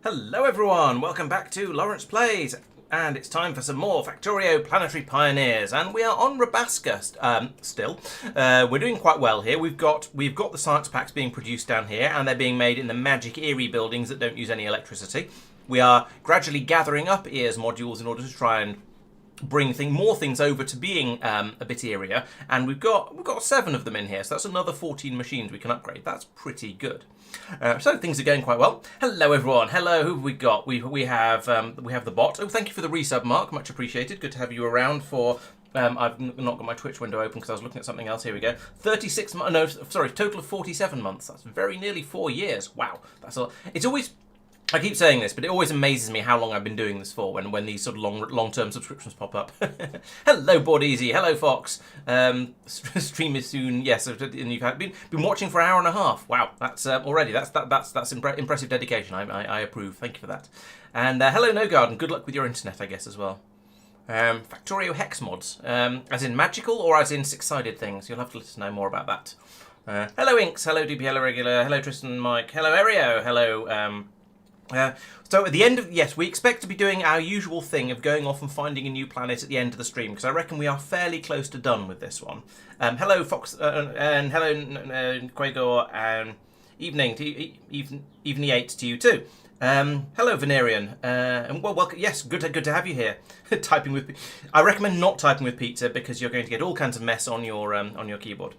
Hello everyone, welcome back to Laurence Plays, and it's time for some more Factorio Planetary Pioneers, and we are on Rabbasca still. We're doing quite well here. We've got the science packs being produced down here, and they're being made in the magic Eerie buildings that don't use any electricity. We are gradually gathering up EARS modules in order to try and bring more things over to being a bit eerier, and we've got 7 of them in here, so that's another 14 machines we can upgrade. That's pretty good. So things are going quite well. Hello everyone. Hello, who have we got? We have the bot. Oh, thank you for the resub, Mark. Much appreciated. Good to have you around for. I've not got my Twitch window open because I was looking at something else. Here we go. 36 months. No, sorry, total of 47 months. That's very nearly 4 years. Wow, that's a. It's always. I keep saying this, but it always amazes me how long I've been doing this for when these sort of long-term subscriptions pop up. Hello, Board Easy. Hello, Fox. Stream is soon. Yes, and you've been watching for an hour and a half. Wow, that's already that's impressive dedication. I approve. Thank you for that. And hello, No Garden. Good luck with your internet, I guess, as well. Factorio hex mods, as in magical or as in six-sided things. You'll have to let us know more about that. Hello, Inks. Hello, DP. Hello, Regular. Hello, Tristan. Mike. Hello, Aereo. Hello. So at the end of, yes, we expect to be doing our usual thing of going off and finding a new planet at the end of the stream, because I reckon we are fairly close to done with this one. Hello, Fox, and hello, Quagor, and evening 8 to you too. Hello, Venerian, and well, welcome. Yes, good to have you here. Typing with, I recommend not typing with pizza because you're going to get all kinds of mess on your keyboard.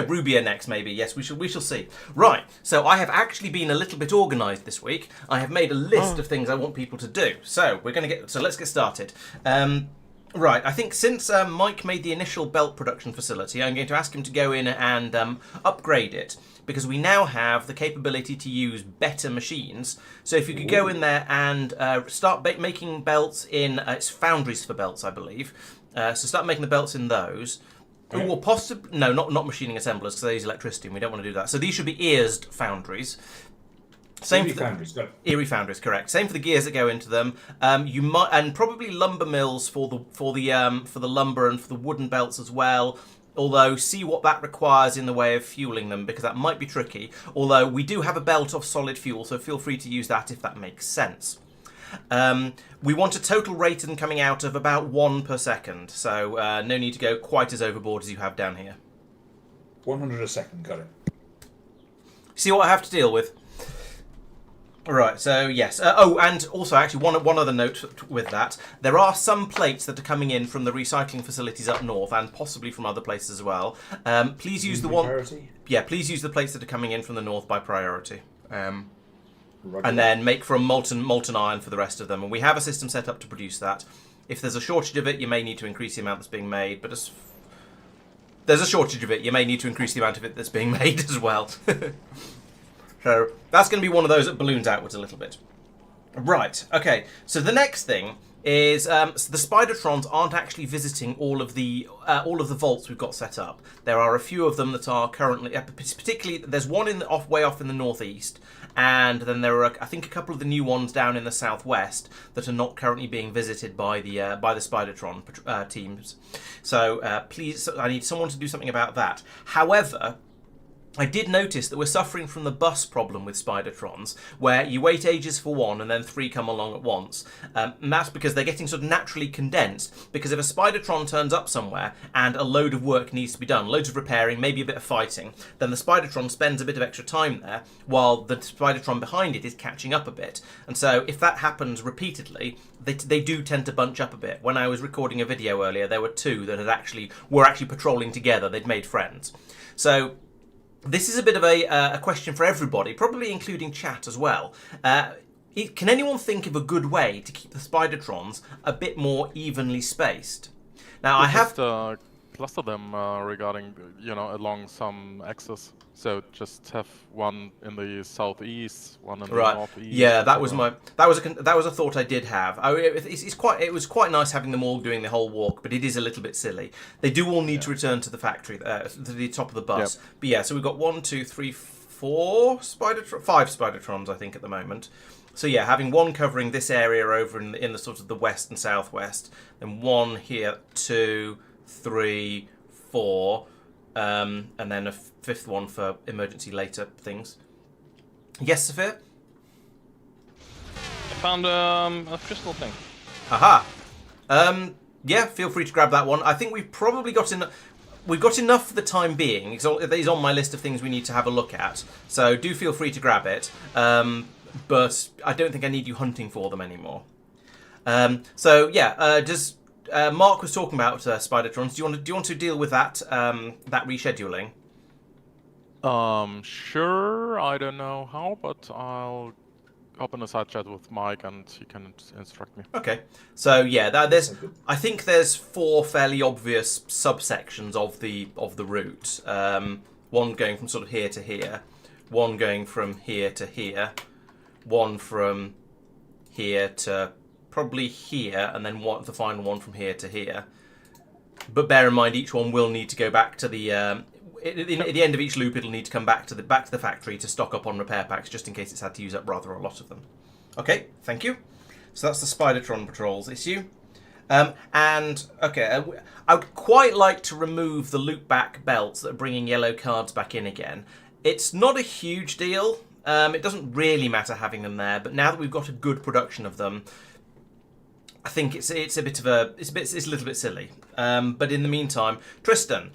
Rubia next, maybe. Yes, we shall see. Right, so I have actually been a little bit organised this week. I have made a list of things I want people to do. So let's get started. Right, I think since Mike made the initial belt production facility, I'm going to ask him to go in and upgrade it, because we now have the capability to use better machines. So if you could go in there and start making belts in it's foundries for belts, I believe. So start making the belts in those. Or possibly no, not machining assemblers because they use electricity, and we don't want to do that. So these should be earsed foundries. Same for the foundries, got it. Eerie foundries, correct. Same for the gears that go into them. You might, and probably lumber mills for the lumber and for the wooden belts as well. Although see what that requires in the way of fueling them, because that might be tricky. Although we do have a belt of solid fuel, so feel free to use that if that makes sense. We want a total rate of them coming out of about 1 per second, so no need to go quite as overboard as you have down here. 100 a second, got it. See what I have to deal with? Right, so yes. Oh, and also actually one other note with that. There are some plates that are coming in from the recycling facilities up north, and possibly from other places as well. Please use the one... Priority? Yeah, please use the plates that are coming in from the north by priority. And then make from molten iron for the rest of them. And we have a system set up to produce that. If there's a shortage of it, you may need to increase the amount that's being made. But as there's a shortage of it, you may need to increase the amount of it that's being made as well. So that's going to be one of those that balloons outwards a little bit. Right, okay. So the next thing is so the Spidertrons aren't actually visiting all of the vaults we've got set up. There are a few of them that are currently, particularly there's one way off in the northeast, and then there are I think a couple of the new ones down in the southwest that are not currently being visited by the Spidertron teams. So please, I need someone to do something about that. However, I did notice that we're suffering from the bus problem with Spidertrons, where you wait ages for one and then 3 come along at once. And that's because they're getting sort of naturally condensed, because if a Spidertron turns up somewhere and a load of work needs to be done, loads of repairing, maybe a bit of fighting, then the Spidertron spends a bit of extra time there, while the Spidertron behind it is catching up a bit. And so if that happens repeatedly, they do tend to bunch up a bit. When I was recording a video earlier, there were 2 that were actually patrolling together. They'd made friends. So this is a bit of a question for everybody, probably including chat as well. Can anyone think of a good way to keep the Spidertrons a bit more evenly spaced? Now, I have to cluster them regarding, along some axis. So just have one in the southeast, one in the northeast. Yeah, that was a thought I did have. It was quite nice having them all doing the whole walk, but it is a little bit silly. They do all need to return to the factory, to the top of the bus. Yep. But yeah, so we've got 1, 2, 3, 4 5 Spidertrons, I think, at the moment. So yeah, having one covering this area over in the sort of the west and southwest, then 1 here, 2, 3, 4. And then a 5th one for emergency later things. Yes, Sophia? found a crystal thing. Aha. Yeah, feel free to grab that one. I think we've probably got enough. We've got enough for the time being. It is on my list of things we need to have a look at. So do feel free to grab it. But I don't think I need you hunting for them anymore. So yeah, does Mark was talking about Spidertrons. Do you want to deal with that that rescheduling? Sure. I don't know how, but I'll open a side chat with Mike and he can instruct me. Okay. So yeah, I think there's 4 fairly obvious subsections of the route. One going from sort of here to here, one going from here to here, one from here to probably here, and then the final one from here to here. But bear in mind, each one will need to go back to the. At the end of each loop, it'll need to come back to the factory to stock up on repair packs, just in case it's had to use up rather a lot of them. Okay, thank you. So that's the Spidertron patrols issue. And okay, I would quite like to remove the loop-back belts that are bringing yellow cards back in again. It's not a huge deal. It doesn't really matter having them there, but now that we've got a good production of them, I think it's a little bit silly. But in the meantime, Tristan,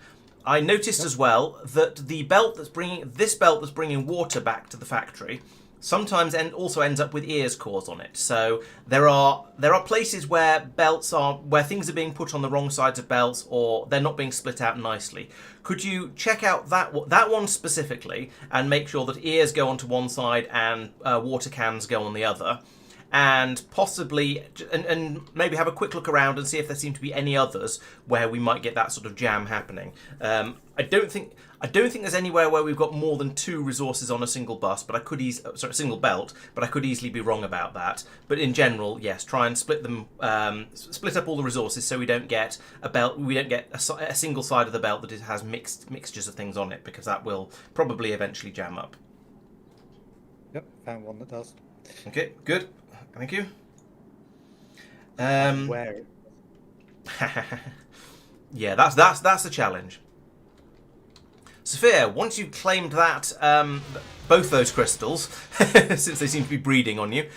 I noticed as well that the belt that's bringing water back to the factory sometimes also ends up with ears cores on it. So there are places where things are being put on the wrong sides of belts, or they're not being split out nicely. Could you check out that one specifically and make sure that ears go onto one side and water cans go on the other? And possibly, and maybe have a quick look around and see if there seem to be any others where we might get that sort of jam happening. I don't think there's anywhere where we've got more than 2 resources on a single bus, but single belt. But I could easily be wrong about that. But in general, yes, try and split them, split up all the resources so we don't get a belt. We don't get a single side of the belt that has mixtures of things on it, because that will probably eventually jam up. Yep, found one that does. Okay, good. Thank you. Where? Yeah, that's the challenge. Sophia, once you've claimed that both those crystals, since they seem to be breeding on you,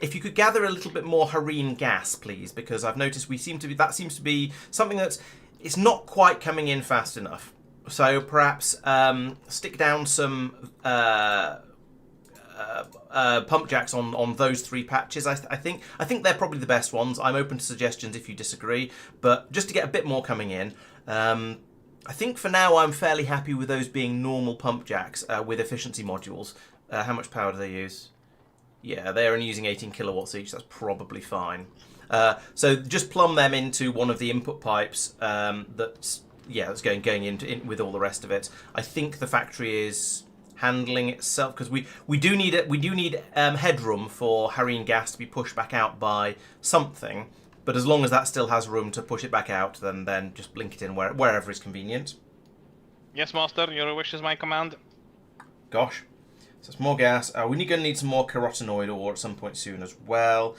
if you could gather a little bit more harine gas, please, because I've noticed that seems to be something it's not quite coming in fast enough. So perhaps stick down some pump jacks on those 3 patches. I think they're probably the best ones. I'm open to suggestions if you disagree, but just to get a bit more coming in. I think for now I'm fairly happy with those being normal pump jacks with efficiency modules. How much power do they use? Yeah, they're only using 18 kilowatts each. That's probably fine. So just plumb them into one of the input pipes that's going in with all the rest of it. I think the factory is handling itself, because we do need headroom for harine gas to be pushed back out by something. But as long as that still has room to push it back out, then just blink it in wherever is convenient. Yes, master. Your wish is my command. Gosh, so it's more gas. We're going to need some more carotenoid ore at some point soon as well.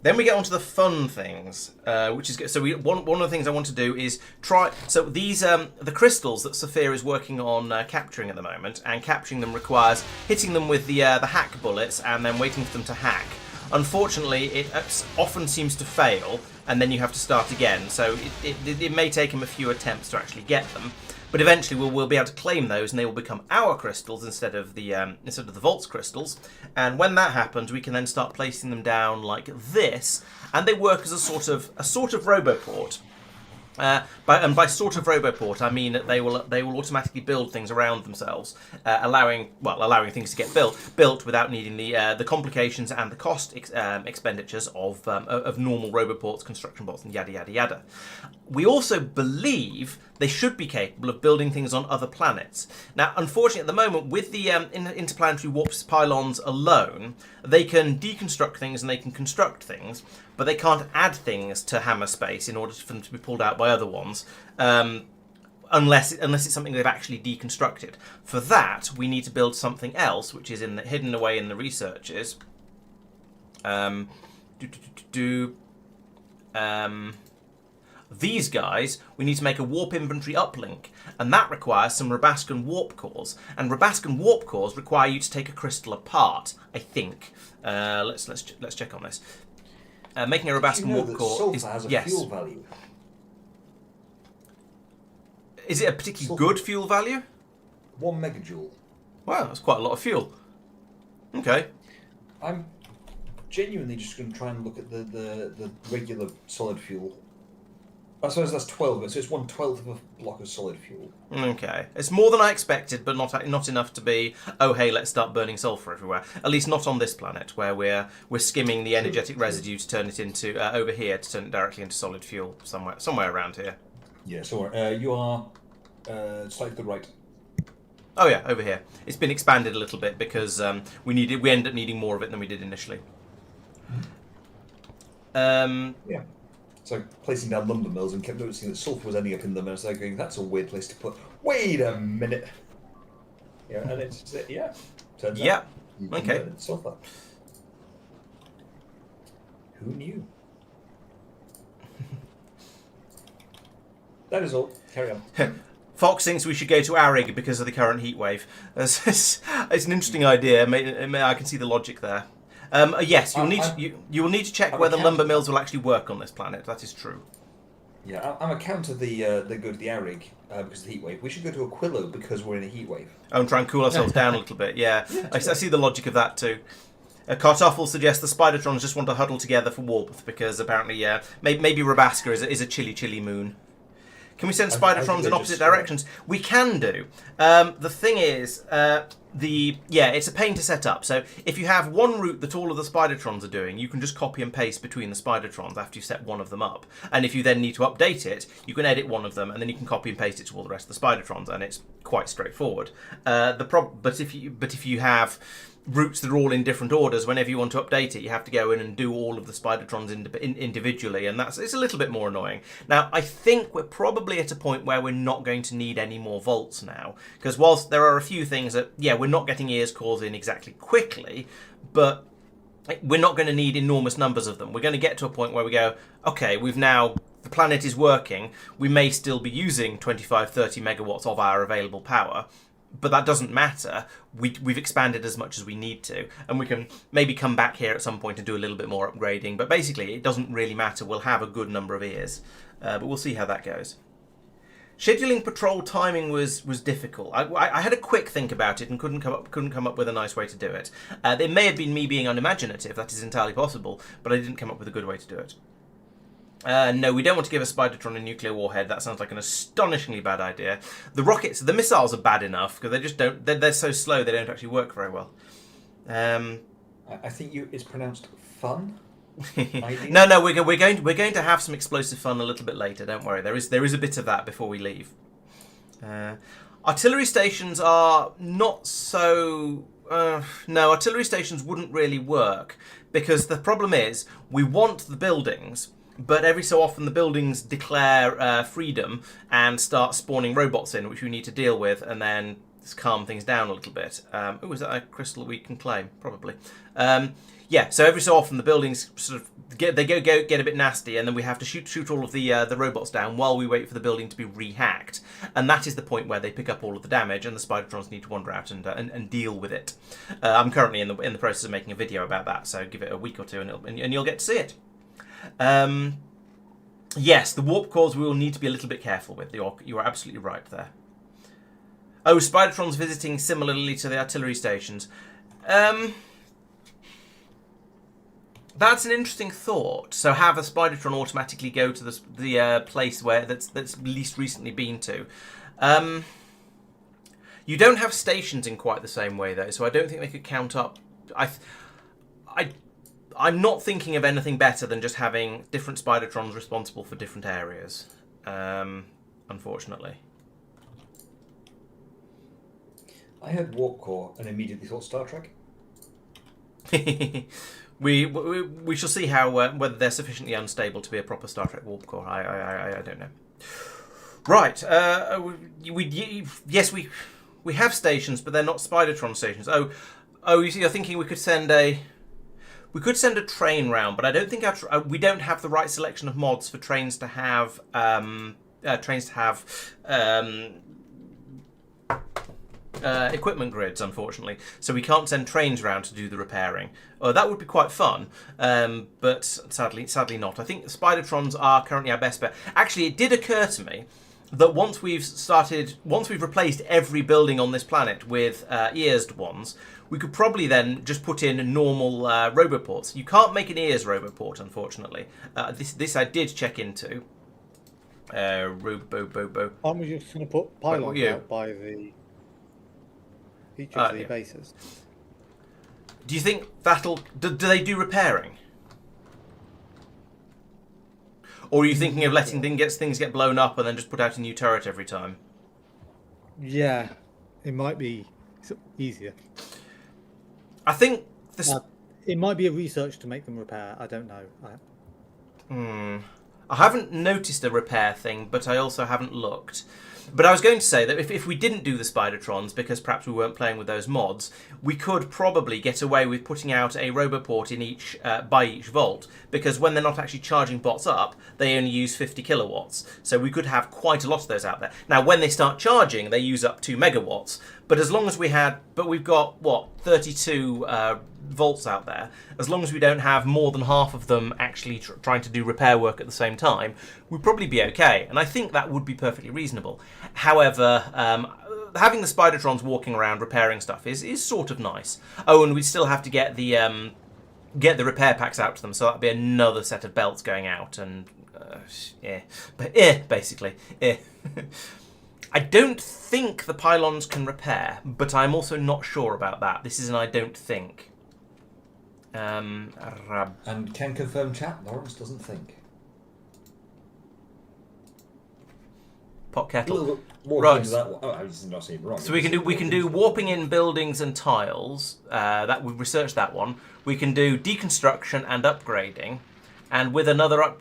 Then we get onto the fun things, which is good. So one of the things I want to do is try. So these the crystals that Sophia is working on capturing at the moment, and capturing them requires hitting them with the hack bullets and then waiting for them to hack. Unfortunately, it often seems to fail, and then you have to start again. So it may take him a few attempts to actually get them. But eventually we'll be able to claim those, and they will become our crystals instead of the Vault's crystals. And when that happens, we can then start placing them down like this, and they work as a sort of Roboport. By sort of Roboport, I mean that they will automatically build things around themselves, allowing things to get built without needing the complications and the cost expenditures of normal Roboports, construction bots, and yada yada yada. We also believe they should be capable of building things on other planets. Now, unfortunately, at the moment, with the interplanetary warp pylons alone, they can deconstruct things and they can construct things, but they can't add things to hammer space in order for them to be pulled out by other ones, unless it's something they've actually deconstructed. For that, we need to build something else, which is hidden away in the researches. These guys, we need to make a warp inventory uplink, and that requires some Rabbascan warp cores. And Rabbascan warp cores require you to take a crystal apart, I think. Let's check on this. Making a Rabbascan warp core sulfur has a yes. fuel value. Is it a particularly good fuel value? 1 megajoule. Wow, that's quite a lot of fuel. Okay. I'm genuinely just going to try and look at the regular solid fuel. I suppose that's 12 of it, so it's 1/12 of a block of solid fuel. Okay. It's more than I expected, but not enough to be, oh hey, let's start burning sulfur everywhere. At least not on this planet, where we're skimming the energetic residue to turn it into, over here, to turn it directly into solid fuel, somewhere around here. Yeah, somewhere. You are slightly to the right. Oh yeah, over here. It's been expanded a little bit because we ended up needing more of it than we did initially. Yeah. So placing down lumber mills and kept noticing that sulfur was ending up in them, and I was like going, that's a weird place to put. Wait a minute. Yeah, and it's yeah. Turns out you can okay. burn sulfur. Who knew? That is all. Carry on. Fox thinks we should go to Arig because of the current heat wave. It's an interesting idea. I can see the logic there. Yes, you will need to check whether lumber mills will actually work on this planet. That is true. Yeah, I'm a counter the go to the Arig because of the heat wave. We should go to Aquilo because we're in a heat wave. Oh, and try and cool ourselves down a little bit. Yeah, I see the logic of that too. Kartoffel suggests the Spidertrons just want to huddle together for warmth because apparently, maybe Rabbasca is a chilly moon. Can we send Spidertrons in opposite directions? We can do. The thing is, it's a pain to set up. So if you have one route that all of the Spidertrons are doing, you can just copy and paste between the Spidertrons after you set one of them up. And if you then need to update it, you can edit one of them, and then you can copy and paste it to all the rest of the Spidertrons, and it's quite straightforward. But if you have routes that are all in different orders, whenever you want to update it, you have to go in and do all of the Spidertrons individually, and it's a little bit more annoying. Now, I think we're probably at a point where we're not going to need any more vaults now, because whilst there are a few things that, we're not getting ears cores in exactly quickly, but we're not going to need enormous numbers of them. We're going to get to a point where we go, okay, the planet is working, we may still be using 25-30 megawatts of our available power, but that doesn't matter. We've expanded as much as we need to, and we can maybe come back here at some point and do a little bit more upgrading, but basically it doesn't really matter. We'll have a good number of ears, but we'll see how that goes. Scheduling patrol timing was difficult. I had a quick think about it and couldn't come up with a nice way to do it. It may have been me being unimaginative, that is entirely possible, but I didn't come up with a good way to do it. No, we don't want to give a Spidertron a nuclear warhead. That sounds like an astonishingly bad idea. The missiles are bad enough because they just don't. They're so slow they don't actually work very well. I think it's pronounced fun. No, we're going to have some explosive fun a little bit later. Don't worry. There is a bit of that before we leave. Artillery stations are not so. No, artillery stations wouldn't really work because the problem is we want the buildings. But every so often the buildings declare freedom and start spawning robots in, which we need to deal with, and then just calm things down a little bit. Is that a crystal we can claim? Probably. So every so often the buildings sort of get a bit nasty, and then we have to shoot all of the robots down while we wait for the building to be rehacked. And that is the point where they pick up all of the damage, and the Spidertrons need to wander out and deal with it. I'm currently in the process of making a video about that, so give it a week or two, and you'll get to see it. Yes, the warp cores we will need to be a little bit careful with. You are absolutely right there. Oh, Spidertrons visiting similarly to the artillery stations. That's an interesting thought. So have a Spidertron automatically go to the place where that's least recently been to. You don't have stations in quite the same way though, so I don't think they could count up. I'm not thinking of anything better than just having different Spidertrons responsible for different areas, unfortunately. I heard Warp Core and immediately thought Star Trek. we shall see how whether they're sufficiently unstable to be a proper Star Trek Warp Core. I don't know. Right. Yes, we have stations, but they're not Spidertron stations. Oh, you're thinking we could send a. We could send a train round, but I don't think we don't have the right selection of mods for trains to have equipment grids, unfortunately. So we can't send trains round to do the repairing. That would be quite fun, but sadly not. I think the Spidertrons are currently our best bet. Actually, it did occur to me that once we've replaced every building on this planet with earsed ones, we could probably then just put in normal roboports. You can't make an ears roboport, unfortunately. This I did check into. Aren't we just going to put pylons out by each of the bases? Do you think that'll... Do they do repairing? Or are you thinking of letting things get blown up and then just put out a new turret every time? Yeah, it might be easier. I think this... it might be a research to make them repair. I don't know. I haven't noticed a repair thing, but I also haven't looked. But I was going to say that if we didn't do the Spidertrons, because perhaps we weren't playing with those mods, we could probably get away with putting out a roboport in each by each vault, because when they're not actually charging bots up, they only use 50 kilowatts. So we could have quite a lot of those out there. Now, when they start charging, they use up 2 megawatts. But as long as we've got, what, 32 volts out there, as long as we don't have more than half of them actually trying to do repair work at the same time, we'd probably be okay. And I think that would be perfectly reasonable. However, having the Spidertrons walking around repairing stuff is sort of nice. Oh, and we'd still have to get the repair packs out to them, so that'd be another set of belts going out, and basically. I don't think the pylons can repair, but I'm also not sure about that. This is an I don't think. And can confirm chat, Laurence doesn't think. Pot kettle. Right. I was not saying wrong. So we can do warping in buildings and tiles. That we've researched that one. We can do deconstruction and upgrading, and with another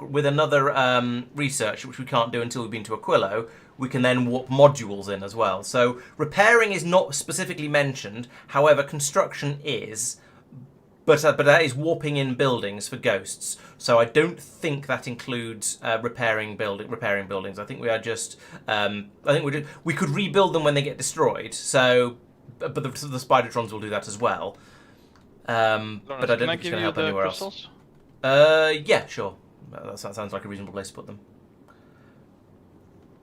research, which we can't do until we've been to Aquilo, we can then warp modules in as well. So repairing is not specifically mentioned. However, construction is. But that is warping in buildings for ghosts. So I don't think that includes repairing buildings. I think we are just. We could rebuild them when they get destroyed. So, but the Spidertrons will do that as well. Laurence, but I don't think it's going to help anywhere else. Yeah, sure. That sounds like a reasonable place to put them.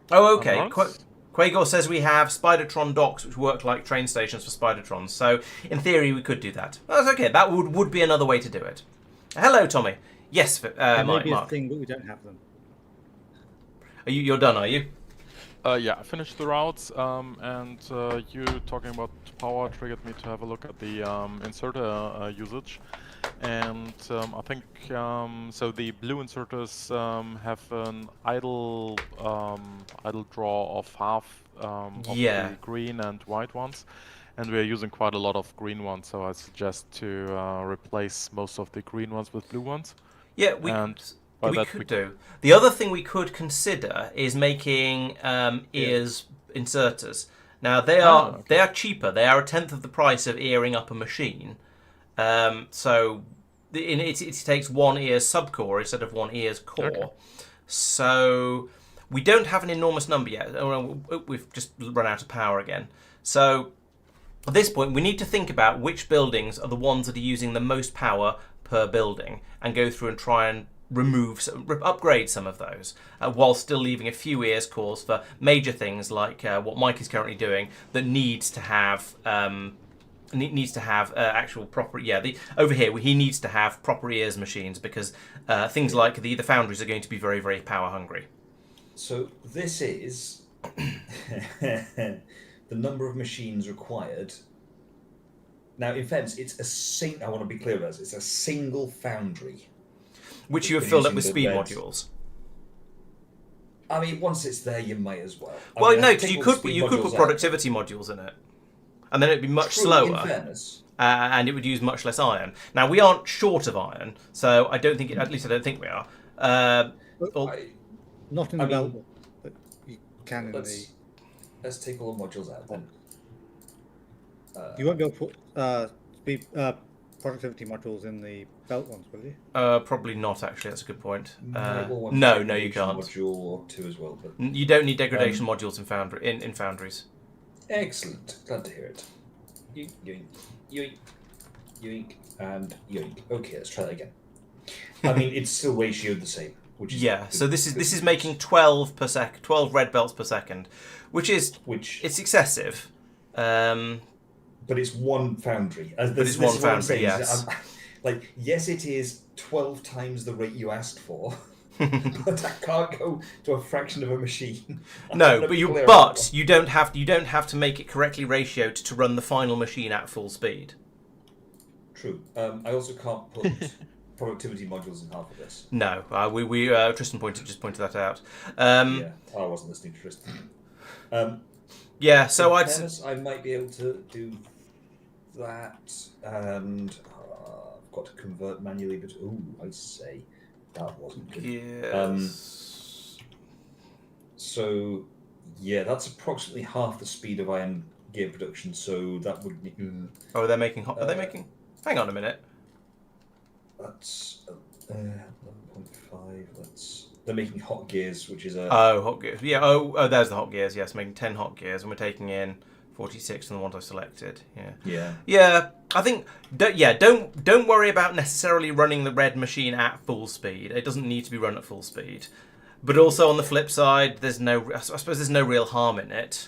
Oh, okay. Quagor says we have Spidertron docks, which work like train stations for Spidertrons. So, in theory, we could do that. That's okay. That would be another way to do it. Hello, Tommy. Yes, Mark. Mark. A thing, but we don't have them. You're done, are you? Yeah, I finished the routes, and you talking about power triggered me to have a look at the inserter usage. And I think so. The blue inserters have an idle draw of half of the green and white ones, and we are using quite a lot of green ones. So I suggest to replace most of the green ones with blue ones. Yeah, we could do. The other thing we could consider is making ears inserters. Now they are cheaper. They are 1/10 of the price of earing up a machine. So it takes 1 ear's subcore instead of 1 ear's core. Okay. So we don't have an enormous number yet. We've just run out of power again. So at this point, we need to think about which buildings are the ones that are using the most power per building, and go through and try and upgrade some of those, while still leaving a few ears cores for major things like what Mike is currently doing that needs to have. Actual proper over here he needs to have proper ears machines, because things like the foundries are going to be very, very power hungry. So this is the number of machines required. Now in fairness, I want to be clear about this, it's a single foundry which you have filled up with speed modules. I mean, once it's there, you might as well. No, because you could put productivity modules in it. And then it'd be much slower, and it would use much less iron. Now, we aren't short of iron, so I don't think, at least I don't think we are. Not in the belt, but you can in the... Let's take all the modules out then. You won't be able to put productivity modules in the belt ones, will you? Probably not, actually. That's a good point. Might well want No, a no, you can't. Module or two as well, but You don't need degradation modules in foundries. excellent. Glad to hear it. Yoink, yoink, yoink, yoink, and yoink. Okay, let's try that again. I mean, it's still ratioed the same, which is Yeah. So this is making 12 per sec, 12 red belts per second, which it's excessive. But it's one foundry. But it's one foundry. Yes. Yes, it is 12 times the rate you asked for, but I can't go to a fraction of a machine. No, but you don't have to make it correctly ratioed to run the final machine at full speed. True. I also can't put productivity modules in half of this. No, Tristan pointed that out. Yeah, I wasn't listening to Tristan. Yeah, so I might be able to do that, and I've got to convert manually. But I say that wasn't good. Yes. So yeah, that's approximately half the speed of iron gear production. So that would. Oh, they're making. Are they making? Hang on a minute. That's 11.5. They're making hot gears, which is a. Oh, hot gears. Yeah. Oh, there's the hot gears. Yes, making 10 hot gears, and we're taking in 46 from the ones I selected. Yeah. Yeah. Yeah. I think. Don't worry about necessarily running the red machine at full speed. It doesn't need to be run at full speed. But also on the flip side, I suppose there's no real harm in it.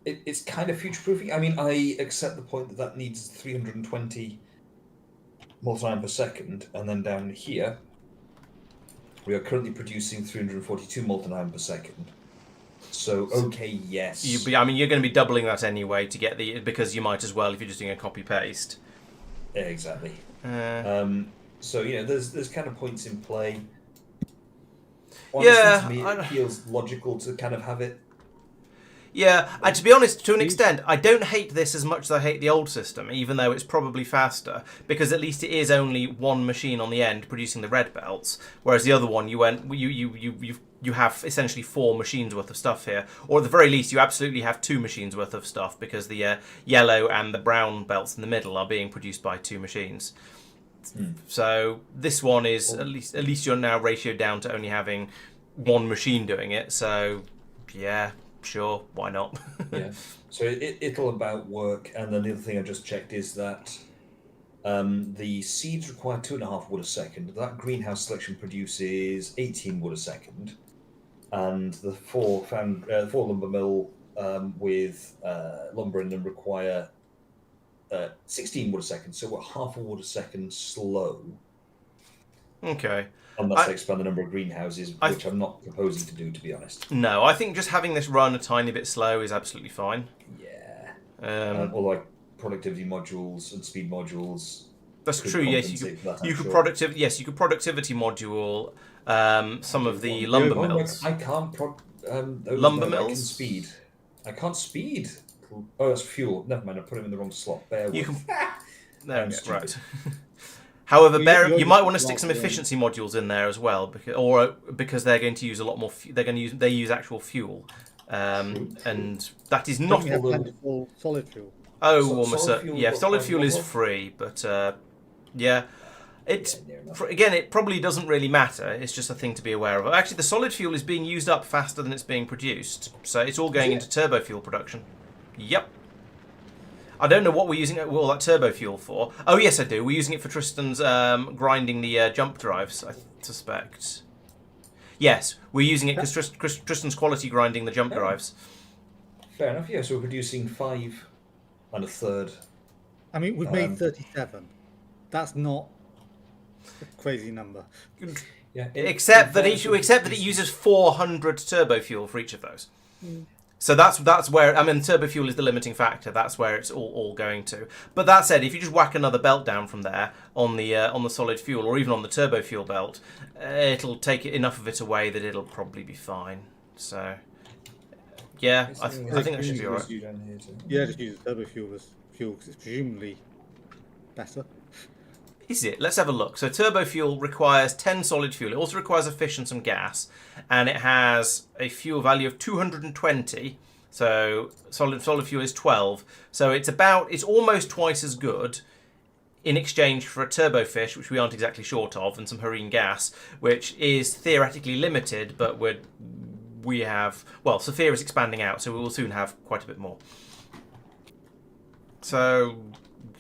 It's kind of future-proofing. I mean, I accept the point that needs 320 molten iron per second, and then down here, we are currently producing 342 molten iron per second. So, okay, yes. You're going to be doubling that anyway to get because you might as well if you're just doing a copy-paste. Exactly. So, there's kind of points in play. Honestly, to me, it feels logical to kind of have it. Yeah, and to be honest, to an extent, I don't hate this as much as I hate the old system, even though it's probably faster, because at least it is only one machine on the end producing the red belts, whereas the other one, you have essentially 4 machines worth of stuff here, or at the very least, you absolutely have 2 machines worth of stuff because the yellow and the brown belts in the middle are being produced by 2 machines. So this one is at least you're now ratioed down to only having 1 machine doing it. So yeah. Sure, why not? Yeah. So it'll about work, and then the other thing I just checked is that the seeds require 2.5 wood a second. That greenhouse selection produces 18 wood a second, and the 4 lumber mill with lumber in them require 16 wood a second. So we're half a wood a second slow. Okay. Unless they expand the number of greenhouses, which I'm not proposing to do, to be honest. No, I think just having this run a tiny bit slow is absolutely fine. Yeah. Or like productivity modules and speed modules. That's true. Yes, you could productivity module some of the lumber mills. I can't lumber mills. I can speed. I can't speed. Oh, that's fuel. Never mind. I put it in the wrong slot. Bear with. There we go. Right. However, you might want to stick some efficiency modules in there as well, because they're going to use a lot more. They use actual fuel, and that is not solid fuel. Oh, almost. Solid fuel is free, but yeah, it probably doesn't really matter. It's just a thing to be aware of. Actually, the solid fuel is being used up faster than it's being produced, so it's all going into turbo fuel production. Yep. I don't know what we're using all that turbo fuel for. Oh, yes, I do. We're using it for Tristan's grinding the jump drives, I suspect. Yes, we're using it because Tristan's quality grinding the jump drives. Fair enough, yeah. So we're producing 5 1/3. I mean, we've made 37. That's not a crazy number. Yeah. Except that it uses 400 turbo fuel for each of those. So that's where, I mean, turbo fuel is the limiting factor. That's where it's all going to. But that said, if you just whack another belt down from there on the solid fuel or even on the turbo fuel belt, it'll take enough of it away that it'll probably be fine. So yeah, I think that should be alright. Yeah, just use turbo fuel as fuel because it's presumably better. Is it? Let's have a look. So turbo fuel requires 10 solid fuel. It also requires a fish and some gas. And it has a fuel value of 220. So solid fuel is 12. So it's almost twice as good. in exchange for a turbofish, which we aren't exactly short of, and some harine gas, which is theoretically limited, but we have... Well, Sophia is expanding out, so we will soon have quite a bit more. So...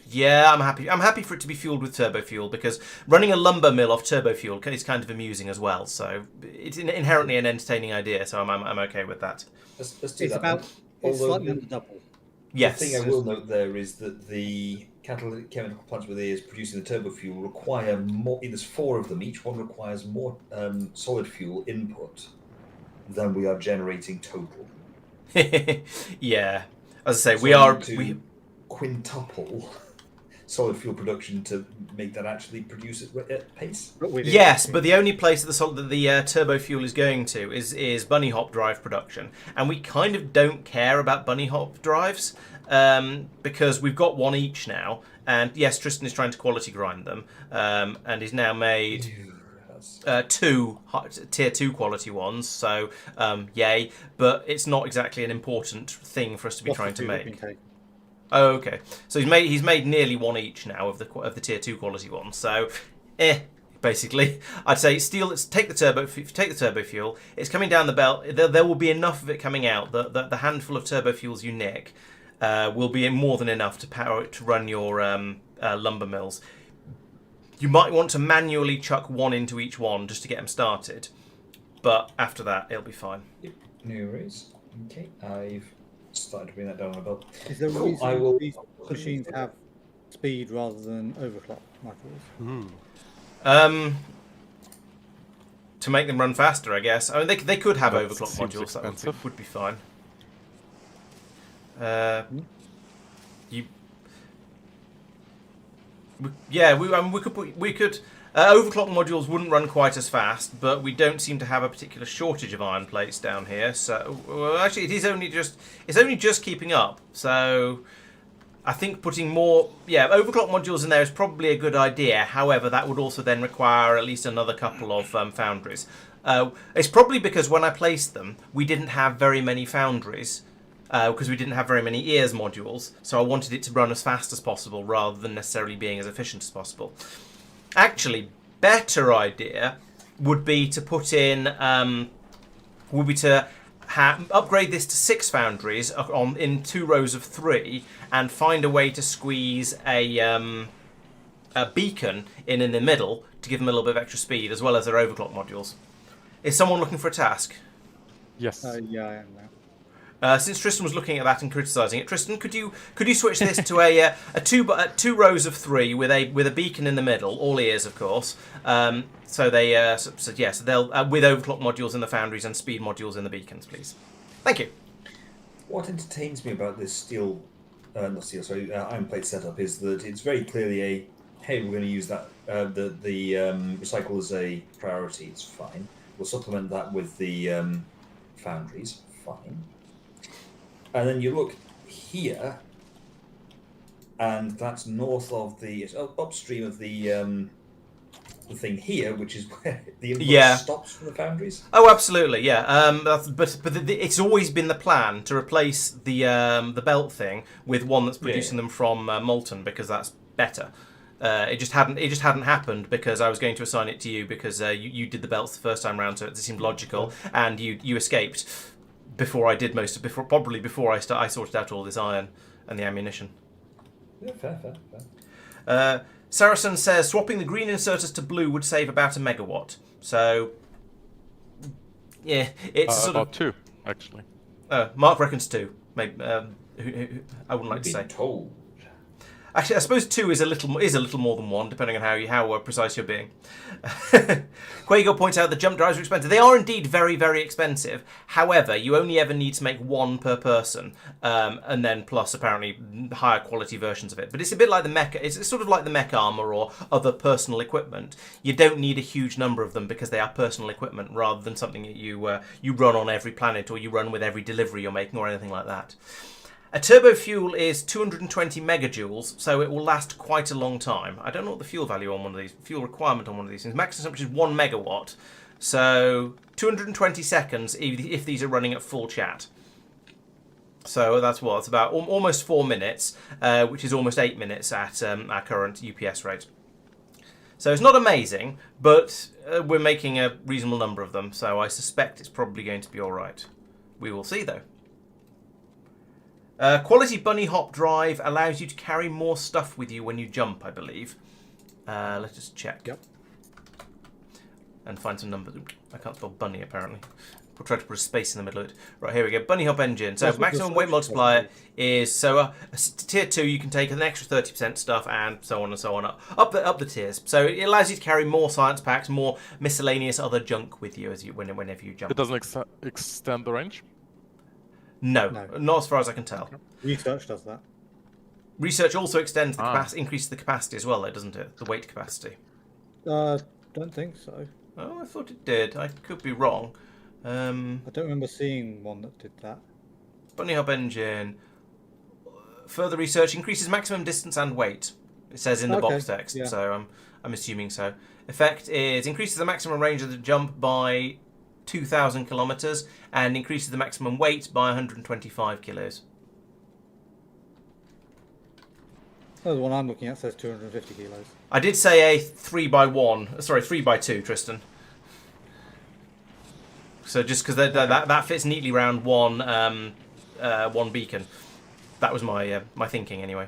Yeah, I'm happy. I'm happy for it to be fueled with turbo fuel, because running a lumber mill off turbo fuel is kind of amusing as well. So it's inherently an entertaining idea. So I'm okay with that. Let's do It's that. about it's slightly under double. Yes. The thing I will note there is that the catalytic chemical plants with ears producing the turbo fuel require more. There's 4 of them. Each one requires more solid fuel input than we are generating total. Yeah. As I say, So we are quintuple solid fuel production to make that actually produce at pace. Yes, but the only place that the turbo fuel is going to is bunny hop drive production, and we kind of don't care about bunny hop drives because we've got 1 each now. And yes, Tristan is trying to quality grind them, and he's now made 2 tier 2 quality ones. So yay, but it's not exactly an important thing for us to be trying to make. Oh, okay. So he's made nearly 1 each now of the tier 2 quality ones. So, basically, I'd say take the turbo fuel. It's coming down the belt. There will be enough of it coming out. The handful of turbo fuels you nick will be more than enough to run your lumber mills. You might want to manually chuck 1 into each one just to get them started, but after that it'll be fine. Yep. No worries. Okay, I've started to bring that down on a belt. Is there a reason these machines have speed rather than overclock modules? To make them run faster, I guess. I mean, they could have That overclock seems modules. expensive. That would be fine. We could. Overclock modules wouldn't run quite as fast, but we don't seem to have a particular shortage of iron plates down here. So, well, actually, it's only just keeping up. So, I think putting more, overclock modules in there is probably a good idea. However, that would also then require at least another couple of foundries. It's probably because when I placed them, we didn't have very many foundries. Because we didn't have very many ears modules, so I wanted it to run as fast as possible rather than necessarily being as efficient as possible. Actually, better idea would be to put in, upgrade this to 6 foundries in 2 rows of 3, and find a way to squeeze a beacon in the middle to give them a little bit of extra speed, as well as their overclock modules. Is someone looking for a task? Yes. Yeah, I am now. Since Tristan was looking at that and criticising it, Tristan, could you switch this to a 2 rows of 3 with a beacon in the middle, all ears of course. They'll with overclock modules in the foundries and speed modules in the beacons, please. Thank you. What entertains me about this iron plate setup is that it's very clearly hey, we're going to use that the recycle as a priority. It's fine. We'll supplement that with the foundries. Fine. And then you look here, and that's north of it's upstream of the thing here, which is where the input stops from the foundries. Oh, absolutely, yeah. But it's always been the plan to replace the belt thing with one that's producing them from molten, because that's better. It just hadn't happened because I was going to assign it to you because you did the belts the first time round, so it seemed logical, and you escaped. Before I did probably before I sorted out all this iron and the ammunition. Yeah, fair. Saracen says swapping the green inserters to blue would save about 1 megawatt. So, yeah, it's sort about of 2 actually. Mark reckons 2. Maybe I wouldn't like to say. Told. Actually, I suppose 2 is a little more than 1, depending on how precise you're being. Quago points out the jump drives are expensive. They are indeed very, very expensive. However, you only ever need to make 1 per person, and then plus apparently higher quality versions of it. But it's a bit like the mecha. It's sort of like the mech armor or other personal equipment. You don't need a huge number of them because they are personal equipment rather than something that you run on every planet or you run with every delivery you're making or anything like that. A turbo fuel is 220 megajoules, so it will last quite a long time. I don't know what the fuel value on one of these, fuel requirement on one of these things. Max consumption is 1 megawatt, so 220 seconds if these are running at full chat. So that's what, it's about almost 4 minutes, which is almost 8 minutes at our current UPS rate. So it's not amazing, but we're making a reasonable number of them, so I suspect it's probably going to be all right. We will see, though. Quality bunny hop drive allows you to carry more stuff with you when you jump, I believe. Let's just check. Yep. And find some numbers. I can't spell bunny, apparently. We'll try to put a space in the middle of it. Right, here we go. Bunny hop engine. So maximum weight multiplier is, so tier 2 you can take an extra 30% stuff and so on and so on up the tiers. So it allows you to carry more science packs, more miscellaneous other junk with you whenever you jump. It doesn't extend the range? No, not as far as I can tell. Research does that. Research also extends the increases the capacity as well, though, doesn't it? The weight capacity. Don't think so. Oh, I thought it did. I could be wrong. I don't remember seeing one that did that. Bunny hop engine. Further research increases maximum distance and weight. It says in the box text, so I'm assuming so. Effect is increases the maximum range of the jump by 2,000 kilometers and increases the maximum weight by 125 kilos. Oh, the one I'm looking at says 250 kilos. I did say a 3x2, Tristan. So just because that fits neatly around one beacon. That was my thinking anyway.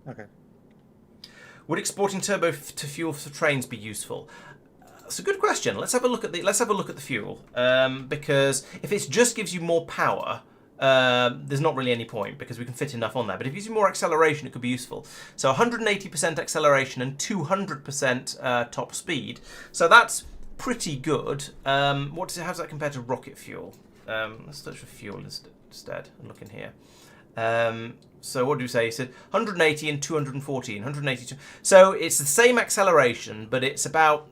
Okay. Would exporting turbo to fuel for trains be useful? That's a good question. Let's have a look at the fuel, because if it just gives you more power, there's not really any point because we can fit enough on there. But if it gives you more acceleration, it could be useful. So 180% acceleration and 200% top speed. So that's pretty good. How does that compare to rocket fuel? Let's search for fuel instead and look in here. So what do you say? He said 180 and 214. 182. So it's the same acceleration, but it's about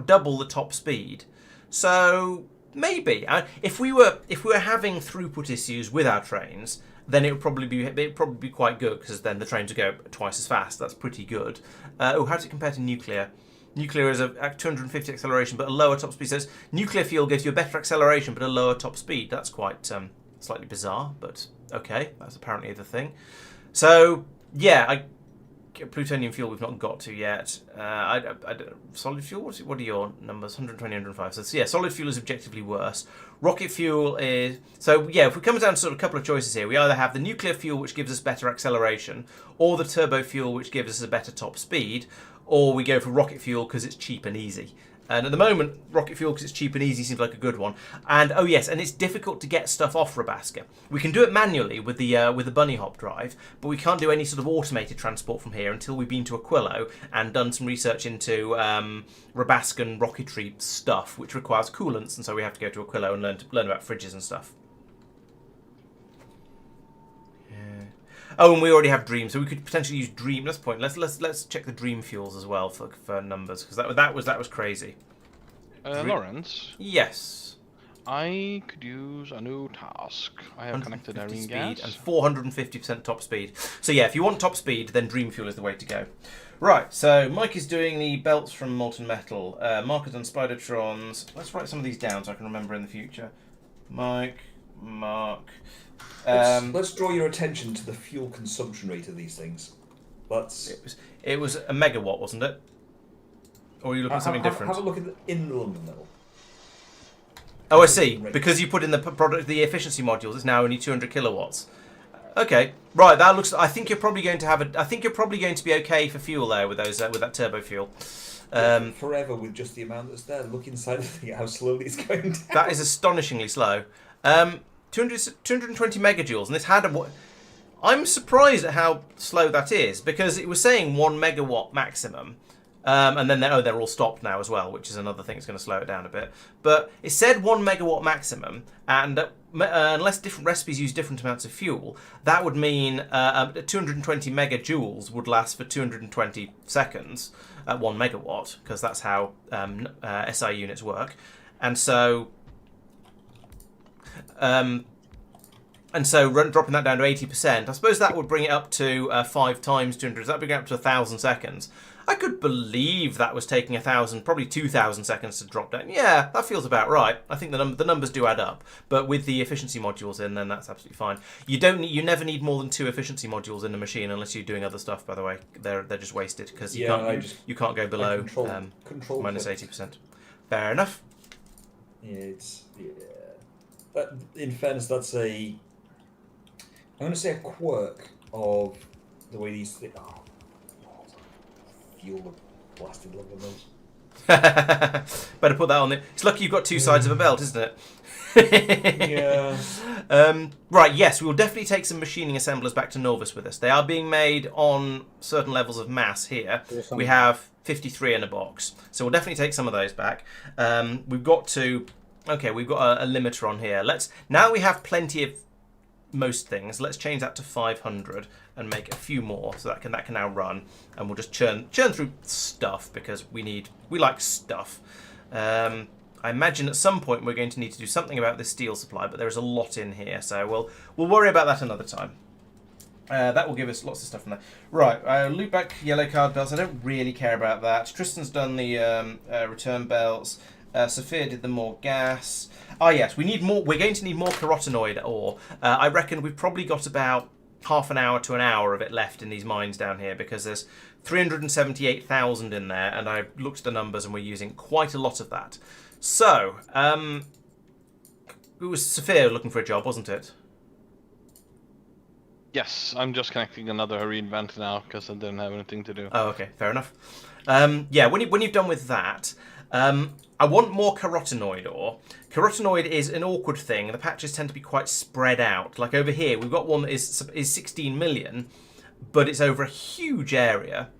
double the top speed. So maybe if we were having throughput issues with our trains, then it would probably be quite good because then the trains would go twice as fast. That's pretty good. How does it compare to nuclear? Nuclear is a 250 acceleration but a lower top speed. So nuclear fuel gives you a better acceleration but a lower top speed. That's quite slightly bizarre, but okay, that's apparently the thing. So yeah, plutonium fuel we've not got to yet. Solid fuel, what are your numbers? 120, 105. So yeah, solid fuel is objectively worse. Rocket fuel is... So yeah, if we come down to sort of a couple of choices here, we either have the nuclear fuel, which gives us better acceleration, or the turbo fuel, which gives us a better top speed, or we go for rocket fuel because it's cheap and easy. And at the moment, rocket fuel, because it's cheap and easy, seems like a good one. And oh yes, and it's difficult to get stuff off Rabbasca. We can do it manually with the bunny hop drive, but we can't do any sort of automated transport from here until we've been to Aquilo and done some research into Rabbascan rocketry stuff, which requires coolants, and so we have to go to Aquilo and learn about fridges and stuff. Oh, and we already have Dream, so we could potentially use Dream. That's the point. Let's check the Dream fuels as well for numbers, because that was crazy. Laurence? Yes. I could use a new task. I have connected Irene gas. And 450% top speed. So yeah, if you want top speed, then Dream fuel is the way to go. Right, so Mike is doing the belts from molten metal. Mark has done Spidertrons. Let's write some of these down so I can remember in the future. Mike, Mark... Let's draw your attention to the fuel consumption rate of these things. It was a megawatt, wasn't it? Or are you looking at something different? Have a look at in the London mill. Oh, I see. Because you put in the efficiency modules, it's now only 200 kilowatts. Okay, right. That looks. I think you're probably going to be okay for fuel there with that turbo fuel. Forever with just the amount that's there. Look inside the thing, how slowly it's going down. That is astonishingly slow. 220 megajoules, and this had a... I'm surprised at how slow that is, because it was saying 1 megawatt maximum, and then they're all stopped now as well, which is another thing that's going to slow it down a bit. But it said 1 megawatt maximum, and unless different recipes use different amounts of fuel, that would mean 220 megajoules would last for 220 seconds at 1 megawatt, because that's how SI units work. And so dropping that down to 80%, I suppose that would bring it up to 5 times 200. That would bring it up to 1,000 seconds. I could believe that was taking 1,000, probably 2,000 seconds to drop down. Yeah, that feels about right. I think the numbers do add up. But with the efficiency modules in, then that's absolutely fine. You never need more than 2 efficiency modules in a machine unless you're doing other stuff. By the way, they're just wasted because you can't go below minus 80%. Fair enough. Yeah, in fairness, that's I'm going to say a quirk of the way these things. Oh, fuel the blasted lumber mills. Better put that on there. It's lucky you've got 2 sides of a belt, isn't it? Yeah. Right, yes, we will definitely take some machining assemblers back to Norvis with us. They are being made on certain levels of mass here. We have 53 in a box, so we'll definitely take some of those back. We've got a limiter on here. Now we have plenty of most things. Let's change that to 500 and make a few more, so that can now run, and we'll just churn through stuff because we like stuff. I imagine at some point we're going to need to do something about this steel supply, but there is a lot in here, so we'll worry about that another time. That will give us lots of stuff from there. Right, loop back yellow card belts. I don't really care about that. Tristan's done the return belts. Sophia did the more gas. Ah, yes, we need more. We're going to need more carotenoid ore. I reckon we've probably got about half an hour to an hour of it left in these mines down here because there's 378,000 in there, and I looked at the numbers and we're using quite a lot of that. So, it was Sophia looking for a job, wasn't it? Yes, I'm just connecting another reinvent now because I didn't have anything to do. Oh, okay, fair enough. Yeah, when you've done with that, I want more carotenoid ore. Carotenoid is an awkward thing. The patches tend to be quite spread out. Like over here, we've got one that is 16 million, but it's over a huge area.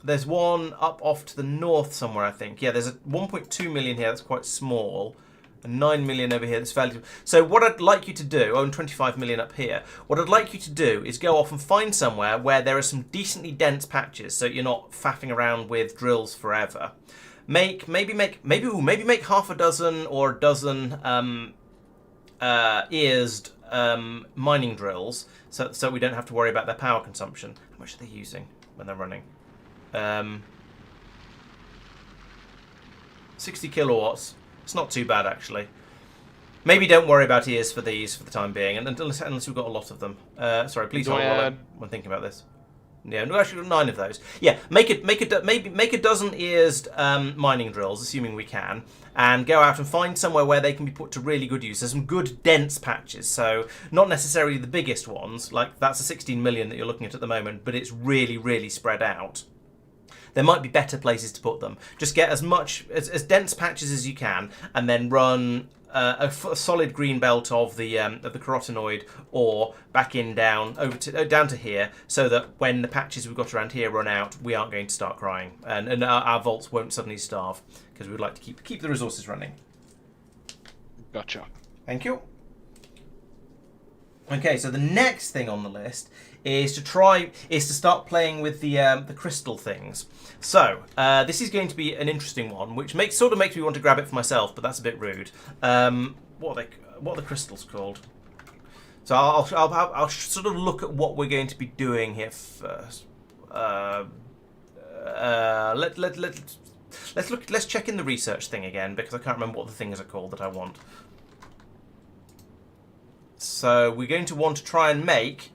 There's one up off to the north somewhere, I think. Yeah, there's a 1.2 million here that's quite small. And 9 million over here that's fairly... So what I'd like you to do, and 25 million up here, what I'd like you to do is go off and find somewhere where there are some decently dense patches so you're not faffing around with drills forever. Maybe make half a dozen or a dozen earsed mining drills so we don't have to worry about their power consumption. How much are they using when they're running? 60 kilowatts. It's not too bad, actually. Maybe don't worry about ears for these for the time being, and unless we've got a lot of them. Sorry, please hold on when thinking about this. Yeah, no, actually, 9 of those. Yeah, make a dozen earsed mining drills, assuming we can, and go out and find somewhere where they can be put to really good use. There's some good dense patches, so not necessarily the biggest ones. Like that's a 16 million that you're looking at the moment, but it's really, really spread out. There might be better places to put them. Just get as dense patches as you can, and then run a solid green belt of the carotenoid ore back in down to here, so that when the patches we've got around here run out, we aren't going to start crying, and our vaults won't suddenly starve because we'd like to keep the resources running. Gotcha. Thank you. Okay, so the next thing on the list is to start playing with the crystal things. So this is going to be an interesting one, which sort of makes me want to grab it for myself, but that's a bit rude. What are the crystals called? So I'll sort of look at what we're going to be doing here first. Let's check in the research thing again because I can't remember what the things are called that I want. So we're going to want to try and make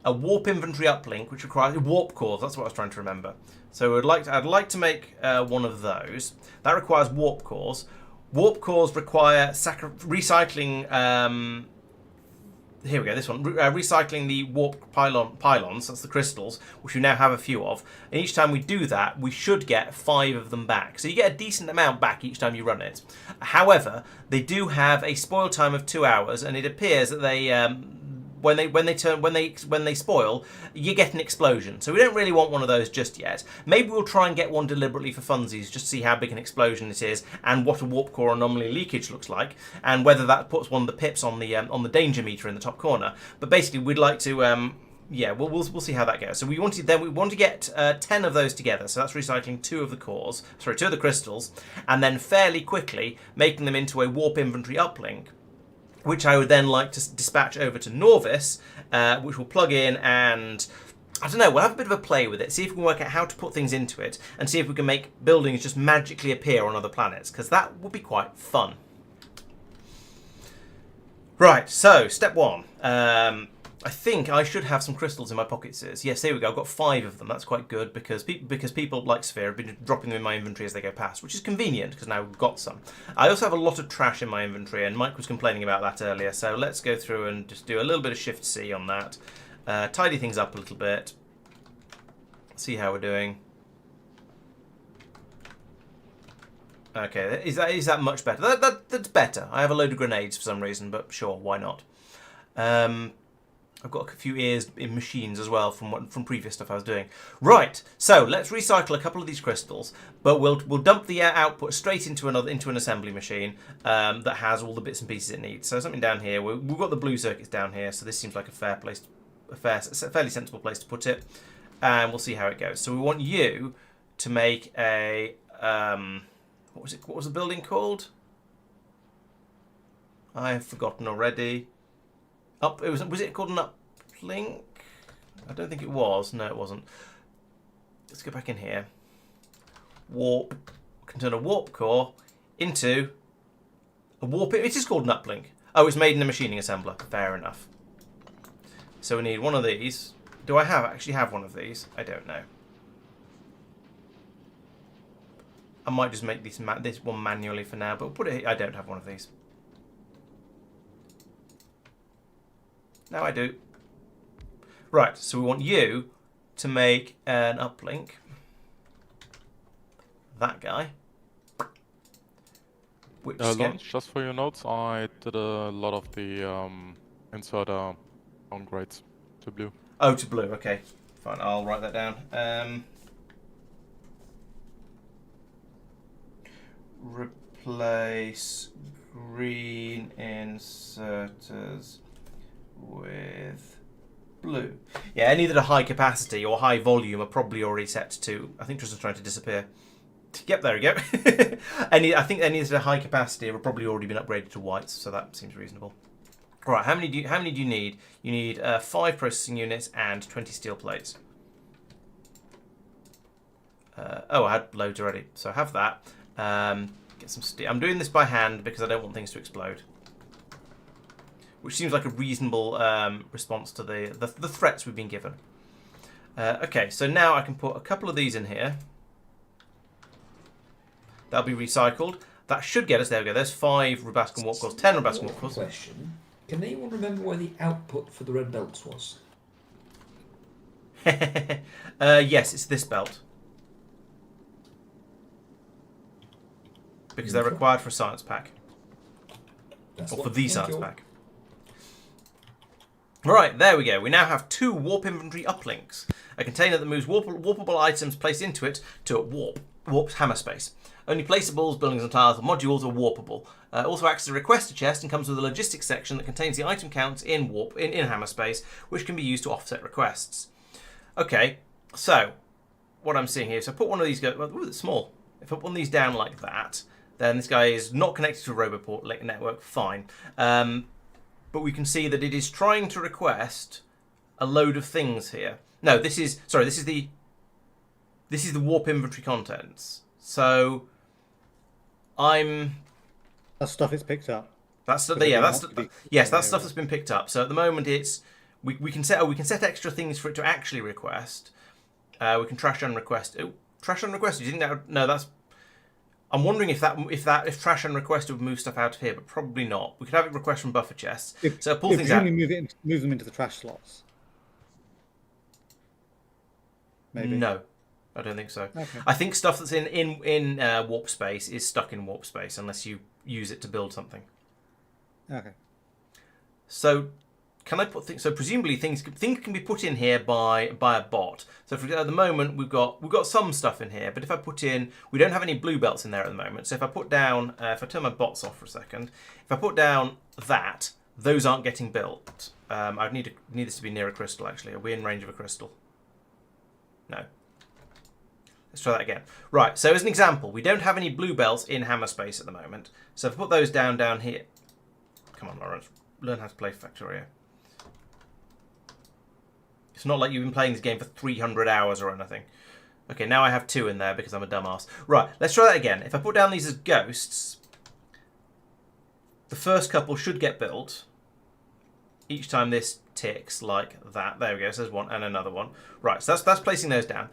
a warp inventory uplink, which requires warp cores. That's what I was trying to remember. So I'd like to make one of those. That requires warp cores. Warp cores require recycling. Here we go. This one, recycling the warp pylons. That's the crystals, which we now have a few of. And each time we do that, we should get 5 of them back. So you get a decent amount back each time you run it. However, they do have a spoil time of 2 hours, and it appears that they when they spoil, you get an explosion. So we don't really want one of those just yet. Maybe we'll try and get one deliberately for funsies, just to see how big an explosion it is and what a warp core anomaly leakage looks like, and whether that puts one of the pips on the danger meter in the top corner. But basically, we'd like to. Yeah, we'll see how that goes. So we want to get 10 of those together. So that's recycling 2 of the cores, 2 of the crystals, and then fairly quickly making them into a warp inventory uplink, which I would then like to dispatch over to Norvis, which will plug in and I don't know, we'll have a bit of a play with it, see if we can work out how to put things into it, and see if we can make buildings just magically appear on other planets, because that would be quite fun. Right, so, step 1. I think I should have some crystals in my pockets. Yes, there we go, I've got 5 of them, that's quite good, because people like Sphere have been dropping them in my inventory as they go past, which is convenient, because now we've got some. I also have a lot of trash in my inventory, and Mike was complaining about that earlier, so let's go through and just do a little bit of Shift-C on that. Tidy things up a little bit. See how we're doing. Okay, is that much better? That's better. I have a load of grenades for some reason, but sure, why not? I've got a few ears in machines as well from previous stuff I was doing. Right, so let's recycle a couple of these crystals, but we'll dump the output straight into an assembly machine that has all the bits and pieces it needs. So something down here. We've got the blue circuits down here, so this seems like a fairly sensible place to put it, and we'll see how it goes. So we want you to make a what was the building called? I have forgotten already. Was it called an uplink? I don't think it was. No, it wasn't. Let's go back in here. Warp. Can turn a warp core into a warp. It is called an uplink. Oh, it's made in a machining assembler. Fair enough. So we need one of these. Do I actually have one of these? I don't know. I might just make this one manually for now, but we'll put it here. I don't have one of these. Now I do. Right, so we want you to make an uplink. That guy. Which Laurence, just for your notes, I did a lot of the inserter downgrades to blue. Oh, to blue, okay. Fine, I'll write that down. Replace green inserters with blue. Yeah, any that are high capacity or high volume are probably already set to... I think Tristan's trying to disappear. Yep, there we go. I think any that are high capacity have probably already been upgraded to whites, so that seems reasonable. Right, how many do you need? You need 5 processing units and 20 steel plates. Oh, I had loads already, so I have that. Get some steel. I'm doing this by hand because I don't want things to explode. Which seems like a reasonable response to the threats we've been given. Okay, so now I can put a couple of these in here. That'll be recycled. That should get us, there we go, there's 5 Rabbasca warp cores, 10 Rabbasca warp cores. Question. Can anyone remember where the output for the red belts was? Yes, it's this belt. Because they're required for a science pack. Or for the science pack. Right, there we go. We now have 2 warp inventory uplinks. A container that moves warpable items placed into it to a warped hammer space. Only placeables, buildings and tiles, or modules are warpable. Also acts as a requester chest and comes with a logistics section that contains the item counts in hammer space, which can be used to offset requests. Okay, so what I'm seeing here, so I put one of these, ooh, it's small. If I put one of these down like that, then this guy is not connected to a Roboport network, fine. But we can see that it is trying to request a load of things here. No, this is the warp inventory contents. So that stuff is picked up. That's stuff that's been picked up. So at the moment it's we can set extra things for it to actually request. We can trash and request. Oh, trash and request. Do you think that no? That's. I'm wondering if trash and request would move stuff out of here, but probably not. We could have it request from buffer chests. So pull things out. Move them into the trash slots. Maybe. No, I don't think so. Okay. I think stuff that's in warp space is stuck in warp space unless you use it to build something. Okay. So can I put things? So presumably things can be put in here by a bot. So at the moment we've got some stuff in here, but if I put in, we don't have any blue belts in there at the moment. So if I put down, if I turn my bots off for a second, if I put down that, those aren't getting built. I'd need this to be near a crystal actually. Are we in range of a crystal? No. Let's try that again. Right. So as an example, we don't have any blue belts in hammer space at the moment. So if I put those down here. Come on, Laurence, learn how to play Factorio. It's not like you've been playing this game for 300 hours or anything. Okay, now I have 2 in there because I'm a dumbass. Right, let's try that again. If I put down these as ghosts, the first couple should get built. Each time this ticks like that. There we go, so there's one and another one. Right, so that's placing those down.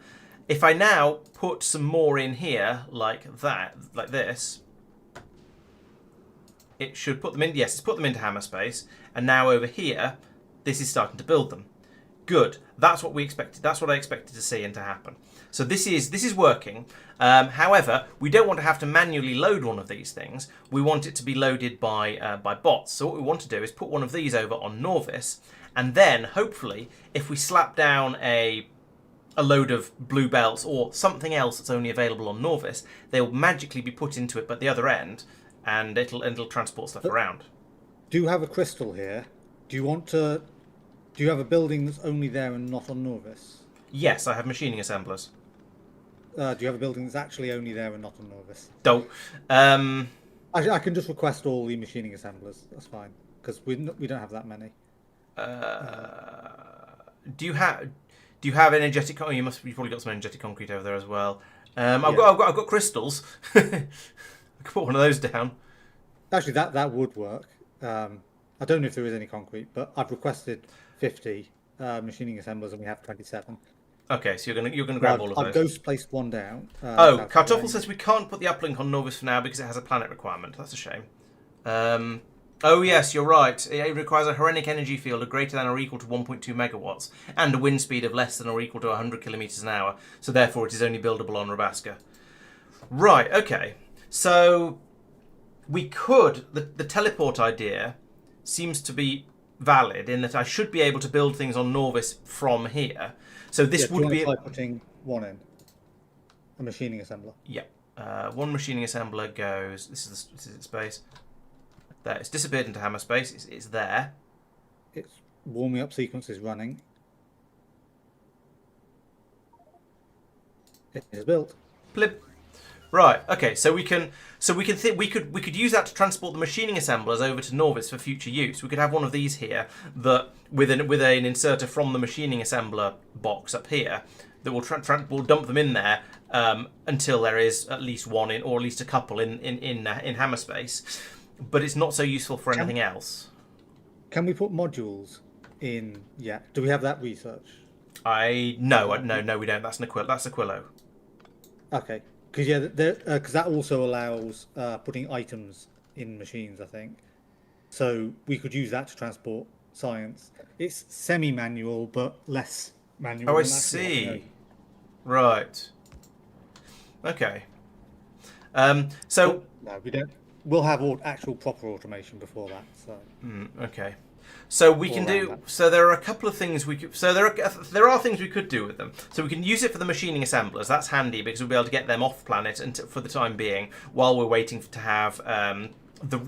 If I now put some more in here like that, like this, it should put them in, yes, it's put them into hammer space. And now over here, this is starting to build them. Good, that's what we expected. That's what I expected to see and to happen. So this is working. However, we don't want to have to manually load one of these things. We want it to be loaded by bots. So what we want to do is put one of these over on Norvis, and then hopefully, if we slap down a load of blue belts or something else that's only available on Norvis, they'll magically be put into it at the other end, and it'll transport stuff around. Do you have a crystal here? Do you have a building that's only there and not on Norvis? Yes, I have machining assemblers. Do you have a building that's actually only there and not on Norvis? Don't. I can just request all the machining assemblers. That's fine, because we don't have that many. Do you have energetic? Oh, you've probably got some energetic concrete over there as well. I've got crystals. I could put one of those down. Actually, that would work. I don't know if there is any concrete, but I've requested 50 machining assemblers, and we have 27. Okay, so you're gonna grab all of those. I've ghost placed one down. Kartoffel says we can't put the uplink on Norvis for now because it has a planet requirement. That's a shame. Oh yes, you're right. It requires a Herenic energy field of greater than or equal to 1.2 megawatts and a wind speed of less than or equal to 100 kilometers an hour. So therefore, it is only buildable on Rabbasca. Right. Okay. So we could the teleport idea seems to be valid in that I should be able to build things on Norvis from here. So this would be putting one in a machining assembler. Yep. One machining assembler goes. This is its space. There. It's disappeared into hammer space. It's there. Its warming up sequence is running. It is built. Blip. Right. Okay. So we could use that to transport the machining assemblers over to Norvis for future use. We could have one of these here that with an inserter from the machining assembler box up here that will dump them in there until there is at least one in, or at least a couple in hammer space. But it's not so useful for anything else. Can we put modules in? Yeah. Do we have that research? No, we don't. That's Aquilo. Okay. Because that also allows putting items in machines, I think. So we could use that to transport science. It's semi-manual, but less manual. Oh, I see. Right. Okay. So no, we don't. We'll have actual proper automation before that. So. Okay. So we can do. So there are a couple of things we could. So there are things we could do with them. So we can use it for the machining assemblers. That's handy because we'll be able to get them off planet for the time being, while we're waiting to have the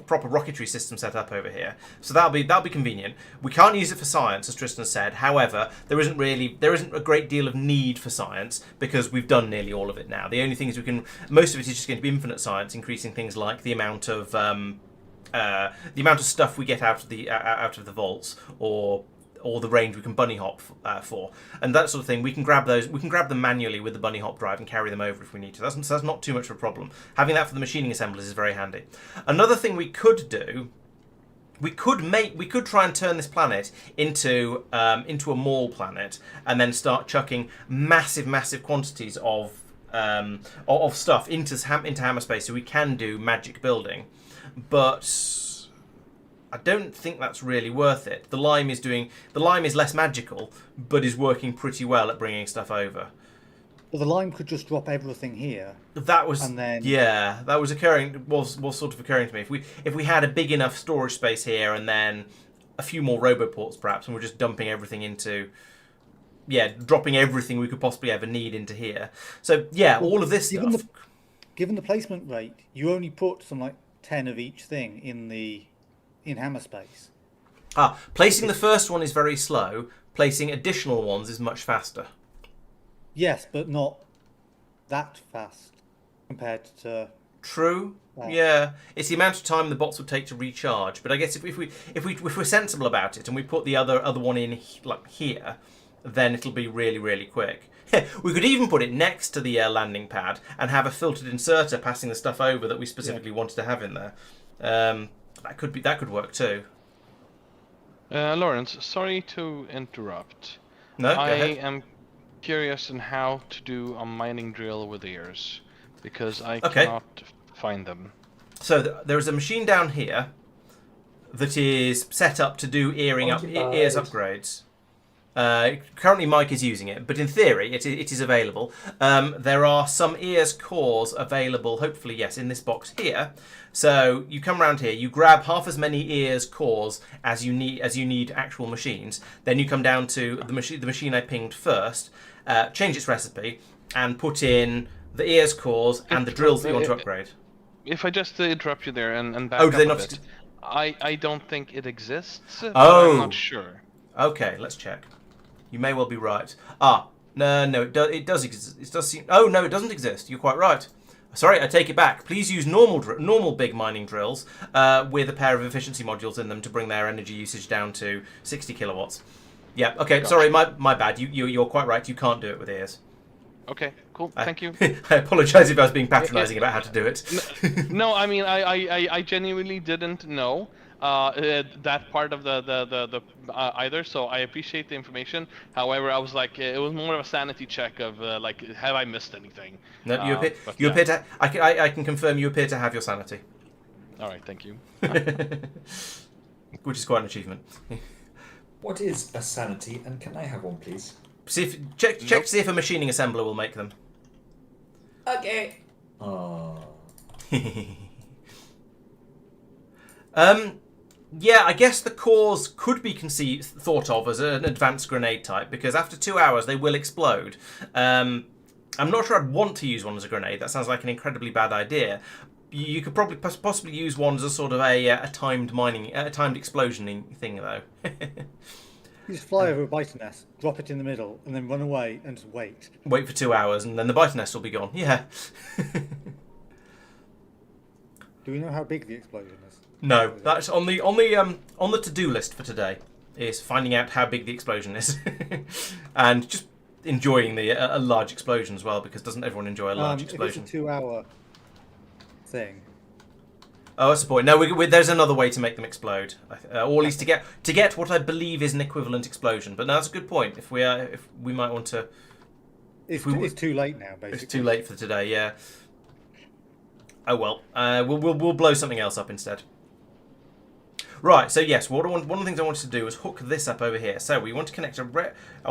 proper rocketry system set up over here. So that'll be convenient. We can't use it for science, as Tristan said. However, there isn't a great deal of need for science because we've done nearly all of it now. The only things most of it is just going to be infinite science, increasing things like the amount of stuff we get out of the vaults, or the range we can bunny hop for, and that sort of thing. We can grab those. We can grab them manually with the bunny hop drive and carry them over if we need to. That's not too much of a problem. Having that for the machining assemblers is very handy. Another thing we could do, we could try and turn this planet into a mall planet, and then start chucking massive quantities of stuff into hammer space, so we can do magic building. But I don't think that's really worth it. The lime is less magical, but is working pretty well at bringing stuff over. Well, the lime could just drop everything here. That was sort of occurring to me. If we had a big enough storage space here, and then a few more roboports perhaps, and we're just dumping everything into, dropping everything we could possibly ever need into here. So all of this stuff. Given the placement rate, you only put some 10 of each thing in hammer space. Placing the first one is very slow. Placing additional ones is much faster. Yes, but not that fast compared to. True. Yeah, it's the amount of time the bots would take to recharge. But I guess if we're sensible about it and we put the other one in here, then it'll be really, really quick. We could even put it next to the landing pad and have a filtered inserter passing the stuff over that we specifically wanted to have in there. That could work too. Laurence, sorry to interrupt. No, go I ahead. am curious on how to do a mining drill with ears, because I Okay. cannot find them. So there is a machine down here that is set up to do ears upgrades. Currently Mike is using it, but in theory it is available. There are some ears cores available, hopefully, yes, in this box here. So you come around here, you grab half as many ears cores as you need actual machines. Then you come down to the machine I pinged first, change its recipe, and put in the ears cores and the drills that you want to upgrade. If I just interrupt you there and back Oh, up do they a not? bit, I don't think it exists, but Oh. I'm not sure. Okay, let's check. You may well be right. No, it does exist. It does seem. Oh no, it doesn't exist. You're quite right. Sorry, I take it back. Please use normal big mining drills with a pair of efficiency modules in them to bring their energy usage down to 60 kilowatts. Yeah. Okay. Gotcha. Sorry, my bad. You're quite right. You can't do it with ears. Okay, cool. Thank you. I apologise if I was being patronising about how to do it. No, I mean I genuinely didn't know that part of the either. So I appreciate the information. However, I was like, it was more of a sanity check of like, have I missed anything? No, you appear. But You yeah. appear to. I can confirm you appear to have your sanity, All right, thank you. which is quite an achievement. What is a sanity, and can I have one, please? Check to see if a machining assembler will make them. Okay. Oh. Yeah, I guess the cores could be thought of as an advanced grenade type, because after 2 hours they will explode. I'm not sure I'd want to use one as a grenade. That sounds like an incredibly bad idea. You could probably possibly use one as a sort of a timed timed explosioning thing, though. You just fly over a biter nest, drop it in the middle, and then run away and just wait. Wait for 2 hours, and then the biter nest will be gone. Yeah. Do we know how big the explosion is? No, that's on the to-do list for today. Is finding out how big the explosion is, and just enjoying a large explosion as well, because doesn't everyone enjoy a large explosion? If it's a 2 hour thing. Oh, that's the point. No, there's another way to make them explode, or at least to get what I believe is an equivalent explosion. But no, that's a good point. If we might want to, It's too late now, basically. it's too late for today. Yeah. Oh well. We'll blow something else up instead. Right. So yes, one of the things I wanted to do was hook this up over here. So we want to connect I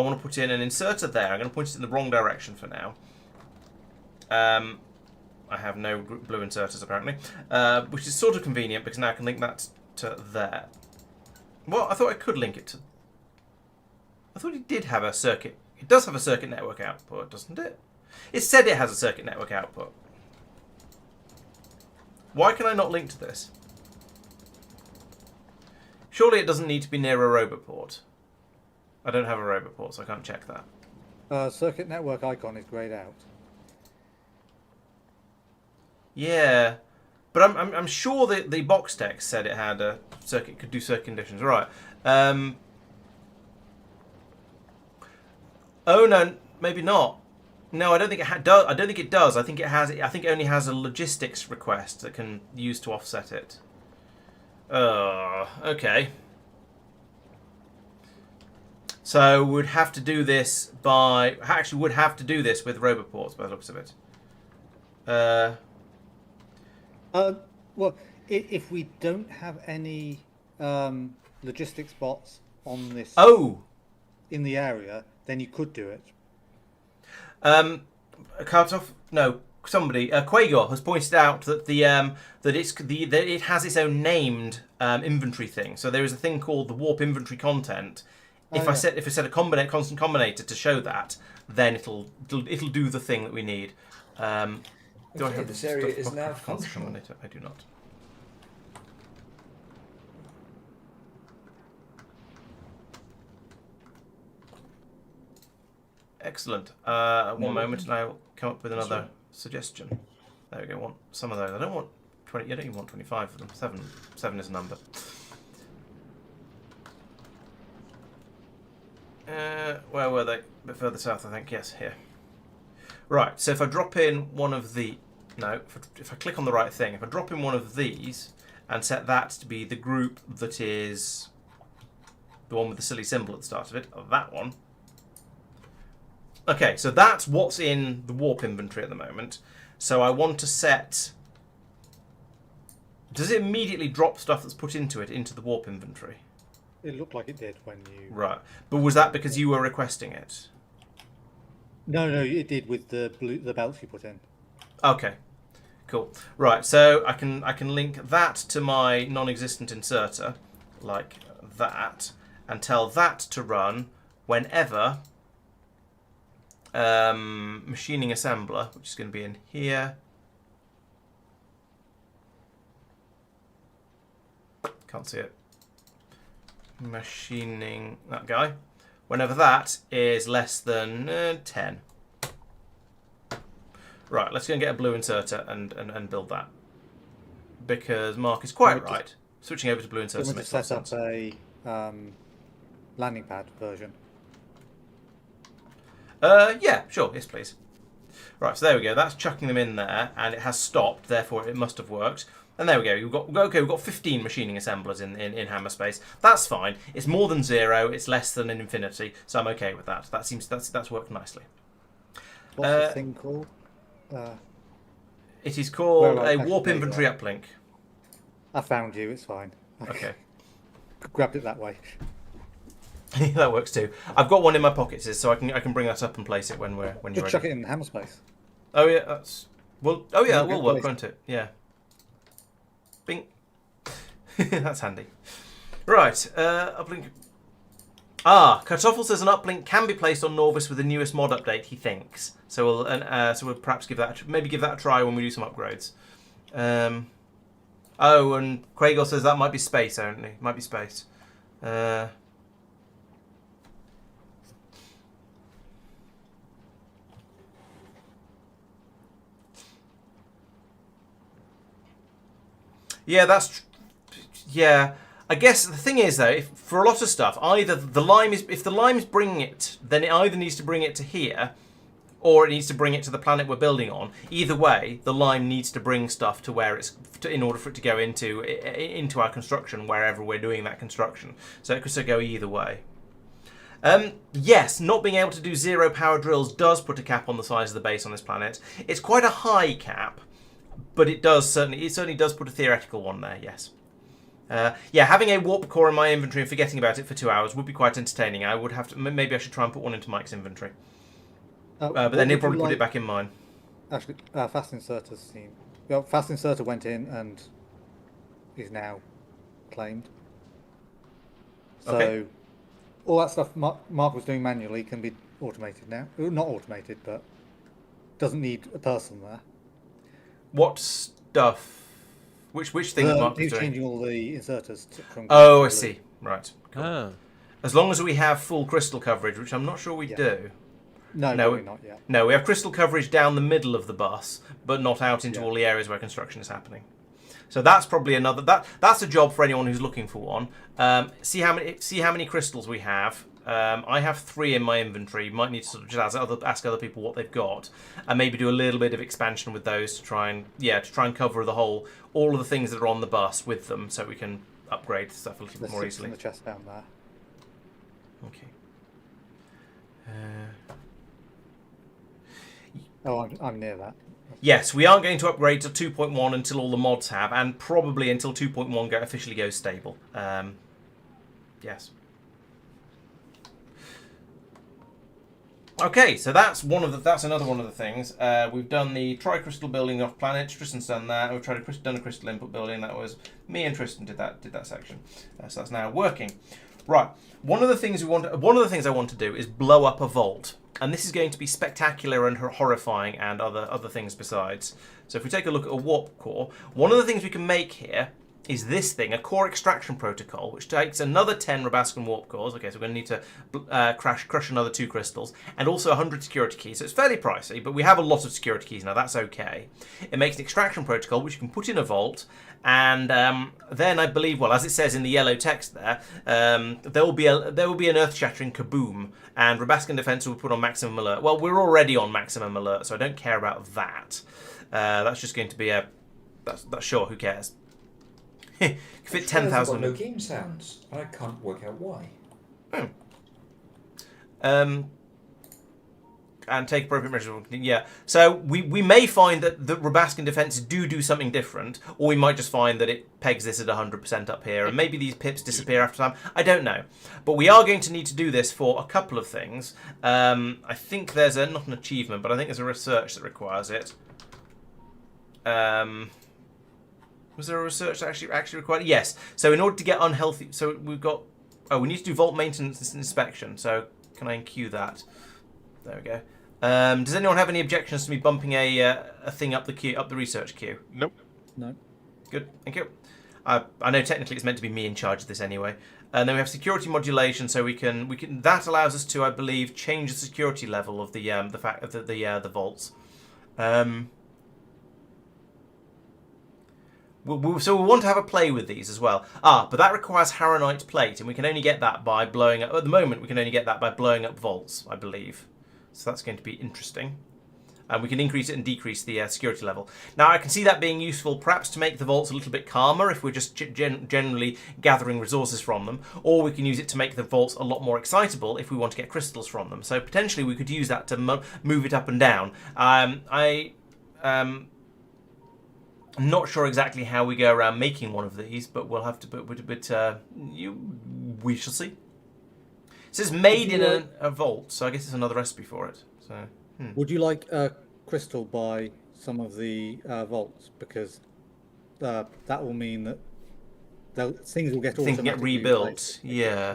want to put in an inserter there. I'm going to point it in the wrong direction for now. I have no blue inserters apparently, which is sort of convenient because now I can link that to there. Well, I thought I could link it to. I thought it did have a circuit. It does have a circuit network output, doesn't it? It said it has a circuit network output. Why can I not link to this? Surely it doesn't need to be near a robot port. I don't have a robot port, so I can't check that. Circuit network icon is grayed out. Yeah, but I'm sure that the box text said it had a circuit, could do circuit conditions. Right. Oh no, maybe not. No, I don't think it does. I don't think it does. I think it has. I think it only has a logistics request that can use to offset it. Okay. So we'd have to do this by. Actually, would have to do this with robot ports by the looks of it. Well, if we don't have any logistics bots on this in the area, then you could do it. Quagor has pointed out that that it has its own named inventory thing. So there is a thing called the warp inventory content. If I set a constant combinator to show that, then it'll do the thing that we need. Do I have this area is now functional. I do not. Excellent. One moment, and I'll come up with another suggestion. There we go. Want some of those? I don't want 20. I don't even want 25 of them. Seven is a number. Where were they? A bit further south, I think. Yes, here. Right, so if I drop in one of the... No, if I click on the right thing, if I drop in one of these and set that to be the group that is the one with the silly symbol at the start of it, that one. Okay, so that's what's in the warp inventory at the moment. So I want to set... Does it immediately drop stuff that's put into it into the warp inventory? It looked like it did when you... Right, but was that because you were requesting it? No, it did with the belts you put in. Okay, cool. Right, so I can link that to my non-existent inserter, like that, and tell that to run whenever machining assembler, which is going to be in here. Can't see it. Machining that guy. Whenever that is less than 10. Right, let's go and get a blue inserter and build that. Because Mark is quite right. Switching over to blue inserter makes set sense. up a landing pad version. Yeah, sure. Yes, please. Right, so there we go. That's chucking them in there, and it has stopped. Therefore, it must have worked. And there we go. We've got 15 machining assemblers in hammer space. That's fine. It's more than 0. It's less than an infinity. So I'm okay with that. That's worked nicely. What's the thing called? It is called Well, a warp inventory uplink. I found you. It's fine. Okay. Grabbed it that way. That works too. I've got one in my pockets, so I can bring that up and place it when you're Just ready. chuck it in hammer space. Oh yeah, that's well. Oh yeah, it will Good work, place. won't it? Yeah. Bing. That's handy. Right, uplink. Kartoffel says an uplink can be placed on Norvis with the newest mod update. He thinks so. We'll perhaps give that a try when we do some upgrades. Oh, and Craigor says that might be space only. Might be space. Yeah, yeah. I guess the thing is though, for a lot of stuff, either if the lime is bringing it, then it either needs to bring it to here, or it needs to bring it to the planet we're building on. Either way, the lime needs to bring stuff to where in order for it to go into our construction wherever we're doing that construction. So it could go either way. Yes, not being able to do 0 power drills does put a cap on the size of the base on this planet. It's quite a high cap. But it certainly does put a theoretical one there, yes. Yeah, having a warp core in my inventory and forgetting about it for 2 hours would be quite entertaining. I would have to, maybe I should try and put one into Mike's inventory. But then he'll probably put it back in mine. Actually, Fast Inserter's seen. Well, Fast Inserter went in and is now claimed. So Okay. all that stuff Mark was doing manually can be automated now. Not automated, but doesn't need a person there. What stuff? Which thing is Mark He's doing? changing all the inserters from... Oh, I see. Right. Cool. Ah. As long as we have full crystal coverage, which I'm not sure we do. No, probably not yet. No, we have crystal coverage down the middle of the bus, but not out into all the areas where construction is happening. So that's probably another. That's a job for anyone who's looking for one. See how many crystals we have. I have 3 in my inventory. Might need to sort of just ask other people what they've got, and maybe do a little bit of expansion with those to try and cover all of the things that are on the bus with them, so we can upgrade stuff a little bit more easily. The chest down there. Okay. Oh, I'm near that. Yes, we aren't going to upgrade to 2.1 until all the mods have, and probably until 2.1 officially goes stable. Yes. Okay, so that's another one of the things. We've done the tri-crystal building off planet. Tristan's done that. We've done a crystal input building. That was me and Tristan did that section. So that's now working. Right. One of the things I want to do is blow up a vault, and this is going to be spectacular and horrifying, and other things besides. So if we take a look at a warp core, one of the things we can make here is this thing, a core extraction protocol, which takes another 10 Rabbascan warp cores. Okay, so we're going to need to crush another 2 crystals, and also 100 security keys. So it's fairly pricey, but we have a lot of security keys now. That's okay. It makes an extraction protocol, which you can put in a vault, And then I believe, well, as it says in the yellow text there, there will be an earth-shattering kaboom, and Rabbasca defense will put on maximum alert. Well, we're already on maximum alert, so I don't care about that. That's just going to be that's sure. Who cares? Fit 10,000. No game sounds. I can't work out why. And take appropriate measures. Yeah. So we may find that the Rabbascan defense do something different, or we might just find that it pegs this at 100% up here, and maybe these pips disappear after time. I don't know. But we are going to need to do this for a couple of things. I think there's not an achievement, but I think there's a research that requires it. Was there a research that actually required it? Yes. So in order to get unhealthy, so we've got. Oh, we need to do vault maintenance and inspection. So can I queue that? There we go. Does anyone have any objections to me bumping a thing up the research queue? Nope. No. Good, thank you. I know technically it's meant to be me in charge of this anyway. And then we have security modulation, so we can that allows us to, I believe, change the security level of the vaults. So we'll want to have a play with these as well. But that requires Haronite plate, and we can only get that by blowing up. At the moment, we can only get that by blowing up vaults, I believe. So that's going to be interesting. And we can increase it and decrease the security level. Now, I can see that being useful, perhaps to make the vaults a little bit calmer if we're just generally gathering resources from them. Or we can use it to make the vaults a lot more excitable if we want to get crystals from them. So potentially we could use that to move it up and down. I'm not sure exactly how we go around making one of these, but we'll have to. We shall see. It says made in a vault, so I guess it's another recipe for it. So. Would you like a crystal by some of the vaults, because that will mean that things will get rebuilt. Yeah,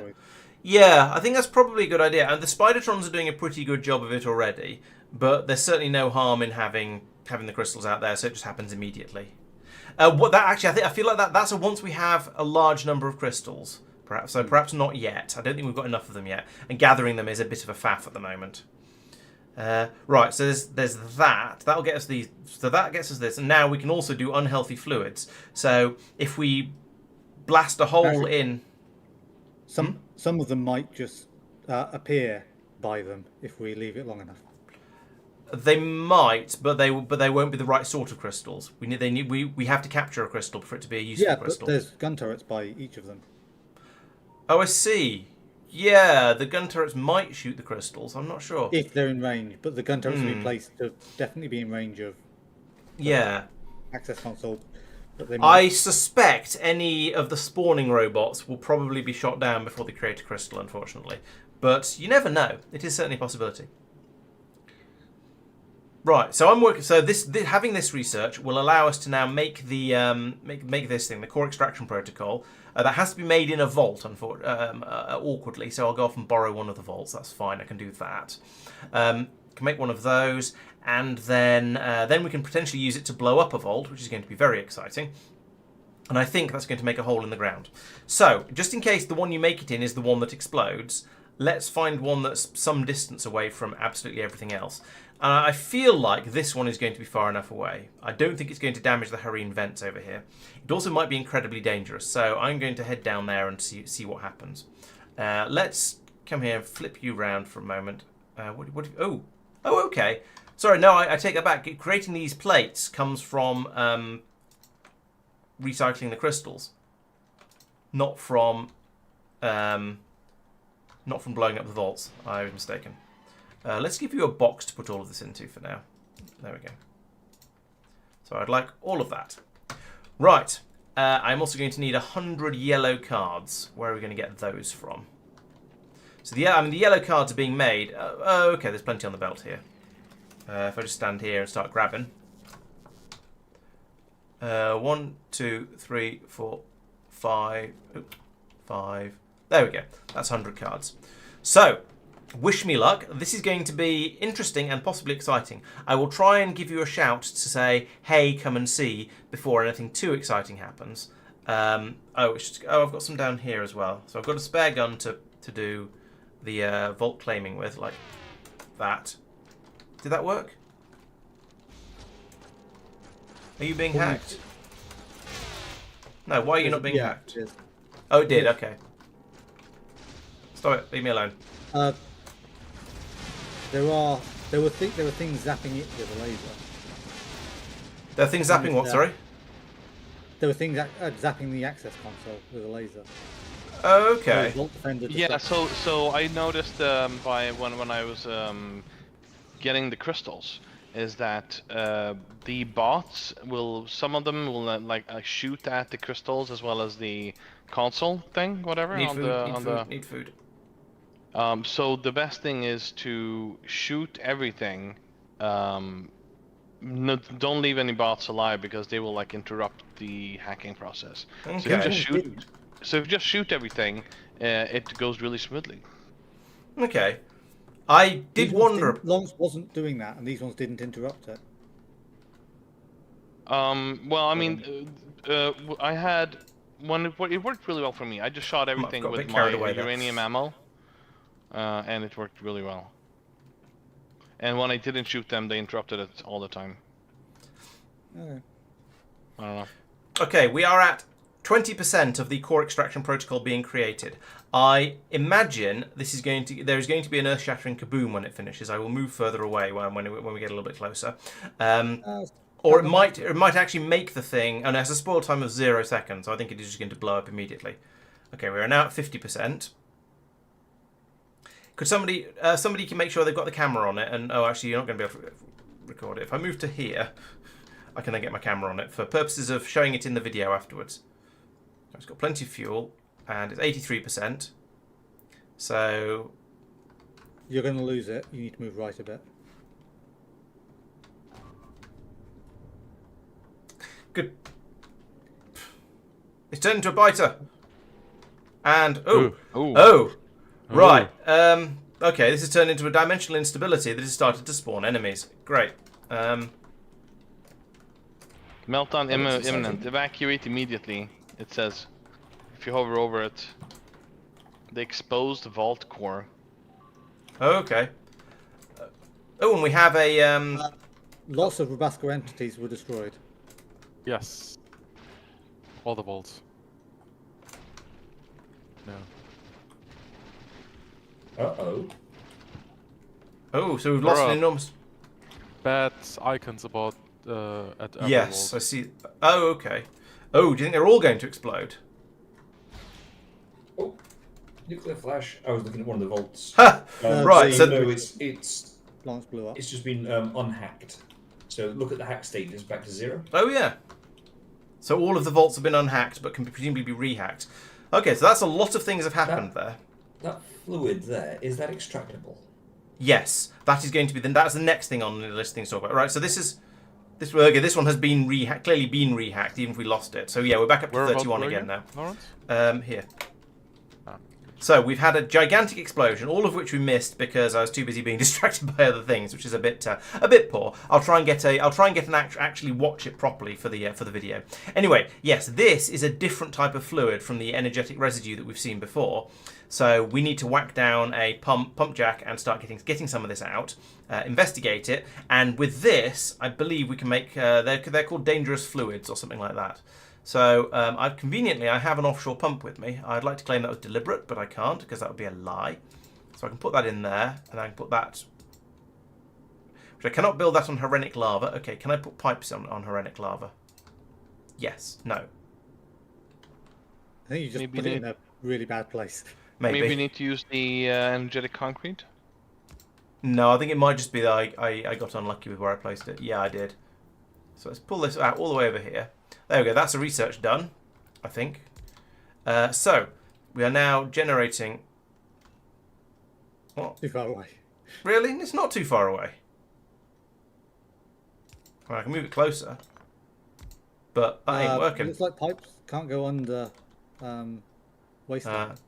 yeah. I think that's probably a good idea. And the Spidertrons are doing a pretty good job of it already. But there's certainly no harm in having the crystals out there, so it just happens immediately. I feel like that's once we have a large number of crystals, perhaps. So perhaps not yet. I don't think we've got enough of them yet, and gathering them is a bit of a faff at the moment. Right, so there's that. That'll get us these. So that gets us this, and now we can also do unhealthy fluids. So if we blast a hole in, some of them might just appear by them if we leave it long enough. They might, but they won't be the right sort of crystals. We have to capture a crystal for it to be a useful crystal. Yeah, but there's gun turrets by each of them. Oh, I see. Yeah, the gun turrets might shoot the crystals. I'm not sure. If they're in range, but the gun turrets will be placed to definitely be in range of access console. But I suspect any of the spawning robots will probably be shot down before they create a crystal, unfortunately. But you never know. It is certainly a possibility. Right, so I'm working. So having this research will allow us to now make the make this thing, the core extraction protocol. That has to be made in a vault, awkwardly. So I'll go off and borrow one of the vaults. That's fine. I can do that. Can make one of those, and then we can potentially use it to blow up a vault, which is going to be very exciting. And I think that's going to make a hole in the ground. So just in case the one you make it in is the one that explodes, let's find one that's some distance away from absolutely everything else. I feel like this one is going to be far enough away. I don't think it's going to damage the Harine vents over here. It also might be incredibly dangerous, so I'm going to head down there and see what happens. Let's come here and flip you round for a moment. Oh, okay. Sorry, no, I take that back. Creating these plates comes from recycling the crystals, not from blowing up the vaults. I was mistaken. Let's give you a box to put all of this into for now. There we go. So I'd like all of that. Right. I'm also going to need 100 yellow cards. Where are we going to get those from? So the yellow cards are being made. Okay, there's plenty on the belt here. If I just stand here and start grabbing. 1, 2, 3, 4, 5. 5. There we go. That's 100 cards. So, wish me luck. This is going to be interesting and possibly exciting. I will try and give you a shout to say, hey, come and see, before anything too exciting happens. I've got some down here as well. So I've got a spare gun to do the vault claiming with, like that. Did that work? Are you being hacked? No, why are you not being Yeah, hacked? it is. Oh, it did. Yes. Okay. Stop it. Leave me alone. There were things zapping it with a laser. There are things zapping what? Sorry. There were things zapping the access console with a laser. Oh, okay. Vault Defender Yeah, distracted. so I noticed by when I was getting the crystals is that the bots will, some of them will shoot at the crystals as well as the console thing, whatever. Need on food. the Need on food. the Need food. So the best thing is to shoot everything. No, don't leave any bots alive because they will like interrupt the hacking process. So if you Okay. just shoot everything, it goes really smoothly. Okay. I did wonder. Laurence wasn't doing that, and these ones didn't interrupt it. Well, I mean, I had one. It worked really well for me. I just shot everything got a with bit my carried away there. uranium ammo, and it worked really well. And when I didn't shoot them, they interrupted it all the time. Okay. I don't know. Okay, we are at 20% of the core extraction protocol being created. I imagine there is going to be an earth-shattering kaboom when it finishes. I will move further away when we get a little bit closer. Or it might actually make the thing, and it has a spoil time of 0 seconds, so I think it is just going to blow up immediately. Okay, we are now at 50%. Could somebody can make sure they've got the camera on it, and actually you're not going to be able to record it. If I move to here, I can then get my camera on it for purposes of showing it in the video afterwards. It's got plenty of fuel, and it's 83%. So You're going to lose it. You need to move right a bit. good. It's turned into a biter. And right. Okay, this has turned into a dimensional instability that has started to spawn enemies. Great. Meltdown imminent. Evacuate immediately. It says, if you hover over it. The exposed vault core. Okay. Oh, and we have a Lots of Rabbasca entities were destroyed. Yes. All the vaults. No. Uh-oh. Oh, so we've lost Bruh. an enormous. Bad icons about at every Yes, I vault. see. Oh, okay. Oh, do you think they're all going to explode? Oh, nuclear flash. I was looking at one of the vaults. Ha! Right, so no, it's Lance blew up. just been unhacked. So look at the hack status back to 0. Oh yeah. So all of the vaults have been unhacked, but can presumably be rehacked. Okay, so that's a lot of things have happened there. That fluid there, is that extractable? Yes, that is going to be that's the next thing on the list of things to talk about. Right, so this one has been rehacked, clearly been rehacked, even if we lost it. So yeah, we're back up to Whereabouts 31 were again you, now. Laurence? Here. Ah. So we've had a gigantic explosion, all of which we missed because I was too busy being distracted by other things, which is a bit poor. I'll try and get actually watch it properly for the video. Anyway, yes, this is a different type of fluid from the energetic residue that we've seen before. So we need to whack down a pump jack and start getting some of this out, investigate it, and with this, I believe we can make they're called dangerous fluids or something like that. So I have an offshore pump with me. I'd like to claim that was deliberate, but I can't because that would be a lie. So I can put that in there, and I can put that. Which I cannot build that on Herenic lava. Okay, can I put pipes on Herenic lava? Yes. No. I think you just put it in a really bad place. Maybe. Maybe you need to use the energetic concrete. No, I think it might just be that I got unlucky with where I placed it. Yeah, I did. So let's pull this out all the way over here. There we go. That's the research done, I think. So we are now generating. What? Too far away. Really? It's not too far away. Well, I can move it closer, but that ain't working. Looks like pipes can't go under wasteland.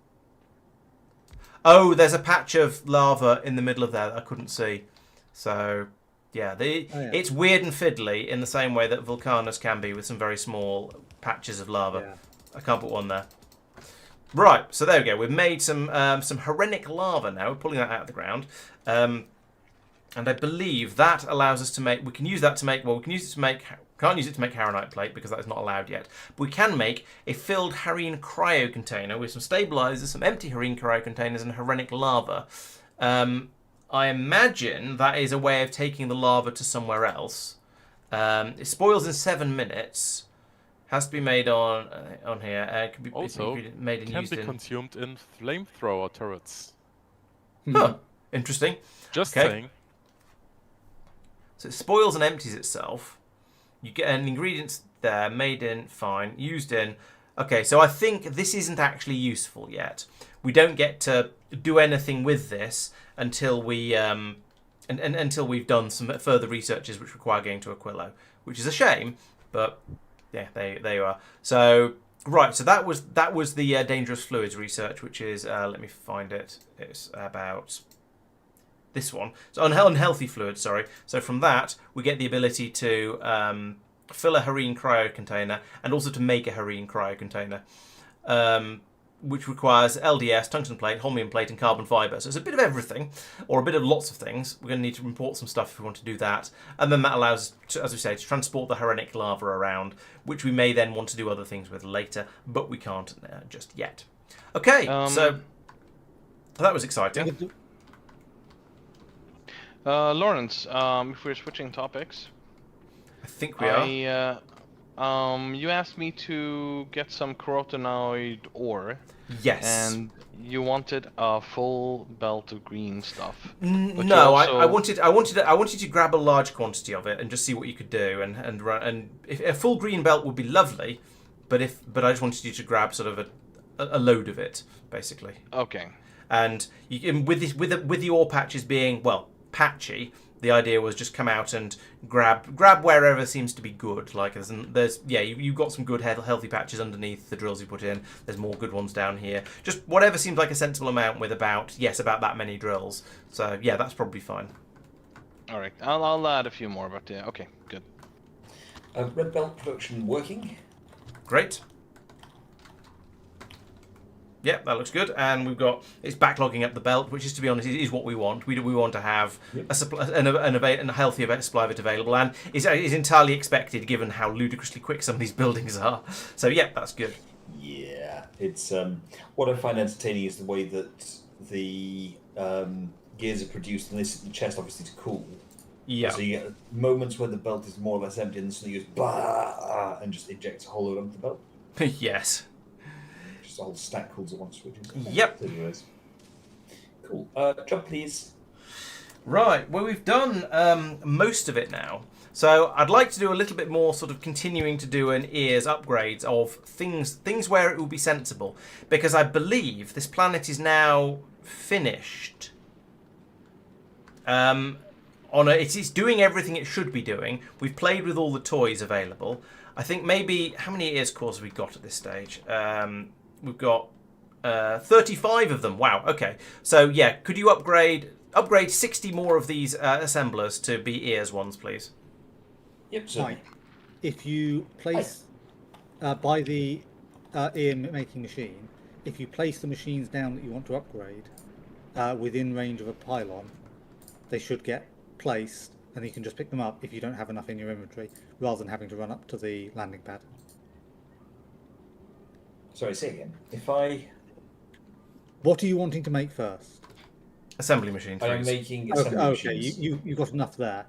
Oh, there's a patch of lava in the middle of there that I couldn't see. So, yeah, it's weird and fiddly in the same way that Vulcanus can be with some very small patches of lava. Yeah. I can't put one there. Right, so there we go. We've made some Herenic lava now. We're pulling that out of the ground. And I believe that allows us to make... We can use it to make Can't use it to make Haranite plate because that is not allowed yet. But we can make a filled Harine cryo container with some stabilizers, some empty Harine cryo containers, and Harenic lava. I imagine that is a way of taking the lava to somewhere else. It spoils in 7 minutes. Has to be made on here. Can be Also, made and can used be in. consumed in flamethrower turrets. Huh. Interesting. Just Okay. saying. So it spoils and empties itself. You get an ingredients there, made in, fine, used in. Okay, so I think this isn't actually useful yet. We don't get to do anything with this until we until we've done some further researches which require going to Aquilo, which is a shame, but yeah, there you are. So right, so that was the dangerous fluids research, which is let me find it. It's about this one. So unhealthy fluids, sorry. So from that, we get the ability to fill a Harine cryo container and also to make a Harine cryo container, which requires LDS, tungsten plate, holmium plate, and carbon fibre. So it's a bit of everything, or a bit of lots of things. We're going to need to import some stuff if we want to do that. And then that allows us, to, as we say, to transport the Harenic lava around, which we may then want to do other things with later, but we can't just yet. Okay, so that was exciting. Laurence, if we're switching topics, I think we are. You asked me to get some carotenoid ore. Yes. And you wanted a full belt of green stuff. No, I wanted to grab a large quantity of it and just see what you could do, and run. And if a full green belt would be lovely, but I just wanted you to grab sort of a load of it, basically. Okay. And you can, with the ore patches being patchy, the idea was just come out and grab wherever seems to be good. Like you've got some good healthy patches underneath the drills you put in. There's more good ones down here. Just whatever seems like a sensible amount with about that many drills. So yeah, that's probably fine. All right, I'll add a few more, but yeah, okay, good. Red belt production working. Great. Yep, that looks good, and we've got it's backlogging up the belt, which is, to be honest, is what we want. We want to have a supply, a healthy supply of it available, and is entirely expected given how ludicrously quick some of these buildings are. So yeah, that's good. Yeah, it's what I find entertaining is the way that the gears are produced, and this chest obviously to cool. Yeah. So you get moments where the belt is more or less empty, and suddenly you just bah, and just ejects a whole load onto the belt. Yes. The whole stack cools at once, which is yep. Anyways. Cool. Jump, please. Right. Well, we've done most of it now. So I'd like to do a little bit more, sort of continuing to do an ears upgrades of things where it will be sensible, because I believe this planet is now finished. It's doing everything it should be doing. We've played with all the toys available. I think maybe how many ears cores have we got at this stage? We've got 35 of them. Wow, okay. So, yeah, could you upgrade 60 more of these assemblers to be ears ones, please? Yep, so if you place, by the ear making machine, if you place the machines down that you want to upgrade within range of a pylon, they should get placed, and you can just pick them up if you don't have enough in your inventory, rather than having to run up to the landing pad. Sorry, say again. What are you wanting to make first? Assembly machine. I am making assembly machines. You got enough there.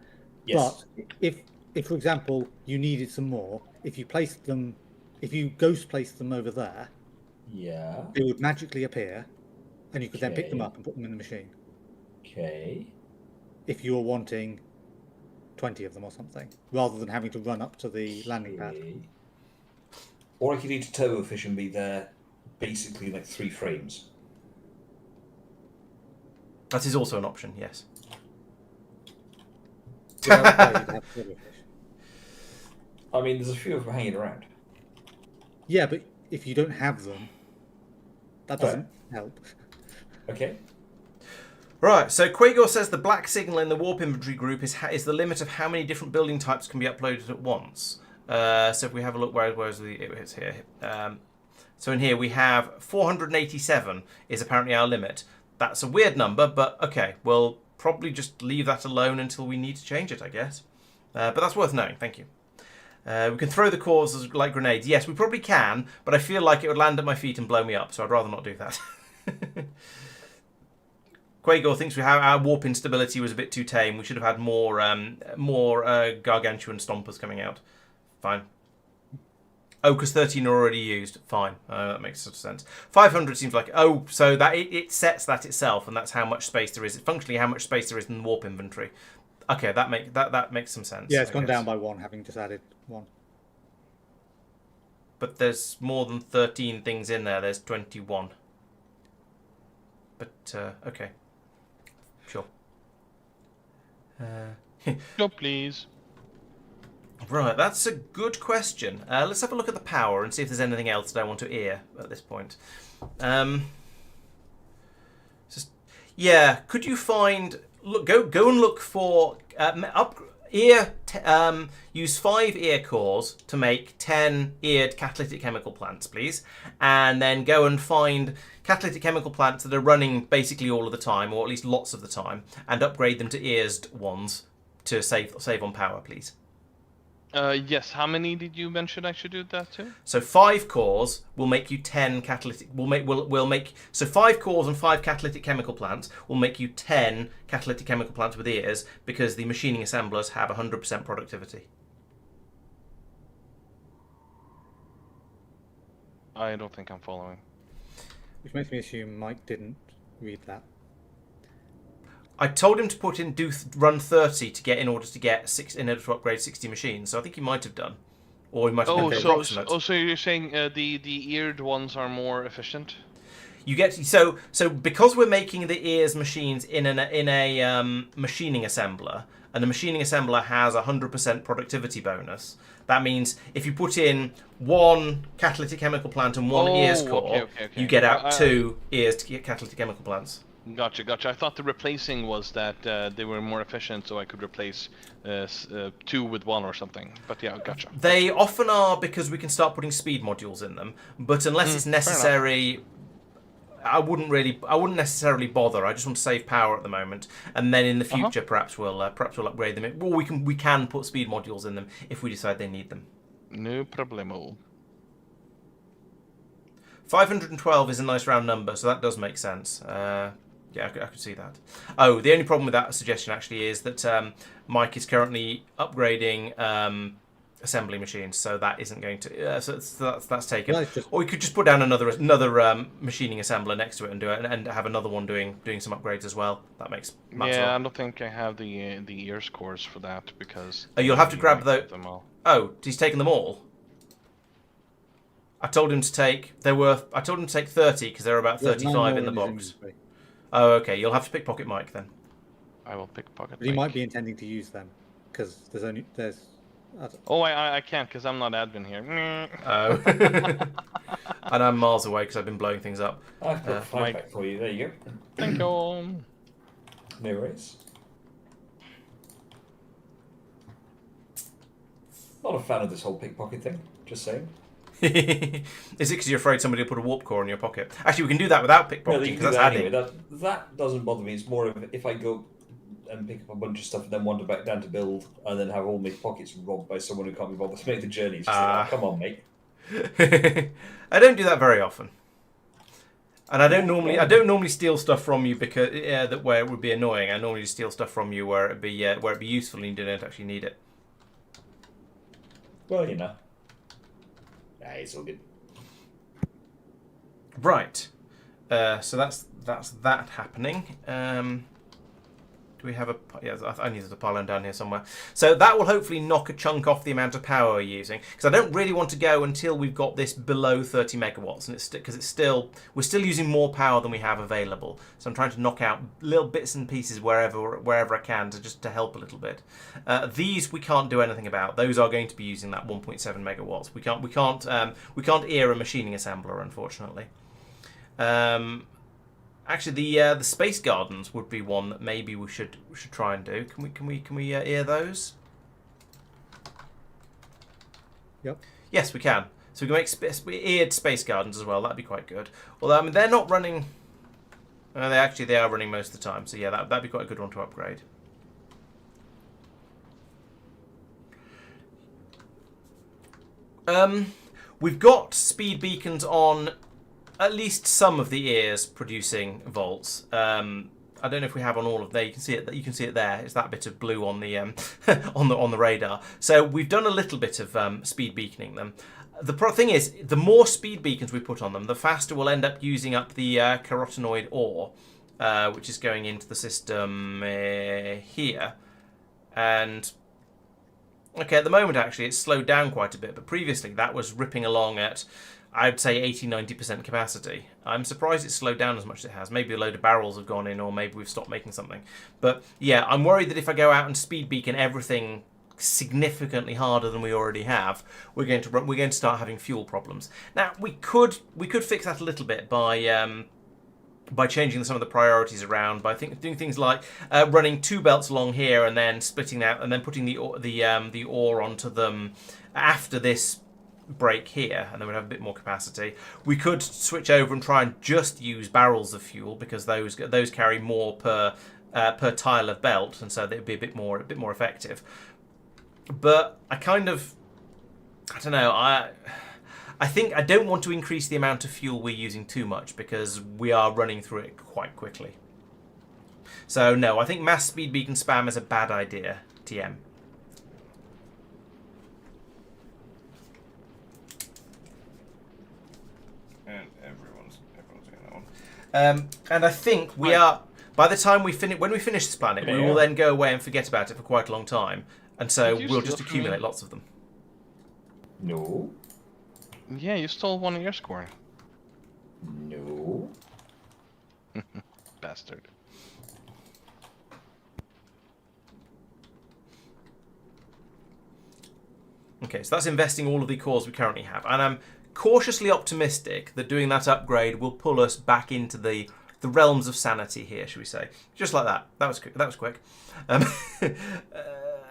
Yes. But if for example you needed some more, if you ghost placed them over there, yeah, they would magically appear, and you could then pick them up and put them in the machine. Okay. If you were wanting 20 of them or something, rather than having to run up to the landing pad. Or I could need to turbofish and be there basically like 3 frames. That is also an option, yes. I mean, there's a few of them hanging around. Yeah, but if you don't have them, that doesn't help. Okay. Right, so Quagor says the black signal in the warp inventory group is the limit of how many different building types can be uploaded at once. So if we have a look, where's it's here. So in here we have 487 is apparently our limit. That's a weird number, but okay, we'll probably just leave that alone until we need to change it, I guess. But that's worth knowing, thank you. We can throw the cores as, like grenades. Yes, we probably can, but I feel like it would land at my feet and blow me up, so I'd rather not do that. Quagor thinks our warp instability was a bit too tame. We should have had more gargantuan stompers coming out. Fine. Oh, because 13 are already used. Fine. That makes sort of sense. 500 seems like... Oh, so that it sets that itself, and that's how much space there is. It's functionally how much space there is in the warp inventory. Okay, that makes some sense. Yeah, it's gone down by 1, having just added 1. But there's more than 13 things in there. There's 21. But, okay. Sure. No, please. Right, that's a good question. Let's have a look at the power and see if there's anything else that I want to ear at this point. Yeah, could you find... Look, go and look for... use 5 ear cores to make 10 eared catalytic chemical plants, please. And then go and find catalytic chemical plants that are running basically all of the time, or at least lots of the time, and upgrade them to earsed ones to save on power, please. Yes. How many did you mention I should do that to? So 5 cores will make you 10 catalytic. So 5 cores and 5 catalytic chemical plants will make you 10 catalytic chemical plants with ears, because the machining assemblers have 100% productivity. I don't think I'm following. Which makes me assume Mike didn't read that. I told him to run 30 to get in order to upgrade 60 machines. So I think he might have done, or he might have been approximate. So you're saying the eared ones are more efficient? You get so because we're making the ears machines in a machining assembler, and the machining assembler has 100% productivity bonus. That means if you put in 1 catalytic chemical plant and 1 ears core, okay. you get out 2 ears to get catalytic chemical plants. Gotcha. I thought the replacing was that they were more efficient, so I could replace 2 with 1 or something. But yeah, gotcha. They often are, because we can start putting speed modules in them. But unless it's necessary, I wouldn't necessarily bother. I just want to save power at the moment, and then in the future perhaps we'll upgrade them. Well, we can put speed modules in them if we decide they need them. No problemo. 512 is a nice round number, so that does make sense. Yeah, I could see that. Oh, the only problem with that suggestion actually is that Mike is currently upgrading assembly machines, so that isn't going to. So that's taken. Well, or we could just put down another machining assembler next to it and do it, and have another one doing some upgrades as well. That makes. Yeah, I don't think I have the ears cores for that, because. You'll have to grab those. Them all. Oh, he's taken them all. I told him to take 30 because there are about 35 in the box. Oh, okay. You'll have to pickpocket Mike then. I will pickpocket. But he might be intending to use them, because there's. Oh, I can't, because I'm not admin here. Oh. And I'm miles away because I've been blowing things up. I've got 5 back for you. There you go. Thank you. No worries. Not a fan of this whole pickpocket thing. Just saying. Is it because you're afraid somebody will put a warp core in your pocket? Actually, we can do that without pickpocketing, because that's adding. Anyway. That doesn't bother me. It's more of if I go and pick up a bunch of stuff and then wander back down to build, and then have all my pockets robbed by someone who can't be bothered to make the journey. It's just like, come on, mate. I don't do that very often, and I don't normally steal stuff from you because where it would be annoying. I normally steal stuff from you where it'd be useful and you don't actually need it. Well, you know. Yeah, it's all good. Right. So that's that happening. Do we have a... Yeah, I need a pylon down here somewhere. So that will hopefully knock a chunk off the amount of power we're using. Because I don't really want to go until we've got this below 30 megawatts. And we're still using more power than we have available. So I'm trying to knock out little bits and pieces wherever I can to help a little bit. These we can't do anything about. Those are going to be using that 1.7 megawatts. We can't ear a machining assembler, unfortunately. Actually, the space gardens would be one that maybe we should try and do. Can we ear those? Yep. Yes, we can. So we can make eared space gardens as well. That'd be quite good. Although I mean they're not running. They are running most of the time. So yeah, that'd be quite a good one to upgrade. We've got speed beacons on at least some of the ears producing volts. I don't know if we have on all of them. You can see it. You can see it there. It's that bit of blue on the on the radar. So we've done a little bit of speed beaconing them. The thing is, the more speed beacons we put on them, the faster we'll end up using up the carotenoid ore, which is going into the system here. And okay, at the moment actually it's slowed down quite a bit, but previously that was ripping along at, I'd say 80-90% capacity. I'm surprised it's slowed down as much as it has. Maybe a load of barrels have gone in, or maybe we've stopped making something. But yeah, I'm worried that if I go out and speed beacon everything significantly harder than we already have, we're going to start having fuel problems. Now we could fix that a little bit by changing some of the priorities around, by doing things like running 2 belts along here and then splitting out and then putting the ore onto them after this break here, and then we'd have a bit more capacity. We could switch over and try and just use barrels of fuel, because those carry more per tile of belt, and so they'd be a bit more effective. But I don't know. I think I don't want to increase the amount of fuel we're using too much, because we are running through it quite quickly. So no, I think mass speed beacon spam is a bad idea, TM. And everyone's getting that one. And I think we are, by the time when we finish this planet, we will then go away and forget about it for quite a long time. And so we'll just accumulate lots of them. No. Yeah, you stole one of your scoring. No. Bastard. Okay, so that's investing all of the cores we currently have. And I'm cautiously optimistic that doing that upgrade will pull us back into the realms of sanity here, should we say. Just like that. That was quick.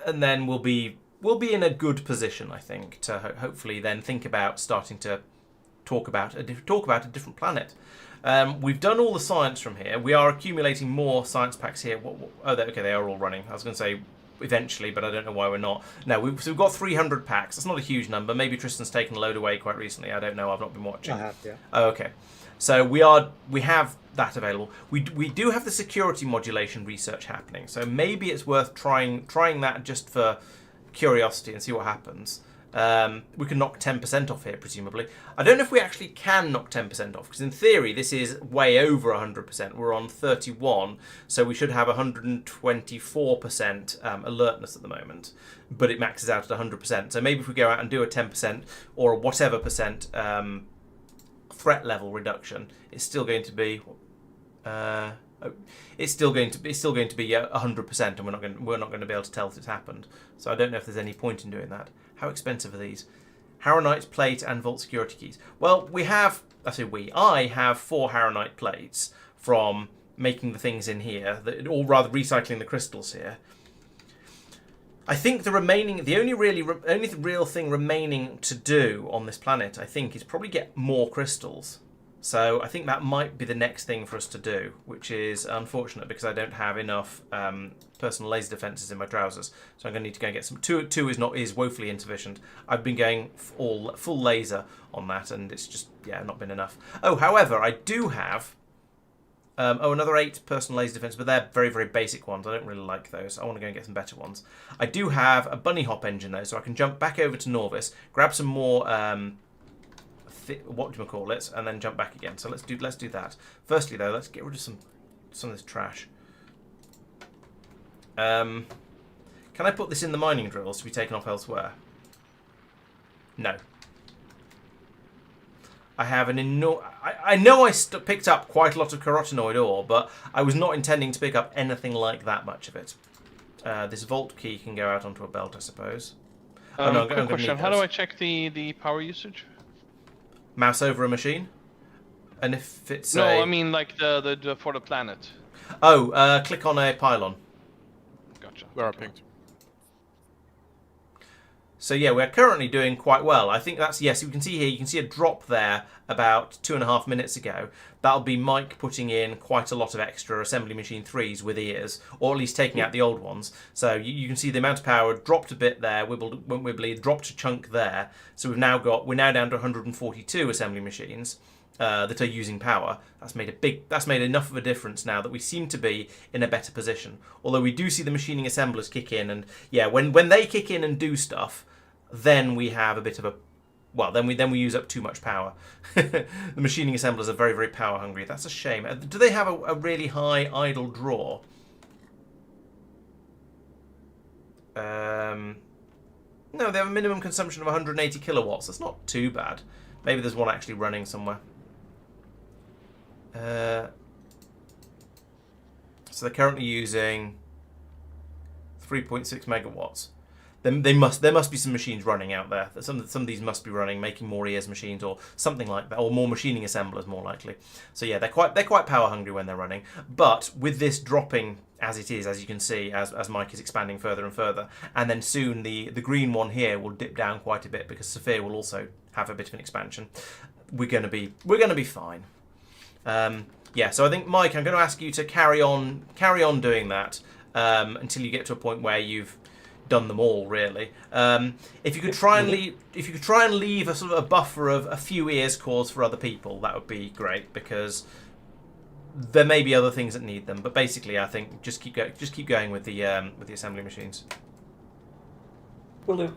And then we'll be in a good position, I think, to hopefully then think about starting to talk about a different planet. We've done all the science from here. We are accumulating more science packs here. Okay, they are all running. I was going to say eventually, but I don't know why we're not. No, we've got 300 packs. That's not a huge number. Maybe Tristan's taken a load away quite recently. I don't know. I've not been watching. I have, yeah. Oh, okay. So we have that available. We do have the security modulation research happening. So maybe it's worth trying that just for curiosity and see what happens. We can knock 10% off here, presumably. I don't know if we actually can knock 10% off, because in theory this is way over 100%. We're on 31, so we should have 124% alertness at the moment, but it maxes out at 100%. So maybe if we go out and do a 10% or whatever percent threat level reduction, it's still going to be it's still going to be 100%, and we're not going to be able to tell if it's happened. So I don't know if there's any point in doing that. How expensive are these? Haronite plate and vault security keys. Well, I have 4 Haronite plates from making the things in here, or rather recycling the crystals here. I think the only real thing remaining to do on this planet, I think, is probably get more crystals. So I think that might be the next thing for us to do, which is unfortunate because I don't have enough personal laser defenses in my trousers. So I'm going to need to go and get some. Two is woefully insufficient. I've been going full laser on that, and it's just not been enough. Oh, however, I do have another 8 personal laser defense, but they're very, very basic ones. I don't really like those. I want to go and get some better ones. I do have a bunny hop engine though, so I can jump back over to Norvis, grab some more. And then jump back again. So let's do that. Firstly, though, let's get rid of some of this trash. Can I put this in the mining drills to be taken off elsewhere? No. I have an I know I picked up quite a lot of carotenoid ore, but I was not intending to pick up anything like that much of it. This vault key can go out onto a belt, I suppose. Quick question: how do I check the power usage? Mouse over a machine, and if it's I mean like the for the planet. Oh, click on a pylon. Gotcha. Where are pinged? So yeah, we're currently doing quite well. I think that's, yes, you can see here, you can see a drop there about 2.5 minutes ago. That'll be Mike putting in quite a lot of extra assembly machine 3s with ears, or at least taking out the old ones. So you can see the amount of power dropped a bit there, went wibbly, dropped a chunk there. So we're now down to 142 assembly machines that are using power. That's made enough of a difference now that we seem to be in a better position. Although we do see the machining assemblers kick in, and yeah, when they kick in and do stuff, then we have a bit of a, well, then we use up too much power. The machining assemblers are very, very power hungry. That's a shame. Do they have a really high idle draw? No, they have a minimum consumption of 180 kilowatts. That's not too bad. Maybe there's one actually running somewhere. So they're currently using 3.6 megawatts. There must be some machines running out there. Some of these must be running, making more ears machines or something like that, or more machining assemblers, more likely. So yeah, they're quite power hungry when they're running. But with this dropping as it is, as you can see, as Mike is expanding further and further, and then soon the green one here will dip down quite a bit because Sophia will also have a bit of an expansion. We're gonna be fine. Yeah, so I think, Mike, I'm going to ask you to carry on doing that until you get to a point where you've done them all, really. If you could try and leave a sort of a buffer of a few ears cores for other people, that would be great, because there may be other things that need them. But basically, I think just keep going with the assembly machines. Will do.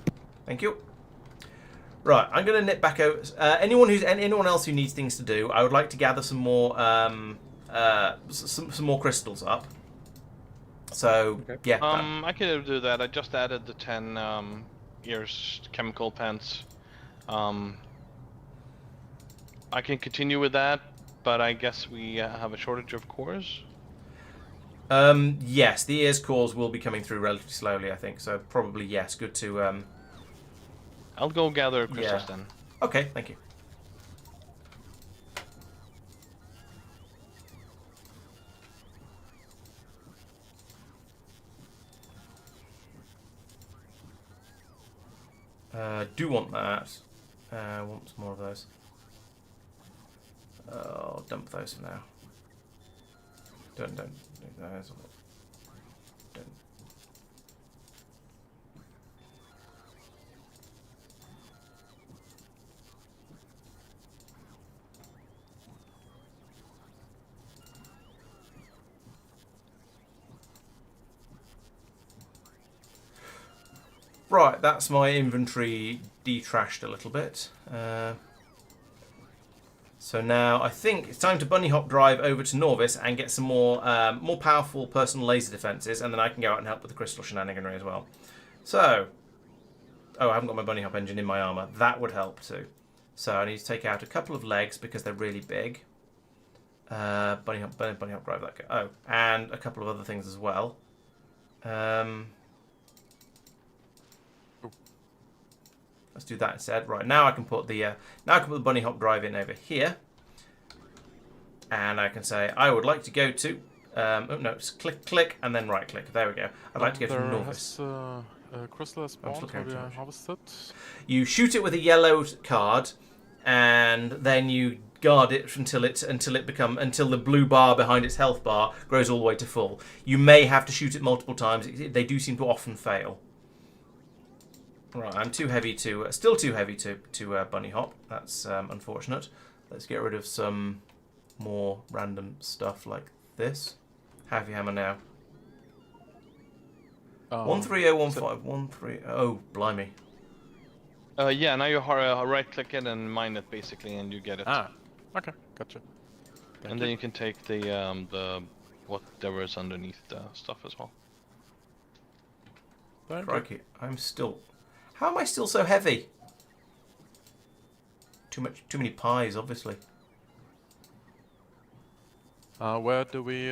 Thank you. Right, I'm going to nip back over. Anyone else who needs things to do, I would like to gather some more some more crystals up. So Okay. yeah, I could do that. I just added the 10 ears chemical pens. I can continue with that, but I guess we have a shortage of cores. yes, the ears cores will be coming through relatively slowly, I think. So probably yes, good to. I'll go gather crystals Yeah. then. Okay, thank you. Do want that. Want some more of those. I'll dump those for now. Don't do those. Don't. Right, that's my inventory detrashed a little bit. So now I think it's time to bunny hop drive over to Norvis and get some more powerful personal laser defenses, and then I can go out and help with the crystal shenaniganry as well. So, oh, I haven't got my bunny hop engine in my armor. That would help too. So I need to take out a couple of legs because they're really big. Bunny hop drive that guy. Oh, and a couple of other things as well. Let's do that instead. Right, now I can put the bunny hop drive in over here, and I can say I would like to go to. Oh no, just click, and then right click. There we go. I'd like to go to Norvis. Crystal has spawned. Have you harvested? You shoot it with a yellow card, and then you guard it until the blue bar behind its health bar grows all the way to full. You may have to shoot it multiple times. They do seem to often fail. Right, I'm still too heavy to bunny hop. That's unfortunate. Let's get rid of some more random stuff like this. Heavy hammer now. 13015 Oh, blimey. Yeah, now you right click it and mine it basically, and you get it. Ah, okay, gotcha. And then you can take the whatever's underneath the stuff as well. Crikey, how am I still so heavy? Too many pies, obviously. Where do we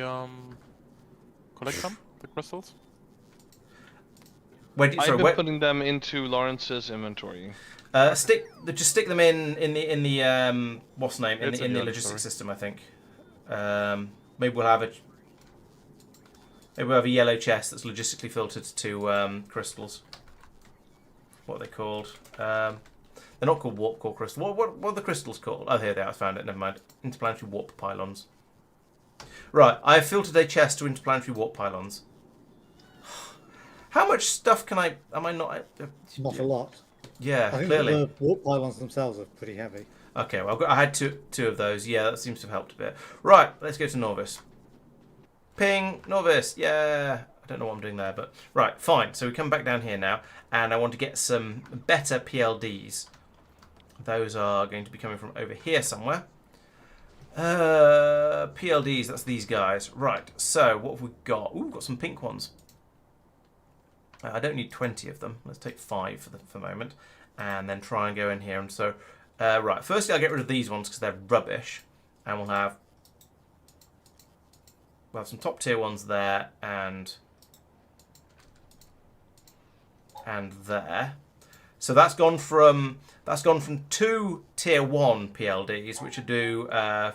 collect them? The crystals? I've been putting them into Laurence's inventory. Just stick them in the what's the name in the logistics system, I think. Maybe we'll have a yellow chest that's logistically filtered to crystals. what are they called? They're not called warp core crystals. What are the crystals called? Oh, here they are. I found it. Never mind. Interplanetary warp pylons. Right, I have filtered a chest to interplanetary warp pylons. How much stuff can I... Am I not... Not a lot. Yeah, I think clearly. the warp pylons themselves are pretty heavy. Okay, well, I had two of those. Yeah, that seems to have helped a bit. Right, let's go to Norvis. Ping, Norvis. Yeah. I don't know what I'm doing there, but... Right, fine. So we come back down here now, and I want to get some better PLDs. Those are going to be coming from over here somewhere. PLDs, that's these guys. Right, so what have we got? Ooh, we've got some pink ones. I don't need 20 of them. Let's take 5 for the moment. And then try and go in here. And so, right, firstly I'll get rid of these ones because they're rubbish. And we'll have some top tier ones there and there. So that's gone from 2 tier 1 PLDs, which would do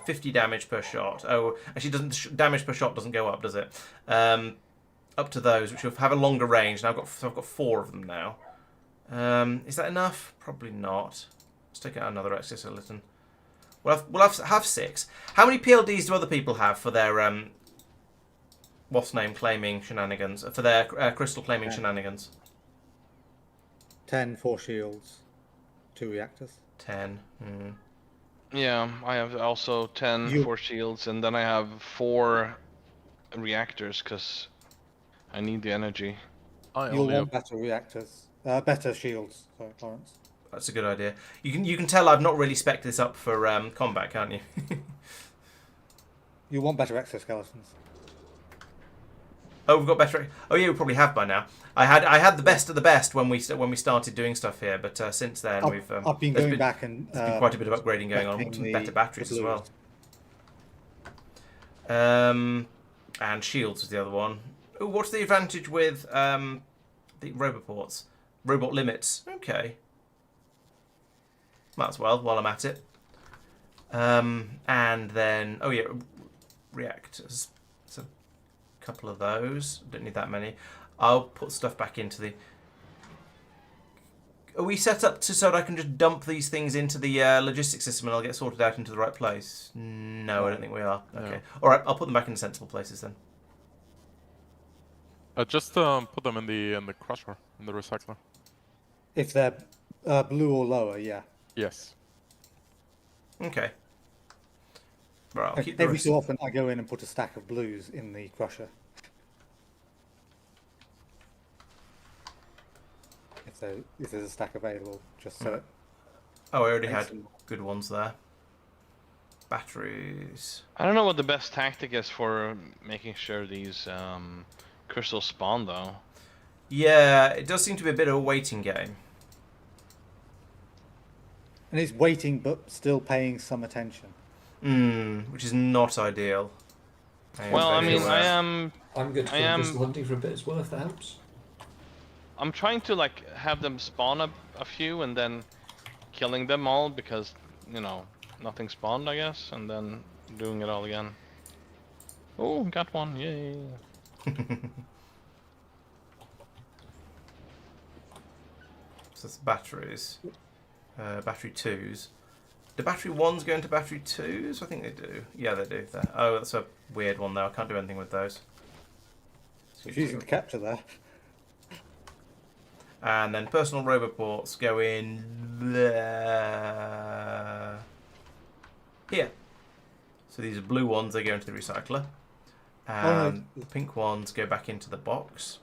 50 damage per shot. Oh, actually, damage per shot doesn't go up, does it? Up to those, which will have a longer range. Now I've got 4 of them now. Is that enough? Probably not. Let's take out another exoskeleton. We'll have 6. How many PLDs do other people have for their what's name claiming shenanigans? For their crystal claiming shenanigans? 10 4 shields, 2 reactors. 10. Yeah, I have also 10 for shields, and then I have 4 reactors because I need the energy. You'll want better reactors, better shields. Sorry, Laurence. That's a good idea. You can tell I've not really spec'd this up for combat, can't you? You want better exoskeletons. Oh, we've got better. Oh yeah, we probably have by now. I had the best of the best when we started doing stuff here, but since then I've been going back and there's been quite a bit of upgrading going on. Some better batteries as well. And shields was the other one. Oh, what's the advantage with the roboports? Robot limits. Okay. Might as well while I'm at it. And then reactors. So a couple of those. Don't need that many. I'll put stuff back into the... Are we set up so that I can just dump these things into the logistics system and I'll get sorted out into the right place? No, I don't think we are. Okay. No. All right, I'll put them back in sensible places then. Just put them in the crusher, in the recycler. If they're blue or lower, yeah. Yes. Okay. Right, I'll keep the Every rest. so often I go in and put a stack of blues in the crusher. If there's a stack available, just so it... Oh, I already had Excellent. good ones there. Batteries. I don't know what the best tactic is for making sure these crystals spawn, though. Yeah, it does seem to be a bit of a waiting game. And it's waiting, but still paying some attention. Which is not ideal. Well, I mean, I'm good for I am- crystal hunting for a bit as well, if that helps. I'm trying to like have them spawn a few and then killing them all because, you know, nothing spawned, I guess, and then doing it all again. Oh, got one! Yay! So that's batteries. Battery 2s. Do battery 1s go into battery 2s? I think they do. Yeah, they do. There. Oh, that's a weird one though. I can't do anything with those. Confusing to capture there. And then personal roboports go in there. Here. So these are blue ones, they go into the recycler. And the pink ones go back into the box.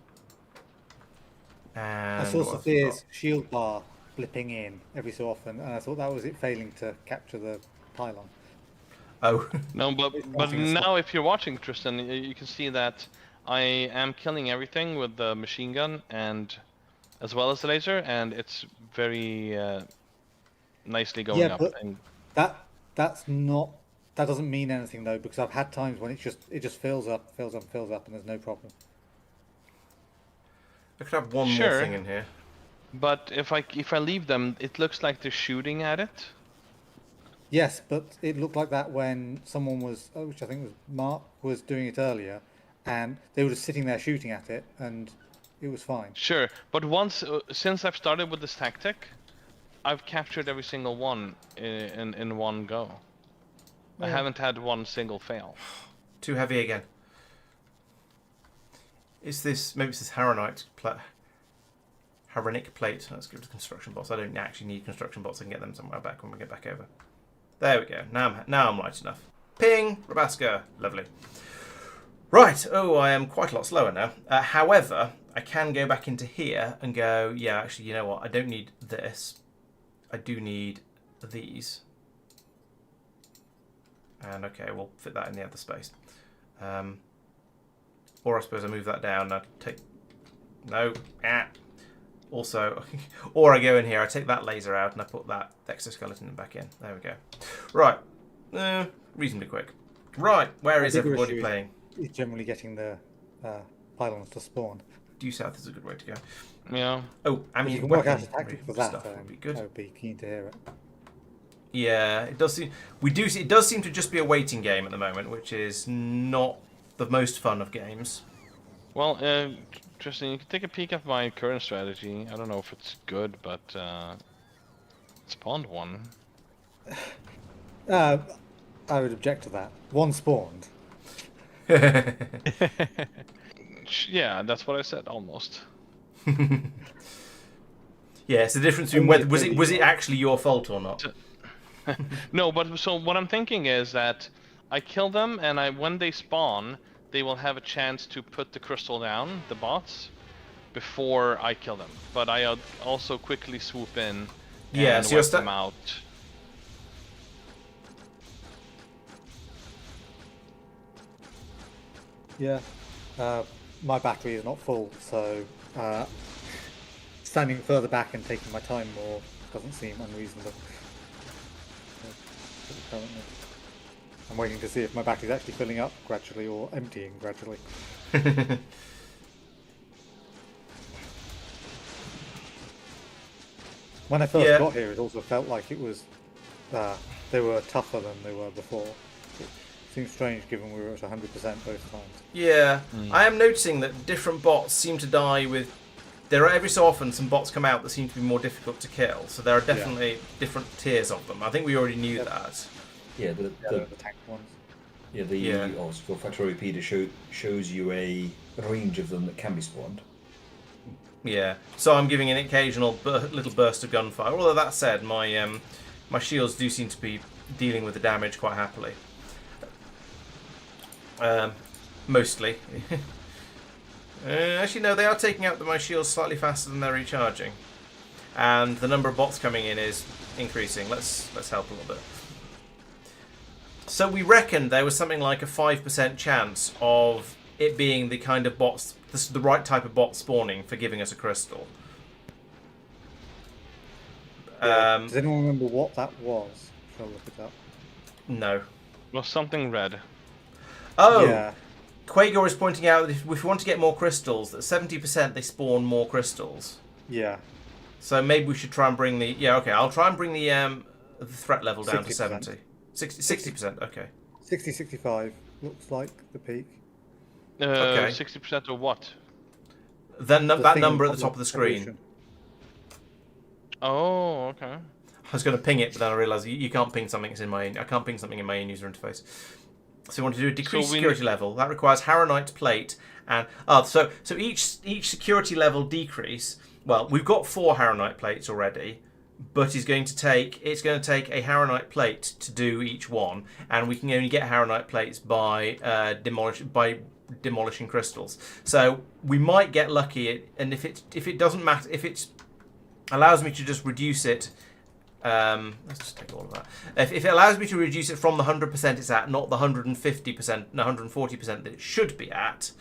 And I saw what else we got? Sophia's shield bar flipping in every so often, and I thought that was it failing to capture the pylon. Oh. No, but now if you're watching, Tristan, you can see that I am killing everything with the machine gun and as well as the laser, and it's very nicely going up. But And that doesn't mean anything though, because I've had times when it just fills up, and there's no problem. I could have one more Sure. thing in here. but if I leave them, it looks like they're shooting at it. Yes, but it looked like that when someone was, which I think was Mark, was doing it earlier, and they were just sitting there shooting at it, and It was fine. Sure, but once since I've started with this tactic, I've captured every single one in one go. I Yeah. haven't had one single fail. Too heavy again. Is this maybe it's this Harronite Haronic plate? Let's go to the construction bots. I don't actually need construction bots. I can get them somewhere back when we get back over. There we go. Now I'm light enough. Ping, Rabbasca, lovely. Right. Oh, I am quite a lot slower now. However, I can go back into here and go. Yeah, actually, you know what? I don't need this. I do need these. And okay, we'll fit that in the other space. Or I suppose I move that down. I take no. Also, or I go in here. I take that laser out and I put that exoskeleton back in. There we go. Right. Reasonably quick. Right. Where is everybody playing? It's generally getting the pylons to spawn. Due south is a good way to go. Yeah. Oh, I If mean, you can work out a weapon tactic for that, stuff would be good. I would be keen to hear it. Yeah, it does seem. It does seem to just be a waiting game at the moment, which is not the most fun of games. Well, Tristan, you can take a peek at my current strategy. I don't know if it's good, but spawned one. I would object to that. One spawned. Yeah, that's what I said, almost. Yeah, it's the difference between whether was it actually your fault or not. No, but so what I'm thinking is that I kill them, and when they spawn, they will have a chance to put the crystal down, the bots, before I kill them. But I also quickly swoop in and so wipe them out. Yeah. My battery is not full, so standing further back and taking my time more doesn't seem unreasonable. Currently, I'm waiting to see if my battery's actually filling up gradually or emptying gradually. When I first got here, it also felt like it was they were tougher than they were before. It seems strange given we were at 100% both times. Yeah, I am noticing that different bots seem to die with. There are every so often some bots come out that seem to be more difficult to kill. So there are definitely different tiers of them. I think we already knew that. Yeah, the tank ones. Yeah, also Factorio repeater shows you a range of them that can be spawned. Yeah, so I'm giving an occasional little burst of gunfire. Although that said, my shields do seem to be dealing with the damage quite happily. Mostly. Actually, no, they are taking out my shields slightly faster than they're recharging, and the number of bots coming in is increasing. Let's help a little bit. So we reckoned there was something like a 5% chance of it being the kind of bots, the right type of bot spawning for giving us a crystal. Does anyone remember what that was? Shall I look it up? No. Well, something red. Oh! Yeah. Quagor is pointing out that if we want to get more crystals, that 70% they spawn more crystals. Yeah. So maybe we should try and bring the... Yeah, okay, I'll try and bring the threat level down 60%. to 70. 60%, okay. 60, 65 looks like the peak. Okay. 60% of what? Then that thing number at on the top of the screen. evolution. Oh, okay. I was going to ping it, but then I realised you can't ping something that's in my... I can't ping something in my in-user interface. So we want to do a decreased security level. That requires Harronite plate and... So each security level decrease... Well, we've got 4 Harronite plates already, but it's going to take a Harronite plate to do each one, and we can only get Harronite plates by demolishing crystals. So we might get lucky, and if it doesn't matter, if it allows me to just reduce it... let's just take all of that. If it allows me to reduce it from the 100% it's at, not the 150%, no, 140% that it should be at,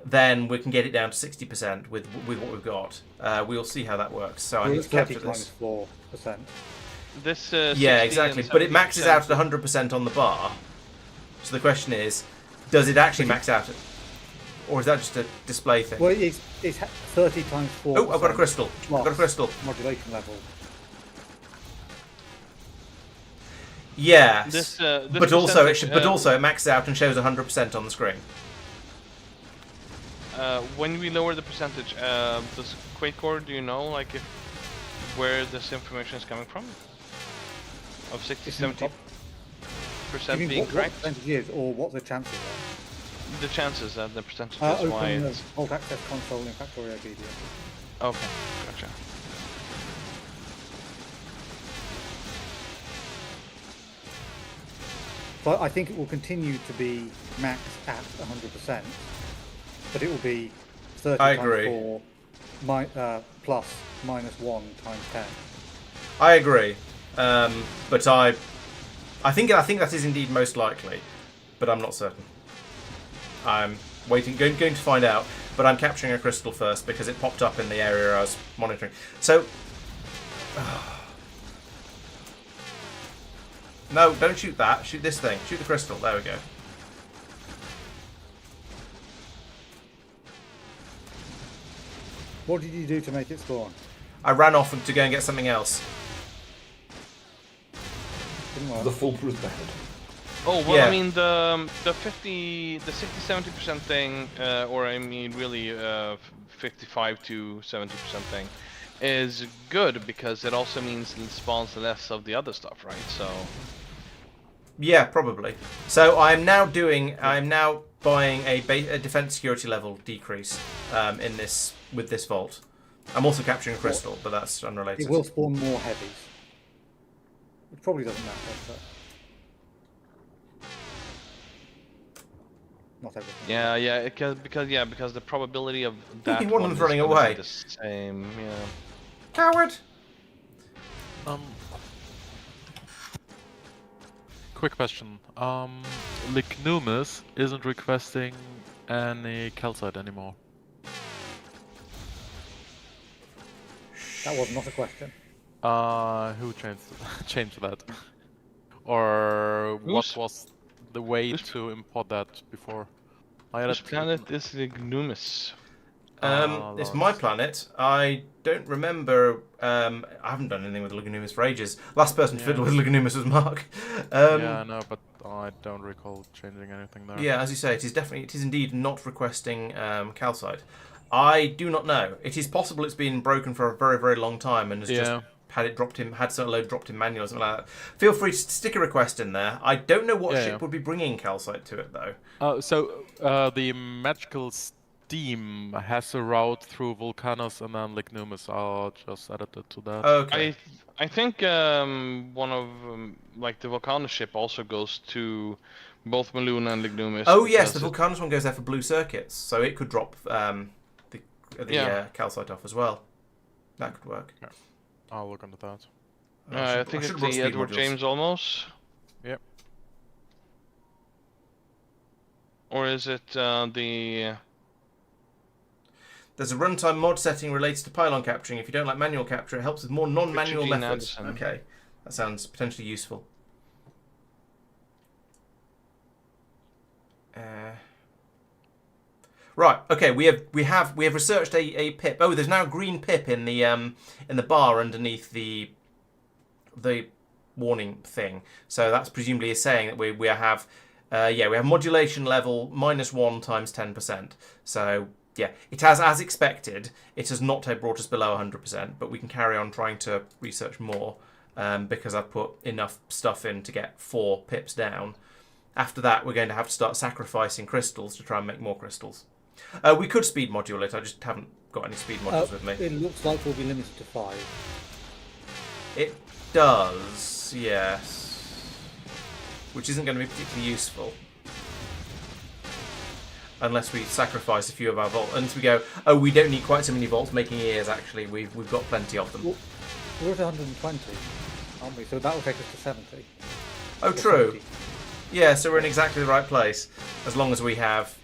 then we can get it down to 60% with what we've got. We'll see how that works. So I need to capture this. 4%. This. Yeah, exactly. But it maxes out at 100% on the bar. So the question is, does it actually max out, or is that just a display thing? Well, it's 30 times 4. Oh, I've got a crystal. I've got a crystal. Modulation level. Yes. This but also it maxes out and shows 100% on the screen. when we lower the percentage, does Quakecore, do you know, like, if where this information is coming from? Of 60, It's in the 70% top. You mean being what correct? percentage is, or what the chances are? The chances that the percentage is Open why the it's... Vault Access console in Factorio BDA. Okay, gotcha. So I think it will continue to be max at 100%, but it will be 30 I times agree. 4 plus -1 times 10. I agree, but I think that is indeed most likely, but I'm not certain. I'm going to find out, but I'm capturing a crystal first because it popped up in the area I was monitoring. So, no, don't shoot that. Shoot this thing. Shoot the crystal. There we go. What did you do to make it spawn? I ran off to go and get something else. Didn't work. The foolproof method. Oh, well, Yeah. I mean, the 60-70% thing, or I mean, really, 55 to 70% thing, is good because it also means it spawns less of the other stuff, right? So, Yeah, probably. So I'm now buying a defense security level decrease with this vault. I'm also capturing a crystal, but that's unrelated. It will spawn more heavies. It probably doesn't matter, but not everything. yeah, because the probability of that One of them's is running gonna away. be the same, yeah. Coward! Quick question. Lignumus isn't requesting any calcite anymore. That was not a question. Who changed that? Or what Who's- was the way who's- to import that before? I had Whose it- planet is Lignumus? It's my planet. I don't remember. I haven't done anything with Lignumus for ages. Last person to fiddle with Lignumus was Mark. yeah, I know, but I don't recall changing anything there. Yeah, as you say, it is indeed not requesting calcite. I do not know. It is possible it's been broken for a very, very long time and has just had some load dropped in manual or something like that. Feel free to stick a request in there. I don't know what ship would be bringing calcite to it though. So the magical steam has a route through Vulcanus and then Lignumus. I'll just add it to that. Okay. I think one of like the Volcanus ship also goes to both Maluna and Lignumus. Oh yes, the because Vulcanus one goes there for blue circuits, so it could drop the calcite off as well. That could work. Yeah. I'll look into that. I think it's the Edward James Olmos. Yep. Or is it the... There's a runtime mod setting related to pylon capturing. If you don't like manual capture, it helps with more non-manual Richard Dean methods. Anderson. Okay, that sounds potentially useful. Right. Okay. We have researched a pip. Oh, there's now a green pip in the bar underneath the warning thing. So that's presumably is saying that we have modulation level -1 times 10%. So yeah, it has, as expected, it has not brought us below 100%, but we can carry on trying to research more because I've put enough stuff in to get 4 pips down. After that, we're going to have to start sacrificing crystals to try and make more crystals. We could speed module it, I just haven't got any speed modules with me. It looks like we'll be limited to 5. It does, yes. Which isn't going to be particularly useful. Unless we sacrifice a few of our volts. Unless we go, oh, we don't need quite so many volts making ears, actually. We've got plenty of them. Well, we're at 120, aren't we? So that will take us to 70. Oh, Or true. 70. Yeah, so we're in exactly the right place. As long as we have...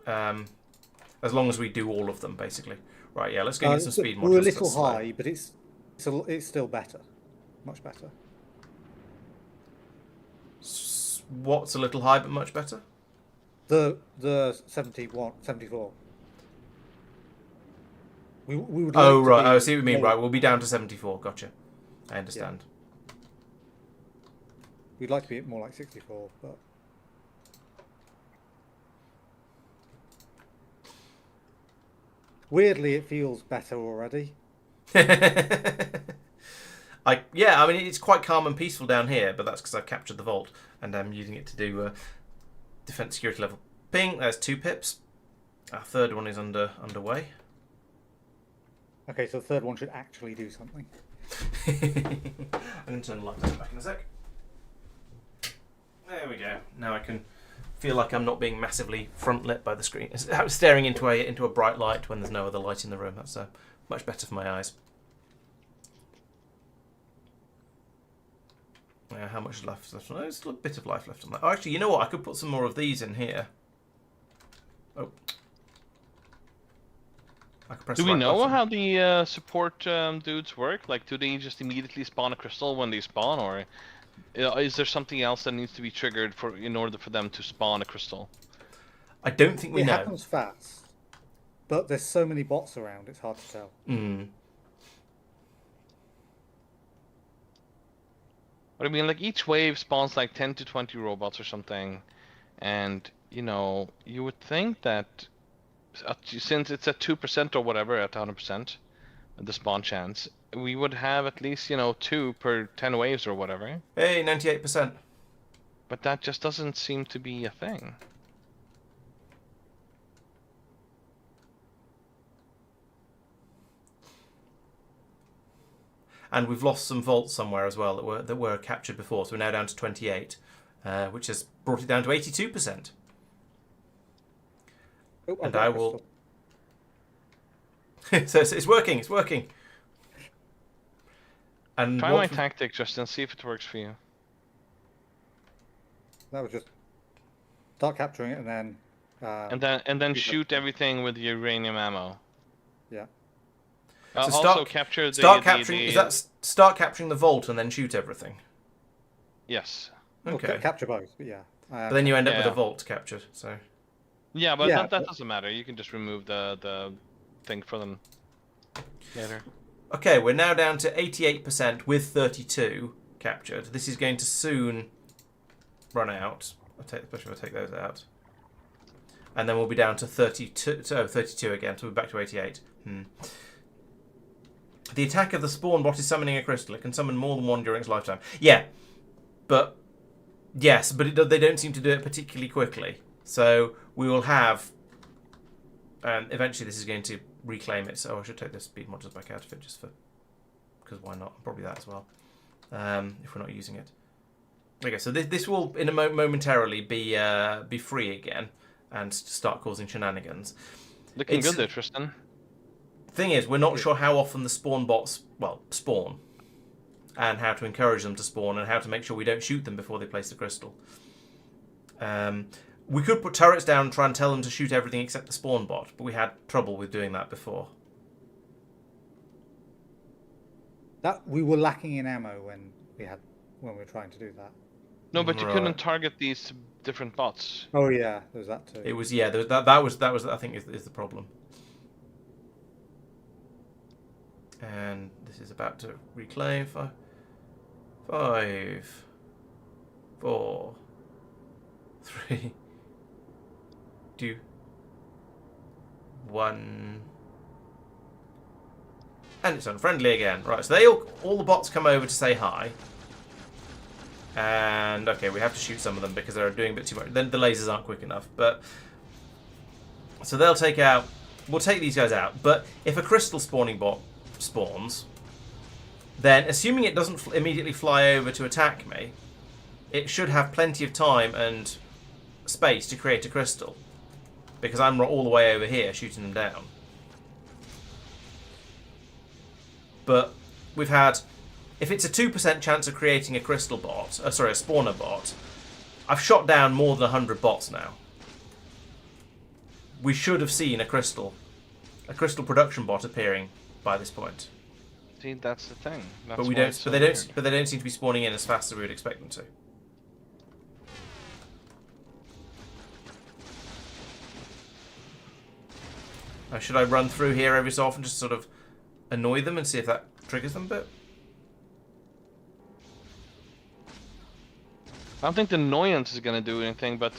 as long as we do all of them, basically. Right, yeah, let's go get some speed modules. We're a little That's slow. high, but it's still better. Much better. What's a little high but much better? The 71, 74. We would like Oh, to right. be I see what you mean. lower. Right, we'll be down to 74. Gotcha. I understand. We'd like to be more like 64, but Weirdly, it feels better already. I mean it's quite calm and peaceful down here, but that's because I've captured the vault and I'm using it to do defense security level. Ping. There's 2 pips. Our third one is underway. Okay, so the third one should actually do something. I'm going to turn the light back in a sec. There we go. Now I can feel like I'm not being massively front lit by the screen. It's staring into a bright light when there's no other light in the room. That's much better for my eyes. How much is left? There's still a bit of life left on that. Oh, actually, you know what? I could put some more of these in here. Oh. I could press Do the we right know button. how the support dudes work? Like, do they just immediately spawn a crystal when they spawn, or is there something else that needs to be triggered in order for them to spawn a crystal? I don't think we It know. happens fast, but there's so many bots around, it's hard to tell. But I mean, like, each wave spawns like 10 to 20 robots or something, and you know, you would think that since it's at 2% or whatever, at 100%, the spawn chance, we would have at least 2 per 10 waves or whatever. Hey, 98%. But that just doesn't seem to be a thing. And we've lost some vaults somewhere as well that were captured before, so we're now down to 28, which has brought it down to 82%. Oh, And I will. So it's working. It's working. And Try my tactic, Justin. See if it works for you. That was just start capturing it and then. And then shoot everything with uranium ammo. Yeah. So Also capture the. Start capturing the vault and then shoot everything. Yes. Okay. Well, capture both, but yeah. But then you end up with a vault captured. So. Yeah, but Yeah, that doesn't matter. You can just remove the thing for them later. Okay, we're now down to 88% with 32 captured. This is going to soon run out. Especially if I take those out. And then we'll be down to 32 again, so we're back to 88. The attack of the spawn bot is summoning a crystal. It can summon more than one during its lifetime. Yeah, but yes, but they don't seem to do it particularly quickly. So we will have. Eventually, this is going to reclaim it. So I should take the speed modules back out of it just because why not? Probably that as well. If we're not using it. Okay, so this will momentarily be free again and start causing shenanigans. Looking good there, Tristan. Thing is, we're not sure how often the spawn bots spawn, and how to encourage them to spawn, and how to make sure we don't shoot them before they place the crystal. We could put turrets down and try and tell them to shoot everything except the spawn bot, but we had trouble with doing that before. That we were lacking in ammo when we were trying to do that. No, but you couldn't target these different bots. Oh yeah, there's that too. It was that was I think is the problem. And this is about to reclaim. 5, 4, 3, 2, 1, and it's unfriendly again. Right, so all the bots come over to say hi. And okay, we have to shoot some of them because they're doing a bit too much. Then the lasers aren't quick enough. But so they'll take out. We'll take these guys out. But if a crystal spawning bot spawns, then assuming it doesn't immediately fly over to attack me, it should have plenty of time and space to create a crystal, because I'm all the way over here shooting them down. But we've had, if it's a 2% chance of creating a crystal bot, a spawner bot, I've shot down more than 100 bots now. We should have seen a crystal production bot appearing by this point. See, that's the thing. That's But we don't. But they don't seem to be spawning in as fast as we would expect them to. Should I run through here every so often, just sort of annoy them and see if that triggers them a bit? I don't think the annoyance is going to do anything, but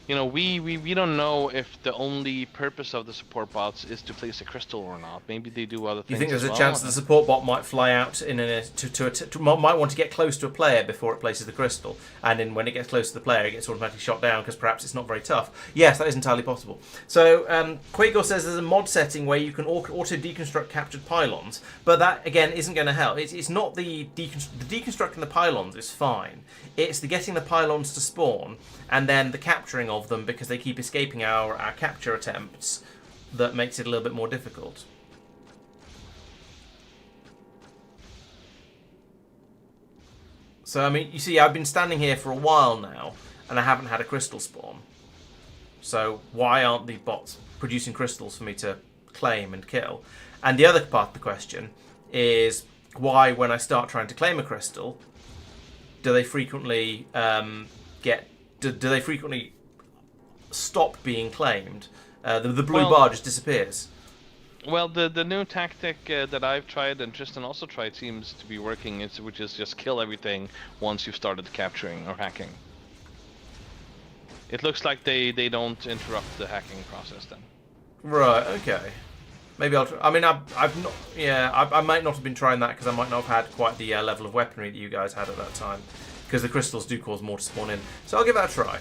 You know, we don't know if the only purpose of the support bots is to place a crystal or not. Maybe they do other things. You think there's as a well. chance the support bot might fly out in might want to get close to a player before it places the crystal, and then when it gets close to the player, it gets automatically shot down because perhaps it's not very tough. Yes, that is entirely possible. So Quagor says there's a mod setting where you can auto deconstruct captured pylons, but that again isn't going to help. It's not the deconstructing the pylons is fine. It's the getting the pylons to spawn and then the capturing of them because they keep escaping our capture attempts that makes it a little bit more difficult. So, I mean, you see, I've been standing here for a while now, and I haven't had a crystal spawn. So, why aren't the bots producing crystals for me to claim and kill? And the other part of the question is, why, when I start trying to claim a crystal, do they frequently do they frequently stop being claimed? The blue bar just disappears. Well, the new tactic that I've tried and Tristan also tried seems to be working, which is just kill everything once you've started capturing or hacking. It looks like they don't interrupt the hacking process then. Right. Okay. Maybe I'll. I mean, I've not. Yeah, I might not have been trying that because I might not have had quite the level of weaponry that you guys had at that time. Because the crystals do cause more to spawn in. So I'll give that a try.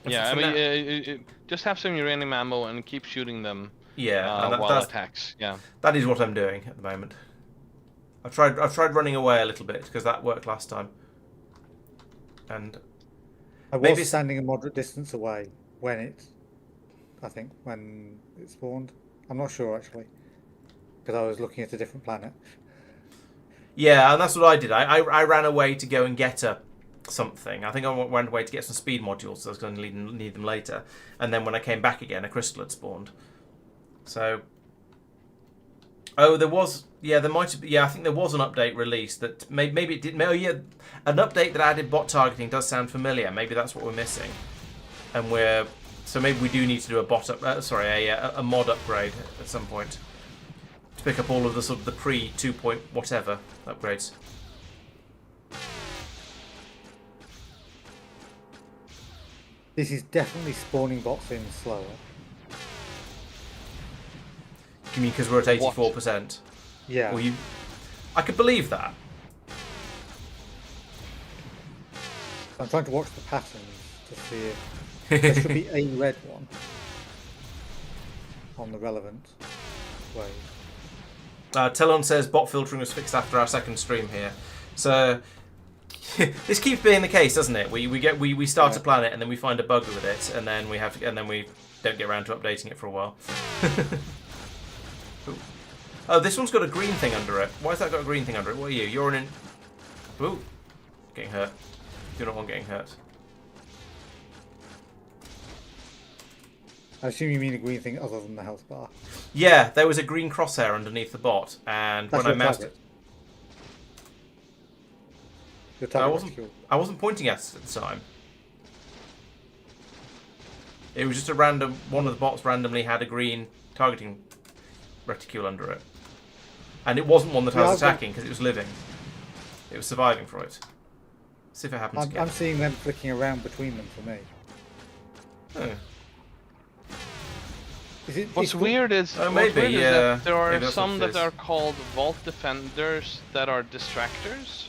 Yeah, I mean, just have some uranium ammo and keep shooting them. Yeah, and while attacks. Yeah. That is what I'm doing at the moment. I've tried running away a little bit because that worked last time. And I was standing a moderate distance away when it spawned. I'm not sure actually, because I was looking at a different planet. Yeah, and that's what I did. I ran away to go and get something. I think I ran away to get some speed modules, so I was going to need them later. And then when I came back again, a crystal had spawned. So, there was, there might have, I think there was an update released that maybe it did. Oh yeah, an update that added bot targeting does sound familiar. Maybe that's what we're missing, and so maybe we do need to do a mod upgrade at some point to pick up all of the sort of the pre 2 point whatever upgrades. This is definitely spawning bots in slower. You mean because we're at 84%? Yeah. Well, I could believe that. I'm trying to watch the patterns to see if there should be a red one on the relevant wave. Telon says bot filtering was fixed after our second stream here. So this keeps being the case, doesn't it? We start a planet and then we find a bug with it, and then we don't get around to updating it for a while. Oh, this one's got a green thing under it. Why's that got a green thing under it? What are you? You're an Ooh, getting hurt. Do not want getting hurt. I assume you mean a green thing other than the health bar. Yeah, there was a green crosshair underneath the bot, and That's when I moused it, I wasn't pointing at it at the time. It was just a random one of the bots randomly had a green targeting reticule under it, and it wasn't one that I was attacking because it was living. It was surviving for it. See if it happens again. I'm seeing them flicking around between them for me. Oh. What's weird is that there are some that are called vault defenders that are distractors,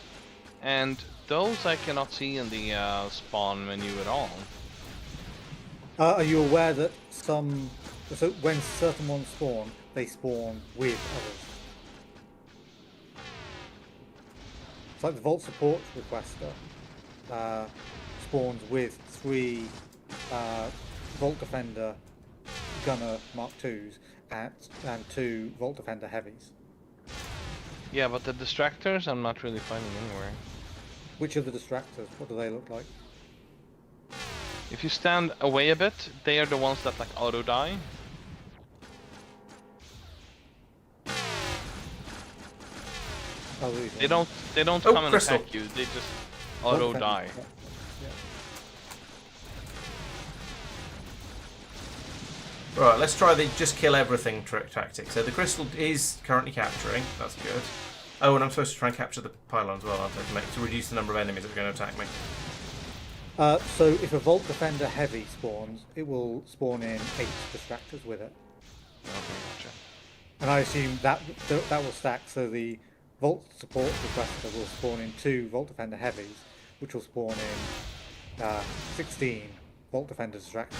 and those I cannot see in the spawn menu at all. Are you aware that when certain ones spawn, they spawn with others? It's like the Vault Support Requester spawns with 3 Vault Defender Gunner Mark IIs and 2 Vault Defender Heavies. Yeah, but the distractors I'm not really finding anywhere. Which are the distractors? What do they look like? If you stand away a bit, they are the ones that like auto die. Oh, They don't come and attack you. They just auto die. Right, let's try the just kill everything tactic. So the crystal is currently capturing. That's good. Oh, and I'm supposed to try and capture the pylon as well, aren't I, to reduce the number of enemies that are going to attack me. So if a Vault Defender Heavy spawns, it will spawn in 8 distractors with it. Okay, gotcha. And I assume that will stack, so the Vault Support Requester will spawn in 2 Vault Defender Heavies, which will spawn in 16 Vault Defender Distractors.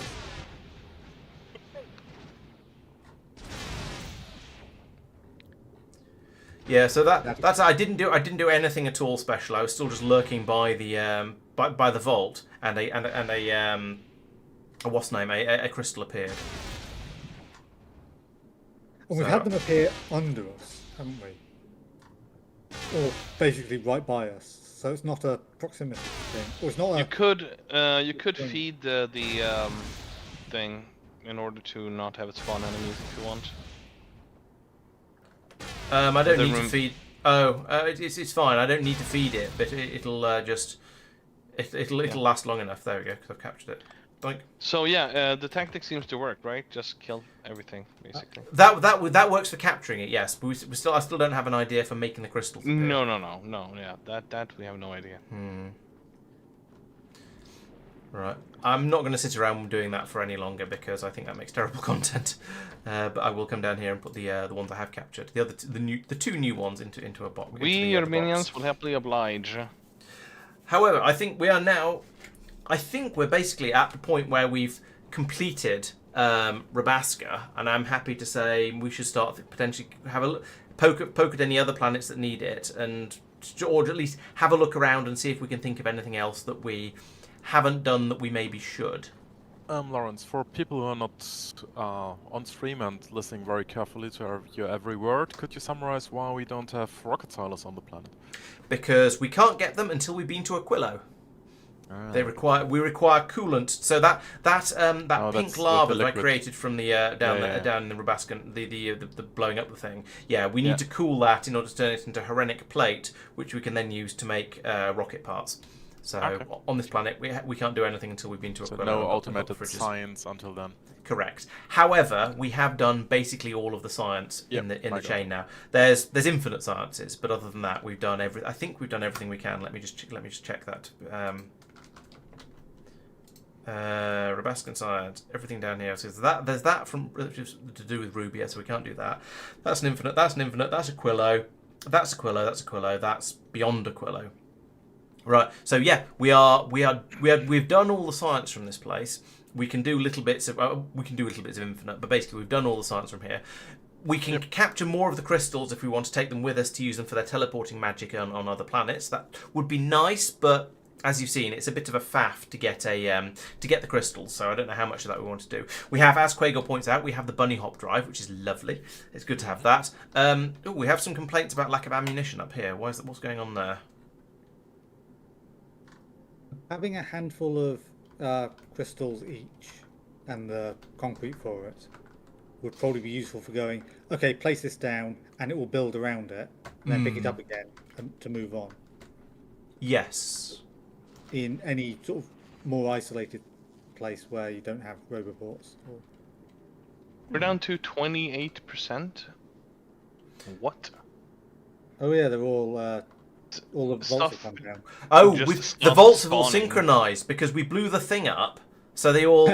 Yeah, so that's I didn't do anything at all special. I was still just lurking by the by the vault, and a what's the name? A crystal appeared. And we've had them appear under us, haven't we? Or basically right by us. So it's not a proximity thing. Or it's not a... You could feed the thing in order to not have it spawn enemies if you want. I don't need to feed. Oh, it's fine. I don't need to feed it, but it'll last long enough. There we go, because I've captured it. Doink. So yeah, the tactic seems to work, right? Just kill everything, basically. That works for capturing it, yes. But I still don't have an idea for making the crystals appear. No. Yeah, that we have no idea. Right. I'm not going to sit around doing that for any longer because I think that makes terrible content. But I will come down here and put the ones I have captured, the two new ones into a box. We, your minions, will happily oblige. However, I think we are now. I think we're basically at the point where we've completed Rabbasca, and I'm happy to say we should start potentially have a look, poke at any other planets that need it, or at least have a look around and see if we can think of anything else that we haven't done that we maybe should. Laurence, for people who are not on stream and listening very carefully to your every word, could you summarize why we don't have rocket silos on the planet? Because we can't get them until we've been to Aquilo. We require coolant. So that pink lava that I created from the down in the Rabbasca, the blowing up the thing. Yeah, we need to cool that in order to turn it into Herenic plate, which we can then use to make rocket parts. So on this planet, we can't do anything until we've been to Aquilo. So no automated science until then. Correct. However, we have done basically all of the science in the chain now. There's infinite sciences, but other than that, we've done I think we've done everything we can. Let me just check that. Rabbascan science, everything down here. So there's that from to do with Ruby, so we can't do that. That's an infinite. That's Aquilo. That's Aquilo. That's Aquilo. That's beyond Aquilo. Right. So yeah, we've done all the science from this place. We can do little bits of infinite, but basically we've done all the science from here. We can capture more of the crystals if we want to take them with us to use them for their teleporting magic on other planets. That would be nice, but as you've seen, it's a bit of a faff to get the crystals. So I don't know how much of that we want to do. We have, as Quago points out, we have the bunny hop drive, which is lovely. It's good to have that. We have some complaints about lack of ammunition up here. What's going on there? Having a handful of crystals each and the concrete for it would probably be useful for going, okay, place this down and it will build around it and then pick it up again to move on. Yes. In any sort of more isolated place where you don't have roboports. We're down to 28%. What? Oh yeah, they're all the vaults have come down. Oh, the vaults have all synchronized because we blew the thing up, so they're all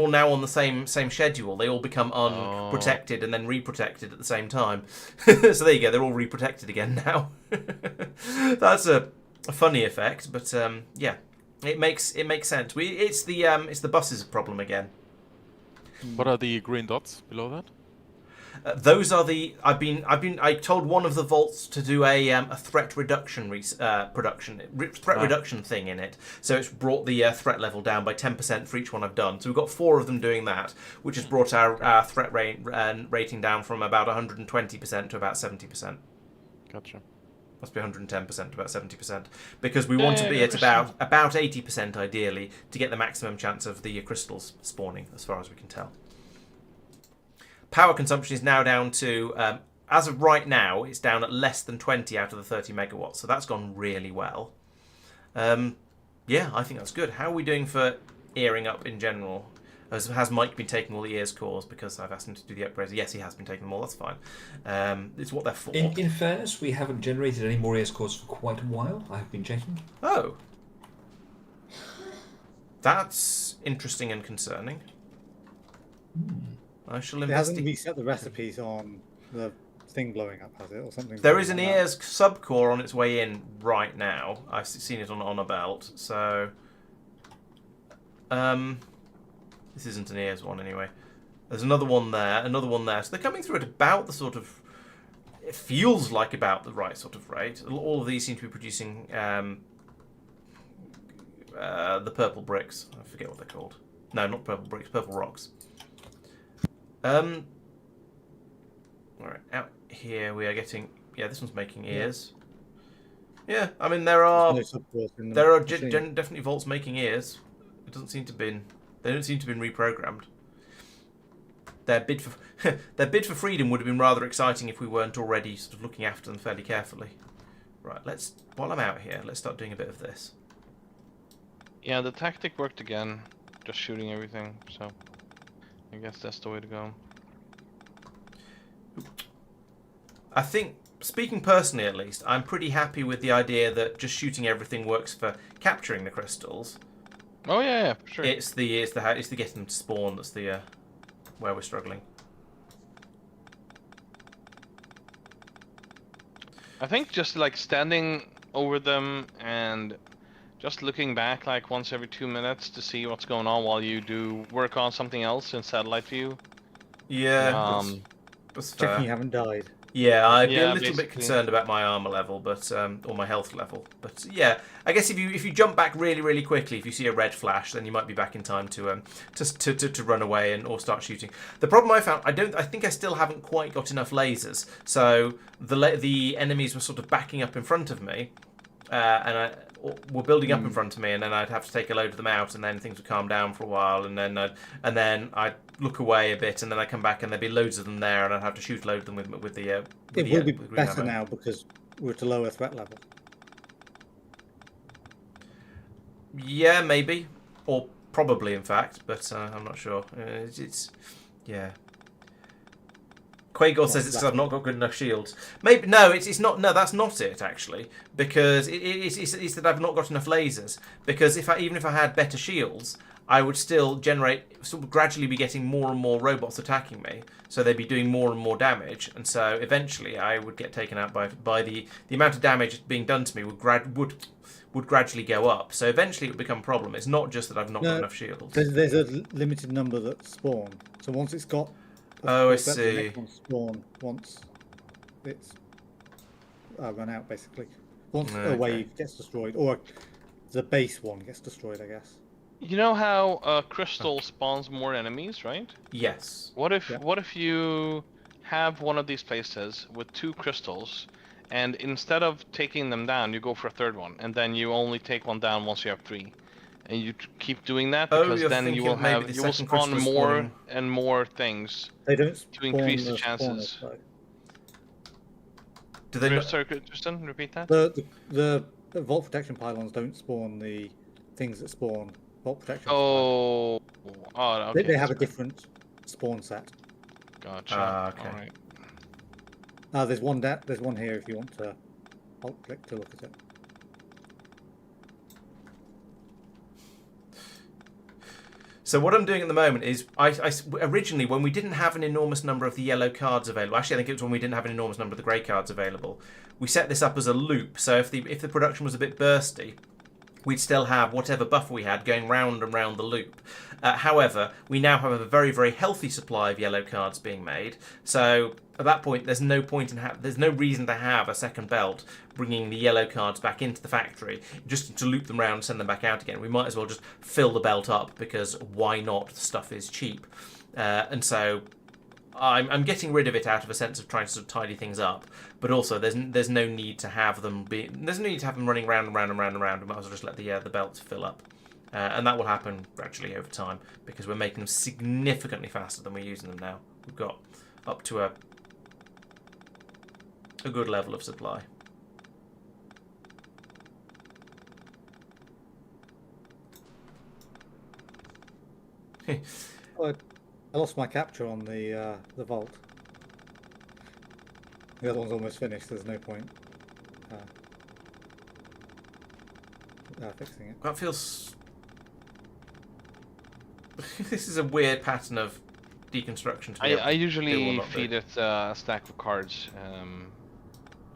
now on the same schedule. They all become unprotected and then reprotected at the same time. So there you go, they're all reprotected again now. That's a funny effect, but yeah, it makes sense. It's the buses problem again. What are the green dots below that? Those are I told one of the vaults to do a threat reduction reduction thing in it, so it's brought the threat level down by 10% for each one I've done. So we've got 4 of them doing that, which has brought our threat rating down from about 120% to about 70%. Gotcha. Must be 110% to about 70%, because we want to be at about 80% ideally to get the maximum chance of the crystals spawning, as far as we can tell. Power consumption is now down to, as of right now, it's down at less than 20 out of the 30 megawatts, so that's gone really well. Yeah, I think that's good. How are we doing for earing up in general? Has Mike been taking all the ears cores because I've asked him to do the upgrades? Yes, he has been taking them all. That's fine. It's what they're for. In fairness, we haven't generated any more ears cores for quite a while. I have been checking. Oh. That's interesting and concerning. I shall It hasn't investigate. reset the recipes on the thing blowing up, has it, or something? There is an like that? EAR's subcore on its way in right now. I've seen it on a belt, so this isn't an EAR's one anyway. There's another one there, another one there. So they're coming through at about the sort of, it feels like about the right sort of rate. All of these seem to be producing the purple bricks. I forget what they're called. No, not purple bricks, purple rocks. Alright, out here we are getting... Yeah, this one's making ears. Yeah, I mean, there are definitely vaults making ears. It doesn't seem to have been... They don't seem to have been reprogrammed. Their bid for their bid for freedom would have been rather exciting if we weren't already sort of looking after them fairly carefully. Right, let's... While I'm out here, let's start doing a bit of this. Yeah, the tactic worked again. Just shooting everything, so... I guess that's the way to go. I think, speaking personally at least, I'm pretty happy with the idea that just shooting everything works for capturing the crystals. Oh yeah, for sure. It's the getting them to spawn that's the where we're struggling. I think just like standing over them and just looking back like once every 2 minutes to see what's going on while you do work on something else in satellite view. Yeah, that's fair. Checking you haven't died. Yeah, I'd be a Yeah, little bit basically. concerned about my armor level, but or my health level. But yeah, I guess if you jump back really quickly, if you see a red flash, then you might be back in time to run away or start shooting. The problem I found, I think I still haven't quite got enough lasers. So the enemies were sort of backing up in front of me, and were building up in front of me, and then I'd have to take a load of them out, and then things would calm down for a while, and then I'd look away a bit, and then I'd come back, and there'd be loads of them there, and I'd have to shoot a load of them with the. It will be better now because we're at a lower threat level. Yeah, maybe, or probably, in fact, but I'm not sure. It's yeah. Quagor says it's because I've not got good enough shields. Maybe no, it's not. No, that's not it actually, because it's that I've not got enough lasers. Because even if I had better shields, I would still gradually be getting more and more robots attacking me. So they'd be doing more and more damage, and so eventually I would get taken out by the amount of damage being done to me would gradually go up. So eventually it would become a problem. It's not just that I've not got enough shields. There's a limited number that spawn. So once it's got Oh, I the see. next one spawn once it's run out, basically. Once a wave gets destroyed, or the base one gets destroyed, I guess. You know how crystal spawns more enemies, right? Yes. What if you have one of these places with 2 crystals, and instead of taking them down, you go for a third one, and then you only take one down once you have 3, and you keep doing that because then you will spawn more and more things. They don't to increase the chances. Do they? Sorry, Tristan, repeat that. The vault protection pylons don't spawn the things that spawn vault protection. Oh, okay. They have a different spawn set. Gotcha. Okay. All right. There's one here if you want to alt click to look at it. So what I'm doing at the moment is, I originally, when we didn't have an enormous number of the yellow cards available, actually I think it was when we didn't have an enormous number of the grey cards available, we set this up as a loop. So if the production was a bit bursty, we'd still have whatever buffer we had going round and round the loop. However, we now have a very, very healthy supply of yellow cards being made. So at that point, there's no reason to have a second belt bringing the yellow cards back into the factory just to loop them around and send them back out again. We might as well just fill the belt up because why not? The stuff is cheap, and so I'm getting rid of it out of a sense of trying to sort of tidy things up, but also there's no need to have them running round and round and round and round. We might as well just let the belts fill up, and that will happen gradually over time because we're making them significantly faster than we're using them now. We've got up to a good level of supply. I lost my capture on the vault. The other one's almost finished. There's no point fixing it. That feels This is a weird pattern of deconstruction. To be able I to do or usually not do. feed it a stack of cards,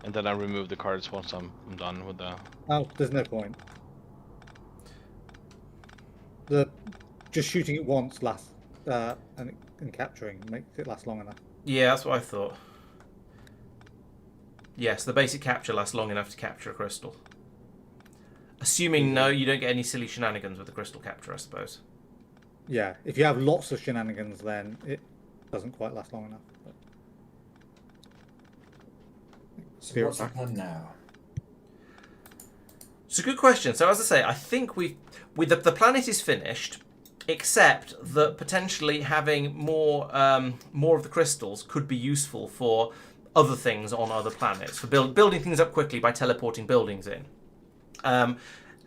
and then I remove the cards once I'm done with the. Oh, there's no point. Just shooting it once lasts, and capturing makes it last long enough. Yeah, that's what I thought. Yes, the basic capture lasts long enough to capture a crystal. Assuming no, you don't get any silly shenanigans with the crystal capture, I suppose. Yeah, if you have lots of shenanigans, then it doesn't quite last long enough. But... So what's the plan now? It's a good question. So as I say, I think the planet is finished, except that potentially having more of the crystals could be useful for other things on other planets, for building things up quickly by teleporting buildings in.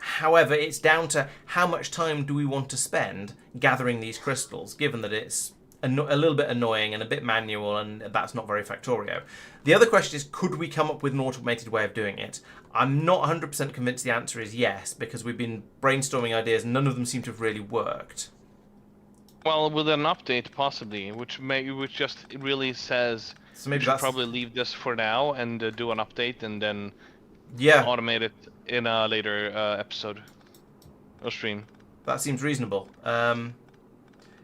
However, it's down to how much time do we want to spend gathering these crystals, given that it's a little bit annoying and a bit manual, and that's not very Factorio. The other question is, could we come up with an automated way of doing it? I'm not 100% convinced the answer is yes, because we've been brainstorming ideas and none of them seem to have really worked. Well, with an update possibly, which just really says So we maybe should that's probably leave this for now and do an update and then yeah. automate it in a later episode or stream. That seems reasonable.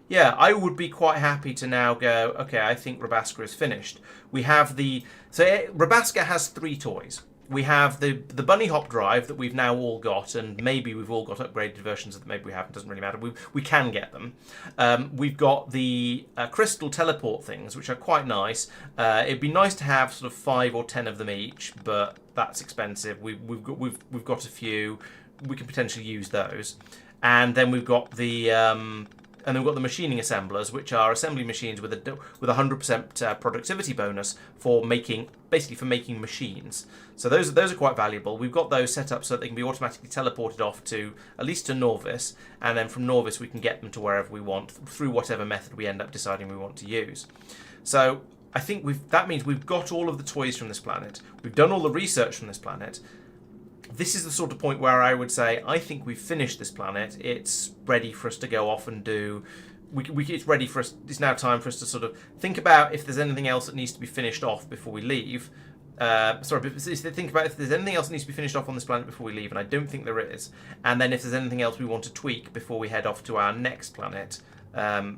Yeah, I would be quite happy to now go, okay, I think Rabbasca is finished. We have Rabbasca has 3 toys. We have the bunny hop drive that we've now all got, and maybe we've all got upgraded versions of them, maybe we haven't, doesn't really matter. We can get them. We've got the crystal teleport things, which are quite nice. It'd be nice to have sort of 5 or 10 of them each, but that's expensive. We've got a few. We can potentially use those. And then we've got the machining assemblers, which are assembly machines with a 100% productivity bonus for making machines. So those are quite valuable. We've got those set up so that they can be automatically teleported off to at least to Norvis, and then from Norvis we can get them to wherever we want through whatever method we end up deciding we want to use. So I think that means we've got all of the toys from this planet. We've done all the research from this planet. This is the sort of point where I would say I think we've finished this planet. It's ready for us to go off and do. It's ready for us. It's now time for us to sort of think about if there's anything else that needs to be finished off before we leave. Think about if there's anything else that needs to be finished off on this planet before we leave, and I don't think there is. And then if there's anything else we want to tweak before we head off to our next planet, because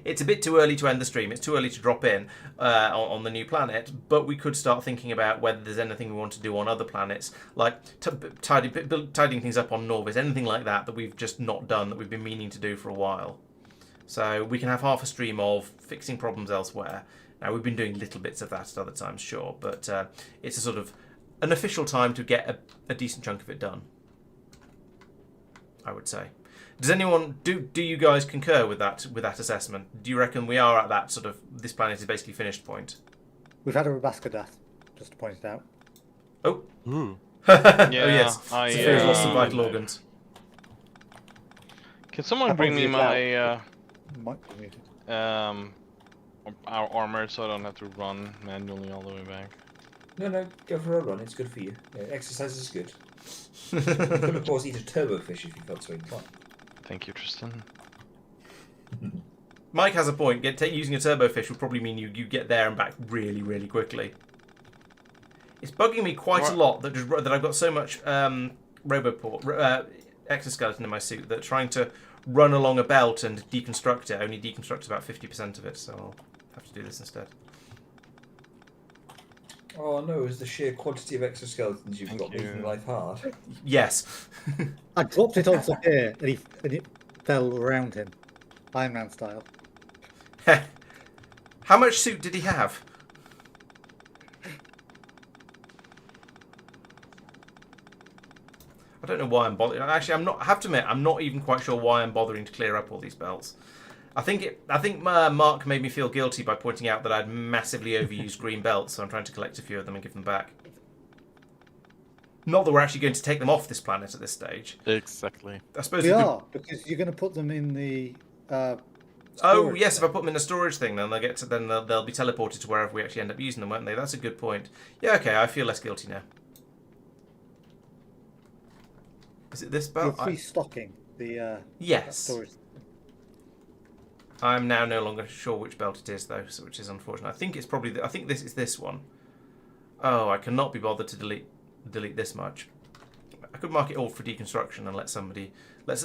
it's a bit too early to end the stream. It's too early to drop in on the new planet, but we could start thinking about whether there's anything we want to do on other planets, like tidying things up on Norvis, anything like that we've just not done, that we've been meaning to do for a while. So we can have half a stream of fixing problems elsewhere. Now, we've been doing little bits of that at other times, sure, but it's a sort of an official time to get a decent chunk of it done, I would say. Does anyone do you guys concur with that assessment? Do you reckon we are at that sort of this planet is basically finished point? We've had a Rabbasca death, just to point it out. Oh. Ooh. Oh yes. Sophia's lost some vital organs. Can someone bring me my Might be muted. our armor so I don't have to run manually all the way back? No, go for a run. It's good for you. Yeah, exercise is good. You could, of course, eat a turbo fish if you felt so inclined. Thank you, Tristan. Mike has a point. Using a turbo fish would probably mean you get there and back really, really quickly. It's bugging me quite a lot that I've got so much exoskeleton in my suit that trying to run along a belt and deconstruct it only deconstructs about 50% of it, so I'll have to do this instead. Oh no, is the sheer quantity of exoskeletons you've got you. making life hard? Yes. I dropped it onto here, and it fell around him, Iron Man style. How much suit did he have? I don't know why I'm bothering. Actually, I have to admit, I'm not even quite sure why I'm bothering to clear up all these belts. I think Mark made me feel guilty by pointing out that I'd massively overused green belts, so I'm trying to collect a few of them and give them back. Not that we're actually going to take them off this planet at this stage. Exactly. I suppose We are, because you're going to put them in the. Oh yes, if I put them in a storage thing, then they'll be teleported to wherever we actually end up using them, won't they? That's a good point. Yeah, okay, I feel less guilty now. Is it this You're belt? free-stocking the Yes. storage. I'm now no longer sure which belt it is though, so which is unfortunate. I think it's probably. I think this is this one. Oh, I cannot be bothered to delete this much. I could mark it all for deconstruction and let somebody. Let's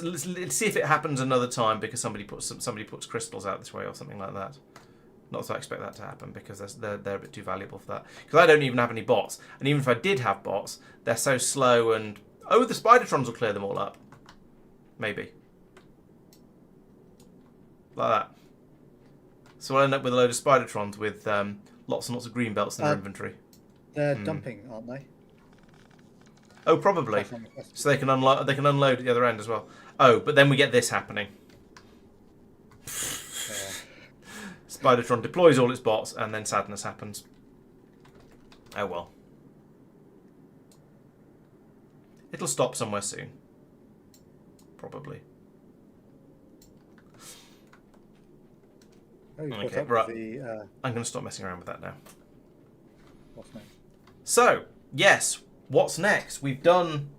see if it happens another time because somebody puts crystals out this way or something like that. Not that I expect that to happen because they're a bit too valuable for that. Because I don't even have any bots, and even if I did have bots, they're so slow and oh, the Spidertrons will clear them all up. Maybe. Like that. So we'll end up with a load of Spidertrons with lots and lots of green belts in their inventory. They're dumping, aren't they? Oh, probably. So they can unload. They can unload at the other end as well. Oh, but then we get this happening. Spidertron deploys all its bots, and then sadness happens. Oh well. It'll stop somewhere soon. Probably. Oh, you Okay, right. I'm going to stop messing around with that now. What's next? So, yes, what's next? We've done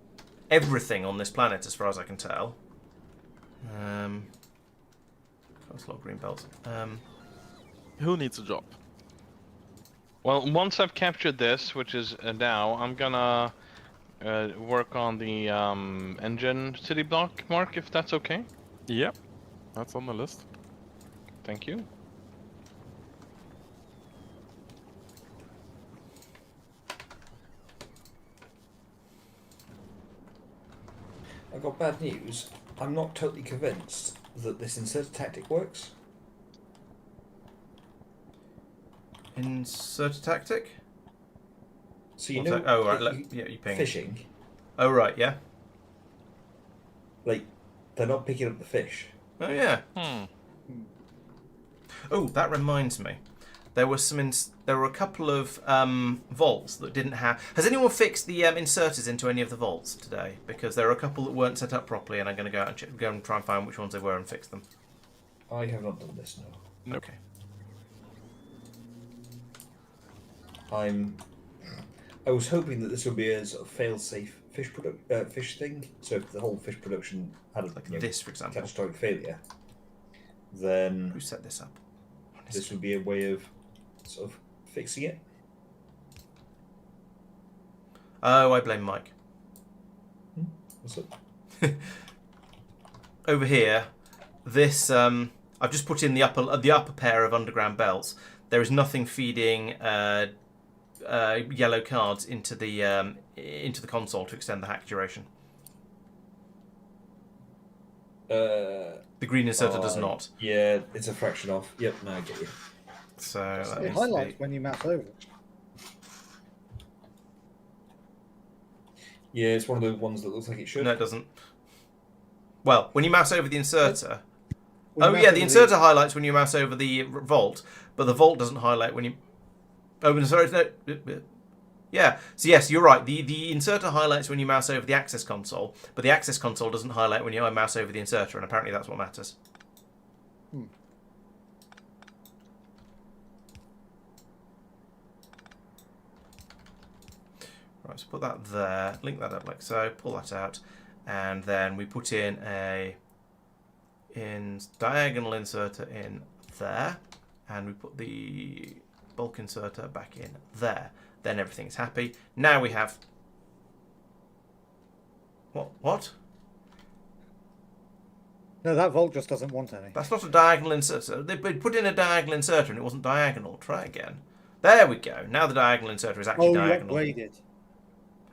everything on this planet, as far as I can tell. That's a lot of green belts. Who needs a job? Well, once I've captured this, which is now, I'm gonna work on the engine city block mark, if that's okay. Yep, that's on the list. Thank you. I've got bad news. I'm not totally convinced that this inserter tactic works. Insert a tactic? So you What's know, that? Oh, right. Yeah, you ping. fishing, Oh, right, yeah. like, they're not picking up the fish. Oh, yeah. Hmm. Oh, that reminds me. There were there were a couple of vaults that didn't have. Has anyone fixed the inserters into any of the vaults today? Because there are a couple that weren't set up properly, and I'm going to go out and go and try and find which ones they were and fix them. I have not done this, no. Okay. I was hoping that this would be a sort of fail-safe fish thing. So if the whole fish production had Like this, for example. catastrophic failure, then Who set this up? this would be a way of sort of fixing it. Oh, I blame Mike. What's up? Over here, this I've just put in the upper pair of underground belts. There is nothing feeding yellow cards into the console to extend the hack duration. The green inserter does not. Yeah, it's a fraction off. Yep, now I get you. So that It needs to highlights be... when you mouse over it. Yeah, it's one of the ones that looks like it should. No, it doesn't. Well, when you mouse over the inserter... When you Oh mouse yeah, over the inserter highlights when you mouse over the vault, but the vault doesn't highlight when you... Oh, sorry, no... Yeah, so yes, you're right. The inserter highlights when you mouse over the access console, but the access console doesn't highlight when you mouse over the inserter, and apparently that's what matters. Right, so put that there, link that up like so, pull that out, and then we put in a diagonal inserter in there, and we put the bulk inserter back in there. Then everything's happy. Now we have... What? No, that vault just doesn't want any. That's not a diagonal inserter. They put in a diagonal inserter and it wasn't diagonal. Try again. There we go. Now the diagonal inserter is actually diagonal. Oh, you upgraded.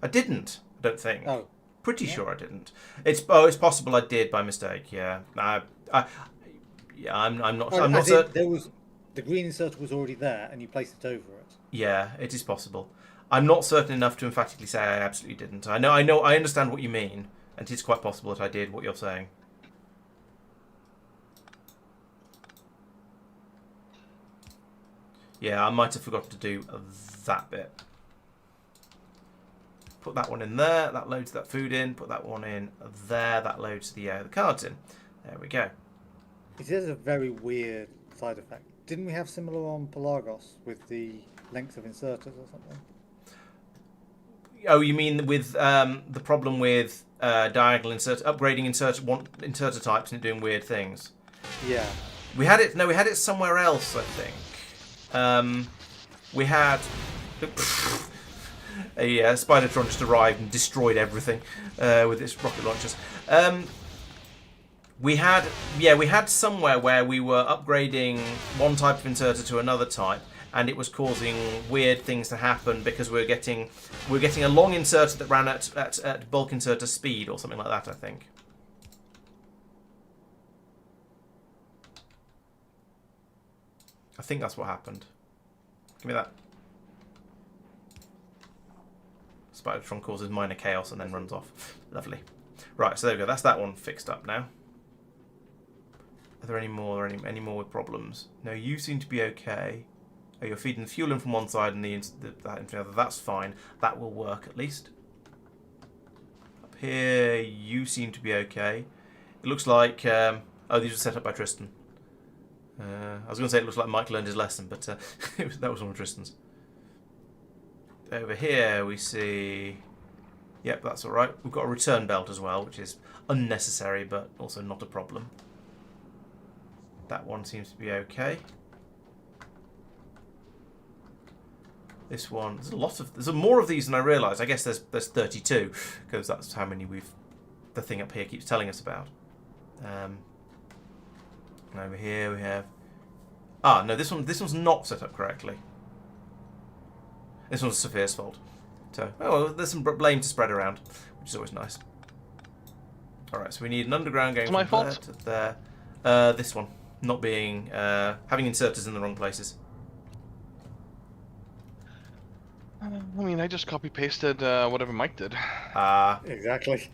I didn't. I don't think. Oh. Pretty sure I didn't. It's possible I did by mistake. Yeah. I'm not. I'm not certain. There was the green inserter was already there, and you placed it over it. Yeah, it is possible. I'm not certain enough to emphatically say I absolutely didn't. I understand what you mean, and it is quite possible that I did what you're saying. Yeah, I might have forgotten to do that bit. Put that one in there, that loads that food in. Put that one in there, that loads the cards in. There we go. It is a very weird side effect. Didn't we have similar on Pelagos with the length of inserters or something? Oh, you mean with the problem with diagonal insert, upgrading inserter types and it doing weird things? Yeah. We had it. No, we had it somewhere else. I think. We had a Spidertron just arrived and destroyed everything with its rocket launchers. We had somewhere where we were upgrading one type of inserter to another type, and it was causing weird things to happen because we're getting a long inserter that ran at bulk inserter speed or something like that, I think. I think that's what happened. Give me that. Spidertron causes minor chaos and then runs off. Lovely. Right, so there we go. That's that one fixed up now. Are there any more? Any more with problems? No, you seem to be okay. Oh, you're feeding the fuel in from one side and that into the other. That's fine. That will work at least. Up here, you seem to be okay. It looks like... oh, these were set up by Tristan. I was going to say it looks like Mike learned his lesson, but that was one of Tristan's. Over here we see... Yep, that's alright. We've got a return belt as well, which is unnecessary, but also not a problem. That one seems to be okay. This one... There's more of these than I realised. I guess there's 32, because that's how many the thing up here keeps telling us about. And over here we have... Ah, no, this one's not set up correctly. This one's Sophia's fault. So, oh, well, there's some blame to spread around, which is always nice. Alright, so we need an underground going from there to there. This one. Not being... having inserters in the wrong places. I mean, I just copy-pasted whatever Mike did. Exactly.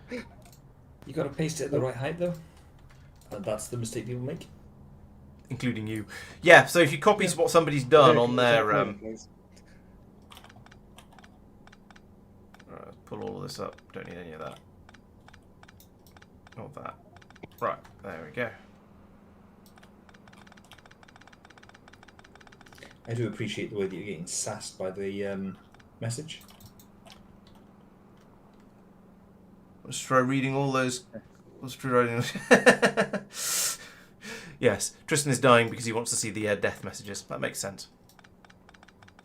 You got to paste it at the right height, though. And that's the mistake people make. Including you. Yeah, so if you copy what somebody's done on their... pull all of this up. Don't need any of that. Not that. Right, there we go. I do appreciate the way that you're getting sassed by the message. Let's try reading all those... Let's try writing... Yes, Tristan is dying because he wants to see the death messages. That makes sense.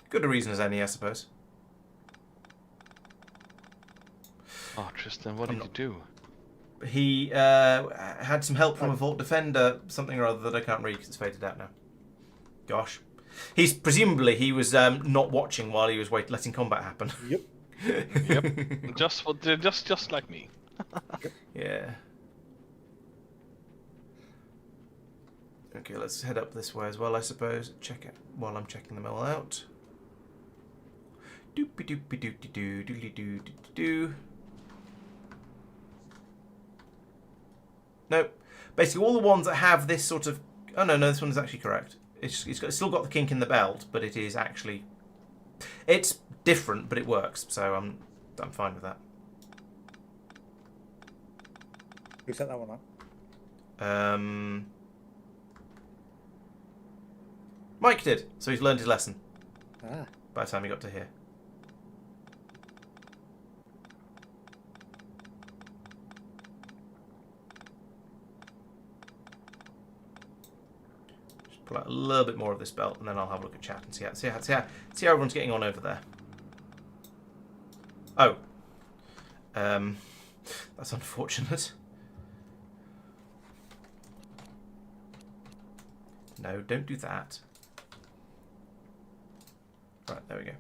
Good a reason as any, I suppose. Oh, Tristan, what did you do? He had some help from a Vault Defender, something or other that I can't read because it's faded out now. Gosh. Presumably he was not watching while he was letting combat happen. Yep. Yep. Just like me. Yeah. Okay, let's head up this way as well, I suppose. Check it while I'm checking them all out. Doopy doopy doopy doo doodly doo doo doo. Nope. Basically, all the ones that have this sort of... Oh, no, this one is actually correct. It's still got the kink in the belt, but it is actually... It's different, but it works, so I'm fine with that. Who set that one up? Mike did, so he's learned his lesson Ah. by the time he got to here. Just pull out a little bit more of this belt, and then I'll have a look at chat and see how everyone's getting on over there. Oh, that's unfortunate. No, don't do that. Right, there we go.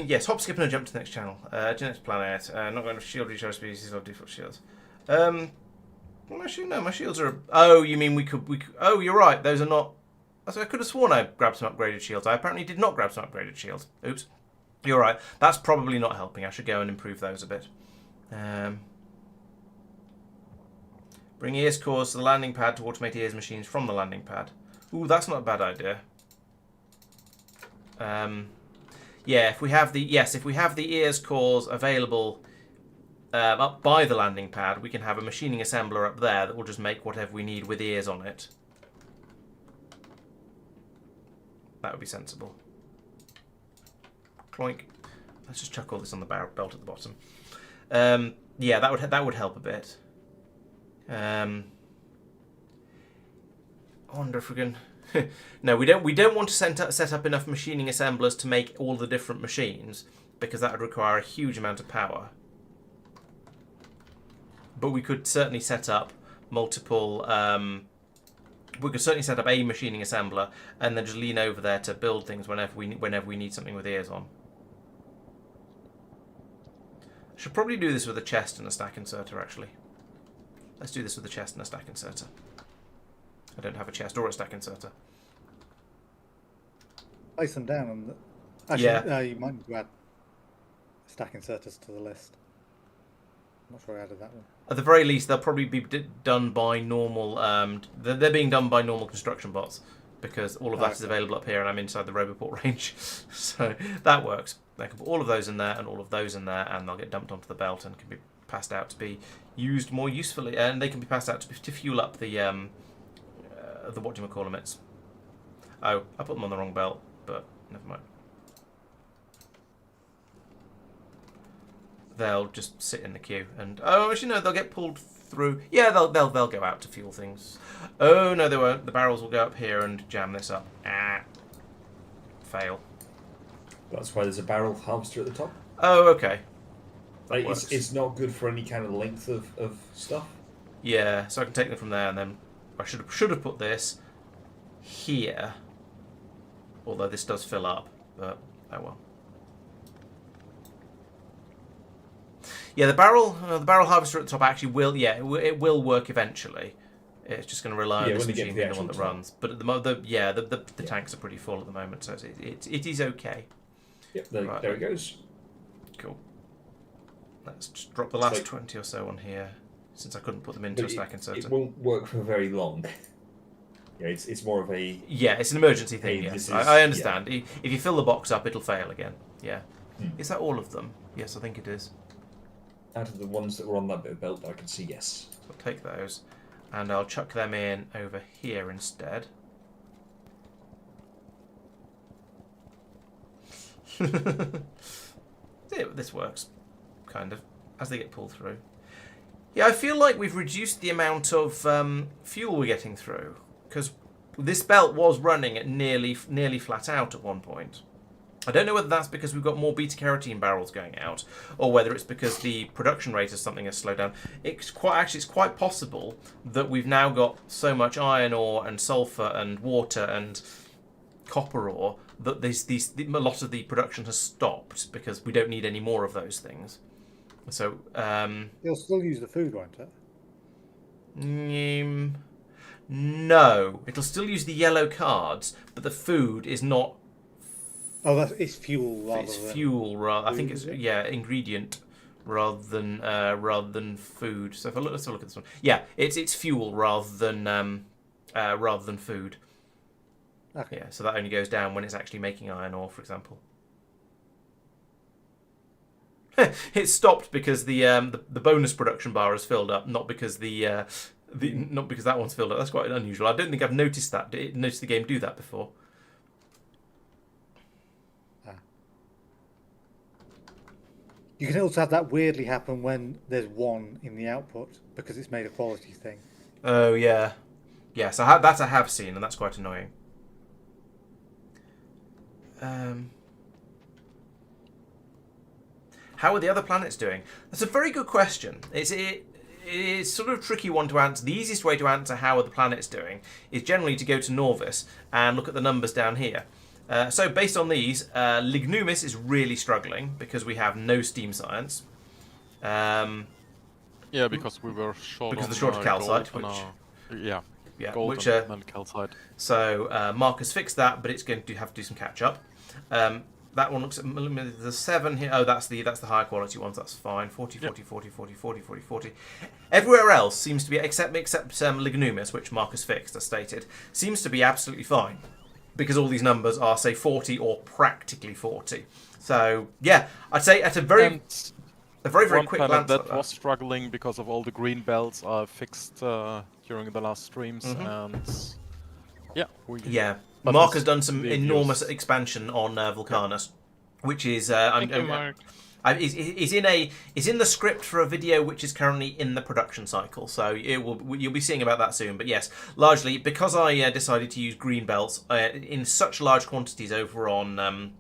Yes, hop, skip, and a jump to the next channel. Next planet. Not going to shield each other species or default shields. Well, my shields are... Oh, you mean we could... Oh, you're right. Those are not... I could have sworn I grabbed some upgraded shields. I apparently did not grab some upgraded shields. Oops. You're right. That's probably not helping. I should go and improve those a bit. Bring EA's cores to the landing pad to automate EA's machines from the landing pad. Ooh, that's not a bad idea. Yeah, if we have the EA's cores available up by the landing pad, we can have a machining assembler up there that will just make whatever we need with ears on it. That would be sensible. Cloink. Let's just chuck all this on the belt at the bottom. Yeah, that would help a bit. I wonder if we can. No, we don't want to set up enough machining assemblers to make all the different machines, because that would require a huge amount of power. But we could certainly set up multiple. We could certainly set up a machining assembler and then just lean over there to build things whenever we need something with ears on. Should probably do this with a chest and a stack inserter, actually. Let's do this with a chest and a stack inserter. I don't have a chest or a stack inserter. Place them down on the... Actually, you might need to add stack inserters to the list. I'm not sure I added that one. At the very least, they'll probably be done by normal... they're being done by normal construction bots, because all of that is available up here and I'm inside the Roboport range. So that works. I can put all of those in there and all of those in there, and they'll get dumped onto the belt and can be passed out to be used more usefully. And they can be passed out to fuel up the whatchamacallits. Oh, I put them on the wrong belt, but never mind. They'll just sit in the queue, and actually no, they'll get pulled through. Yeah, they'll go out to fuel things. Oh no, they won't. The barrels will go up here and jam this up. Fail. That's why there's a barrel harvester at the top. Oh, okay. Like, it's not good for any kind of length of stuff. Yeah, so I can take them from there, and then I should have put this here. Although this does fill up, but oh well. Yeah, the barrel harvester at the top actually will. Yeah, it will work eventually. It's just going to rely on this machine being the one that runs. But at the moment, the tanks are pretty full at the moment, so it is okay. Yep, there it goes. Cool. Let's just drop the last 20 or so on here, since I couldn't put them into a stack inserter. It won't work for very long. Yeah, it's more of a... Yeah, it's an emergency thing, yes. I understand. Yeah. If you fill the box up, it'll fail again. Yeah. Is that all of them? Yes, I think it is. Out of the ones that were on that bit of belt, I can see yes. So I'll take those, and I'll chuck them in over here instead. This works, kind of, as they get pulled through. Yeah, I feel like we've reduced the amount of fuel we're getting through, because this belt was running at nearly flat out at one point. I don't know whether that's because we've got more beta-carotene barrels going out, or whether it's because the production rate of something has slowed down. It's quite possible that we've now got so much iron ore and sulfur and water and copper ore that a lot of the production has stopped because we don't need any more of those things. So you'll still use the food, won't it? No, it'll still use the yellow cards, but the food is not. Oh, it's fuel rather. It's fuel rather. I think it's ingredient rather than food. So let's have a look at this one. Yeah, it's fuel rather than food. Okay. Yeah, so that only goes down when it's actually making iron ore, for example. It stopped because the bonus production bar is filled up, not because not because that one's filled up. That's quite unusual. I don't think I've noticed that. Noticed the game do that before. You can also have that weirdly happen when there's one in the output because it's made a quality thing. Oh yeah, yes, that I have seen, and that's quite annoying. How are the other planets doing? That's a very good question. It's sort of a tricky one to answer. The easiest way to answer how are the planets doing is generally to go to Norvis and look at the numbers down here. So based on these, Lignumis is really struggling because we have no steam science. Yeah, because we were short because on the short calcite, gold which and calcite. So Mark has fixed that, but it's going to have to do some catch up. That one looks at the 7 here. Oh, that's the higher quality ones. That's fine. 40, 40, 40, 40, 40, 40, 40. Everywhere else seems to be, except Lignumis, which Mark has fixed, as stated, seems to be absolutely fine. Because all these numbers are, say, 40 or practically 40. So, yeah, I'd say at a very quick glance that was struggling because of all the green belts are fixed during the last streams, and Mark has done some enormous expansion on Vulcanus, which is Thank you, Mark. is in the script for a video which is currently in the production cycle, so you'll be seeing about that soon. But yes, largely because I decided to use green belts in such large quantities over on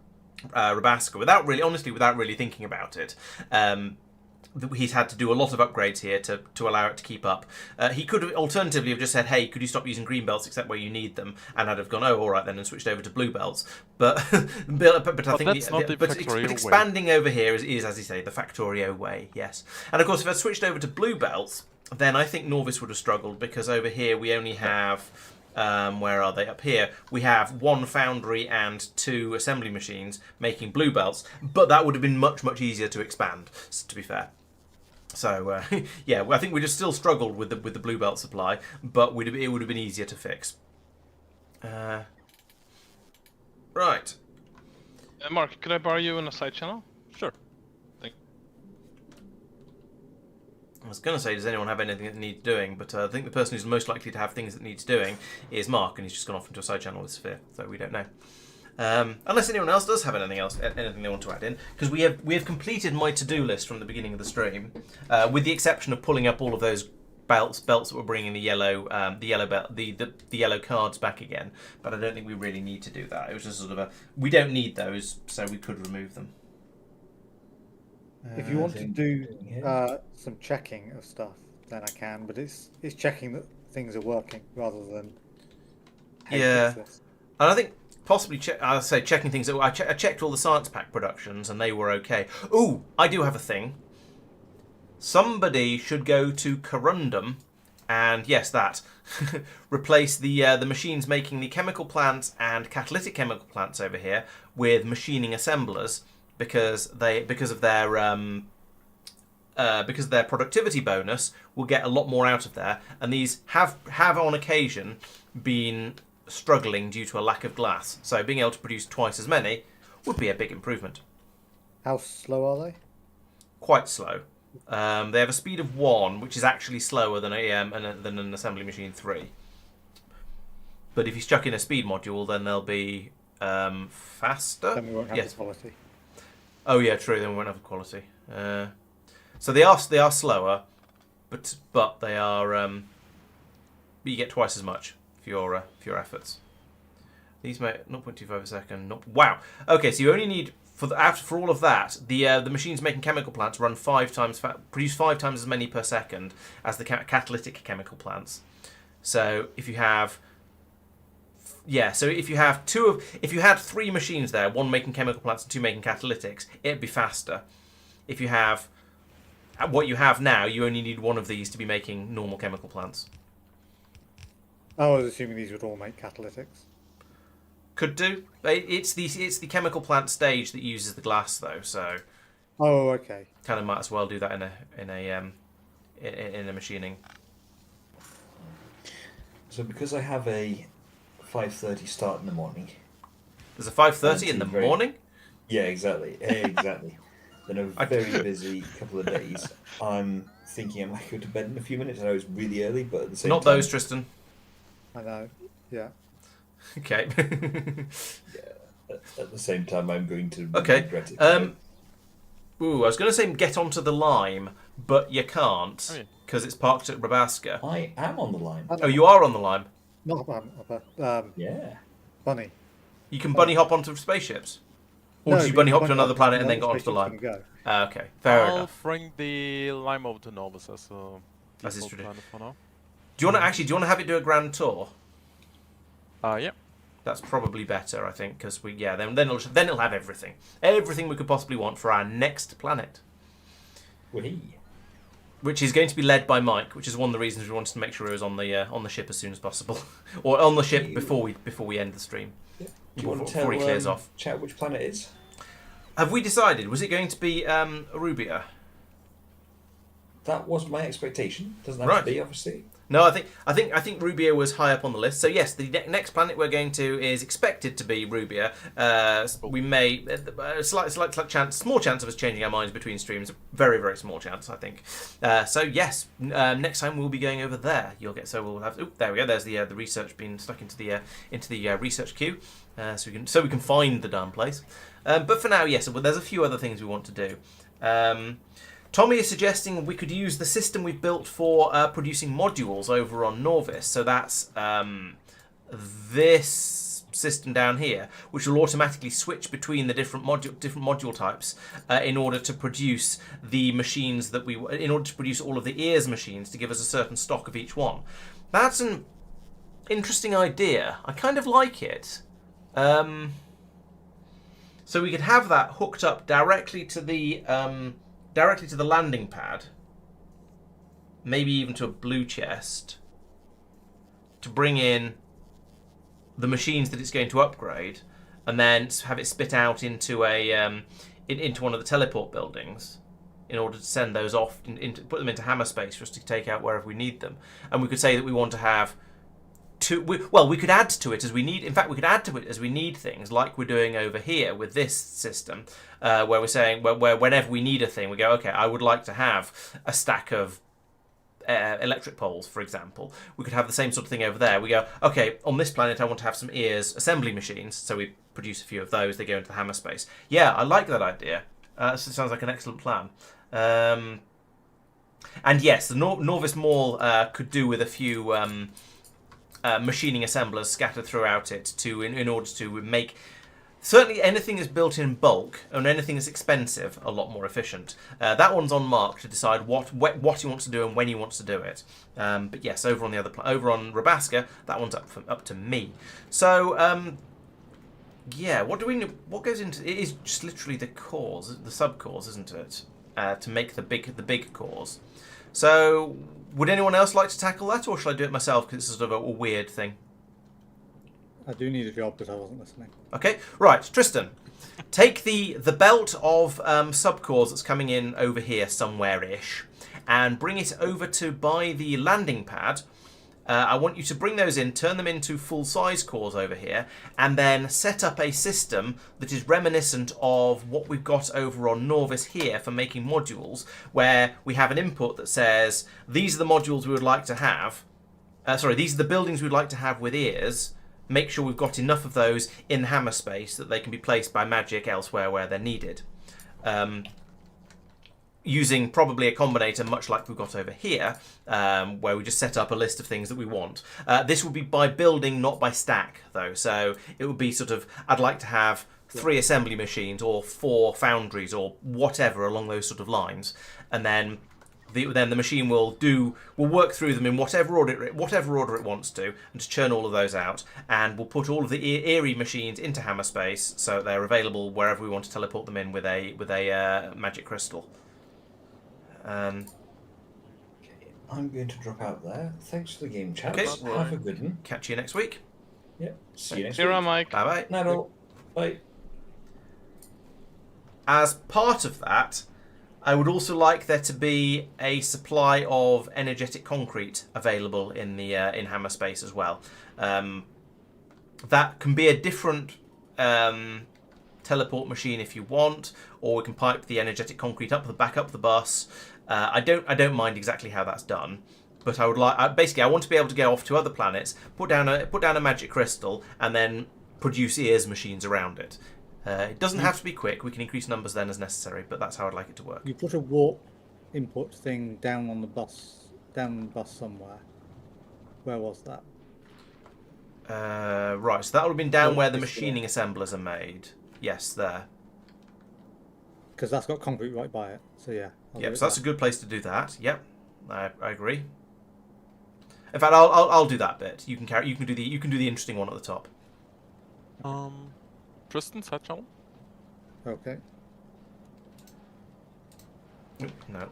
Rabbasca without really thinking about it. He's had to do a lot of upgrades here to allow it to keep up. He could have alternatively have just said, hey, could you stop using green belts except where you need them? And I'd have gone, oh, all right then, and switched over to blue belts. But I think that's not the Factorio way. expanding over here is, as you say, the Factorio way, yes. And of course, if I switched over to blue belts, then I think Norvis would have struggled, because over here we only have... where are they? Up here we have 1 foundry and 2 assembly machines making blue belts, but that would have been much easier to expand, to be fair. So yeah, I think we'd have still struggled with the blue belt supply, but it would have been easier to fix. Right. Mark, could I borrow you in a side channel? Sure. I was going to say, does anyone have anything that needs doing? But I think the person who's most likely to have things that needs doing is Mark, and he's just gone off into a side channel with Sphere, so we don't know. Unless anyone else does have anything they want to add in, because we have completed my to-do list from the beginning of the stream, with the exception of pulling up all of those belts that were bringing the yellow cards back again. But I don't think we really need to do that. It was just sort of we don't need those, so we could remove them. If you want to do some checking of stuff, then I can. But it's checking that things are working rather than. Yeah, and I think possibly checking things. I checked all the science pack productions and they were okay. Ooh, I do have a thing. Somebody should go to Corundum and yes, that replace the machines making the chemical plants and catalytic chemical plants over here with machining assemblers, because of their productivity bonus will get a lot more out of there, and these have on occasion been struggling due to a lack of glass. So being able to produce twice as many would be a big improvement. How slow are they? Quite slow. They have a speed of 1, which is actually slower than an assembly machine 3. But if you chuck in a speed module, then they'll be faster. Then we won't have the quality. Oh yeah, true. Then we won't have the quality. So they are slower, but they are. You get twice as much for your efforts. These make 0.25 a second. Wow. Okay, so you only need for all of that. The machines making chemical plants run 5 times produce 5 times as many per second as the catalytic chemical plants. So if you have. Yeah, so if you had 3 machines there, 1 making chemical plants and 2 making catalytics, it'd be faster. If you have what you have now, you only need 1 of these to be making normal chemical plants. I was assuming these would all make catalytics. Could do. It's the chemical plant stage that uses the glass though, so. Oh, okay. Kind of might as well do that in a machining. So because I have a 5:30 start in the morning. There's a 5:30 in the morning? Yeah, exactly. Exactly. Then a very busy couple of days. I'm thinking I might go to bed in a few minutes. I know it's really early, but at the same time... Not those, Tristan. I know, yeah. Okay. Yeah, at the same time I'm going to I regret it. was going to say get onto the Lime, but you can't, because it's parked at Rabbasca. I am on the line. Oh, you are on the Lime? Not Yeah. bunny. You can bunny hop onto spaceships? Or do you bunny hop to another planet and then go onto the Lime? Okay, fair I'll enough. bring the Lime over to Norvis as a As is default tradition. planet for now. Do you want to have it do a grand tour? Yeah. That's probably better, I think, because then it'll have everything we could possibly want for our next planet, which is going to be led by Mike, which is one of the reasons we wanted to make sure he was on the ship as soon as possible, or on the ship before we end the stream. Yeah. Do you want to before he clears off. Chat which planet it is? Have we decided? Was it going to be Arubia? That was my expectation. Doesn't have Right. to be, obviously. No, I think Rubia was high up on the list. So yes, the next planet we're going to is expected to be Rubia. We may slight chance, small chance of us changing our minds between streams. Very very small chance, I think. So yes, next time we'll be going over there. We'll have. Oh, there we go. There's the research being stuck into the research queue. so we can find the darn place. But for now, yes, there's a few other things we want to do. Tommy is suggesting we could use the system we've built for producing modules over on Norvis. So that's this system down here, which will automatically switch between the different module types in order to produce the machines that in order to produce all of the ears machines to give us a certain stock of each one. That's an interesting idea. I kind of like it. So we could have that hooked up directly to the landing pad, maybe even to a blue chest, to bring in the machines that it's going to upgrade, and then have it spit out into into one of the teleport buildings in order to send those off, put them into hammer space for us to take out wherever we need them. And we could say that we want to have we could add to it as we need. In fact, we could add to it as we need things, like we're doing over here with this system, where we're saying where whenever we need a thing, we go, okay, I would like to have a stack of electric poles, for example. We could have the same sort of thing over there. We go, okay, on this planet I want to have some ears assembly machines, so we produce a few of those. They go into the hammer space. Yeah, I like that idea. It sounds like an excellent plan. And yes, the Norvis Mall could do with a few machining assemblers scattered throughout it in order to make certainly anything that's built in bulk and anything that's expensive a lot more efficient. That one's on Mark to decide what he wants to do and when he wants to do it. But yes, over on Rabbasca, that one's up to me. So yeah, what goes into it? Is just literally the cores, the sub-cores, isn't it? To make the big cores. So would anyone else like to tackle that, or should I do it myself because it's sort of a weird thing? I do need a job because I wasn't listening. Okay, right, Tristan. Take the belt of subcores that's coming in over here somewhere-ish and bring it over to by the landing pad. I want you to bring those in, turn them into full-size cores over here, and then set up a system that is reminiscent of what we've got over on Norvis here for making modules, where we have an input that says, these are the modules we would like to have. These are the buildings we'd like to have with ears. Make sure we've got enough of those in hammer space that they can be placed by magic elsewhere where they're needed. Using probably a combinator much like we've got over here, where we just set up a list of things that we want. This would be by building, not by stack, though. So it would be sort of, I'd like to have 3 assembly machines or 4 foundries or whatever along those sort of lines. And then the machine will work through them in whatever order it wants to, and just churn all of those out. And we'll put all of the Eerie machines into hammer space so they're available wherever we want to teleport them in with a magic crystal. Okay, I'm going to drop out there. Thanks for the game, chaps. Okay. Have a good one. Catch you next week. Yep. See you next Here week. am Mike. Bye bye. Night all. Bye. As part of that, I would also like there to be a supply of energetic concrete available in the in hammer space as well. That can be a different teleport machine if you want, or we can pipe the energetic concrete back up the bus. I don't mind exactly how that's done, but I would like basically I want to be able to go off to other planets, put down a magic crystal, and then produce ears machines around it. It doesn't have to be quick. We can increase numbers then as necessary, but that's how I'd like it to work. You put a warp input thing down on the bus somewhere. Where was that? Right, so that would have been down where the machining assemblers are made. Yes, there. Because that's got concrete right by it. So yeah. Yep, so that's a good place to do that. Yep, I agree. In fact, I'll do that bit. You can do the interesting one at the top. Tristan, side channel. Okay. No.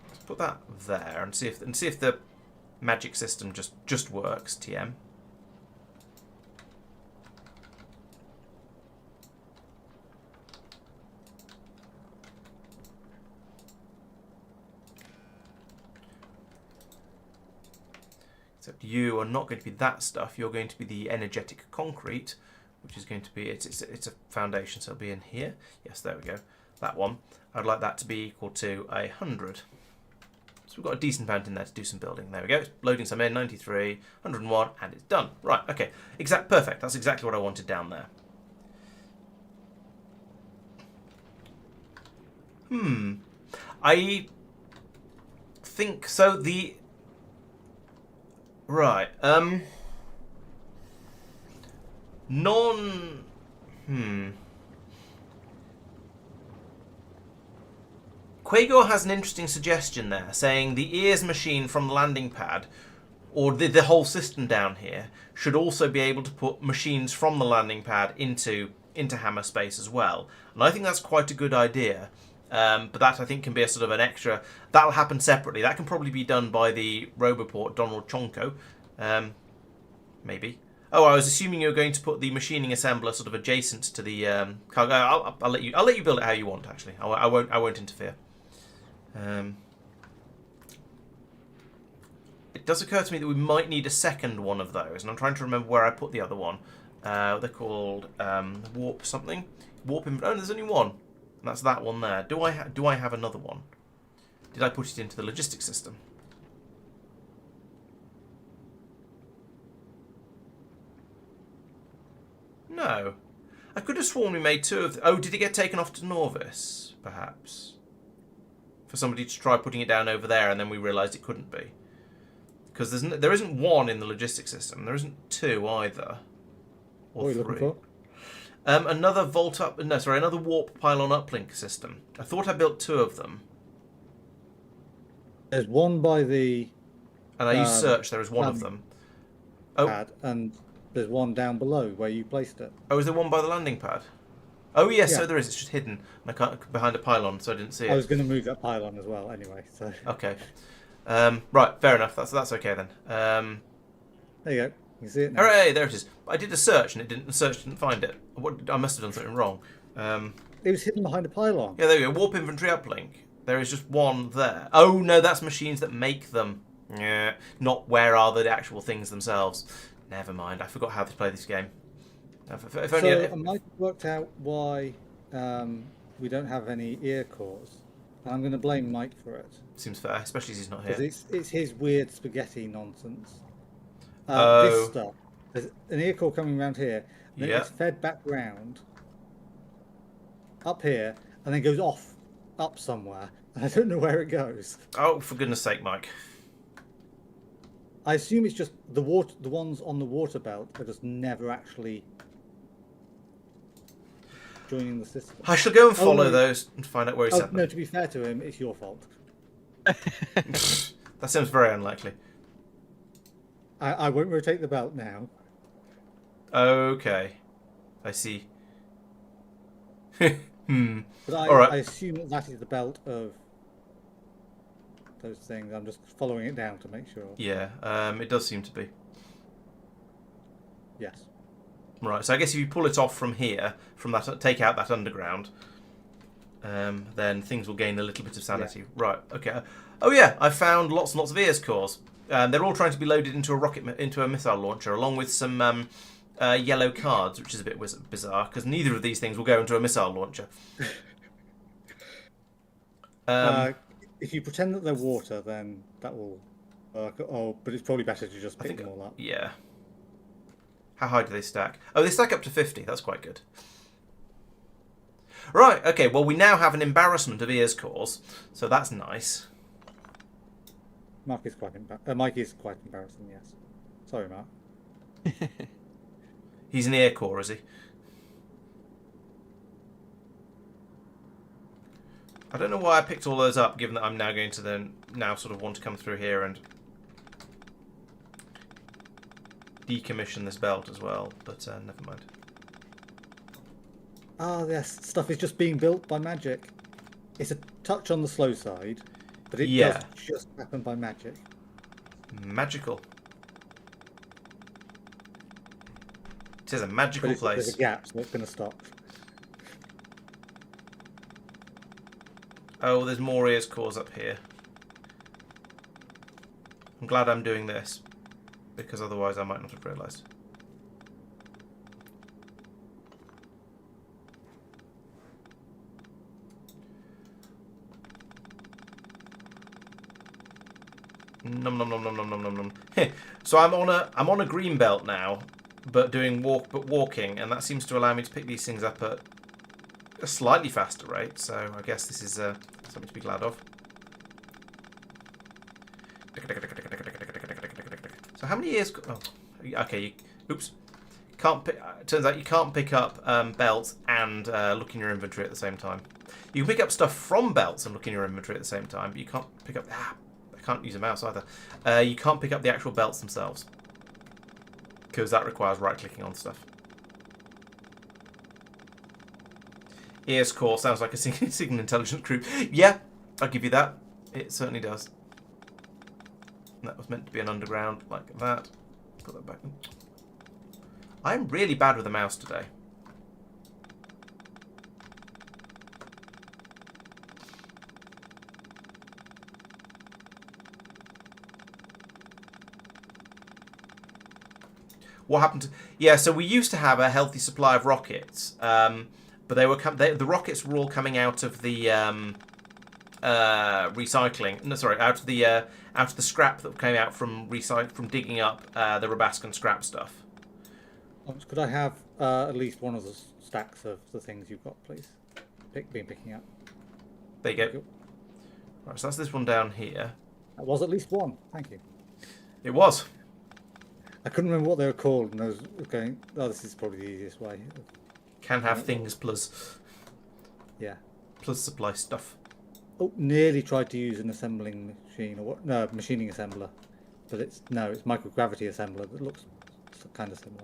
Let's put that there and see if the magic system just works. TM. Except you are not going to be that stuff. You're going to be the energetic concrete, which is going to be it's a foundation, so it'll be in here. Yes, there we go. That one. I'd like that to be equal to 100. So we've got a decent amount in there to do some building. There we go. It's loading some in, 93, 101, and it's done. Right, okay. Perfect. That's exactly what I wanted down there. I think so. Right. Quagor has an interesting suggestion there, saying the ears machine from the landing pad, or the whole system down here, should also be able to put machines from the landing pad into hammer space as well. And I think that's quite a good idea. But that, I think, can be a sort of an extra... That'll happen separately. That can probably be done by the Roboport Donald Chonko. Maybe. Oh, I was assuming you were going to put the machining assembler sort of adjacent to the cargo. I'll let you build it how you want. Actually, I won't interfere. It does occur to me that we might need a second one of those, and I'm trying to remember where I put the other one. They're called warp something. Warp. Oh, there's only one. And that's that one there. Do I have another one? Did I put it into the logistics system? No. I could have sworn we made two of... Oh, did it get taken off to Norvis, perhaps? For somebody to try putting it down over there, and then we realised it couldn't be. Because there isn't one in the logistics system. There isn't two either. Or what are you three. looking for? Another another warp pylon uplink system. I thought I built two of them. There's one by the And I used search, there is one of them. Oh. pad, and there's one down below where you placed it. Oh, is there one by the landing pad? Oh yes, Yeah. so there is. It's just hidden. And I can't behind a pylon, so I didn't see it. I was going to move that pylon as well, anyway. So Okay. Right, fair enough. That's okay then. there you go. You can see it now. Hooray! There it is. I did a search and the search didn't find it. I must have done something wrong. It was hidden behind a pylon. Yeah, there we go. Warp inventory uplink. There is just one there. Oh no, that's machines that make them. Yeah, not where are the actual things themselves. Never mind. I forgot how to play this game. If only So I might have worked out why we don't have any ear cores. And I'm going to blame Mike for it. seems fair, especially as he's not Because here. it's his weird spaghetti nonsense. Oh. This stuff. There's an ear core coming around here. Then Yeah. it's fed back round. Up here. And then goes off. Up somewhere. I don't know where it goes. Oh, for goodness sake, Mike. I assume it's just the ones on the water belt are just never actually joining the system. I shall go and follow no. those and find out where he Oh, sent no, them. to be fair to him, it's your fault. That seems very unlikely. I won't rotate the belt now. Okay. I see. But All right. I assume that is the belt of those things. I'm just following it down to make sure. Yeah, it does seem to be. Yes. Right, so I guess if you pull it off from here, from that, take out that underground, then things will gain a little bit of sanity. Yeah. Right, okay. Oh yeah, I found lots and lots of ears cores. They're all trying to be loaded into a missile launcher, along with some yellow cards, which is a bit bizarre because neither of these things will go into a missile launcher. If you pretend that they're water, then that will work. Oh, but it's probably better to just pick them all up. Yeah. How high do they stack? Oh, they stack up to 50. That's quite good. Right, okay, well, we now have an embarrassment of ears cores, so that's nice. Mike is quite embarrassing, yes. Sorry, Mark. He's an ear core, is he? I don't know why I picked all those up, given that I'm now going to then sort of want to come through here and decommission this belt as well, but never mind. Ah, yes, stuff is just being built by magic. It's a touch on the slow side, but it Yeah. does just happen by magic. Magical. It is a magical But place. there's a gap, so it's going to stop. Oh, there's more ears cores up here. I'm glad I'm doing this, because otherwise I might not have realised. Nom nom nom nom nom nom nom nom. So I'm on a green belt now, but walking, and that seems to allow me to pick these things up at a slightly faster rate. So I guess this is something to be glad of. So how many years? Oh, okay. Oops. Can't. Turns out you can't pick up belts and look in your inventory at the same time. You can pick up stuff from belts and look in your inventory at the same time, but you can't pick up. I can't use a mouse either. You can't pick up the actual belts themselves because that requires right-clicking on stuff. ES Core sounds like a Signal Intelligence Group. Yeah, I'll give you that. It certainly does. And that was meant to be an underground like that. Put that back. I'm really bad with the mouse today. What happened to... Yeah, so we used to have a healthy supply of rockets, but they were the rockets were all coming out of the recycling. No, sorry, out of the scrap that came out from digging up the Rabbascan scrap stuff. Could I have at least one of the stacks of the things you've got, please? Picking up. There you go. Right, so that's this one down here. That was at least one. Thank you. It was. I couldn't remember what they were called, and I was going, oh, this is probably the easiest way. Can have things plus supply stuff. Oh, nearly tried to use an assembling machine, or what? No, machining assembler. But it's microgravity assembler that looks kind of similar.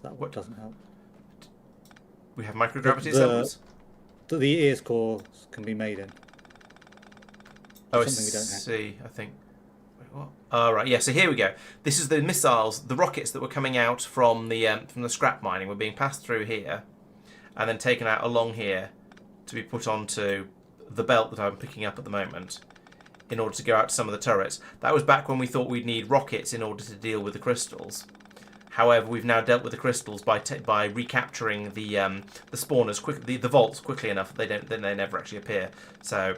So that doesn't help. We have microgravity assemblers? The ears cores can be made in. Oh, I see, I think. What? Oh, right, yeah, so here we go. This is the missiles, the rockets that were coming out from the scrap mining were being passed through here and then taken out along here to be put onto the belt that I'm picking up at the moment in order to go out to some of the turrets. That was back when we thought we'd need rockets in order to deal with the crystals. However, we've now dealt with the crystals by recapturing the spawners, the vaults quickly enough that they never actually appear. So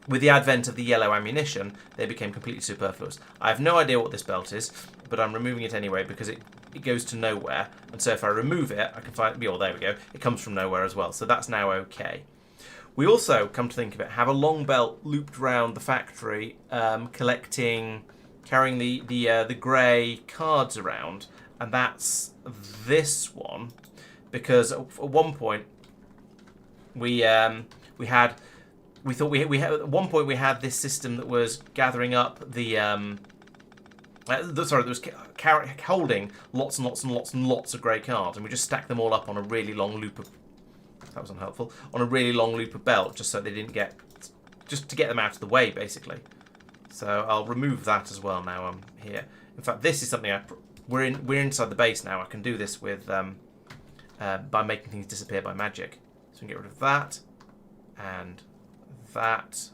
with the advent of the yellow ammunition, they became completely superfluous. I have no idea what this belt is, but I'm removing it anyway because it goes to nowhere. And so if I remove it, I can find... Oh, there we go. It comes from nowhere as well. So that's now okay. We also, come to think of it, have a long belt looped around the factory, carrying the grey cards around. And that's this one, because at one point we had this system that was gathering up that was holding lots and lots and lots and lots of grey cards, and we just stacked them all up on a really long loop of... That was unhelpful. On a really long loop of belt, just so they didn't get... Just to get them out of the way, basically. So I'll remove that as well now I'm here. In fact, this is something we're inside the base now. I can do this with by making things disappear by magic. So we can get rid of that, and that.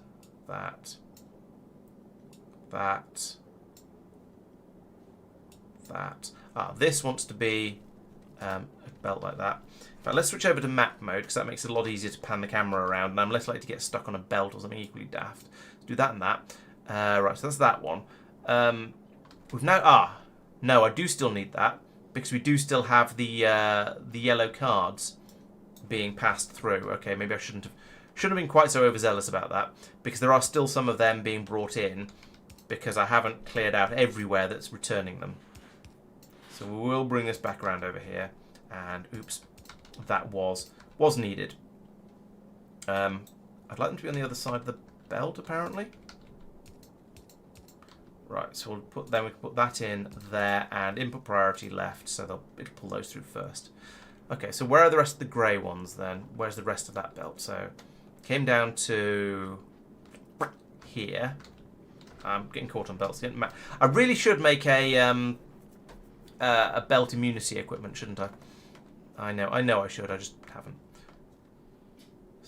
This wants to be a belt like that. In fact, let's switch over to map mode because that makes it a lot easier to pan the camera around, and I'm less likely to get stuck on a belt or something equally daft. Let's do that and that. Right, so that's that one. We've now... No, I do still need that because we do still have the yellow cards being passed through. Okay, maybe I shouldn't have been quite so overzealous about that because there are still some of them being brought in because I haven't cleared out everywhere that's returning them. So we will bring this back around over here, and oops, that was needed. I'd like them to be on the other side of the belt apparently. Right, so we can put that in there and input priority left, so it'll pull those through first. Okay, so where are the rest of the grey ones then? Where's the rest of that belt? So came down to here. I'm getting caught on belts. I really should make a belt immunity equipment, shouldn't I? I know I should. I just haven't.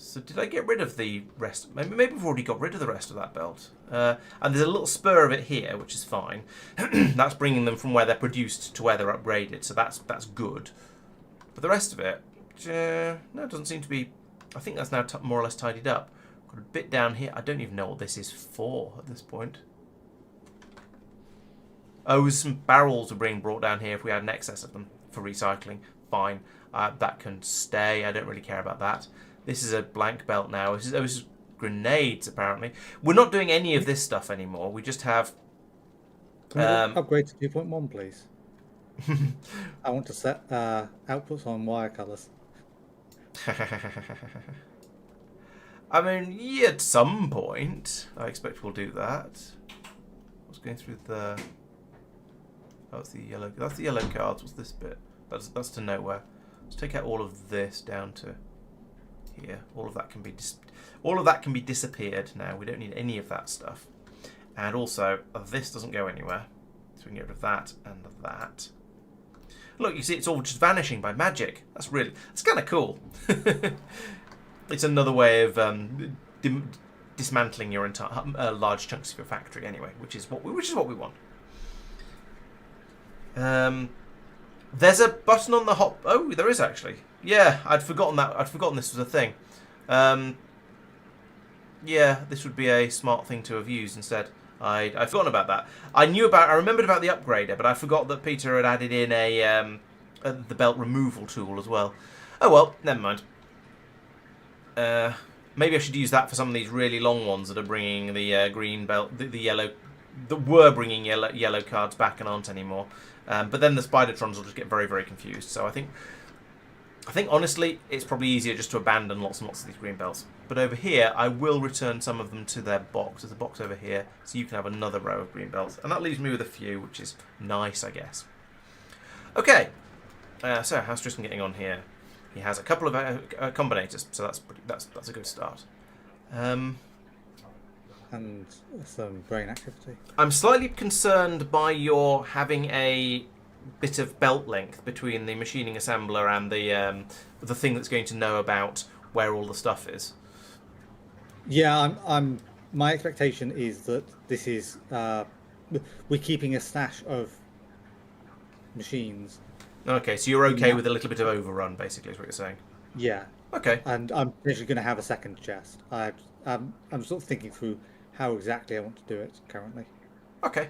So did I get rid of the rest? Maybe we've already got rid of the rest of that belt. And there's a little spur of it here, which is fine. That's bringing them from where they're produced to where they're upgraded, so that's good. But the rest of it, no, it doesn't seem to be... I think that's now more or less tidied up. Got a bit down here. I don't even know what this is for at this point. Oh, some barrels are being brought down here if we had an excess of them for recycling. Fine. That can stay. I don't really care about that. This is a blank belt now. This is grenades, apparently. We're not doing any of this stuff anymore. We just have... Can we upgrade to 2.1, please? I want to set outputs on wire colors. I mean, yeah, at some point, I expect we'll do that. What's going through the... That's the yellow. That's the yellow cards. What's this bit? That's to nowhere. Let's take out all of this down to here. All of that can be disappeared now. We don't need any of that stuff. And also, this doesn't go anywhere, so we can get rid of that and that. Look, you see, it's all just vanishing by magic. That's kind of cool. It's another way of dismantling your entire large chunks of your factory, anyway, which is what we want. There's a button on the hop. Oh, there is actually. Yeah, I'd forgotten that. I'd forgotten this was a thing. Yeah, this would be a smart thing to have used instead. I'd forgotten about that. I remembered about the upgrader, but I forgot that Peter had added in the belt removal tool as well. Oh well, never mind. Maybe I should use that for some of these really long ones that are bringing the green belt, the yellow, that were bringing yellow cards back and aren't anymore. But then the Spidertrons will just get very, very confused. So I think honestly, it's probably easier just to abandon lots and lots of these green belts. But over here, I will return some of them to their box. There's a box over here, so you can have another row of green belts. And that leaves me with a few, which is nice, I guess. Okay, so how's Tristan getting on here? He has a couple of combinators, so that's a good start. And some brain activity. I'm slightly concerned by your having a bit of belt length between the machining assembler and the thing that's going to know about where all the stuff is. Yeah, my expectation is that this is we're keeping a stash of machines. Okay, so you're okay with a little bit of overrun, basically, is what you're saying. Yeah. Okay. And I'm potentially going to have a second chest. I'm sort of thinking through how exactly I want to do it currently. Okay.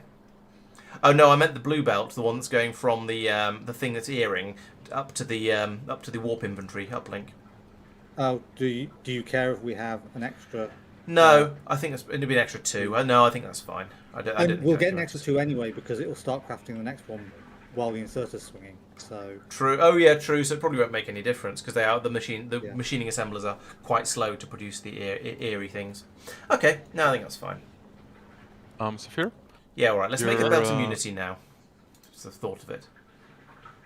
Oh no, I meant the blue belt, the one that's going from the thing that's earring up to the warp inventory uplink. Oh, do you care if we have an extra? No, I think it'll be an extra 2. No, I think that's fine. We'll get an extra 2 anyway because it will start crafting the next one while the inserter's swinging. So true. Oh yeah, true. So it probably won't make any difference because machining assemblers are quite slow to produce the eerie things. Okay, no, I think that's fine. Saphir? Yeah, all right. Let's make a belt immunity now. Just the thought of it.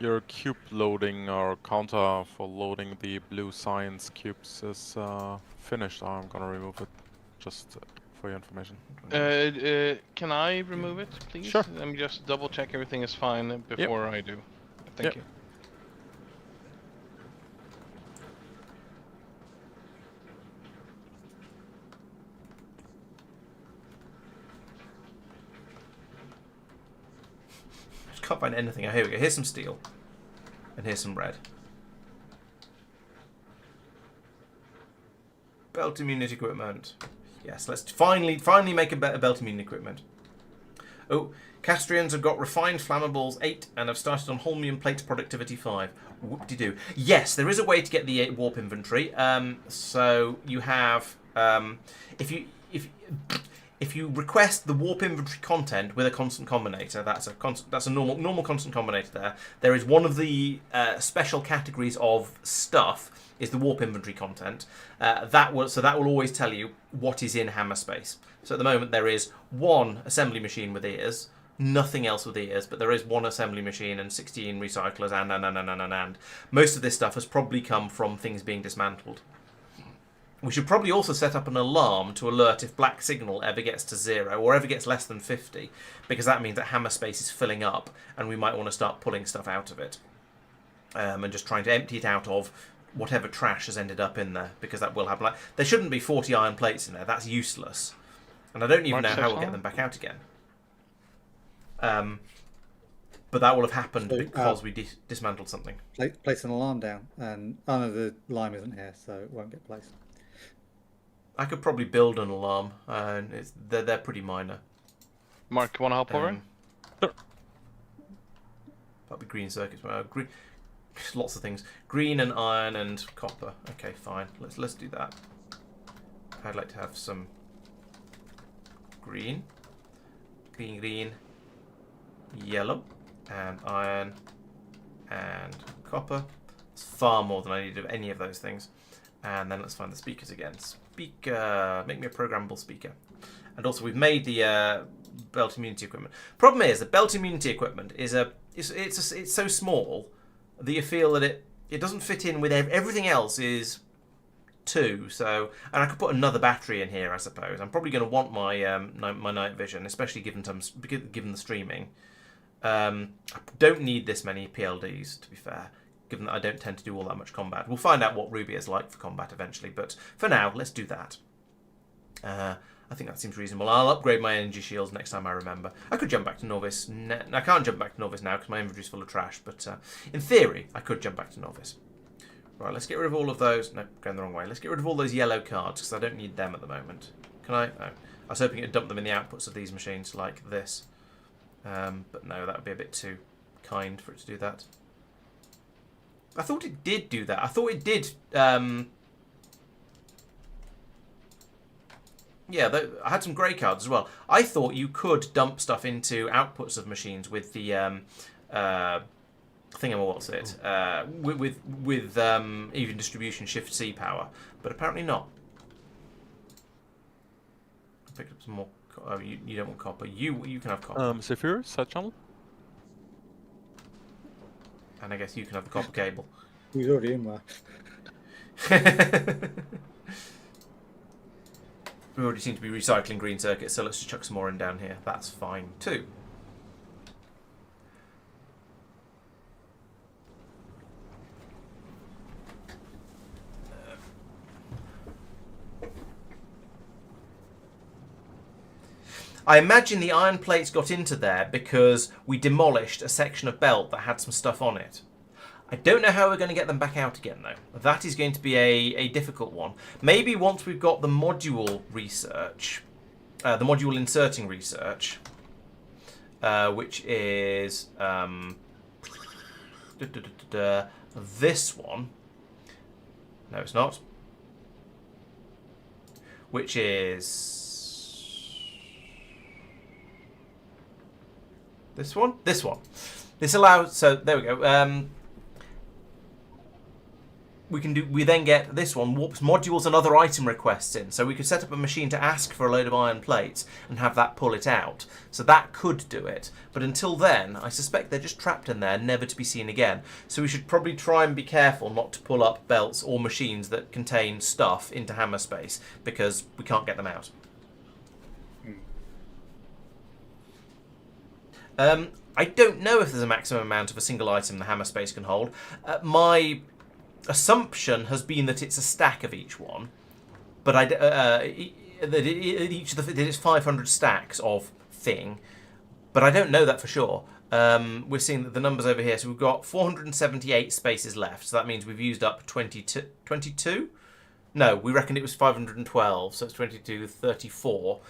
Your cube loading or counter for loading the blue science cubes is finished. I'm gonna remove it just for your information. Can I remove it, please? Sure. Let me just double check everything is fine before I do. Thank you. Can't find anything. Oh, here we go. Here's some steel. And here's some red. Belt immunity equipment. Yes, let's finally make a belt immunity equipment. Oh, Castrians have got refined flammables 8 and have started on holmium plate productivity 5. Whoop-de-doo. Yes, there is a way to get the warp inventory. So you have if you request the warp inventory content with a constant combinator, that's a normal constant combinator. There is one of the special categories of stuff is the warp inventory content. That will always tell you what is in hammer space. So at the moment there is one assembly machine with ears, nothing else with ears, but there is one assembly machine and 16 recyclers and most of this stuff has probably come from things being dismantled. We should probably also set up an alarm to alert if black signal ever gets to 0 or ever gets less than 50, because that means that hammer space is filling up and we might want to start pulling stuff out of it. And just trying to empty it out of whatever trash has ended up in there, because that will happen. There shouldn't be 40 iron plates in there, that's useless. And I don't even know how we'll get them back out again. But that will have happened because we dismantled something. Place an alarm down, and no, the lime isn't here, so it won't get placed. I could probably build an alarm, and they're pretty minor. Mark, want to hop over? Sure. That'll be green circuits. Green, lots of things. Green and iron and copper. Okay, fine. Let's do that. I'd like to have some green, yellow, and iron, and copper. It's far more than I need of any of those things. And then let's find the speakers again. Speaker, make me a programmable speaker. And also we've made the belt immunity equipment. Problem is, the belt immunity equipment is it's so small that you feel that it doesn't fit in with everything else is 2. So, and I could put another battery in here, I suppose. I'm probably going to want my my night vision, especially given the streaming. I don't need this many PLDs, to be fair, given that I don't tend to do all that much combat. We'll find out what Ruby is like for combat eventually, but for now, let's do that. I think that seems reasonable. I'll upgrade my energy shields next time I remember. I could jump back to Novice. I can't jump back to Novice now because my inventory's full of trash, but in theory, I could jump back to Novice. Right, let's get rid of all of those. No, going the wrong way. Let's get rid of all those yellow cards because I don't need them at the moment. Can I? No. I was hoping it would dump them in the outputs of these machines like this. But no, that would be a bit too kind for it to do that. I thought it did do that. I thought it did... yeah, I had some grey cards as well. I thought you could dump stuff into outputs of machines with the what's it? With even distribution Shift C power, but apparently not. I picked up some more. Oh, you don't want copper. You can have copper. Zephyr, side channel. And I guess you can have the copper cable. He's already in there. We already seem to be recycling green circuits, so let's just chuck some more in down here. That's fine too. I imagine the iron plates got into there because we demolished a section of belt that had some stuff on it. I don't know how we're going to get them back out again, though. That is going to be a difficult one. Maybe once we've got the module research, the module inserting research, which is this one. No, it's not. Which is this one. This one. This allows. So there we go. We then get this one, warps modules and other item requests in. So we could set up a machine to ask for a load of iron plates and have that pull it out. So that could do it. But until then, I suspect they're just trapped in there, never to be seen again. So we should probably try and be careful not to pull up belts or machines that contain stuff into hammer space, because we can't get them out. I don't know if there's a maximum amount of a single item the hammer space can hold. My assumption has been that it's a stack of each one, but that it's 500 stacks of thing, but I don't know that for sure. We're seeing that the numbers over here, so we've got 478 spaces left, so that means we've used up 22? No, we reckoned it was 512, so it's 22, 34.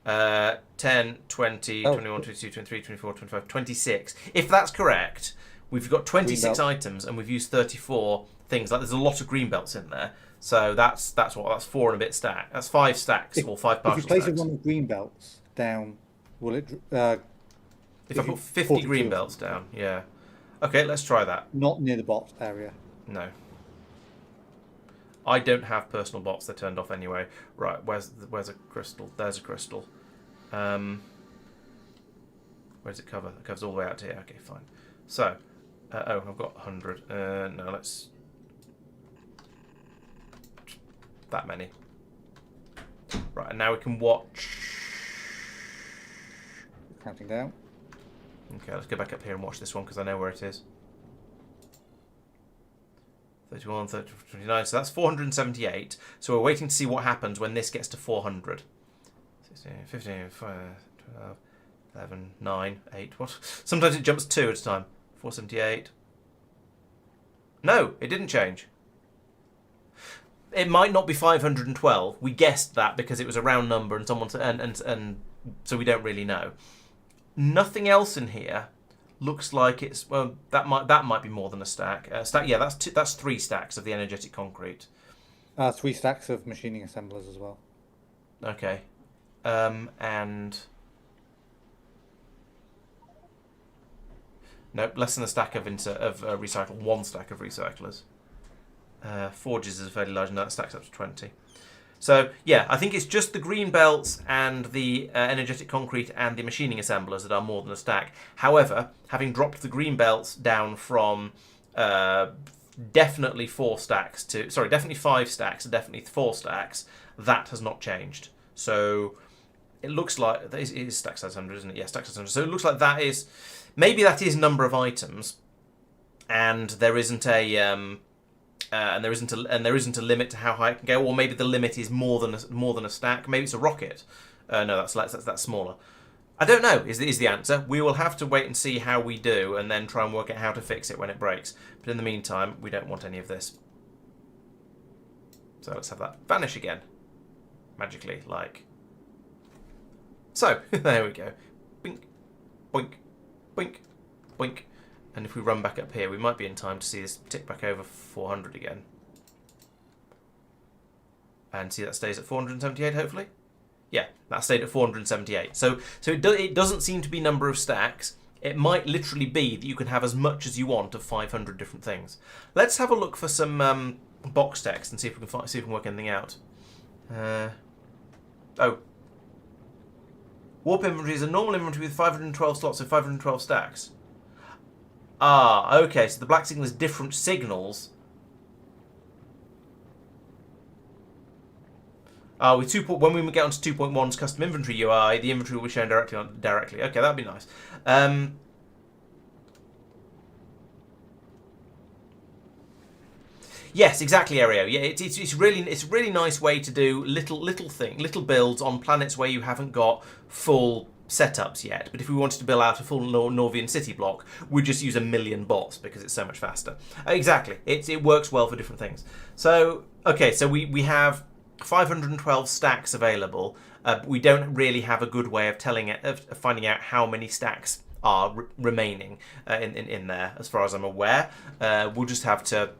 10, 20, 21, 22, 23, 24, 25, 26. If that's correct, we've got 26 items and we've used 34 things. Like, there's a lot of green belts in there. So that's 4 and a bit stack. That's 5 stacks or 5 partial stacks. If you place one of the green belts down, will it... if I put 50 green belts down, yeah. Okay, let's try that. Not near the bot area. No. I don't have personal bots. They're turned off anyway. Right, where's a crystal? There's a crystal. Where does it cover? It covers all the way out to here. Okay, fine. So, I've got 100. No, let's... that many. Right, and now we can watch... Counting down. Okay, let's go back up here and watch this one because I know where it is. 31, 30, 29, so that's 478. So we're waiting to see what happens when this gets to 400. 16, 15, 5, 12, 11, 9, 8, what? Sometimes it jumps 2 at a time. 478. No, it didn't change. It might not be 512. We guessed that because it was a round number and someone and so we don't really know. Nothing else in here looks like it's that might be more than a stack. Yeah, that's 3 stacks of the energetic concrete. 3 stacks of machining assemblers as well. Okay, and nope, less than a stack of recycle. 1 stack of recyclers. Forges is fairly large, and that stacks up to 20. So yeah, I think it's just the green belts and the energetic concrete and the machining assemblers that are more than a stack. However, having dropped the green belts down from definitely 5 stacks and definitely 4 stacks, that has not changed. So it looks like it is stack size 100, isn't it? Yeah, stack size 100. So it looks like that is maybe that is number of items, and there isn't a and there isn't a limit to how high it can go, or maybe the limit is more than a stack. Maybe it's a rocket. No, that's smaller. I don't know. Is the answer? We will have to wait and see how we do, and then try and work out how to fix it when it breaks. But in the meantime, we don't want any of this. So let's have that vanish again, magically, like so. There we go. Bink, boink, boink, boink. And if we run back up here, we might be in time to see this tick back over 400 again. And see that stays at 478, hopefully? Yeah, that stayed at 478. So it doesn't seem to be number of stacks. It might literally be that you can have as much as you want of 500 different things. Let's have a look for some box text and see if we can work anything out. Warp inventory is a normal inventory with 512 slots, so 512 stacks. Ah, okay, so the black signal is different signals. When we get onto 2.1's custom inventory UI, the inventory will be shown directly. Okay, that'd be nice. Yes, exactly, Aereo. Yeah, it's a really nice way to do little builds on planets where you haven't got full setups yet. But if we wanted to build out a full Norvian city block, we'd just use 1,000,000 bots because it's so much faster. Exactly, it works well for different things. So okay, so we have 512 stacks available. We don't really have a good way of finding out how many stacks are remaining in there, as far as I'm aware. We'll just have to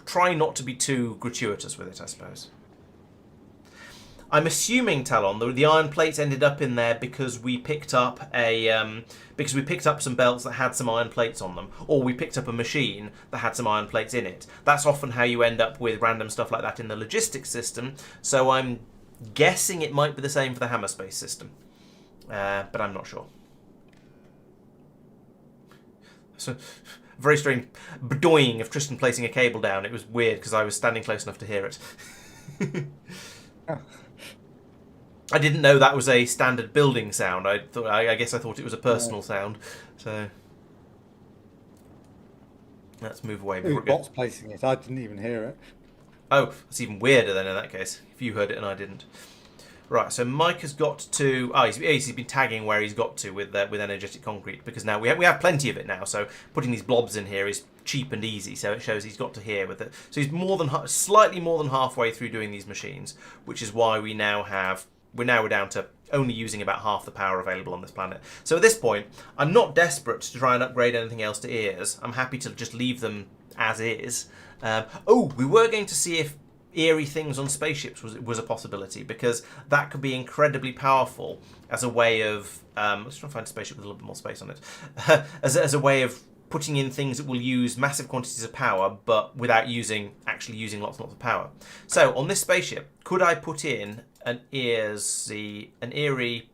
try not to be too gratuitous with it, I suppose. I'm assuming, Talon, the iron plates ended up in there because we picked up some belts that had some iron plates on them, or we picked up a machine that had some iron plates in it. That's often how you end up with random stuff like that in the logistics system. So I'm guessing it might be the same for the hammer space system, but I'm not sure. So very strange bedoing of Tristan placing a cable down. It was weird because I was standing close enough to hear it. I didn't know that was a standard building sound. I guess I thought it was a personal sound. So let's move away. Bots placing it. I didn't even hear it. Oh, it's even weirder then in that case. If you heard it and I didn't. Right, so Mike has got to. Oh, he's been tagging where he's got to with energetic concrete, because now we have plenty of it now. So putting these blobs in here is cheap and easy. So it shows he's got to here with it. So he's slightly more than halfway through doing these machines, which is why we're down to only using about half the power available on this planet. So at this point, I'm not desperate to try and upgrade anything else to ears. I'm happy to just leave them as is. We were going to see if eerie things on spaceships was a possibility, because that could be incredibly powerful as a way of let's try and find a spaceship with a little bit more space on it as a way of putting in things that will use massive quantities of power but without actually using lots and lots of power. So on this spaceship, could I put in an eerie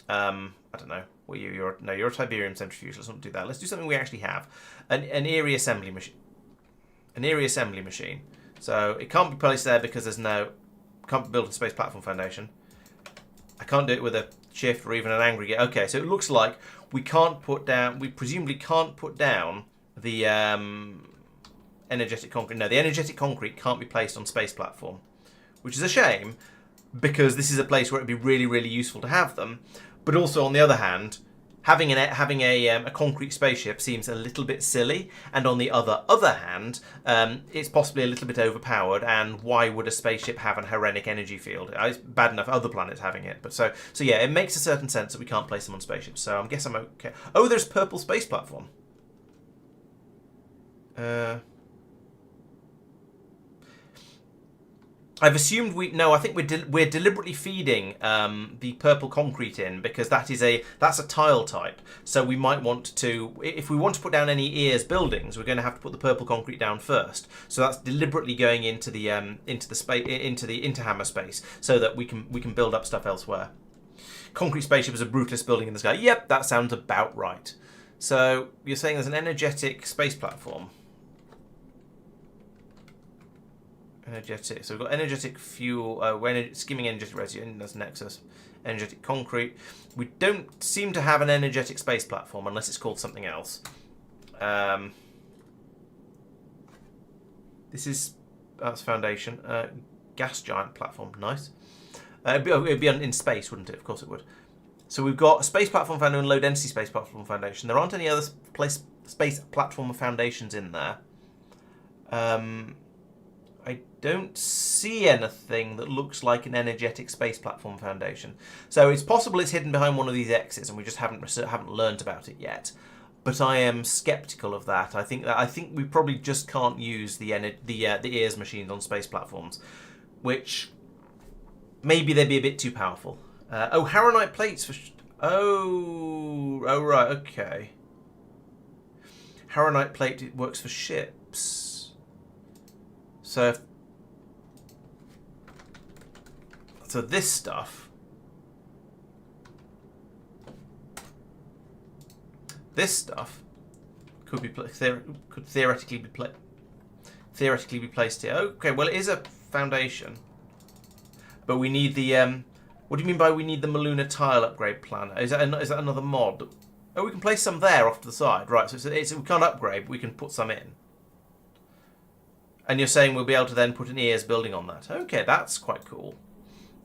I don't know what you're a Tiberium centrifuge. Let's not do that. Let's do something we actually have. An eerie assembly machine. So it can't be placed there because can't be built a space platform foundation. I can't do it with a shift or even an aggregate. Okay, so it looks like we presumably can't put down the energetic concrete. No, the energetic concrete can't be placed on space platform, which is a shame, because this is a place where it'd be really, really useful to have them. But also, on the other hand, having a concrete spaceship seems a little bit silly, and on the other hand, it's possibly a little bit overpowered. And why would a spaceship have an Herenic energy field? It's bad enough other planets having it, but so yeah, it makes a certain sense that we can't place them on spaceships. So I guess I'm okay. Oh, there's purple space platform. I've assumed I think we're deliberately feeding the purple concrete in because that's a tile type. So we might want to, if we want to put down any ears buildings, we're going to have to put the purple concrete down first. So that's deliberately going into the interhammer space so that we can build up stuff elsewhere. Concrete spaceship is a brutalist building in the sky. Yep, that sounds about right. So you're saying there's an energetic space platform. Energetic. So we've got energetic fuel, skimming energetic residue, that's Nexus. Energetic concrete. We don't seem to have an energetic space platform unless it's called something else. That's Foundation. Gas giant platform, nice. It'd be in space, wouldn't it? Of course it would. So we've got a space platform foundation and low density space platform foundation. There aren't any other space platform foundations in there. I don't see anything that looks like an energetic space platform foundation. So it's possible it's hidden behind one of these X's and we just haven't learned about it yet. But I am skeptical of that. I think we probably just can't use the ears machines on space platforms, which maybe they'd be a bit too powerful. Haronite plates for. Oh right, okay. Haronite plate, it works for ships. So this stuff. This stuff could theoretically be placed here. Okay, well it is a foundation, but we need the what do you mean by we need the Maluna tile upgrade plan? Is that another mod? Oh, we can place some there off to the side, right? So we can't upgrade, but we can put some in. And you're saying we'll be able to then put an ears building on that? Okay, that's quite cool.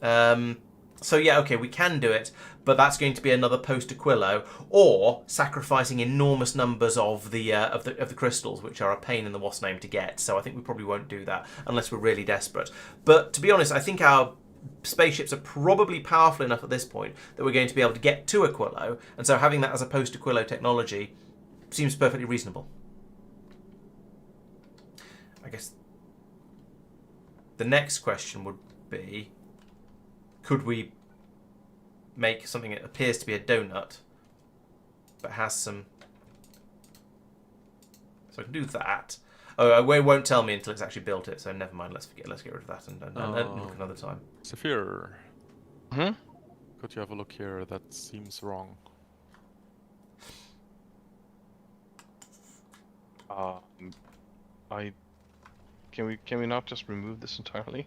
So yeah, okay, we can do it, but that's going to be another post-Aquilo, or sacrificing enormous numbers of the crystals, which are a pain in the wasp name to get. So I think we probably won't do that unless we're really desperate. But to be honest, I think our spaceships are probably powerful enough at this point that we're going to be able to get to Aquilo, and so having that as a post-Aquilo technology seems perfectly reasonable. I guess the next question would be, could we make something that appears to be a donut but has some... So I can do that. Oh, it won't tell me until it's actually built it, so never mind, let's get rid of that and look another time. Saphir. Could you have a look here? That seems wrong. Can we not just remove this entirely?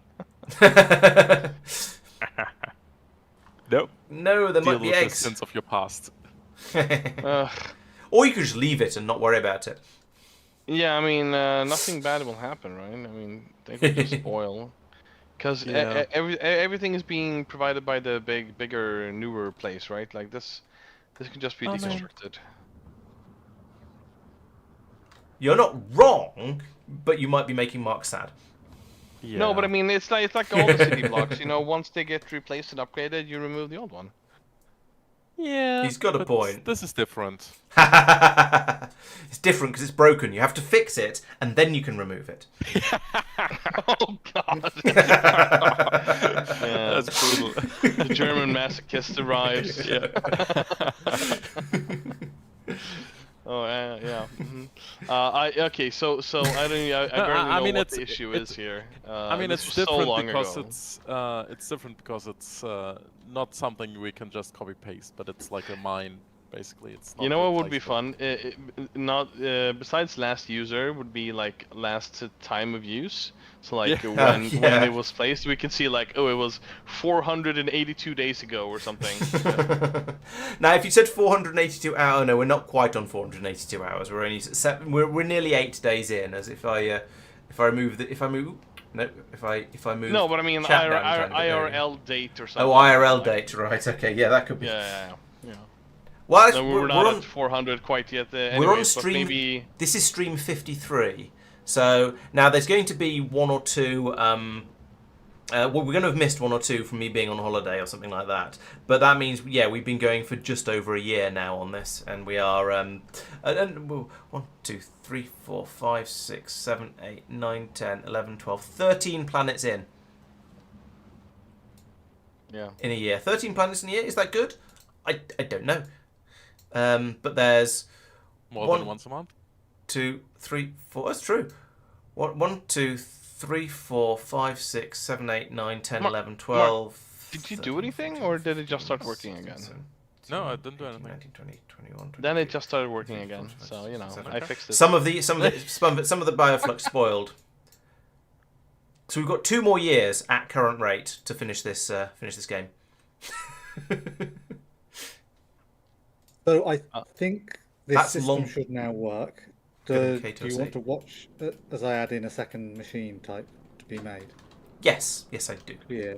Nope. No, there might be eggs. The sense of your past. Or you could just leave it and not worry about it. Yeah, I mean, nothing bad will happen, right? I mean, they could just spoil. Because everything is being provided by the bigger, newer place, right? Like this can just be deconstructed. You're not wrong, but you might be making Mark sad. Yeah. No, but I mean, it's like all the city blocks. You know, once they get replaced and upgraded, you remove the old one. Yeah, he's got a point. This is different. It's different because it's broken. You have to fix it, and then you can remove it. Oh God! That's brutal. The German masochist arrives. Yeah. Oh yeah. Mm-hmm. Okay, so I barely know what the issue is here. I mean, it's different because it's different because it's not something we can just copy paste, but it's like a mine basically. It's not, you know what would be fun? Besides last user would be like last time of use. So like when it was placed, we can see like, oh, it was 482 days ago or something. Now, if you said 482 hours, no, we're not quite on 482 hours. We're only we're nearly 8 days in. As if I move. No, but I mean IRL date or something. Oh, IRL date, right? Okay, yeah, that could be. Yeah. Well, No, we're not at 400 quite yet. we're on Anyways, but stream. maybe This is stream 53. So now there's going to be one or two. Well, we're going to have missed one or two from me being on holiday or something like that. But that means, yeah, we've been going for just over a year now on this, and we are 1, 2, 3, 4, 5, 6, 7, 8, 9, 10, 11, 12, 13 planets in yeah. a year. 13 planets in a year, is that good? I don't know. But there's More than once a month? 2, 3, 4. That's true. 1, 2, 3, 4, 5, 6, 7, 8, 9, 10, Mark, 11, 12. Did you do anything, or did it just start working again? No, I didn't do anything. 19, 20, 21, 22, Then it just started working 23, again. 24, So you know, 25, I fixed it. Some of the bioflux spoiled. So we've got 2 more years at current rate to finish this game. So I think this That's system long. should now work. Good Do Kato you say. want to watch as I add in a second machine type to be made? Yes, I do. Yeah.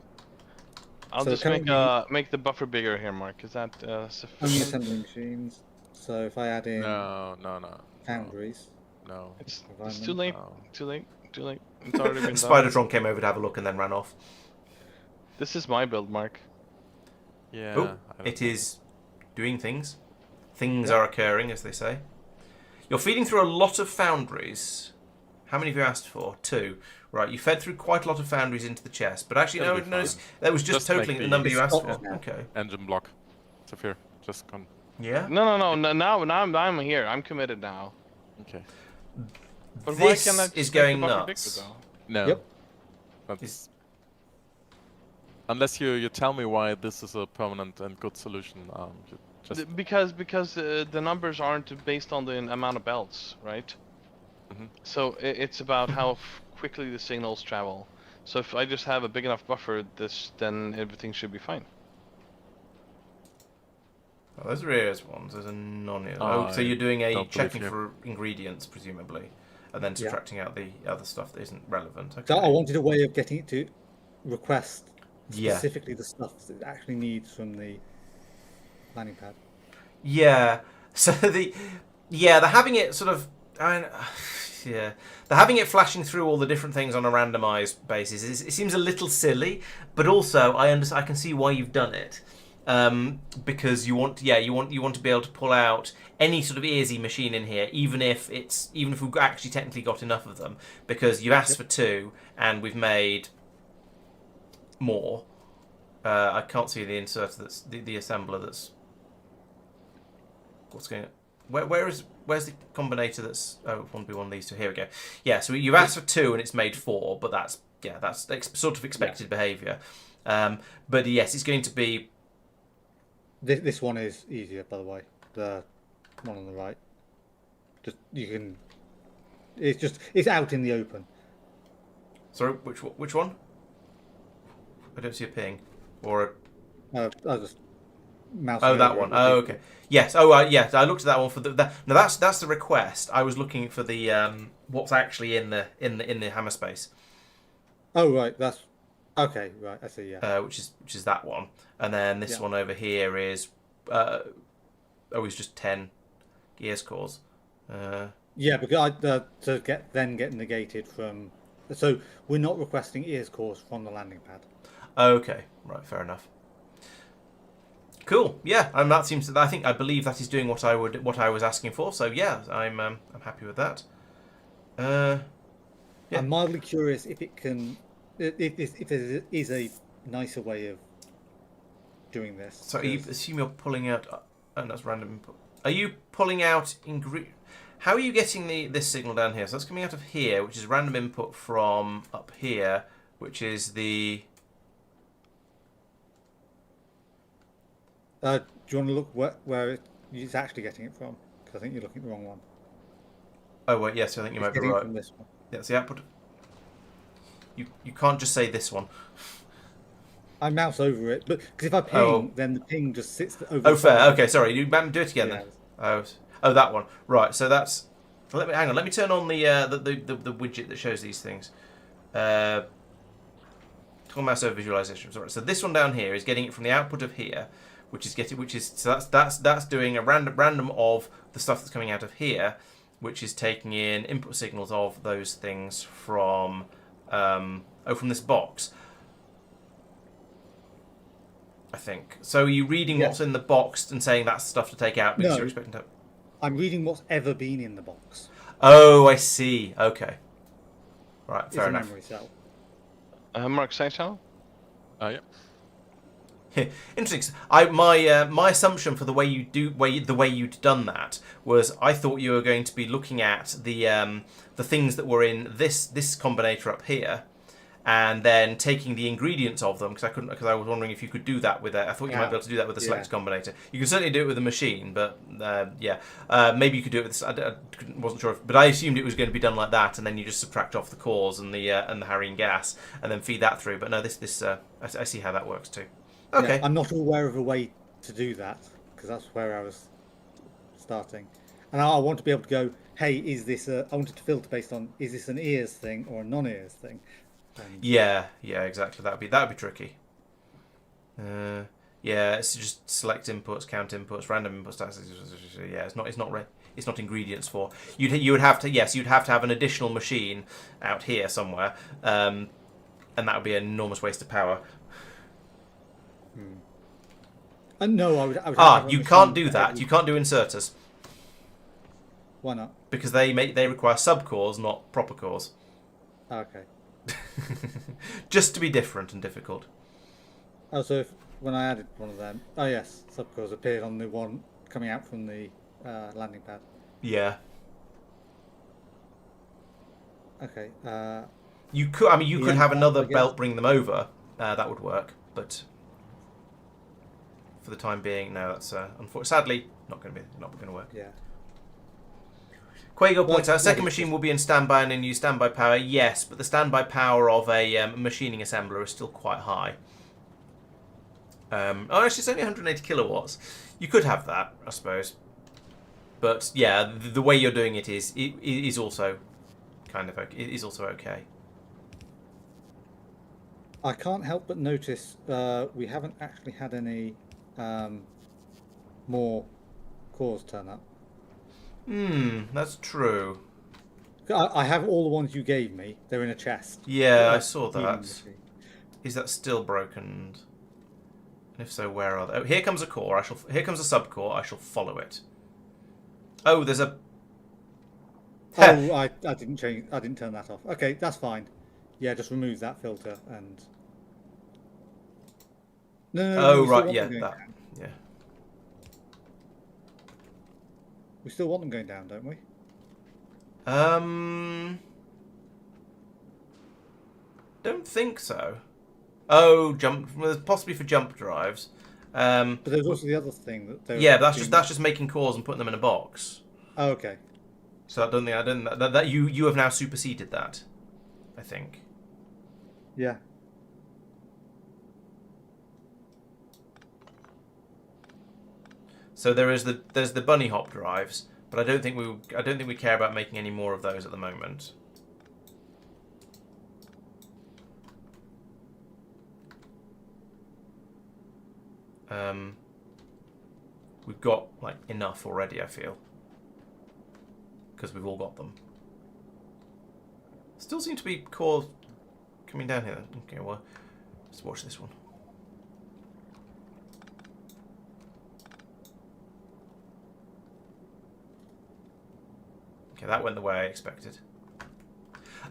I'll So just currently- make the buffer bigger here, Mark. Is that Only sufficient? assembly machines. So if I add in No. foundries, No. It's Environment. too late. No. Too late. Too late. It's already been done. Spidertron came over to have a look and then ran off. This is my build, Mark. Yeah. Oh, I don't it know. is doing things. Things are occurring, as they say. You're feeding through a lot of foundries. How many have you asked for? 2. Right, you fed through quite a lot of foundries into the chest, but actually, It'll no, be no, fine. that was just Just make totaling the the- number you asked for. Stop now. Okay. Engine block. Saphir, just come. Yeah. No. Now I'm here. I'm committed now. Okay. But This why can't I just is make going the buffer nuts. bigger, though? No. Yep. That's... Unless you tell me why this is a permanent and good solution, you just Because the numbers aren't based on the amount of belts, right? Mhm. So it's about how quickly the signals travel. So if I just have a big enough buffer, then everything should be fine. Oh, those are EOS ones. There's a non-EOS. Oh, Oh, so you're doing a don't believe checking you. for ingredients, presumably, and then Yeah. subtracting out the other stuff that isn't relevant. Okay. so I wanted a way of getting it to request Yeah. specifically the stuff that it actually needs from the landing pad. Yeah. So they're having it sort of. Yeah, they're having it flashing through all the different things on a randomized basis. It seems a little silly, but also I can see why you've done it. Because you want to be able to pull out any sort of easy machine in here, even if we've actually technically got enough of them, because you asked for 2 and we've made more. I can't see the inserter that's the assembler that's. What's going on? Where's the combinator that's... Oh, it won't be one of these 2. Here we go. Yeah, so you've asked for 2 and it's made 4, but that's sort of expected behaviour. But yes, it's going to be... This one is easier, by the way. The one on the right. Just you can. It's out in the open. Sorry, which one? I don't see a ping. Or a... I just mouse. Oh, that one. Oh, okay. Yes. Oh, yes. I looked at that one for the. No, that's the request. I was looking for the what's actually in the hammer space. Oh, right. That's okay. Right. I see. Yeah. Which is that one, and then this Yeah. one over here is it's just 10 gears cores. Yeah, because to get negated from. So we're not requesting ears cores from the landing pad. Okay, right, fair enough. Cool. Yeah, that seems. I believe that is doing what I was asking for. So yeah, I'm happy with that. Yeah. I'm mildly curious if it can. If there is a nicer way of doing this. So you assume you're pulling out. Oh, that's random input. Are you pulling out How are you getting this signal down here? So that's coming out of here, which is random input from up here, which is the. Do you want to look where it's actually getting it from? Because I think you're looking at the wrong one. Oh wait, yes, I think you might be Getting it right. from this one. Yeah, it's the output. You can't just say this one. I mouse over it, but because if I ping, then the ping just sits over. Oh, the fair. top. Okay, sorry. You do it again then. Oh, that one. Right. So that's. Hang on. Let me turn on the widget that shows these things. Toggle mouse over visualization. Sorry. So this one down here is getting it from the output of here, so that's doing a random of the stuff that's coming out of here, which is taking in input signals of those things from from this box. I think. So are you reading what's in the box and saying that's stuff to take out because No. you're expecting to... I'm reading what's ever been in the box. Oh, I see. Okay. Right, It's fair a enough. memory cell. Mark, say so? Yeah. Interesting. My assumption for the way you'd done that was I thought you were going to be looking at the things that were in this combinator up here, and then taking the ingredients of them because I was wondering if you could do that with I thought you might be able to do that with a select combinator. You can certainly do it with a machine, but maybe you could do it with. I wasn't sure, but I assumed it was going to be done like that, and then you just subtract off the cores and the Harrying gas, and then feed that through. But no, I see how that works too. Okay. Yeah, I'm not aware of a way to do that because that's where I was starting, and I want to be able to go. Hey, is this I wanted to filter based on is this an ears thing or a non-ears thing? Yeah, exactly. That'd be tricky. It's just select inputs, count inputs, random inputs. Yeah, it's not ingredients for. You would have to have an additional machine out here somewhere, and that would be an enormous waste of power. No, I would have a you machine can't do for that. every- You can't do inserters Why not? because they require subcores, not proper cores. Okay. Just to be different and difficult. Oh, so when I added one of them, oh yes, subcores appeared on the one coming out from the landing pad. Yeah. Okay. You could. I mean, you could have another I guess. belt bring them over. That would work, but for the time being, no. That's unfortunately, sadly, not going to work. Yeah. Quago points Well, out, second it's machine just- will be in standby and then use standby power. Yes, but the standby power of a machining assembler is still quite high. Actually, it's only 180 kilowatts. You could have that, I suppose. But yeah, the way you're doing it is also kind of okay. It is also okay. I can't help but notice we haven't actually had any more cores turn up. That's true. I have all the ones you gave me. They're in a chest. Yeah, I saw Healing that. machine. Is that still broken? And if so, where are they? Oh, here comes a core. Here comes a subcore. I shall follow it. Oh, there's a. Oh, I didn't change. I didn't turn that off. Okay, that's fine. Yeah, just remove that filter and. No. Oh we still right, want yeah, them going that. down. Yeah. We still want them going down, don't we? Don't think so. Oh, possibly for jump drives. But there's also the other thing that. Yeah, but that's just making cores and putting them in a box. Oh, okay. So I don't that you have now superseded that. I think. Yeah. So there's the bunny hop drives, but I don't think we care about making any more of those at the moment. We've got like enough already, I feel, because we've all got them. Still seem to be cores coming down here. Okay, well, let's watch this one. Okay, that went the way I expected.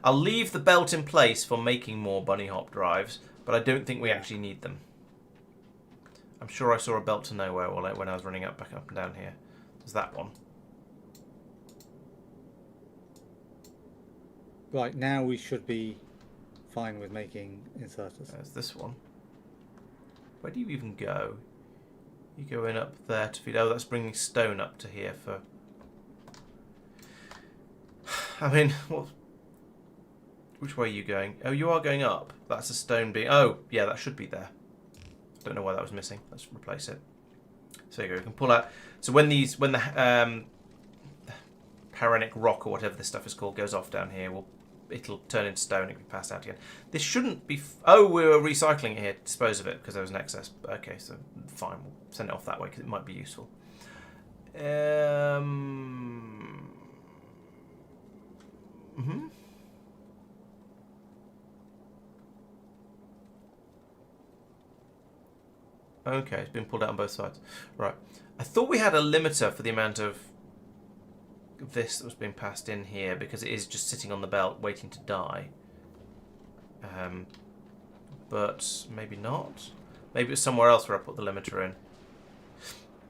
I'll leave the belt in place for making more bunny hop drives, but I don't think we actually need them. I'm sure I saw a belt to nowhere when I was running back up and down here. There's that one. Right, now we should be fine with making inserters. There's this one. Where do you even go? You go in up there to feed. Oh, that's bringing stone up to here for... I mean, what? Which way are you going? Oh, you are going up. That's a stone being... Oh, yeah, that should be there. Don't know why that was missing. Let's replace it. So there you go. We can pull out... So when the Paranic rock or whatever this stuff is called goes off down here, we'll it'll turn into stone. It'll be passed out again. This shouldn't be. Oh, we were recycling it here to dispose of it because there was an excess. Okay, so fine. We'll send it off that way because it might be useful. Okay, it's been pulled out on both sides. Right. I thought we had a limiter for the amount of this that was being passed in here because it is just sitting on the belt waiting to die. But maybe not. Maybe it's somewhere else where I put the limiter in.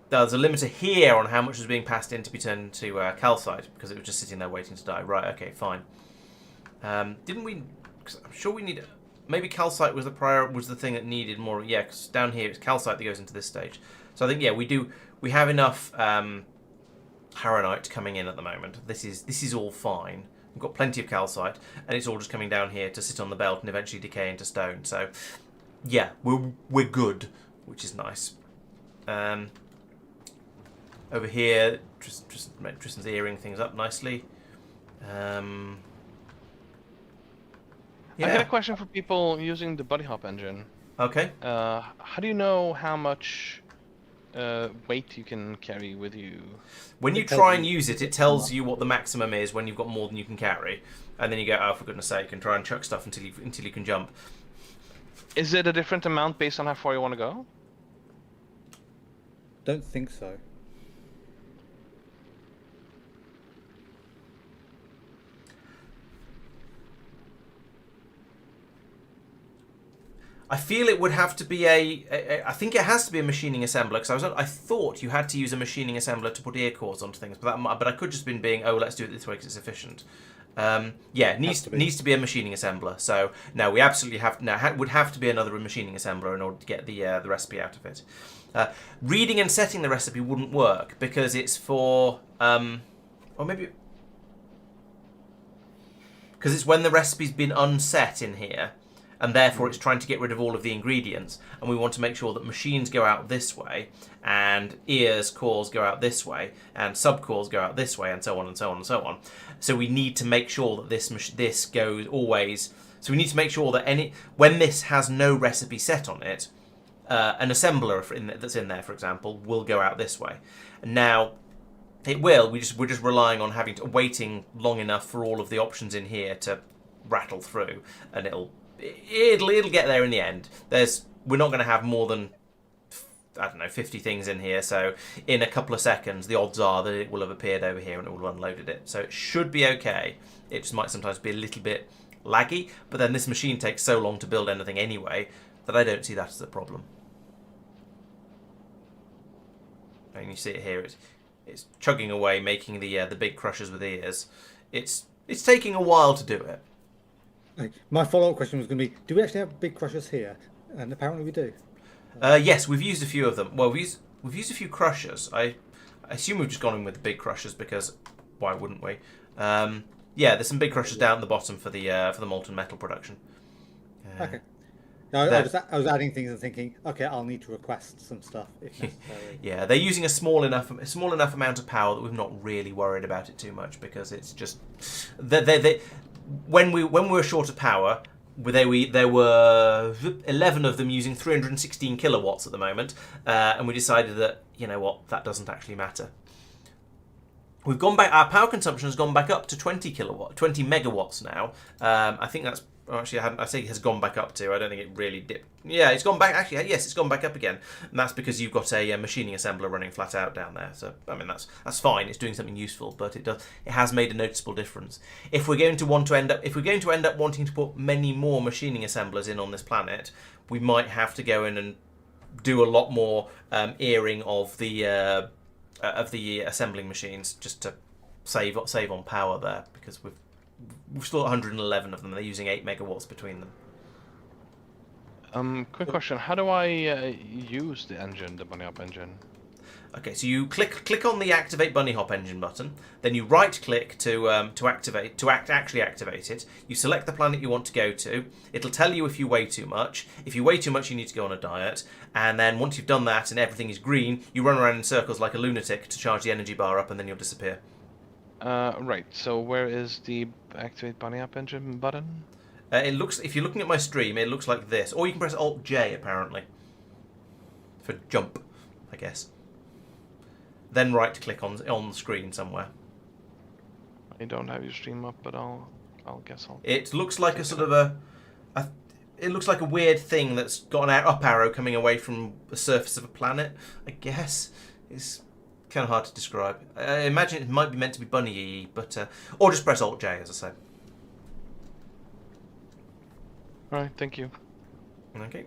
There's a limiter here on how much was being passed in to be turned into calcite because it was just sitting there waiting to die. Right, okay, fine. Didn't we... Cause I'm sure we need... Maybe calcite was the thing that needed more... Yeah, because down here it's calcite that goes into this stage. So I think, yeah, we have enough Haranite coming in at the moment. This is all fine. We've got plenty of calcite, and it's all just coming down here to sit on the belt and eventually decay into stone. So, yeah, we're good, which is nice. Over here, Tristan's earring things up nicely. Yeah. I got a question for people using the buddy hop engine. Okay. How do you know how much weight you can carry with you? When you try and use it, it tells you what the maximum is when you've got more than you can carry, and then you go, oh, for goodness sake, and try and chuck stuff until you can jump. Is it a different amount based on how far you want to go? Don't think so. I feel it would have to be I think it has to be a machining assembler because I thought you had to use a machining assembler to put ear cores onto things, but I could just been being, oh, let's do it this way because it's efficient. Yeah, it needs to be a machining assembler. So no, we absolutely would have to be another machining assembler in order to get the recipe out of it. Reading and setting the recipe wouldn't work because it's for or maybe because it's when the recipe's been unset in here. And therefore it's trying to get rid of all of the ingredients, and we want to make sure that machines go out this way, and cores go out this way, and subcores go out this way, and so on and so on and so on. So we need to make sure that this goes always. So we need to make sure that when this has no recipe set on it, an assembler that's in there, for example, will go out this way. And now it will. We're just relying on waiting long enough for all of the options in here to rattle through, and it'll get there in the end. We're not going to have more than, I don't know, 50 things in here, so in a couple of seconds the odds are that it will have appeared over here and it will have unloaded it. So it should be okay. It just might sometimes be a little bit laggy, but then this machine takes so long to build anything anyway that I don't see that as a problem. And you see it here, it's chugging away, making the big crushers with ears. It's taking a while to do it. My follow-up question was going to be, do we actually have big crushers here? And apparently we do. Yes, we've used a few of them. Well, we've used a few crushers. I assume we've just gone in with the big crushers because why wouldn't we? Yeah, there's some big crushers down at the bottom for the molten metal production. Okay. I was adding things and thinking, okay, I'll need to request some stuff if necessary. Yeah, they're using a small enough amount of power that we've not really worried about it too much because it's just when we were short of power, there were 11 of them using 316 kilowatts at the moment, and we decided that, you know what, that doesn't actually matter. We've gone back. Our power consumption has gone back up to 20 megawatts now. I think that's actually I say it has gone back up to. I don't think it really dipped. Yeah, it's gone back. Actually, yes, it's gone back up again, and that's because you've got a machining assembler running flat out down there. So I mean that's fine. It's doing something useful, but it has made a noticeable difference. If we're going to end up wanting to put many more machining assemblers in on this planet, we might have to go in and do a lot more earring of the assembling machines just to save on power there, because we've still got 111 of them. They're using 8 megawatts between them. Quick question: how do I use the engine, the bunny hop engine? Okay, so you click on the activate bunny hop engine button, then you right click to actually activate it. You select the planet you want to go to. It'll tell you if you weigh too much. If you weigh too much, you need to go on a diet. And then once you've done that and everything is green, you run around in circles like a lunatic to charge the energy bar up, and then you'll disappear. Right. So where is the activate bunny up engine button? It looks, if you're looking at my stream, it looks like this. Or you can press Alt J apparently for jump, I guess. Then right click on the screen somewhere. I don't have your stream up, but I'll guess I'll. It looks like a sort of a it looks like a weird thing that's got an up arrow coming away from the surface of a planet, I guess. It's kind of hard to describe. I imagine it might be meant to be bunny-y, but or just press Alt J, as I said. All right, thank you. Okay.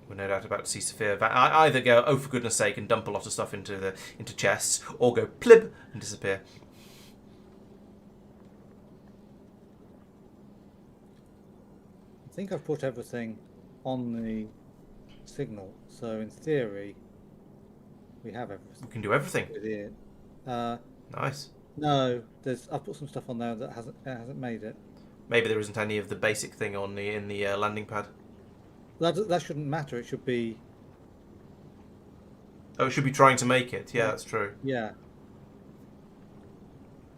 We're no doubt about to see Sophia either go, oh for goodness sake, and dump a lot of stuff into chests, or go plib and disappear. I think I've put everything on the signal, so in theory, we have everything. We can do everything. With it. Nice. No, I've put some stuff on there that hasn't made it. Maybe there isn't any of the basic thing on in the landing pad. That shouldn't matter. It should be. Oh, it should be trying to make it. Yeah, that's true. Yeah.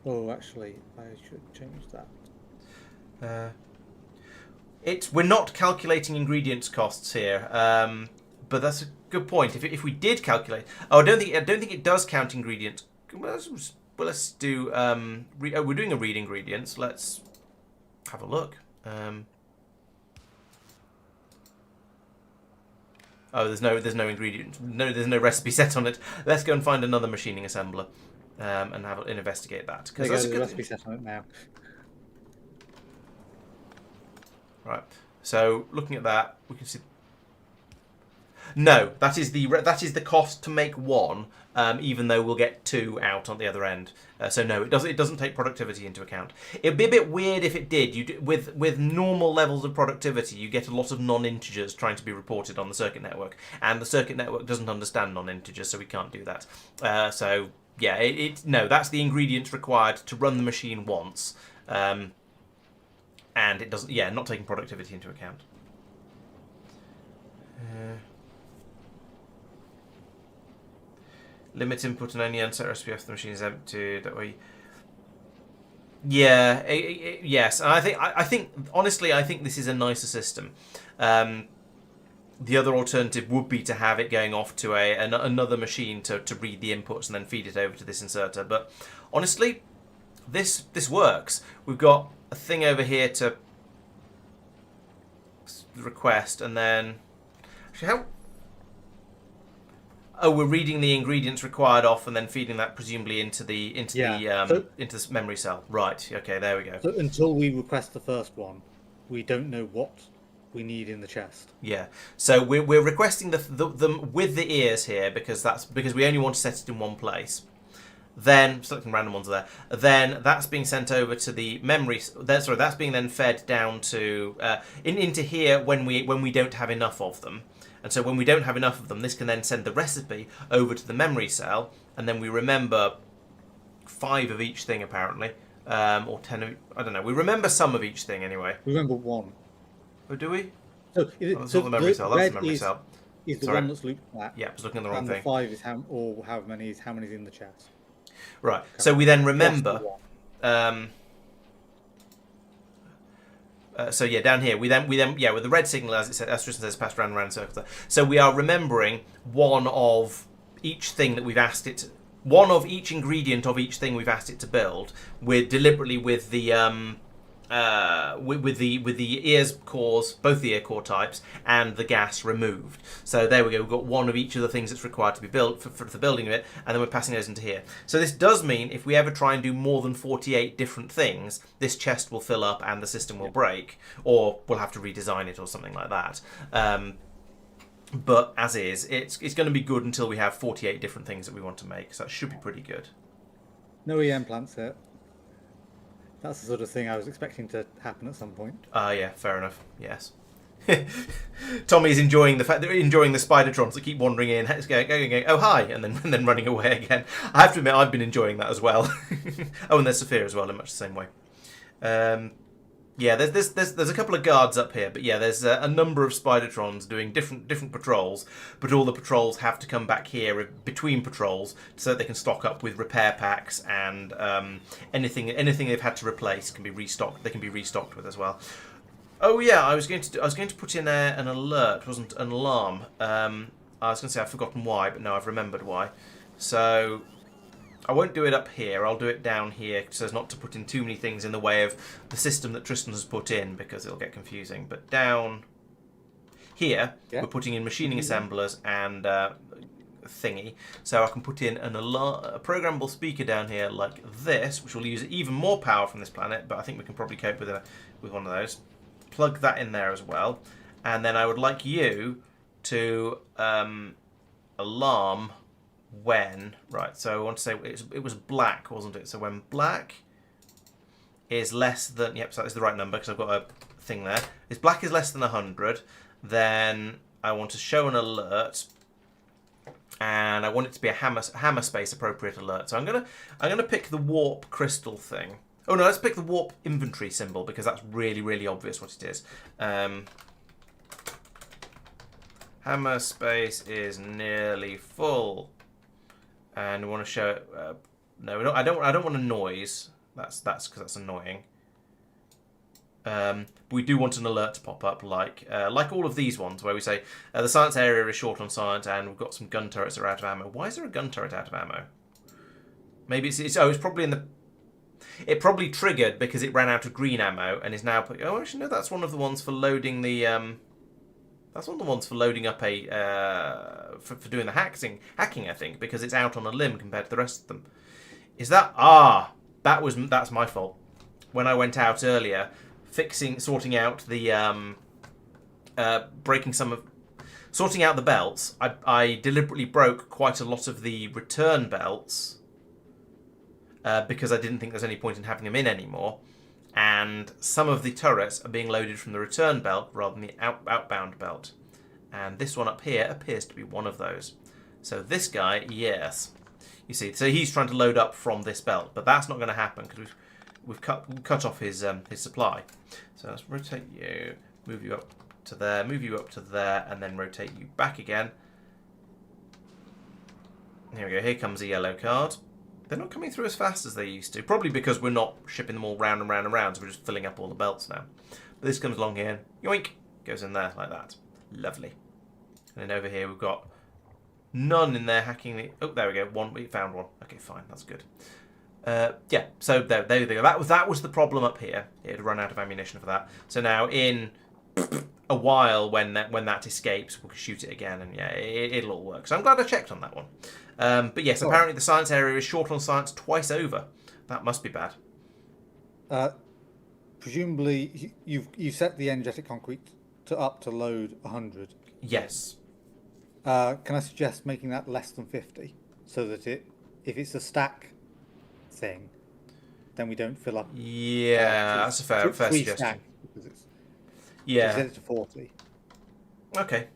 Oh, actually, I should change that. We're not calculating ingredients costs here, but that's a good point. If we did calculate, I don't think it does count ingredients. Well, let's do. We're doing a read ingredients. Let's have a look. Oh, there's no ingredient. No, there's no recipe set on it. Let's go and find another machining assembler, and investigate that. There goes the recipe set on it now. Right. So looking at that, we can see. No, that is the cost to make one, even though we'll get 2 out on the other end. So no, it doesn't take productivity into account. It'd be a bit weird if it did. With normal levels of productivity, you get a lot of non-integers trying to be reported on the circuit network, and the circuit network doesn't understand non-integers, so we can't do that. So yeah, no, that's the ingredients required to run the machine once, and it doesn't. Yeah, not taking productivity into account. Limit input and only unset recipe after the machine is empty. That way. Yeah. Yes. And I think honestly, I think this is a nicer system. The other alternative would be to have it going off to another machine to read the inputs and then feed it over to this inserter. But honestly, this works. We've got a thing over here to request, and then actually how. Oh, we're reading the ingredients required off and then feeding that presumably into the this memory cell. Right. Okay. There we go. So until we request the first one, we don't know what we need in the chest. Yeah. So we're requesting them with the ears here because we only want to set it in one place. Then selecting random ones there. Then that's being sent over to the memory. That's being then fed down to into here when we don't have enough of them. And so when we don't have enough of them, this can then send the recipe over to the memory cell, and then we remember 5 of each thing apparently, or 10 of, I don't know. We remember some of each thing anyway. We remember 1. Oh, do we? So, that's not the memory cell. That's the memory cell. Is the one that's looped back. Yeah, I was looking at the wrong and thing. The 5 is how many's in the chest. Right. So we then remember. So yeah, down here we then with the red signal as Tristan says, passed round and round circles there. So we are remembering one of each thing that we've asked it. One of each ingredient of each thing we've asked it to build. We're deliberately with the ears cores, both the ear core types, and the gas removed. So there we go. We've got one of each of the things that's required to be built for the building of it, and then we're passing those into here. So this does mean if we ever try and do more than 48 different things, this chest will fill up and the system will break, or we'll have to redesign it or something like that. But as is, it's going to be good until we have 48 different things that we want to make. So that should be pretty good. No EM plants yet. That's the sort of thing I was expecting to happen at some point. Yeah, fair enough. Yes. Tommy's enjoying the Spidertrons that keep wandering in, going, oh hi, and then running away again. I have to admit, I've been enjoying that as well. Oh, and there's Sophia as well in much the same way. Yeah, there's a couple of guards up here, but yeah, there's a number of Spidertrons doing different patrols, but all the patrols have to come back here between patrols so that they can stock up with repair packs and anything they've had to replace can be restocked. They can be restocked with as well. Oh yeah, I was going to put in an alert, wasn't an alarm. I was going to say I've forgotten why, but no, I've remembered why. So I won't do it up here. I'll do it down here so as not to put in too many things in the way of the system that Tristan has put in because it'll get confusing. But down here, we're putting in machining assemblers and thingy. So I can put in a programmable speaker down here like this, which will use even more power from this planet, but I think we can probably cope with one of those. Plug that in there as well. And then I would like you to alarm when, right, so I want to say it was black, wasn't it? So when black is less than, yep, so that is the right number because I've got a thing there. If black is less than 100, then I want to show an alert, and I want it to be a hammer space appropriate alert. So I'm gonna pick the warp crystal thing. Oh no, let's pick the warp inventory symbol because that's really obvious what it is. Hammer space is nearly full. And we want to show it. No, I don't want a noise. That's because that's annoying. We do want an alert to pop up, like all of these ones, where we say the science area is short on science, and we've got some gun turrets that are out of ammo. Why is there a gun turret out of ammo? Maybe it's probably in the. It probably triggered because it ran out of green ammo and is now. Oh, actually no, that's one of the ones for loading the. That's one of the ones for loading up for doing the hacking, I think, because it's out on a limb compared to the rest of them. Is that... that's my fault. When I went out earlier, sorting out the... sorting out the belts, I deliberately broke quite a lot of the return belts because I didn't think there's any point in having them in anymore. And some of the turrets are being loaded from the return belt rather than the outbound belt. And this one up here appears to be one of those. So this guy, yes. You see, so he's trying to load up from this belt, but that's not going to happen because we've cut off his supply. So let's rotate you, move you up to there, move you up to there, and then rotate you back again. Here we go, here comes a yellow card. They're not coming through as fast as they used to. Probably because we're not shipping them all round and round and round, so we're just filling up all the belts now. But this comes along here. Yoink! Goes in there like that. Lovely. And then over here we've got none in there hacking the... Oh, there we go. One. We found one. Okay, fine. That's good. Yeah, so there they go. That was the problem up here. It had run out of ammunition for that. So now in a while, when that escapes, we'll shoot it again, and yeah, it'll all work. So I'm glad I checked on that one. But yes, apparently the science area is short on science twice over. That must be bad. Presumably, you set the energetic concrete up to load 100. Yes. Can I suggest making that less than 50, so that if it's a stack thing, then we don't fill up. Yeah, that's a fair suggestion. Stack because it's, yeah. Set it to 40. Okay.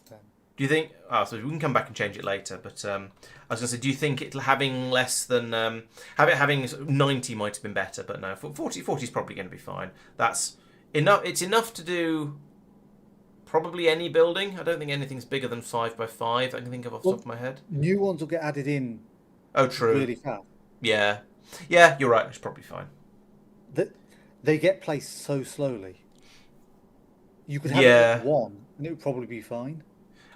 Do you think... so we can come back and change it later, but I was going to say, do you think it having less than... having 90 might have been better, but no, 40 is probably going to be fine. That's enough. It's enough to do probably any building. I don't think anything's bigger than 5 by 5 I can think of off the top of my head. New ones will get added in really fast. Yeah. Yeah, you're right. It's probably fine. They get placed so slowly. You could have it at 1 and it would probably be fine.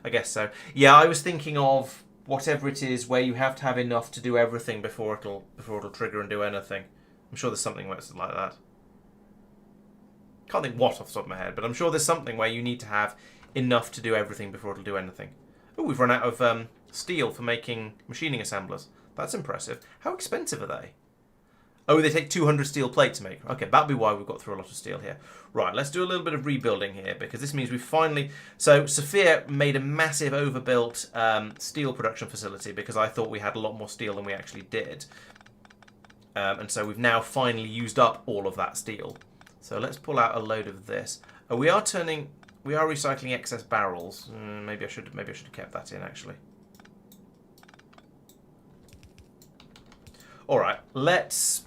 I guess so. Yeah, I was thinking of whatever it is where you have to have enough to do everything before it'll trigger and do anything. I'm sure there's something where it's like that. Can't think what off the top of my head, but I'm sure there's something where you need to have enough to do everything before it'll do anything. Oh, we've run out of steel for making machining assemblers. That's impressive. How expensive are they? Oh, they take 200 steel plate to make. Okay, that'll be why we've got through a lot of steel here. Right, let's do a little bit of rebuilding here, because this means we've finally... So, Sophia made a massive overbuilt steel production facility, because I thought we had a lot more steel than we actually did. And so we've now finally used up all of that steel. So let's pull out a load of this. Oh, we are recycling excess barrels. Maybe I should have kept that in, actually. All right, let's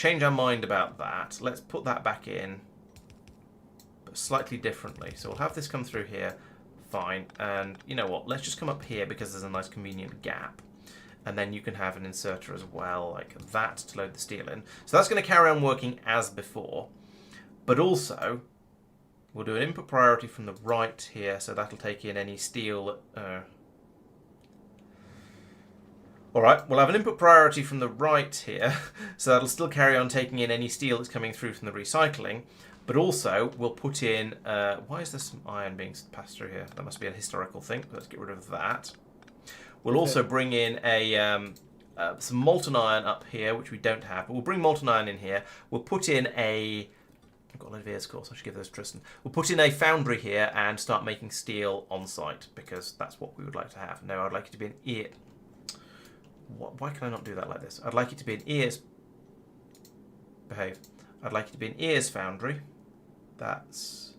change our mind about that. Let's put that back in, but slightly differently. So we'll have this come through here. Fine. And you know what? Let's just come up here because there's a nice convenient gap. And then you can have an inserter as well, like that, to load the steel in. So that's going to carry on working as before. But also, we'll do an input priority from the right here, so that'll take in any steel. Alright, we'll have an input priority from the right here, so that'll still carry on taking in any steel that's coming through from the recycling. But also, we'll put in... why is there some iron being passed through here? That must be a historical thing. Let's get rid of that. We'll also bring in some molten iron up here, which we don't have. But we'll bring molten iron in here. We'll put in a... I've got Olivia's course. I should give those to Tristan. We'll put in a foundry here and start making steel on site, because that's what we would like to have. No, I'd like it to be an ear... Why can I not do that like this? I'd like it to be an ears... Behave. I'd like it to be an ears foundry. That's...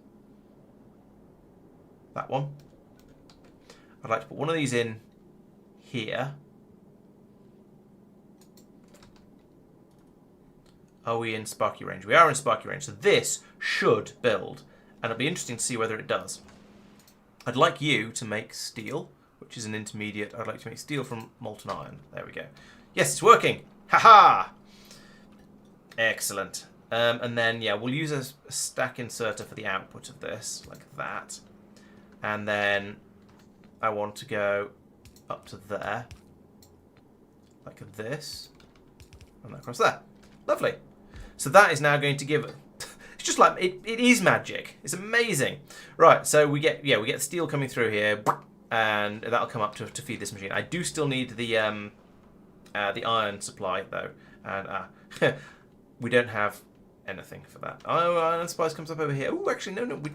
that one. I'd like to put one of these in here. Are we in Sparky range? We are in Sparky range. So this should build. And it'll be interesting to see whether it does. I'd like you to make steel, which is an intermediate. I'd like to make steel from molten iron. There we go. Yes, it's working. Ha-ha! Excellent. And then, yeah, we'll use a stack inserter for the output of this, like that. And then I want to go up to there, like this, and across there. Lovely. So that is now going to give it. It's just like it is magic. It's amazing. Right. So we get steel coming through here, and that'll come up to feed this machine. I do still need the iron supply though, and we don't have anything for that. Oh, iron supply comes up over here. Oh, actually, no, we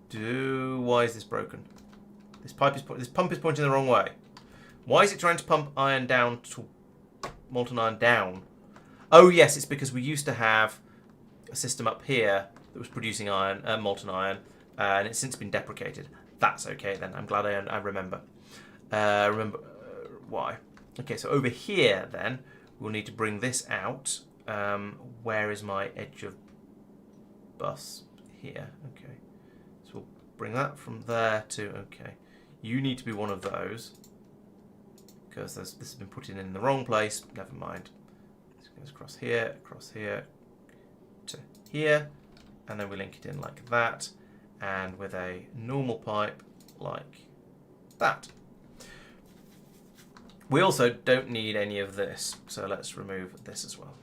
do. Why is this broken? This pump is pointing the wrong way. Why is it trying to pump iron down to molten iron down? Oh yes, it's because we used to have a system up here that was producing iron, molten iron, and it's since been deprecated. That's okay then. I'm glad I remember. Why? Okay, so over here then we'll need to bring this out. Where is my edge of bus? Here. Okay. So we'll bring that from there to. Okay. You need to be one of those because this has been put in the wrong place. Never mind. This goes across here to here, and then we link it in like that, and with a normal pipe like that. We also don't need any of this, so let's remove this as well.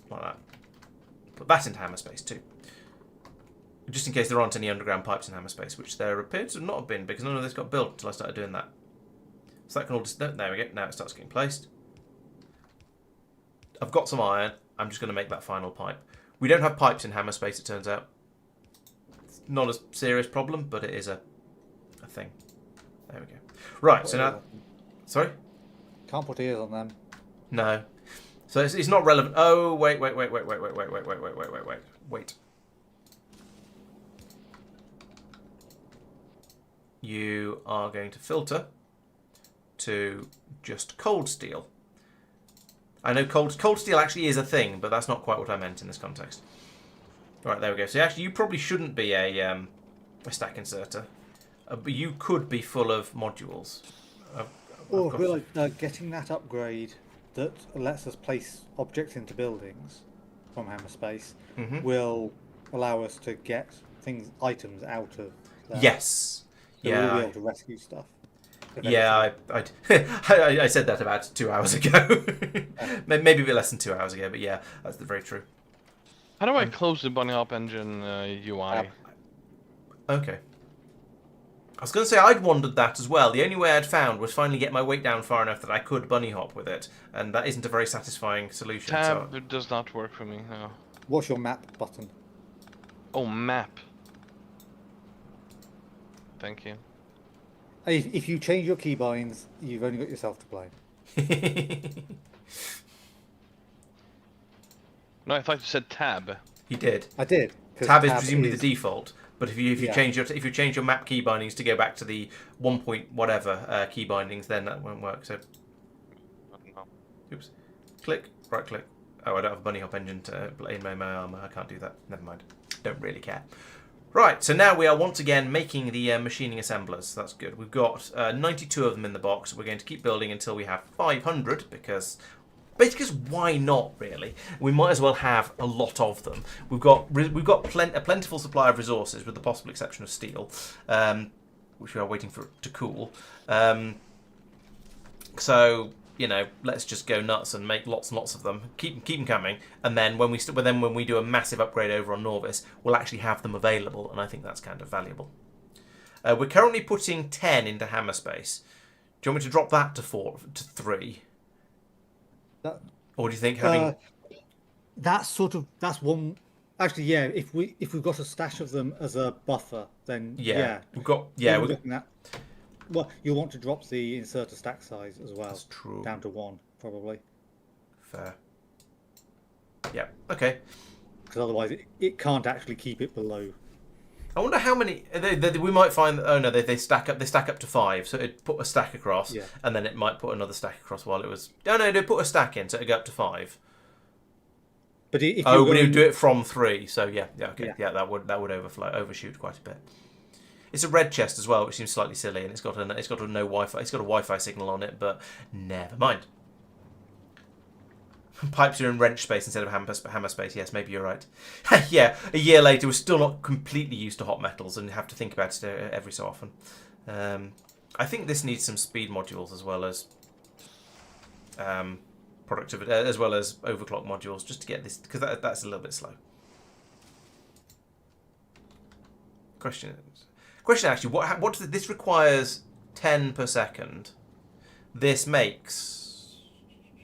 Like that. Put that into hammer space too. Just in case there aren't any underground pipes in hammer space, which there appear to not have been because none of this got built until I started doing that. So that can all just... There we go. Now it starts getting placed. I've got some iron. I'm just going to make that final pipe. We don't have pipes in hammer space, it turns out. It's not a serious problem, but it is a thing. There we go. Right, so now... Sorry? Can't put ears on them. No. So it's not relevant. Oh, wait. You are going to filter to just cold steel. I know cold steel actually is a thing, but that's not quite what I meant in this context. Right, there we go. So actually, you probably shouldn't be a stack inserter, but you could be full of modules. We're like getting that upgrade that lets us place objects into buildings from hammer space will allow us to get items out of there. Yes. So we'll be able to rescue stuff. Yeah, I said that about 2 hours ago. Maybe a bit less than 2 hours ago, but yeah, that's very true. How do I close the bunny hop engine UI? Okay. I was going to say I'd wondered that as well. The only way I'd found was finally get my weight down far enough that I could bunny hop with it, and that isn't a very satisfying solution. Tab does not work for me. No. What's your map button? Oh, map. Thank you. If you change your keybinds, you've only got yourself to blame. No, I thought you said tab. You did. I did. Tab is presumably the default, but if you change your map key bindings to go back to the 1 point whatever key bindings, then that won't work. So, No. oops, click, right click, Oh, I don't have a bunny hop engine to in my armor. I can't do that. Never mind. Don't really care. Right, so now we are once again making the machining assemblers. That's good. We've got 92 of them in the box. We're going to keep building until we have 500 because... Basically, why not, really? We might as well have a lot of them. We've got a plentiful supply of resources, with the possible exception of steel, which we are waiting for it to cool. So, you know, let's just go nuts and make lots and lots of them. Keep them coming, and then when we do a massive upgrade over on Norvis, we'll actually have them available, and I think that's kind of valuable. We're currently putting 10 into hammer space. Do you want me to drop that to 3? Or do you think having that's one? Actually, yeah. If we've got a stash of them as a buffer, then we're looking at. Well, you'll want to drop the inserter stack size as well. That's true. Down to 1, probably. Fair. Yeah. Okay. Because otherwise, it can't actually keep it below. I wonder how many we might find. Oh no, they stack up. They stack up to 5. So it put a stack across, and then it might put another stack across while it was. Oh no, they put a stack in, so it go up to 5. But if we do it from 3. So okay, that would overshoot quite a bit. It's a red chest as well, which seems slightly silly, and it's got a no Wi-Fi. It's got a Wi-Fi signal on it, but never mind. Pipes are in wrench space instead of hammer space. Yes, maybe you're right. Yeah, a year later, we're still not completely used to hot metals and have to think about it every so often. I think this needs some speed modules as well as productivity, as well as overclock modules, just to get this, because that's a little bit slow. Question actually, what does this requires 10 per second? This makes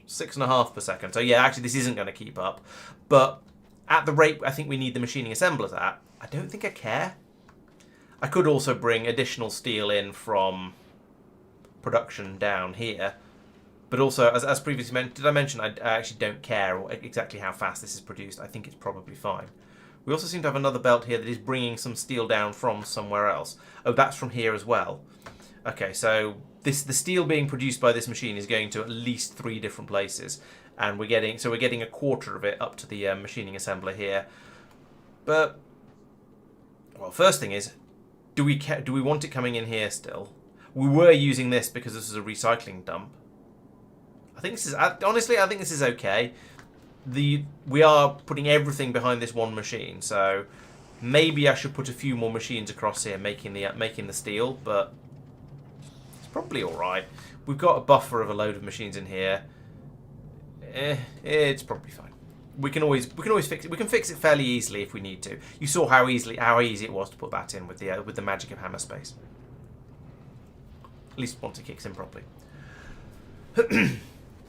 6.5 per second. So yeah, actually this isn't going to keep up. But at the rate I think we need the machining assemblers at, I don't think I care. I could also bring additional steel in from production down here. But also, as previously mentioned, did I mention I actually don't care exactly how fast this is produced. I think it's probably fine. We also seem to have another belt here that is bringing some steel down from somewhere else. Oh, that's from here as well. Okay, so the steel being produced by this machine is going to at least 3 different places, and we're getting a quarter of it up to the machining assembler here. But well, first thing is, do we want it coming in here still? We were using this because this is a recycling dump. I think this is honestly, I think this is okay. We are putting everything behind this one machine, so maybe I should put a few more machines across here making the steel, but it's probably all right. We've got a buffer of a load of machines in here. It's probably fine. We can always fix it. We can fix it fairly easily if we need to. You saw how easy it was to put that in with the magic of hammer space. At least once it kicks in properly.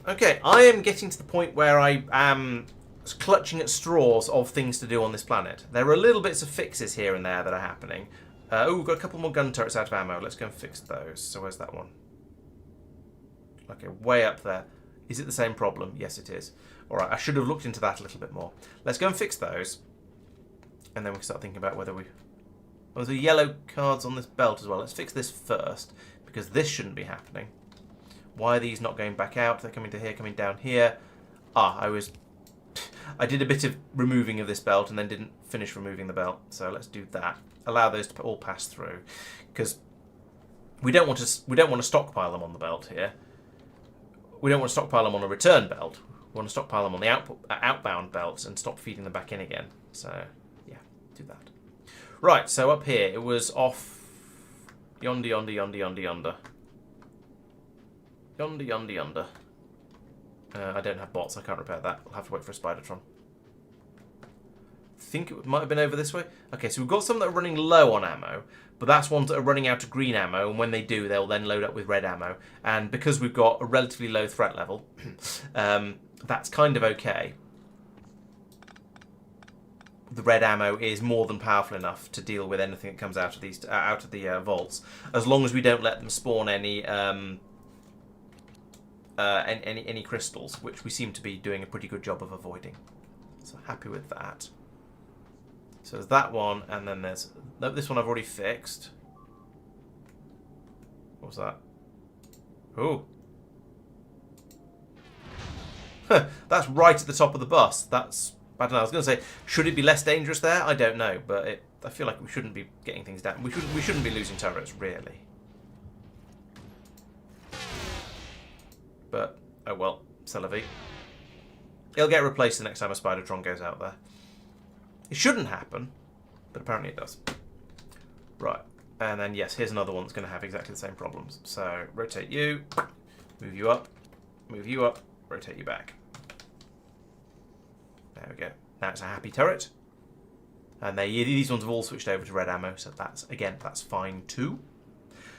Okay, I am getting to the point where I am clutching at straws of things to do on this planet. There are little bits of fixes here and there that are happening. Oh, we've got a couple more gun turrets out of ammo. Let's go and fix those. So where's that one? Okay, way up there. Is it the same problem? Yes, it is. Alright, I should have looked into that a little bit more. Let's go and fix those. And then we can start thinking about whether we... Oh, there's yellow cards on this belt as well. Let's fix this first, because this shouldn't be happening. Why are these not going back out? They're coming to here, coming down here. I did a bit of removing of this belt and then didn't finish removing the belt. So let's do that. Allow those to all pass through, because we don't want to stockpile them on the belt here. We don't want to stockpile them on a return belt. We want to stockpile them on the outbound belts and stop feeding them back in again. So yeah, do that. Right. So up here it was off yonder. Yonder. I don't have bots, I can't repair that. I'll have to wait for a Spidertron. I think it might have been over this way. Okay, so we've got some that are running low on ammo, but that's ones that are running out of green ammo, and when they do, they'll then load up with red ammo. And because we've got a relatively low threat level, that's kind of okay. The red ammo is more than powerful enough to deal with anything that comes out of these the vaults, as long as we don't let them spawn any crystals, which we seem to be doing a pretty good job of avoiding. So happy with that. So there's that one, and then there's this one I've already fixed. What was that? Oh. That's right at the top of the bus. That's, I don't know. I was going to say, should it be less dangerous there? I don't know, but I feel like we shouldn't be getting things down. We shouldn't be losing turrets, really. But oh well, c'est la vie. It'll get replaced the next time a Spidertron goes out there. It shouldn't happen, but apparently it does. Right, and then yes, here's another one that's going to have exactly the same problems. So rotate you, move you up, rotate you back. There we go. Now it's a happy turret. And these ones have all switched over to red ammo, so that's fine too.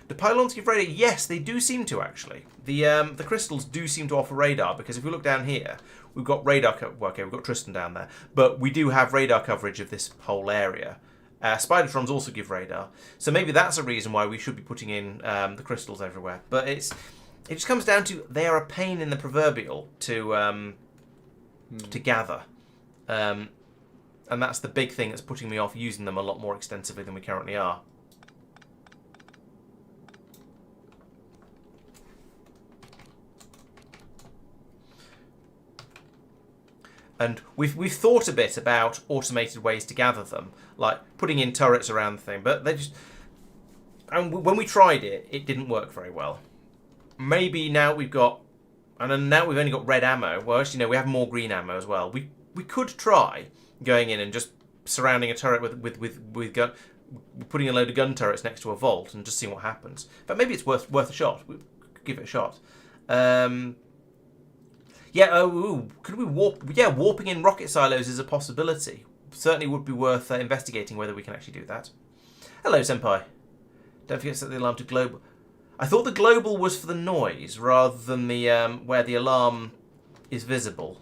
Do pylons give radar? Yes, they do seem to actually. The crystals do seem to offer radar, because if we look down here, we've got radar. Well, okay, we've got Tristan down there, but we do have radar coverage of this whole area. Spidertrons also give radar, so maybe that's a reason why we should be putting in the crystals everywhere. But it just comes down to they are a pain in the proverbial to gather. And that's the big thing that's putting me off using them a lot more extensively than we currently are. And we've thought a bit about automated ways to gather them, like putting in turrets around the thing, but they just... And when we tried it, it didn't work very well. Maybe now we've got... And now we've only got red ammo. Well, actually, no, we have more green ammo as well. We could try going in and just surrounding a turret with gun, putting a load of gun turrets next to a vault and just seeing what happens. But maybe it's worth a shot. We could give it a shot. Yeah, could we warp? Yeah, warping in rocket silos is a possibility. Certainly would be worth investigating whether we can actually do that. Hello, Senpai. Don't forget to set the alarm to global. I thought the global was for the noise rather than the where the alarm is visible.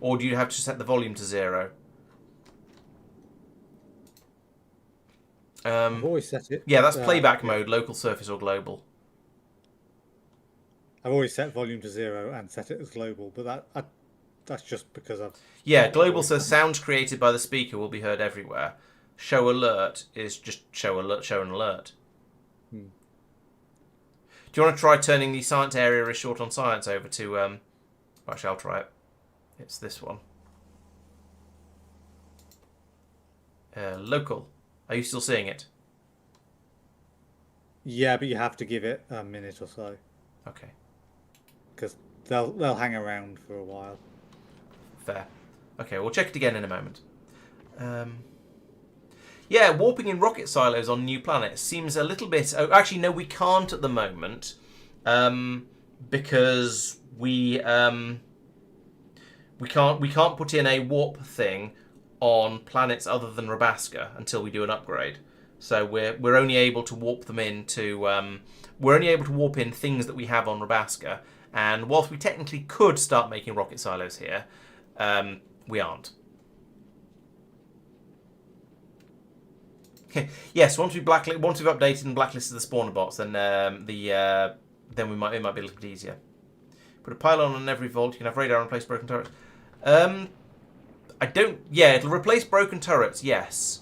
Or do you have to set the volume to 0? I've always set it. Yeah, that's playback mode, local, surface, or global. I've always set volume to 0 and set it as global, but that's just because I've... Yeah, global says sounds created by the speaker will be heard everywhere. Show alert is just show an alert. Do you want to try turning the science area is short on science over to... Actually, I'll try it. It's this one. Local. Are you still seeing it? Yeah, but you have to give it a minute or so. Okay. Because they'll hang around for a while. Fair. Okay, we'll check it again in a moment. Yeah, warping in rocket silos on new planets seems a little bit... Oh, actually, no, we can't at the moment. Because we can't put in a warp thing on planets other than Rabbasca until we do an upgrade. So we're only able to warp them into... we're only able to warp in things that we have on Rabbasca. And whilst we technically could start making rocket silos here, we aren't. Yes, once we've updated and blacklisted the spawner bots, then then it might be a little bit easier. Put a pylon on every vault. You can have radar and replace broken turrets. I don't. Yeah, it'll replace broken turrets. Yes.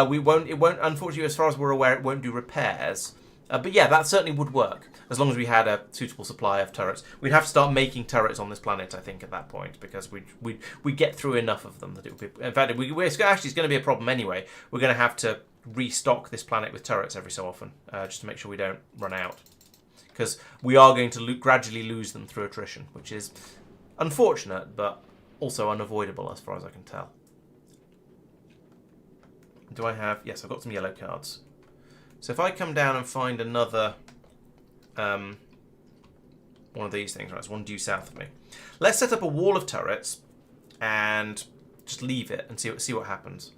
We won't. It won't. Unfortunately, as far as we're aware, it won't do repairs. But yeah, that certainly would work as long as we had a suitable supply of turrets. We'd have to start making turrets on this planet, I think, at that point, because we get through enough of them that it would be. In fact, actually, it's going to be a problem anyway. We're going to have to restock this planet with turrets every so often, just to make sure we don't run out, because we are going to gradually lose them through attrition, which is unfortunate, but also unavoidable as far as I can tell. Do I have... Yes, I've got some yellow cards. So if I come down and find another one of these things, right, there's one due south of me. Let's set up a wall of turrets and just leave it and see what happens.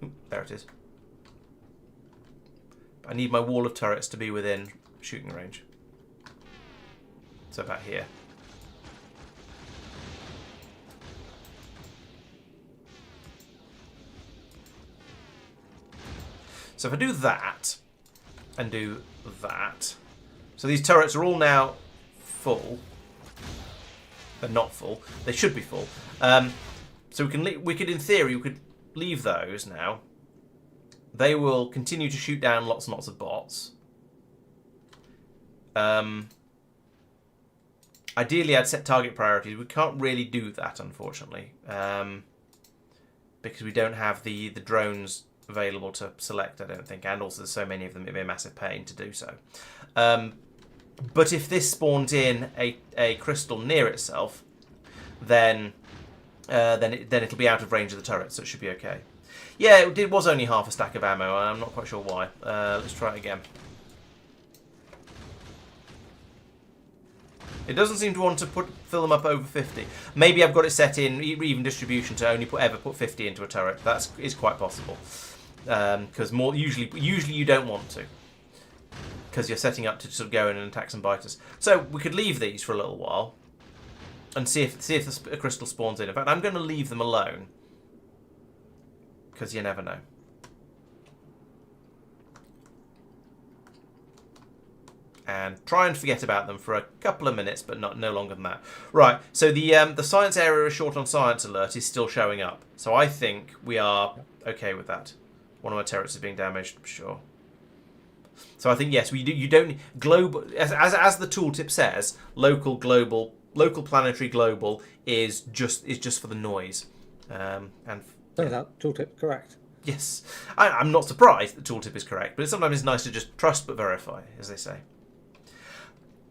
Ooh, there it is. I need my wall of turrets to be within shooting range. So about here. So if I do that, and do that, so these turrets are all now full. They're not full. They should be full. So we could, in theory, we could leave those now. They will continue to shoot down lots and lots of bots. Ideally, I'd set target priorities. We can't really do that, unfortunately, because we don't have the drones available to select, I don't think, and also there's so many of them, it'd be a massive pain to do so. But if this spawns in a crystal near itself, then it'll be out of range of the turret, so it should be okay. Yeah, it was only half a stack of ammo, and I'm not quite sure why. Let's try it again. It doesn't seem to want to fill them up over 50. Maybe I've got it set in even distribution to only ever put 50 into a turret. That is quite possible. Because usually you don't want to, because you're setting up to sort of go in and attack some biters. So we could leave these for a little while and see if a crystal spawns in. In fact, I'm going to leave them alone, because you never know. And try and forget about them for a couple of minutes, but no longer than that. Right, so the science area is short on science alert is still showing up. So I think we are okay with that. One of my turrets is being damaged, sure. So I think yes, you don't global as the tooltip says, local, global, local, planetary, global is just for the noise. And turns out tooltip correct. Yes, I'm not surprised that tooltip is correct, but sometimes it's nice to just trust but verify, as they say.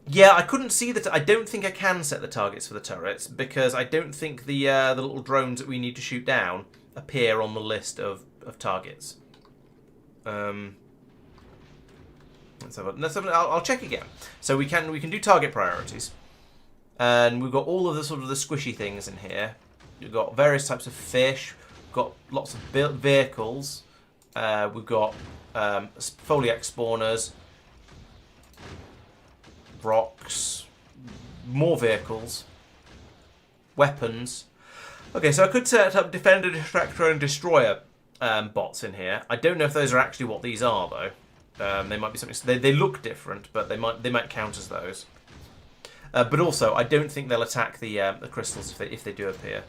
Yeah, I couldn't see that. I don't think I can set the targets for the turrets because I don't think the little drones that we need to shoot down appear on the list of targets. I'll check again. So we can do target priorities, and we've got all of the sort of the squishy things in here. We've got various types of fish. We've got lots of vehicles. We've got foliac spawners. Rocks, more vehicles, weapons. Okay, so I could set up Defender, Distractor, and Destroyer bots in here. I don't know if those are actually what these are, though. They might be something. They look different, but they might count as those. But also, I don't think they'll attack the crystals if they do appear.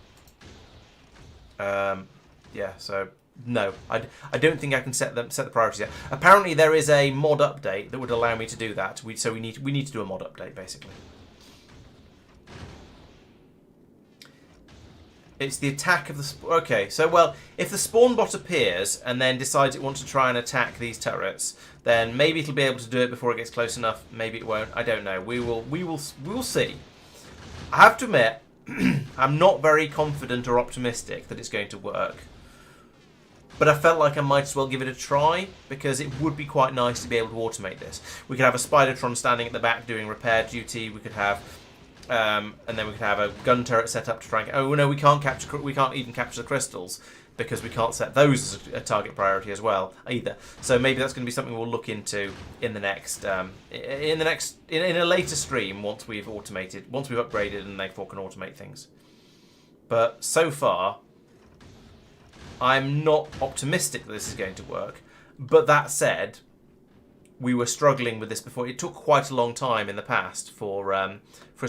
Yeah, so. No, I don't think I can set the priorities yet. Apparently, there is a mod update that would allow me to do that. So we need to do a mod update basically. It's the attack of the okay. So well, if the spawn bot appears and then decides it wants to try and attack these turrets, then maybe it'll be able to do it before it gets close enough. Maybe it won't. I don't know. We will see. I have to admit, I'm not very confident or optimistic that it's going to work. But I felt like I might as well give it a try, because it would be quite nice to be able to automate this. We could have a Spidertron standing at the back doing repair duty. We could have, and then we could have a gun turret set up to try and. Oh no, we can't even capture the crystals because we can't set those as a target priority as well either. So maybe that's going to be something we'll look into in the next, in a later stream once we've upgraded and therefore can automate things. But so far, I'm not optimistic that this is going to work, but that said, we were struggling with this before. It took quite a long time in the past for us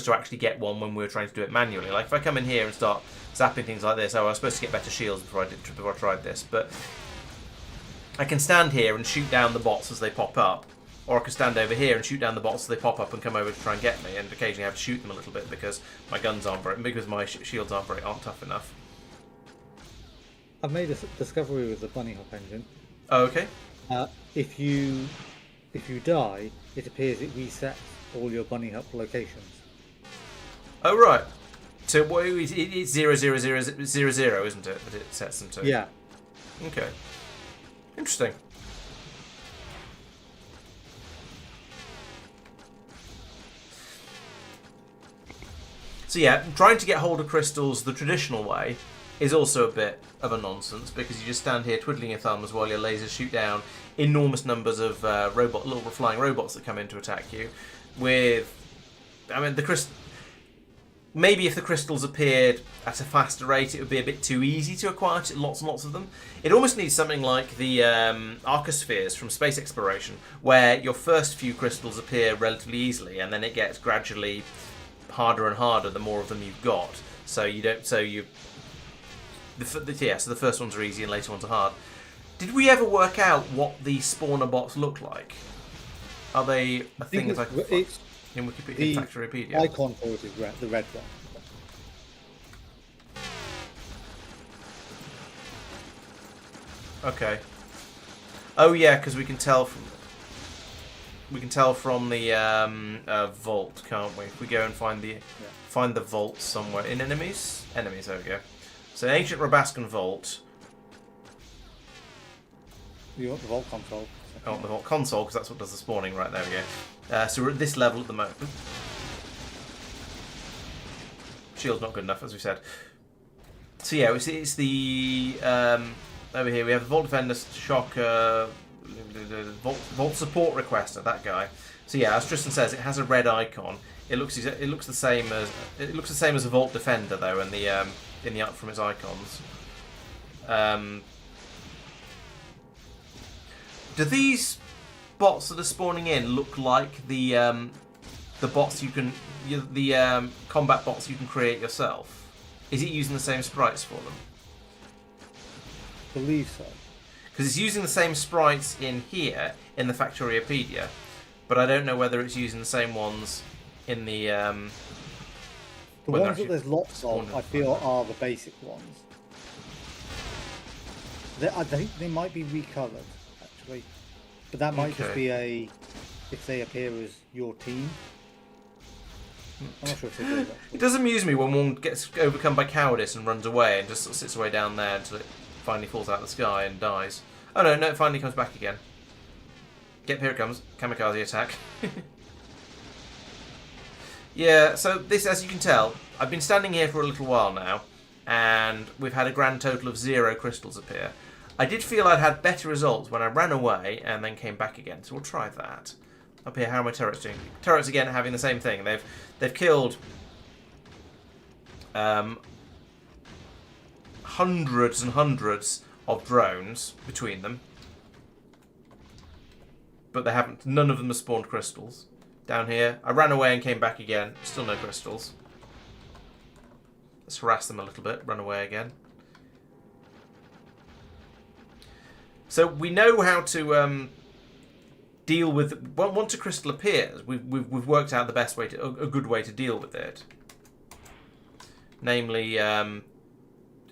to actually get one when we were trying to do it manually. Like if I come in here and start zapping things like this, I was supposed to get better shields before I tried this, but I can stand here and shoot down the bots as they pop up, or I can stand over here and shoot down the bots as they pop up and come over to try and get me, and occasionally I have to shoot them a little bit because my guns aren't because my shields aren't tough enough. I've made a discovery with the bunny hop engine. Oh, okay. If you die, it appears it resets all your bunny hop locations. Oh right. So it's 00000, isn't it? That it sets them to. Yeah. Okay. Interesting. So yeah, trying to get hold of crystals the traditional way is also a bit of a nonsense, because you just stand here twiddling your thumbs while your lasers shoot down enormous numbers of little flying robots that come in to attack you. Maybe if the crystals appeared at a faster rate, it would be a bit too easy to acquire lots and lots of them. It almost needs something like the arcospheres from space exploration, where your first few crystals appear relatively easily, and then it gets gradually harder and harder the more of them you've got. So the first ones are easy and later ones are hard. Did we ever work out what the spawner bots look like? Are they a thing that I can find? In Wikipedia, The in Factorypedia. icon for it is the red one. Okay. Oh yeah, because we can tell from the vault, can't we? If we go and find the vault somewhere in enemies. Enemies, there we go. So ancient Rabbascan vault. You want the vault console? Oh, the vault console, because that's what does the spawning. Right, there we go. So we're at this level at the moment. Shield's not good enough, as we said. So yeah, it's the over here we have the Vault Defender, Shocker, Vault Support Requester, that guy. So yeah, as Tristan says, it has a red icon. It looks the same as a Vault Defender though, in the up from its icons. Do these bots that are spawning in look like the bots the combat bots you can create yourself? Is it using the same sprites for them? I believe so. Because it's using the same sprites in here, in the Factoriopedia, but I don't know whether it's using the same ones in the... The ones that there's lots of, I feel, are the basic ones. I think they might be recolored, actually. But that might just be if they appear as your team. I'm not sure if they do that. It does amuse me when one gets overcome by cowardice and runs away and just sort of sits away down there until it finally falls out of the sky and dies. Oh no, it finally comes back again. Yep, here it comes. Kamikaze attack. Yeah, so this, as you can tell, I've been standing here for a little while now, and we've had a grand total of 0 crystals appear. I did feel I'd had better results when I ran away and then came back again, so we'll try that. Up here, how are my turrets doing? Turrets again having the same thing. They've killed hundreds and hundreds of drones between them, but they haven't. None of them have spawned crystals. Down here, I ran away and came back again. Still no crystals. Let's harass them a little bit. Run away again. So we know how to deal with once a crystal appears. We've worked out the best way a good way to deal with it. Namely,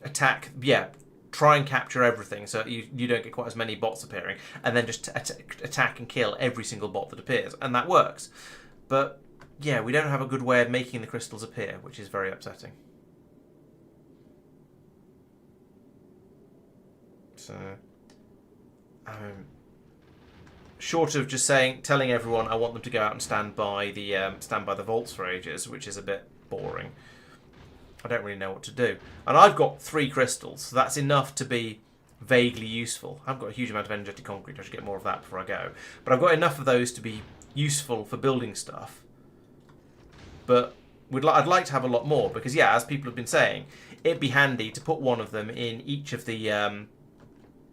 attack. Yeah, try and capture everything so you don't get quite as many bots appearing, and then just attack and kill every single bot that appears, and that works. But yeah, we don't have a good way of making the crystals appear, which is very upsetting. So, short of just telling everyone I want them to go out and stand by the vaults for ages, which is a bit boring. I don't really know what to do. And I've got 3 crystals, so that's enough to be vaguely useful. I've got a huge amount of energetic concrete. I should get more of that before I go. But I've got enough of those to be useful for building stuff. But I'd like to have a lot more, because yeah, as people have been saying, it'd be handy to put one of them in each of the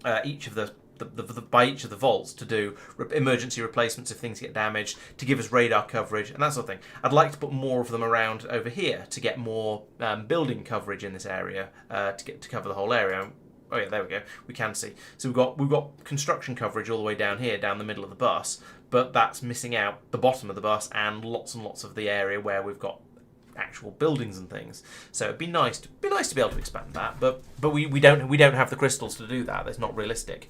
by each of the vaults to do emergency replacements if things get damaged, to give us radar coverage and that sort of thing. I'd like to put more of them around over here to get more building coverage in this area, to cover the whole area. Oh yeah, there we go. We can see. So we've got construction coverage all the way down here, down the middle of the bus, but that's missing out the bottom of the bus and lots of the area where we've got actual buildings and things. So it'd be nice to be able to expand that, but we don't have the crystals to do that. That's not realistic.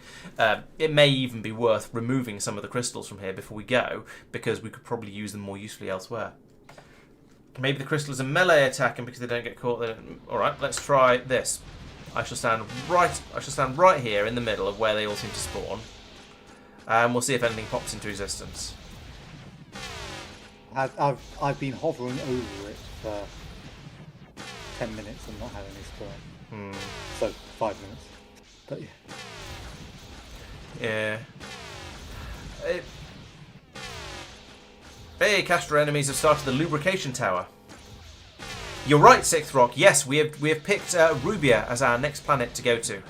It may even be worth removing some of the crystals from here before we go, because we could probably use them more usefully elsewhere. Maybe the crystal is a melee attack, and because they don't get caught, all right. Let's try this. I shall stand right here in the middle of where they all seem to spawn, and we'll see if anything pops into existence. I've been hovering over it for 10 minutes and not had any spawn. So 5 minutes. But yeah. Yeah. Hey, Castor enemies have started the lubrication tower. You're right, Sixth Rock. Yes, we have picked Rubia as our next planet to go to,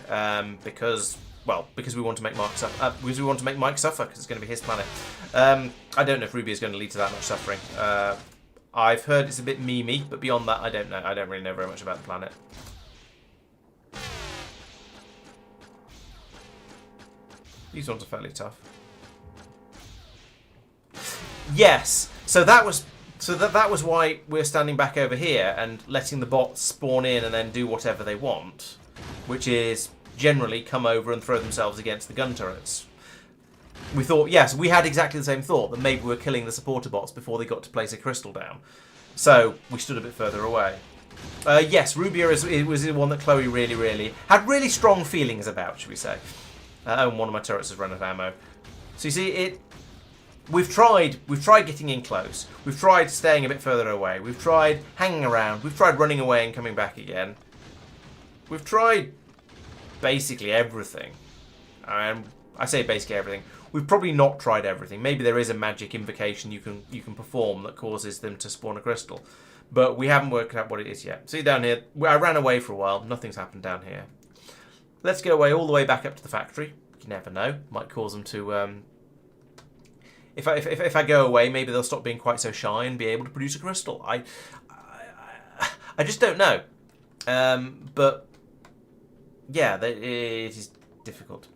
because we want to make Mike suffer. Because we want to make Mike suffer, because it's going to be his planet. I don't know if Rubia is going to lead to that much suffering. I've heard it's a bit memey, but beyond that, I don't know. I don't really know very much about the planet. These ones are fairly tough. Yes. So that was So that was why we're standing back over here and letting the bots spawn in and then do whatever they want, which is generally come over and throw themselves against the gun turrets. We thought, yes, we had exactly the same thought, that maybe we're killing the supporter bots before they got to place a crystal down. So we stood a bit further away. Yes, Rubia was the one that Chloe really had really strong feelings about, should we say. And one of my turrets has run out of ammo. So you see, we've tried getting in close. We've tried staying a bit further away. We've tried hanging around. We've tried running away and coming back again. We've tried basically everything. I say basically everything. We've probably not tried everything. Maybe there is a magic invocation you can perform that causes them to spawn a crystal. But we haven't worked out what it is yet. See down here, I ran away for a while. Nothing's happened down here. Let's go away all the way back up to the factory. You never know. Might cause them to... If I go away, maybe they'll stop being quite so shy and be able to produce a crystal. I just don't know. But yeah, it is difficult.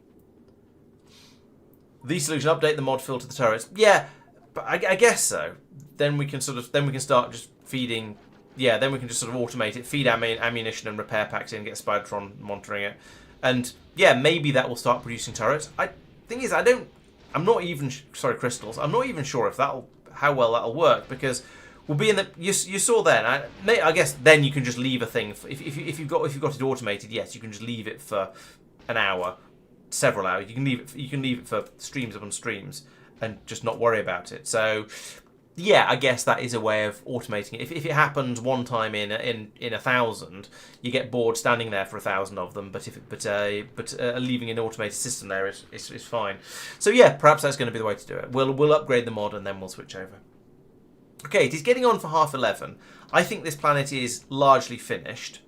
The solution: update the mod filter the turrets. Yeah, but I guess so. Then we can start just feeding. Yeah, then we can just sort of automate it, feed ammunition and repair packs in, get Spidertron monitoring it, and yeah, maybe that will start producing turrets. Thing is, I'm not even crystals. I'm not even sure if how well that'll work, because we'll be in the. You saw then. I guess then you can just leave a thing. If you've got it automated, yes, you can just leave it for an hour, several hours. You can leave it for streams upon streams and just not worry about it. So yeah, I guess that is a way of automating it. If it happens one time in 1,000, you get bored standing there for 1,000 of them. But leaving an automated system there is fine. So yeah, perhaps that's going to be the way to do it. We'll upgrade the mod and then we'll switch over. Okay, it is getting on for 11:30. I think this planet is largely finished.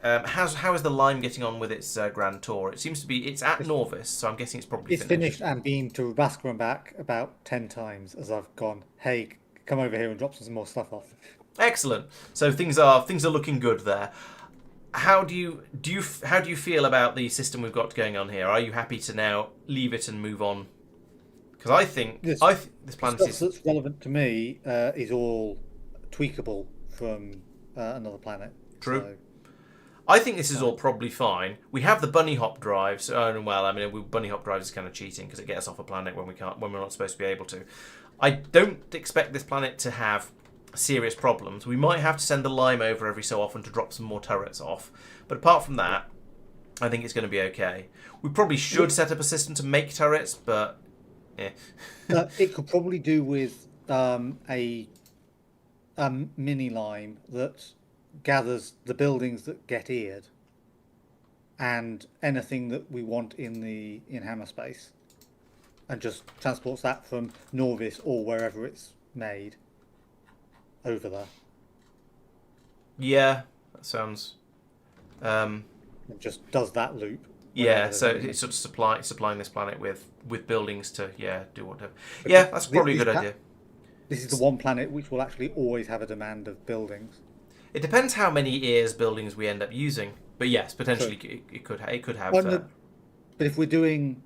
How is the Lime getting on with its grand tour? It seems to be it's at Norvis, so I'm guessing it's probably finished and been to Rabbasca and back about 10 times as I've gone, hey, come over here and drop some more stuff off. Excellent. So things are looking good there. How do you feel about the system we've got going on here? Are you happy to now leave it and move on? Because I think this planet stuff that's relevant to me is all tweakable from another planet. True. So. I think this is all probably fine. We have the bunny hop drives. Bunny hop drives is kind of cheating because it gets us off a planet when we're not supposed to be able to. I don't expect this planet to have serious problems. We might have to send the Lime over every so often to drop some more turrets off. But apart from that, I think it's going to be okay. We probably should set up a system to make turrets, but yeah. It could probably do with a mini Lime that gathers the buildings that get eared and anything that we want in hammer space, and just transports that from Norvis or wherever it's made over there. Yeah, that sounds. It just does that loop. Yeah, so it's sort of supplying this planet with buildings to do whatever. Yeah, that's probably a good idea. This is the one planet which will actually always have a demand of buildings. It depends how many ears buildings we end up using, but yes, potentially it could have. But if we're doing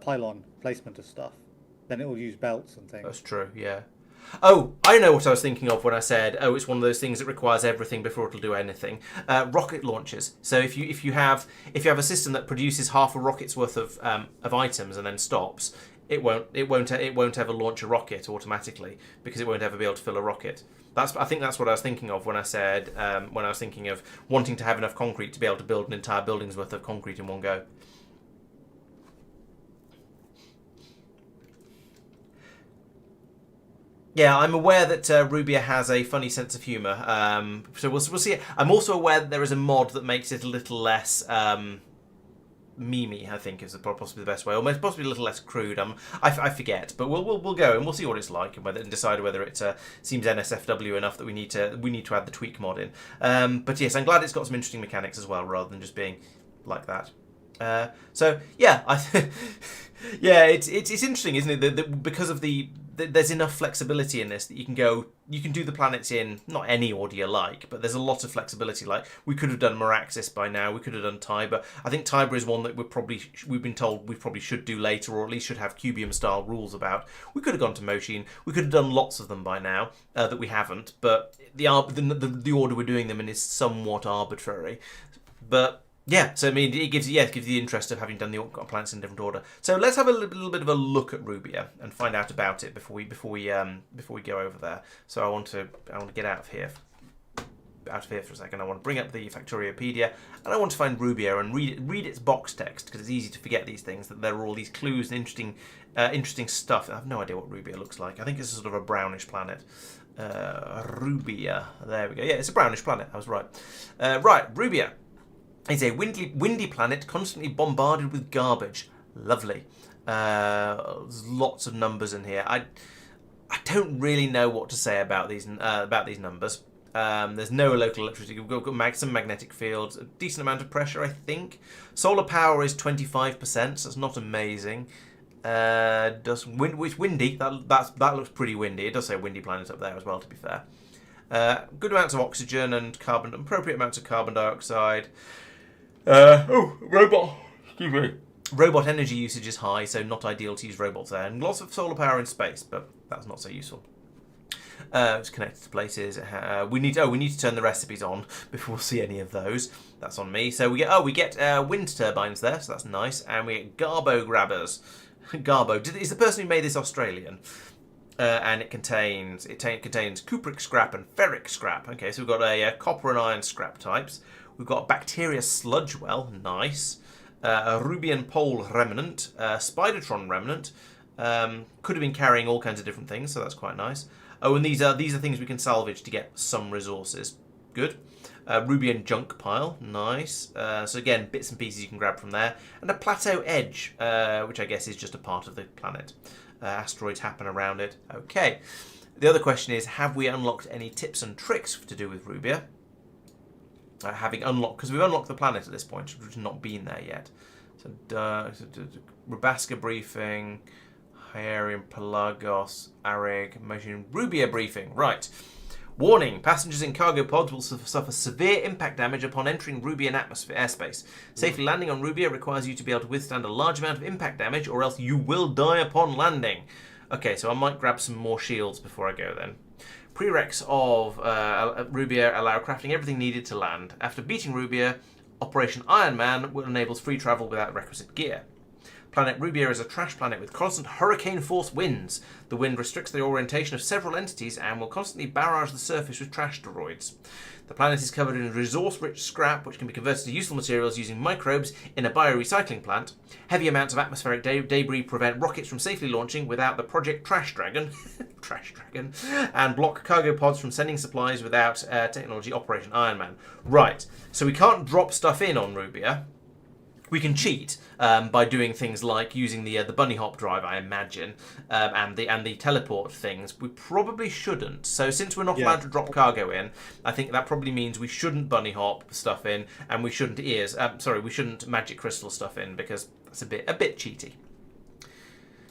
pylon placement of stuff, then it will use belts and things. That's true. Yeah. Oh, I know what I was thinking of when I said, it's one of those things that requires everything before it'll do anything. Rocket launchers. So if you have a system that produces half a rocket's worth of items and then stops, it won't ever launch a rocket automatically because it won't ever be able to fill a rocket. I think that's what I was thinking of when I said when I was thinking of wanting to have enough concrete to be able to build an entire building's worth of concrete in one go. Yeah, I'm aware that Rubia has a funny sense of humour, so we'll see. I'm also aware that there is a mod that makes it a little less memey, I think is possibly the best way, or possibly a little less crude. I forget, but we'll go and we'll see what it's like and decide whether it seems NSFW enough that we need to add the tweak mod in. But yes, I'm glad it's got some interesting mechanics as well, rather than just being like that. So yeah, yeah, it's interesting, isn't it? That because of the there's enough flexibility in this that you can do the planets in not any order you like, but there's a lot of flexibility. Like we could have done Meraxis by now, we could have done Tiber. I think Tiber is one that we've been told we probably should do later, or at least should have Cubium style rules about. We could have gone to Moshin. We could have done lots of them by now that we haven't, but the order we're doing them in is somewhat arbitrary. But yeah, so I mean, it gives you the interest of having done the planets in a different order. So let's have a little bit of a look at Rubia and find out about it before we go over there. So I want to get out of here for a second. I want to bring up the Factoriopedia and I want to find Rubia and read its box text, because it's easy to forget these things, that there are all these clues and interesting stuff. I have no idea what Rubia looks like. I think it's sort of a brownish planet. Rubia. There we go. Yeah, it's a brownish planet. I was right. Right, Rubia. It's a windy planet constantly bombarded with garbage. Lovely. There's lots of numbers in here. I don't really know what to say about these numbers. There's no local electricity. We've got some magnetic fields, a decent amount of pressure, I think. Solar power is 25%, so that's not amazing. It's windy. That looks pretty windy. It does say windy planet up there as well, to be fair. Good amounts of oxygen and appropriate amounts of carbon dioxide. Robot. Excuse me. Robot energy usage is high, so not ideal to use robots there. And lots of solar power in space, but that's not so useful. It's connected to places. We need to turn the recipes on before we'll see any of those. That's on me. So we get wind turbines there, so that's nice, and we get Garbo grabbers. Garbo is the person who made this Australian. And it contains cupric scrap and ferric scrap. Okay, so we've got a copper and iron scrap types. We've got a bacteria sludge well, nice. A Rubian pole remnant, Spidertron remnant. Could have been carrying all kinds of different things, so that's quite nice. Oh, and these are things we can salvage to get some resources. Good. Rubian junk pile, nice. So again, bits and pieces you can grab from there. And a plateau edge, which I guess is just a part of the planet. Asteroids happen around it. Okay. The other question is, have we unlocked any tips and tricks to do with Rubia? Because we've unlocked the planet at this point, which has not been there yet. So, Rabbasca briefing, Hyerium, Pelagos, Arig, Motion, Rubia briefing. Right. Warning, passengers in cargo pods will suffer severe impact damage upon entering Rubian airspace. Safely landing on Rubia requires you to be able to withstand a large amount of impact damage, or else you will die upon landing. Okay, so I might grab some more shields before I go then. Prereqs of Rubia allow crafting everything needed to land. After beating Rubia, Operation Iron Man will enable free travel without requisite gear. Planet Rubia is a trash planet with constant hurricane-force winds. The wind restricts the orientation of several entities and will constantly barrage the surface with trash asteroids. The planet is covered in resource-rich scrap, which can be converted to useful materials using microbes in a biorecycling plant. Heavy amounts of atmospheric debris prevent rockets from safely launching without the Project Trash Dragon, and block cargo pods from sending supplies without technology Operation Iron Man. Right, so we can't drop stuff in on Rubia. We can cheat by doing things like using the bunny hop drive, I imagine, and the teleport things. We probably shouldn't. So since we're not allowed to drop cargo in, I think that probably means we shouldn't bunny hop stuff in, and we shouldn't we shouldn't magic crystal stuff in, because that's a bit cheaty.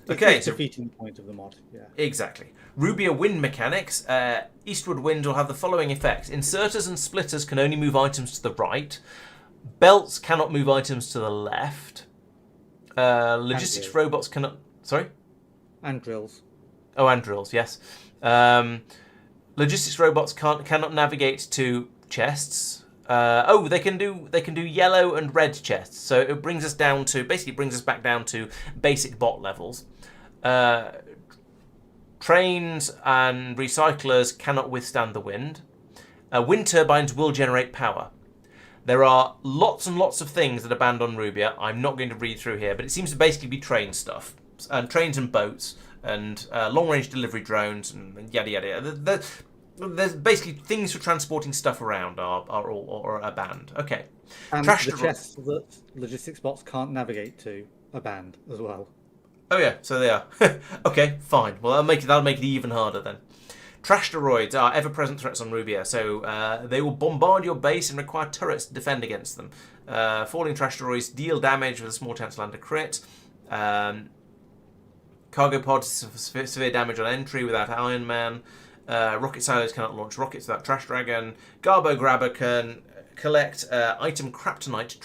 Okay, it's defeating the point of the mod. Yeah, exactly. Rubia wind mechanics. Eastward wind will have the following effects: inserters and splitters can only move items to the right. Belts cannot move items to the left. Logistics robots cannot... Sorry? And drills. Oh, and drills, yes. Logistics robots cannot navigate to chests. They can do yellow and red chests. So it brings us back down to basic bot levels. Trains and recyclers cannot withstand the wind. Wind turbines will generate power. There are lots and lots of things that are banned on Rubia. I'm not going to read through here, but it seems to basically be train stuff. And trains and boats, and long-range delivery drones, and yada yada yada. There's basically things for transporting stuff around are banned. Okay. And the chests that logistics bots can't navigate to are banned as well. Oh yeah, so they are. Okay, fine. Well, that'll make it even harder then. Trash asteroids are ever-present threats on Rubia, so they will bombard your base and require turrets to defend against them. Falling trash asteroids deal damage with a small chance to land a crit. Cargo pods severe damage on entry without Iron Man. Rocket silos cannot launch rockets without Trash Dragon. Garbo Grabber can collect item Kryptonite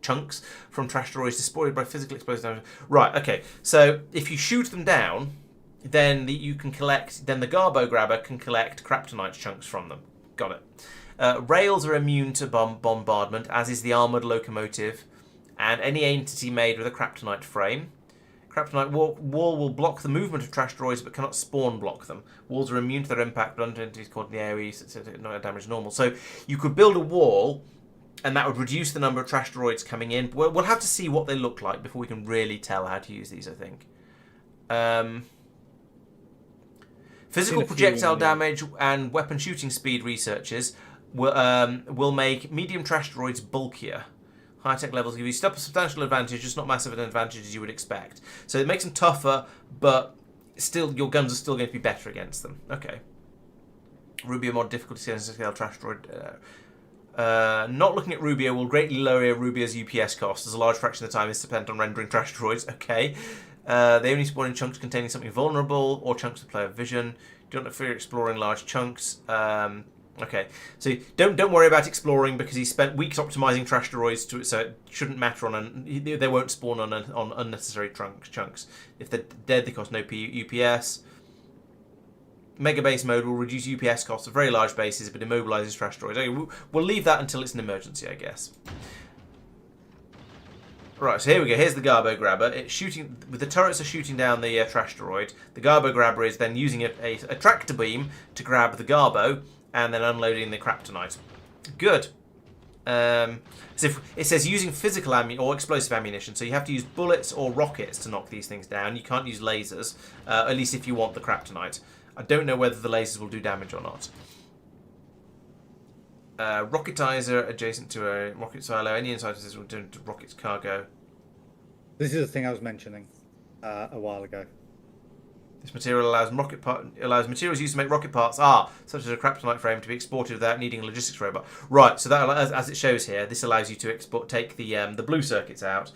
chunks from trash droids destroyed by physical explosive damage. Right, okay. So if you shoot them down, then you can collect. Then the Garbo Grabber can collect Kryptonite chunks from them. Got it. Rails are immune to bombardment, as is the armored locomotive, and any entity made with a Kryptonite frame. Kryptonite wall will block the movement of trash droids, but cannot spawn block them. Walls are immune to their impact, but under entities caught in the AoE, so no damage normal. So you could build a wall, and that would reduce the number of trash droids coming in. We'll have to see what they look like before we can really tell how to use these, I think. Physical projectile damage and weapon shooting speed researchers will make medium trash droids bulkier. High-tech levels give you substantial advantage, just not massive an advantage as you would expect. So it makes them tougher, but still, your guns are still going to be better against them. Okay. Rubio mod difficulty scale trash droid. Not looking at Rubio will greatly lower Rubio's UPS cost, as a large fraction of the time is spent on rendering trash droids. Okay. They only spawn in chunks containing something vulnerable, or chunks of player vision. Do not fear exploring large chunks. Okay, so don't worry about exploring because he spent weeks optimizing trash droids so it shouldn't matter they won't spawn on unnecessary chunks. If they're dead, they cost no UPS. Mega base mode will reduce UPS costs of very large bases, but immobilizes trash droids. Okay, we'll leave that until it's an emergency, I guess. Right, so here we go. Here's the Garbo Grabber. It's shooting. The turrets are shooting down the trash droid. The Garbo Grabber is then using a tractor beam to grab the Garbo, and then unloading the Kryptonite. Good. So it says using physical or explosive ammunition, so you have to use bullets or rockets to knock these things down. You can't use lasers, at least if you want the Kryptonite. I don't know whether the lasers will do damage or not. Rocketizer adjacent to a rocket silo. Any inside this will do rockets cargo. This is the thing I was mentioning a while ago. This material allows materials used to make rocket parts, such as a Kryptonite frame, to be exported without needing a logistics robot. Right, so that, as it shows here, this allows you to take the blue circuits out,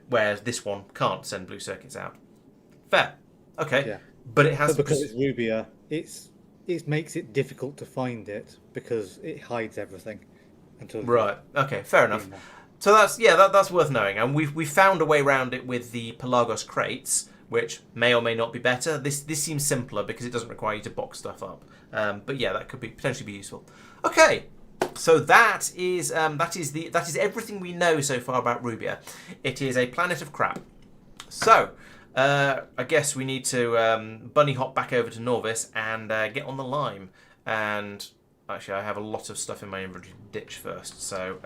whereas this one can't send blue circuits out. Fair, okay, Yeah. but it has But because it's Rubia, it makes it difficult to find it because it hides everything until right. Okay, fair enough. So that's worth knowing, and we've found a way around it with the Pelagos crates, which may or may not be better. This seems simpler because it doesn't require you to box stuff up. But yeah, that could potentially be useful. Okay, so that is everything we know so far about Rubia. It is a planet of crap. So I guess we need to bunny hop back over to Norvis and get on the lime. And actually, I have a lot of stuff in my inventory ditch first. So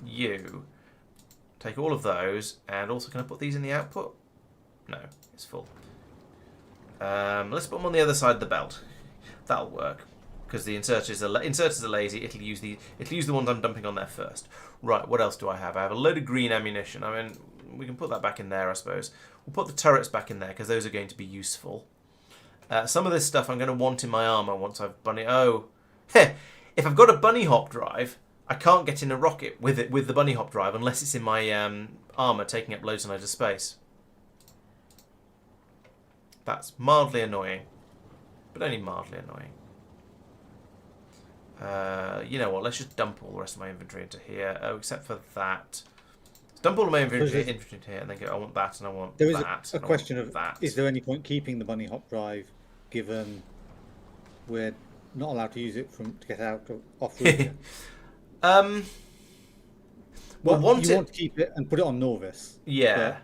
you take all of those, and also can I put these in the output? No, it's full. Let's put them on the other side of the belt. That'll work because the inserters are lazy. It'll use the ones I'm dumping on there first. Right. What else do I have? I have a load of green ammunition. I mean, we can put that back in there, I suppose. We'll put the turrets back in there because those are going to be useful. Some of this stuff I'm going to want in my armor once I've if I've got a bunny hop drive, I can't get in a rocket with the bunny hop drive unless it's in my armor, taking up loads and loads of space. That's mildly annoying, but only mildly annoying. You know what? Let's just dump all the rest of my inventory into here. Oh, except for that. Let's dump all of my inventory into here, and then go. I want that, and I want that. There is a question of is there any point keeping the bunny hop drive, given we're not allowed to use it to get out off Rubia? We'll want to keep it and put it on Norvis. Yeah.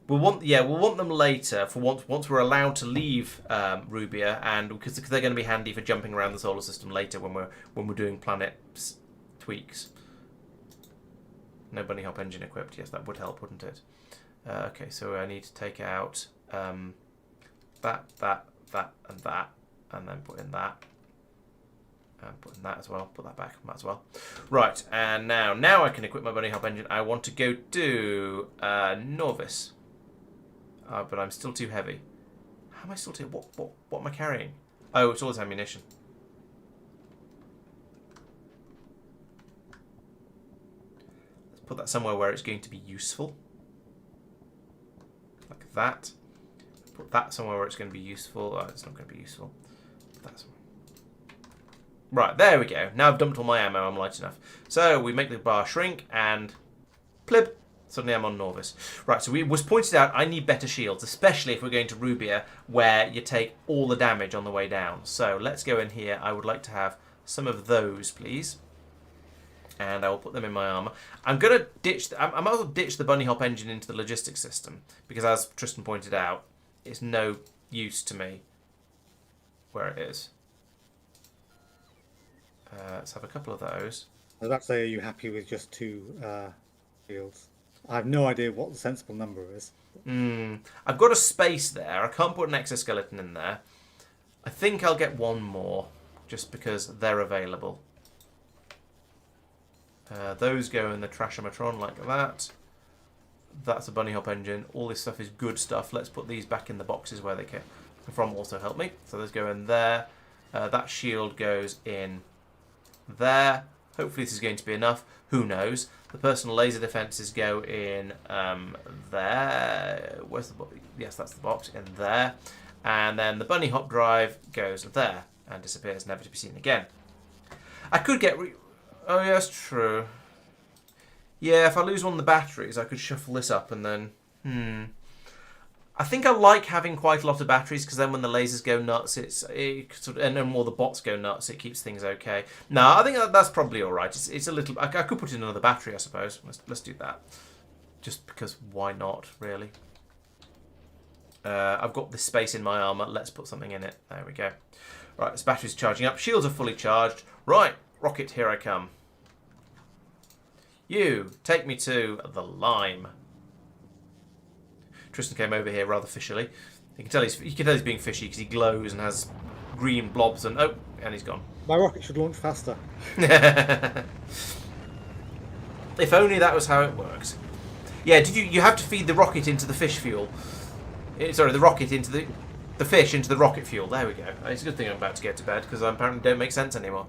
We'll want them later for once we're allowed to leave Rubia, and because they're going to be handy for jumping around the solar system later when we're doing planet tweaks. No bunny hop engine equipped. Yes, that would help, wouldn't it? Okay, so I need to take out that, and that, and then put in that. And put in that as well. Put that back. Might as well. Right, and now I can equip my bunny hop engine. I want to go to Norvis. But I'm still too heavy. How am I still too... What am I carrying? Oh, it's all this ammunition. Let's put that somewhere where it's going to be useful. Like that. put that somewhere where it's going to be useful. Oh, it's not going to be useful. That's right. There we go. Now I've dumped all my ammo. I'm light enough. So we make the bar shrink and plib. Suddenly I'm on Norvis. Right, so it was pointed out I need better shields, especially if we're going to Rubia, where you take all the damage on the way down. So let's go in here. I would like to have some of those, please. And I will put them in my armour. I'm going to ditch... I might as well ditch the bunny hop engine into the logistics system, because as Tristan pointed out, it's no use to me where it is. Let's have a couple of those. I was about to say, are you happy with just 2 shields? I have no idea what the sensible number is. I've got a space there. I can't put an exoskeleton in there. I think I'll get 1 more, just because they're available. Those go in the Trashomatron like that. That's a bunny hop engine. All this stuff is good stuff. Let's put these back in the boxes where they came from. Also help me. So those go in there. That shield goes in there. Hopefully this is going to be enough. Who knows? The personal laser defences go in there. Where's the box? Yes, that's the box. In there. And then the bunny hop drive goes there and disappears, never to be seen again. I could get... Oh, yeah, that's true. Yeah, if I lose one of the batteries, I could shuffle this up and then... I think I like having quite a lot of batteries, because then when the lasers go nuts, and then more the bots go nuts, it keeps things okay. No, I think that's probably all right. It's a little... I could put in another battery, I suppose. Let's do that. Just because why not, really? I've got this space in my armour. Let's put something in it. There we go. Right, this battery's charging up. Shields are fully charged. Right, rocket, here I come. You, take me to the lime. Tristan came over here rather fishily. You can tell he's being fishy because he glows and has green blobs and he's gone. My rocket should launch faster. If only that was how it works. Yeah, you have to feed the rocket into the fish fuel. Sorry, the rocket into the fish into the rocket fuel. There we go. It's a good thing I'm about to get to bed, because I apparently don't make sense anymore.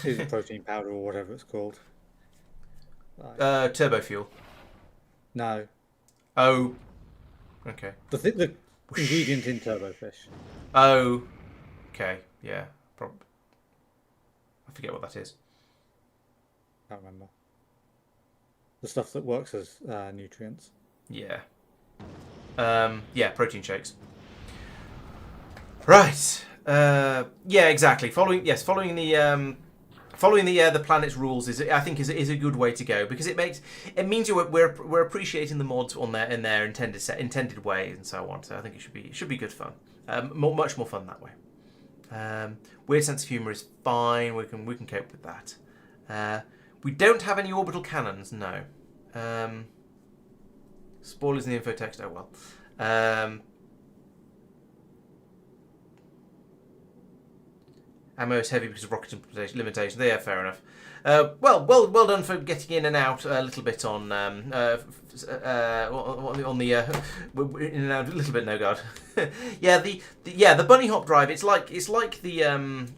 Is it protein powder or whatever it's called? Turbo fuel. No. Oh. Okay. The ingredient in turbofish. Oh. Okay. Yeah. Probably. I forget what that is. Can't remember. The stuff that works as nutrients. Yeah. Yeah. Protein shakes. Right. Yeah. Exactly. Following the planet's rules is a good way to go, because it means we're appreciating the mods in their intended way and so on. So I think it should be good fun. Much more fun that way. Weird sense of humour is fine. We can cope with that. We don't have any orbital cannons. No. Spoilers in the info text. Oh well. Ammo is heavy because of rocket limitations. Yeah, fair enough. Well done for getting in and out a little bit on the in and out a little bit. No guard. Yeah, the bunny hop drive. It's like the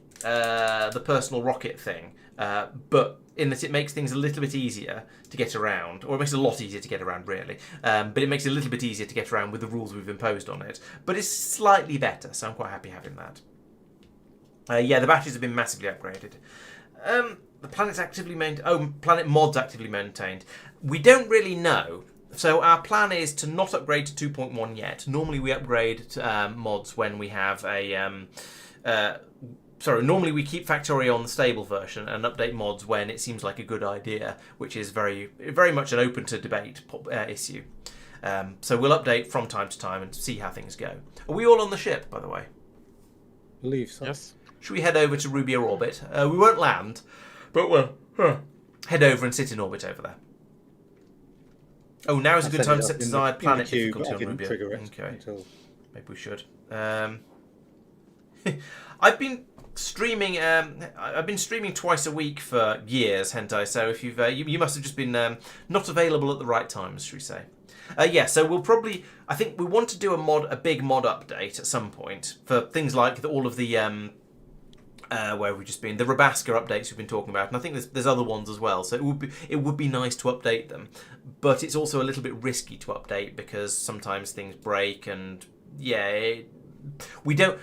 personal rocket thing, but in that it makes things a little bit easier to get around, or it makes it a lot easier to get around, really. But it makes it a little bit easier to get around with the rules we've imposed on it. But it's slightly better, so I'm quite happy having that. Yeah, the batteries have been massively upgraded. The planet's actively maintained. Planet mod's actively maintained. We don't really know. So our plan is to not upgrade to 2.1 yet. Normally we upgrade to, mods when we have a... normally we keep Factorio on the stable version and update mods when it seems like a good idea, which is very, very much an open to debate issue. So we'll update from time to time and see how things go. Are we all on the ship, by the way? I believe so. Yes. Should we head over to Rubia orbit? We won't land, but we'll head over and sit in orbit over there. Oh, now is a good time to set desired planet difficulty on Rubia. Okay, maybe we should. I've been streaming. I've been streaming twice a week for years, hentai. So if you must have just been not available at the right times, should we say? Yeah, so we'll probably... I think we want to do a big mod update at some point for things like all of the Where we've just been, the Rabbasca updates we've been talking about, and I think there's other ones as well. So it would be nice to update them, but it's also a little bit risky to update because sometimes things break, and we don't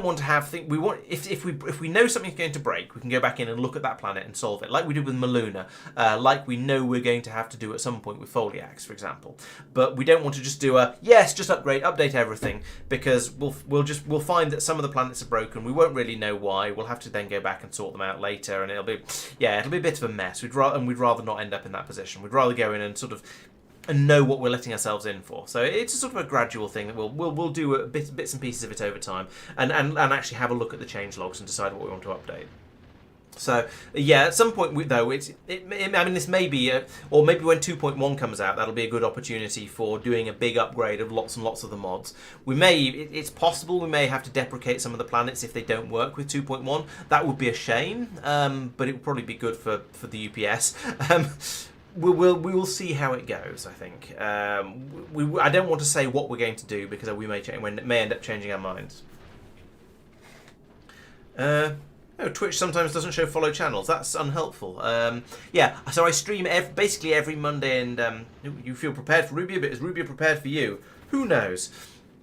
want to have we want if we know something's going to break, we can go back in and look at that planet and solve it, like we did with Maluna, like we know we're going to have to do at some point with Foliax, for example. But we don't want to just do just update everything, because we'll find that some of the planets are broken. We won't really know why. We'll have to then go back and sort them out later, and it'll be a bit of a mess. We'd rather not end up in that position. We'd rather go in and sort of and know what we're letting ourselves in for. So it's a sort of a gradual thing that we'll do bits and pieces of it over time, and actually have a look at the change logs and decide what we want to update. So at some point I mean, this may be or maybe when 2.1 comes out, that'll be a good opportunity for doing a big upgrade of lots and lots of the mods. It's possible we may have to deprecate some of the planets if they don't work with 2.1. That would be a shame, but it would probably be good for the UPS. We will see how it goes, I think. I don't want to say what we're going to do, because we may end up changing our minds. Twitch sometimes doesn't show follow channels. That's unhelpful. So I stream basically every Monday, and you feel prepared for Rubia, but is Rubia prepared for you? Who knows?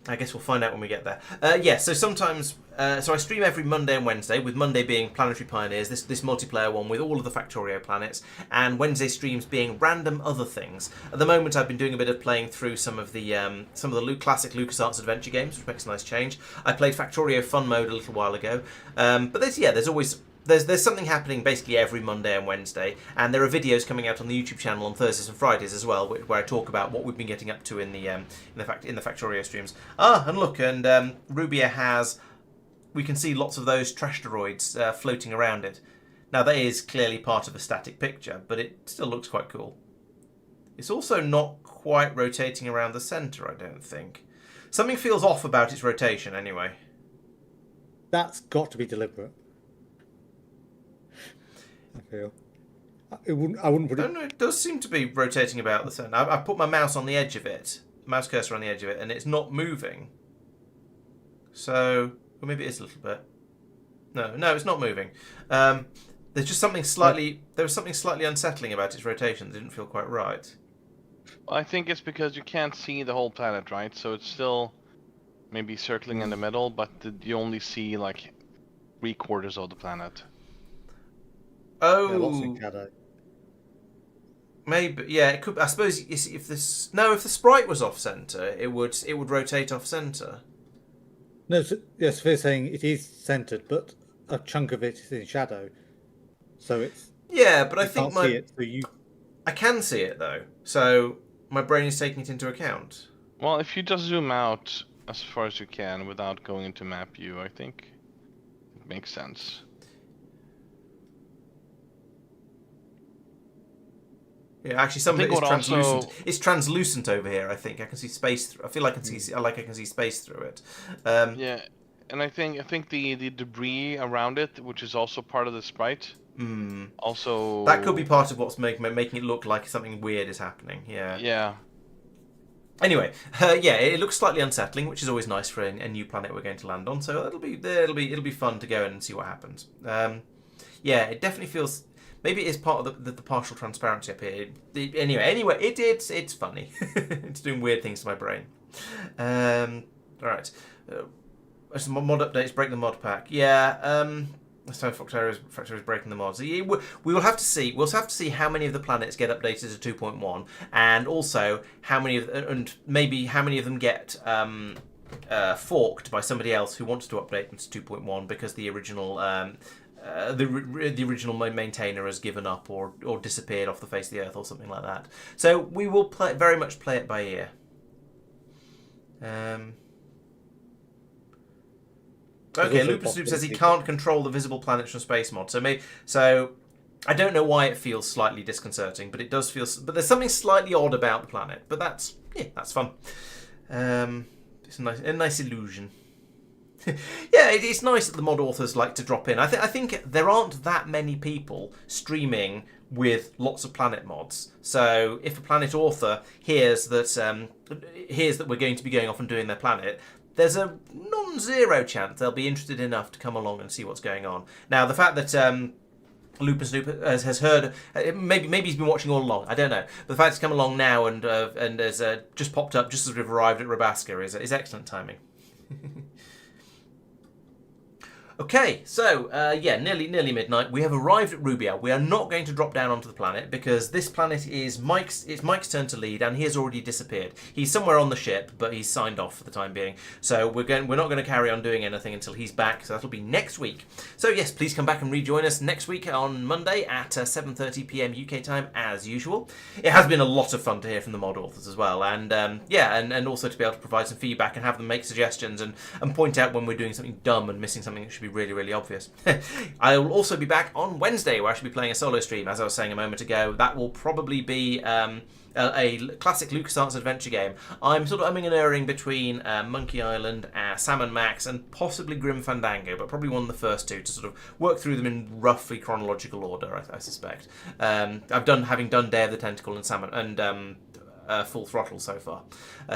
I guess we'll find out when we get there. So sometimes, so I stream every Monday and Wednesday, with Monday being Planetary Pioneers, this multiplayer one with all of the Factorio planets, and Wednesday streams being random other things. At the moment, I've been doing a bit of playing through some of the classic LucasArts adventure games, which makes a nice change. I played Factorio Fun Mode a little while ago, but there's always. There's something happening basically every Monday and Wednesday, and there are videos coming out on the YouTube channel on Thursdays and Fridays as well, where I talk about what we've been getting up to in the Factorio streams. And look, and Rubia we can see lots of those trash droids floating around it. Now that is clearly part of a static picture, but it still looks quite cool. It's also not quite rotating around the centre, I don't think. Something feels off about its rotation, anyway. That's got to be deliberate. I feel. I wouldn't put it. No, it does seem to be rotating about the centre. I've put my mouse on the edge of it, mouse cursor on the edge of it, and it's not moving. So, well, maybe it is a little bit. No, it's not moving. There's just something slightly. There was something slightly unsettling about its rotation. It didn't feel quite right. I think it's because you can't see the whole planet, right? So it's still maybe circling in the middle, but you only see like 3/4 of the planet. Oh, Yeah, lots in shadow. Maybe, yeah. It could. I suppose if the sprite was off center, it would rotate off center. No, yes, they're saying it is centered, but a chunk of it is in shadow, so it's. Yeah, but I you think can't see it, so I can see it though, so my brain is taking it into account. Well, if you just zoom out as far as you can without going into map view, I think it makes sense. Yeah, actually, some of it is translucent. Also... It's translucent over here. I think I can see space. I feel like I can see space through it. Yeah, and I think the debris around it, which is also part of the sprite, also that could be part of what's making it look like something weird is happening. Yeah. Yeah. Anyway, it looks slightly unsettling, which is always nice for a new planet we're going to land on. So it'll be fun to go in and see what happens. It definitely feels. Maybe it is part of the partial transparency up here. Anyway, it's funny. It's doing weird things to my brain. All right. Some mod updates, break the mod pack. Yeah. This time Factorio is breaking the mods. We will have to see. We'll have to see how many of the planets get updated to 2.1, and also how many of them get forked by somebody else who wants to update them to 2.1 because the original. The original maintainer has given up or disappeared off the face of the earth or something like that. So we will very much play it by ear. Okay, Lupus Loop says he can't control the visible planets from space mod. So I don't know why it feels slightly disconcerting, but it does feel. But there's something slightly odd about the planet. But that's fun. It's a nice illusion. Yeah, it's nice that the mod authors like to drop in. I think there aren't that many people streaming with lots of planet mods. So if a planet author hears that we're going to be going off and doing their planet, there's a non-zero chance they'll be interested enough to come along and see what's going on. Now, the fact that Lupus has heard, maybe he's been watching all along, I don't know. But the fact he's come along now and has just popped up just as we've arrived at Rabbasca is excellent timing. Okay, so yeah, nearly midnight. We have arrived at Rubia. We are not going to drop down onto the planet because this planet is Mike's. It's Mike's turn to lead, and he has already disappeared. He's somewhere on the ship, but he's signed off for the time being. So we're not going to carry on doing anything until he's back. So that'll be next week. So yes, please come back and rejoin us next week on Monday at 7:30 p.m. UK time as usual. It has been a lot of fun to hear from the mod authors as well, and yeah, and also to be able to provide some feedback and have them make suggestions and point out when we're doing something dumb and missing something that should be really obvious. I will also be back on Wednesday where I should be playing a solo stream, as I was saying a moment ago. That will probably be a classic LucasArts adventure game. I'm sort of umming and erring between Monkey Island, Sam & Max, and possibly Grim Fandango, but probably one of the first two to sort of work through them in roughly chronological order, I suspect. Having done Day of the Tentacle and Sam and Full Throttle so far,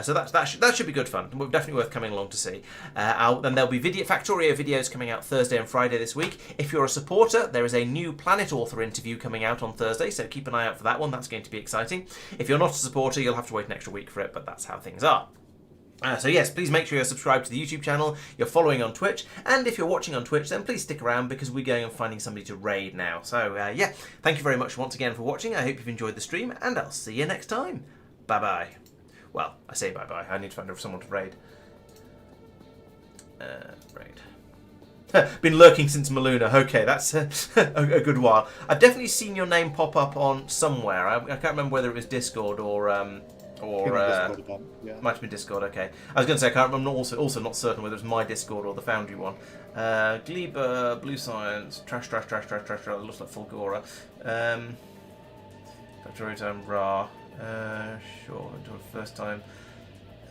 so that should be good fun. Definitely worth coming along to see. Then there'll be Factorio videos coming out Thursday and Friday this week. If you're a supporter, there is a new Planet author interview coming out on Thursday, so keep an eye out for that one. That's going to be exciting. If you're not a supporter, you'll have to wait an extra week for it, but that's how things are. So yes, please make sure you're subscribed to the YouTube channel, you're following on Twitch, and if you're watching on Twitch, then please stick around because we're going and finding somebody to raid now. So yeah, thank you very much once again for watching. I hope you've enjoyed the stream, and I'll see you next time. Bye-bye. Well, I say bye-bye. I need to find someone to raid. Raid. Been lurking since Maluna. Okay, that's a good while. I've definitely seen your name pop up on somewhere. I can't remember whether it was Discord or Discord, yeah. Might have been Discord. Okay, I was going to say I'm also not certain whether it was my Discord or the Foundry one. Gleba, Blue Science, trash. It looks like Fulgora. Factorio Time Ra. Sure, do it first time.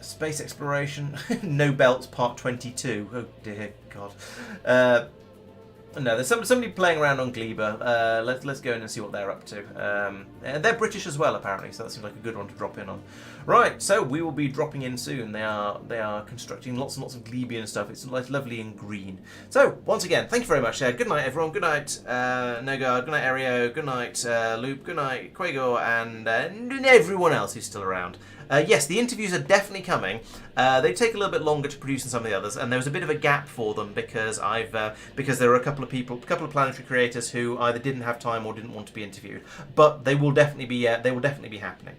Space exploration, no belts, part 22. Oh dear God. No, there's somebody playing around on Gleba. Let's go in and see what they're up to. They're British as well, apparently, so that seems like a good one to drop in on. Right, so we will be dropping in soon. They are constructing lots and lots of Glebian stuff. It's lovely and green. So once again, thank you very much. Good night, everyone. Good night, Nogard. Good night, Ario. Good night, Loop. Good night, Quago, and everyone else who's still around. Yes, the interviews are definitely coming. They take a little bit longer to produce than some of the others, and there was a bit of a gap for them because because there were a couple of Planetary creators who either didn't have time or didn't want to be interviewed. But they will definitely be happening.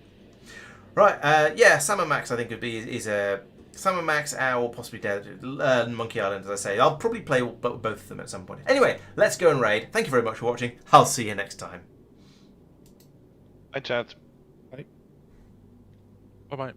Right, yeah, Sam & Max I think is a Sam & Max, or possibly Monkey Island, as I say. I'll probably play both of them at some point. Anyway, let's go and raid. Thank you very much for watching. I'll see you next time. Bye, chat. Bye-bye.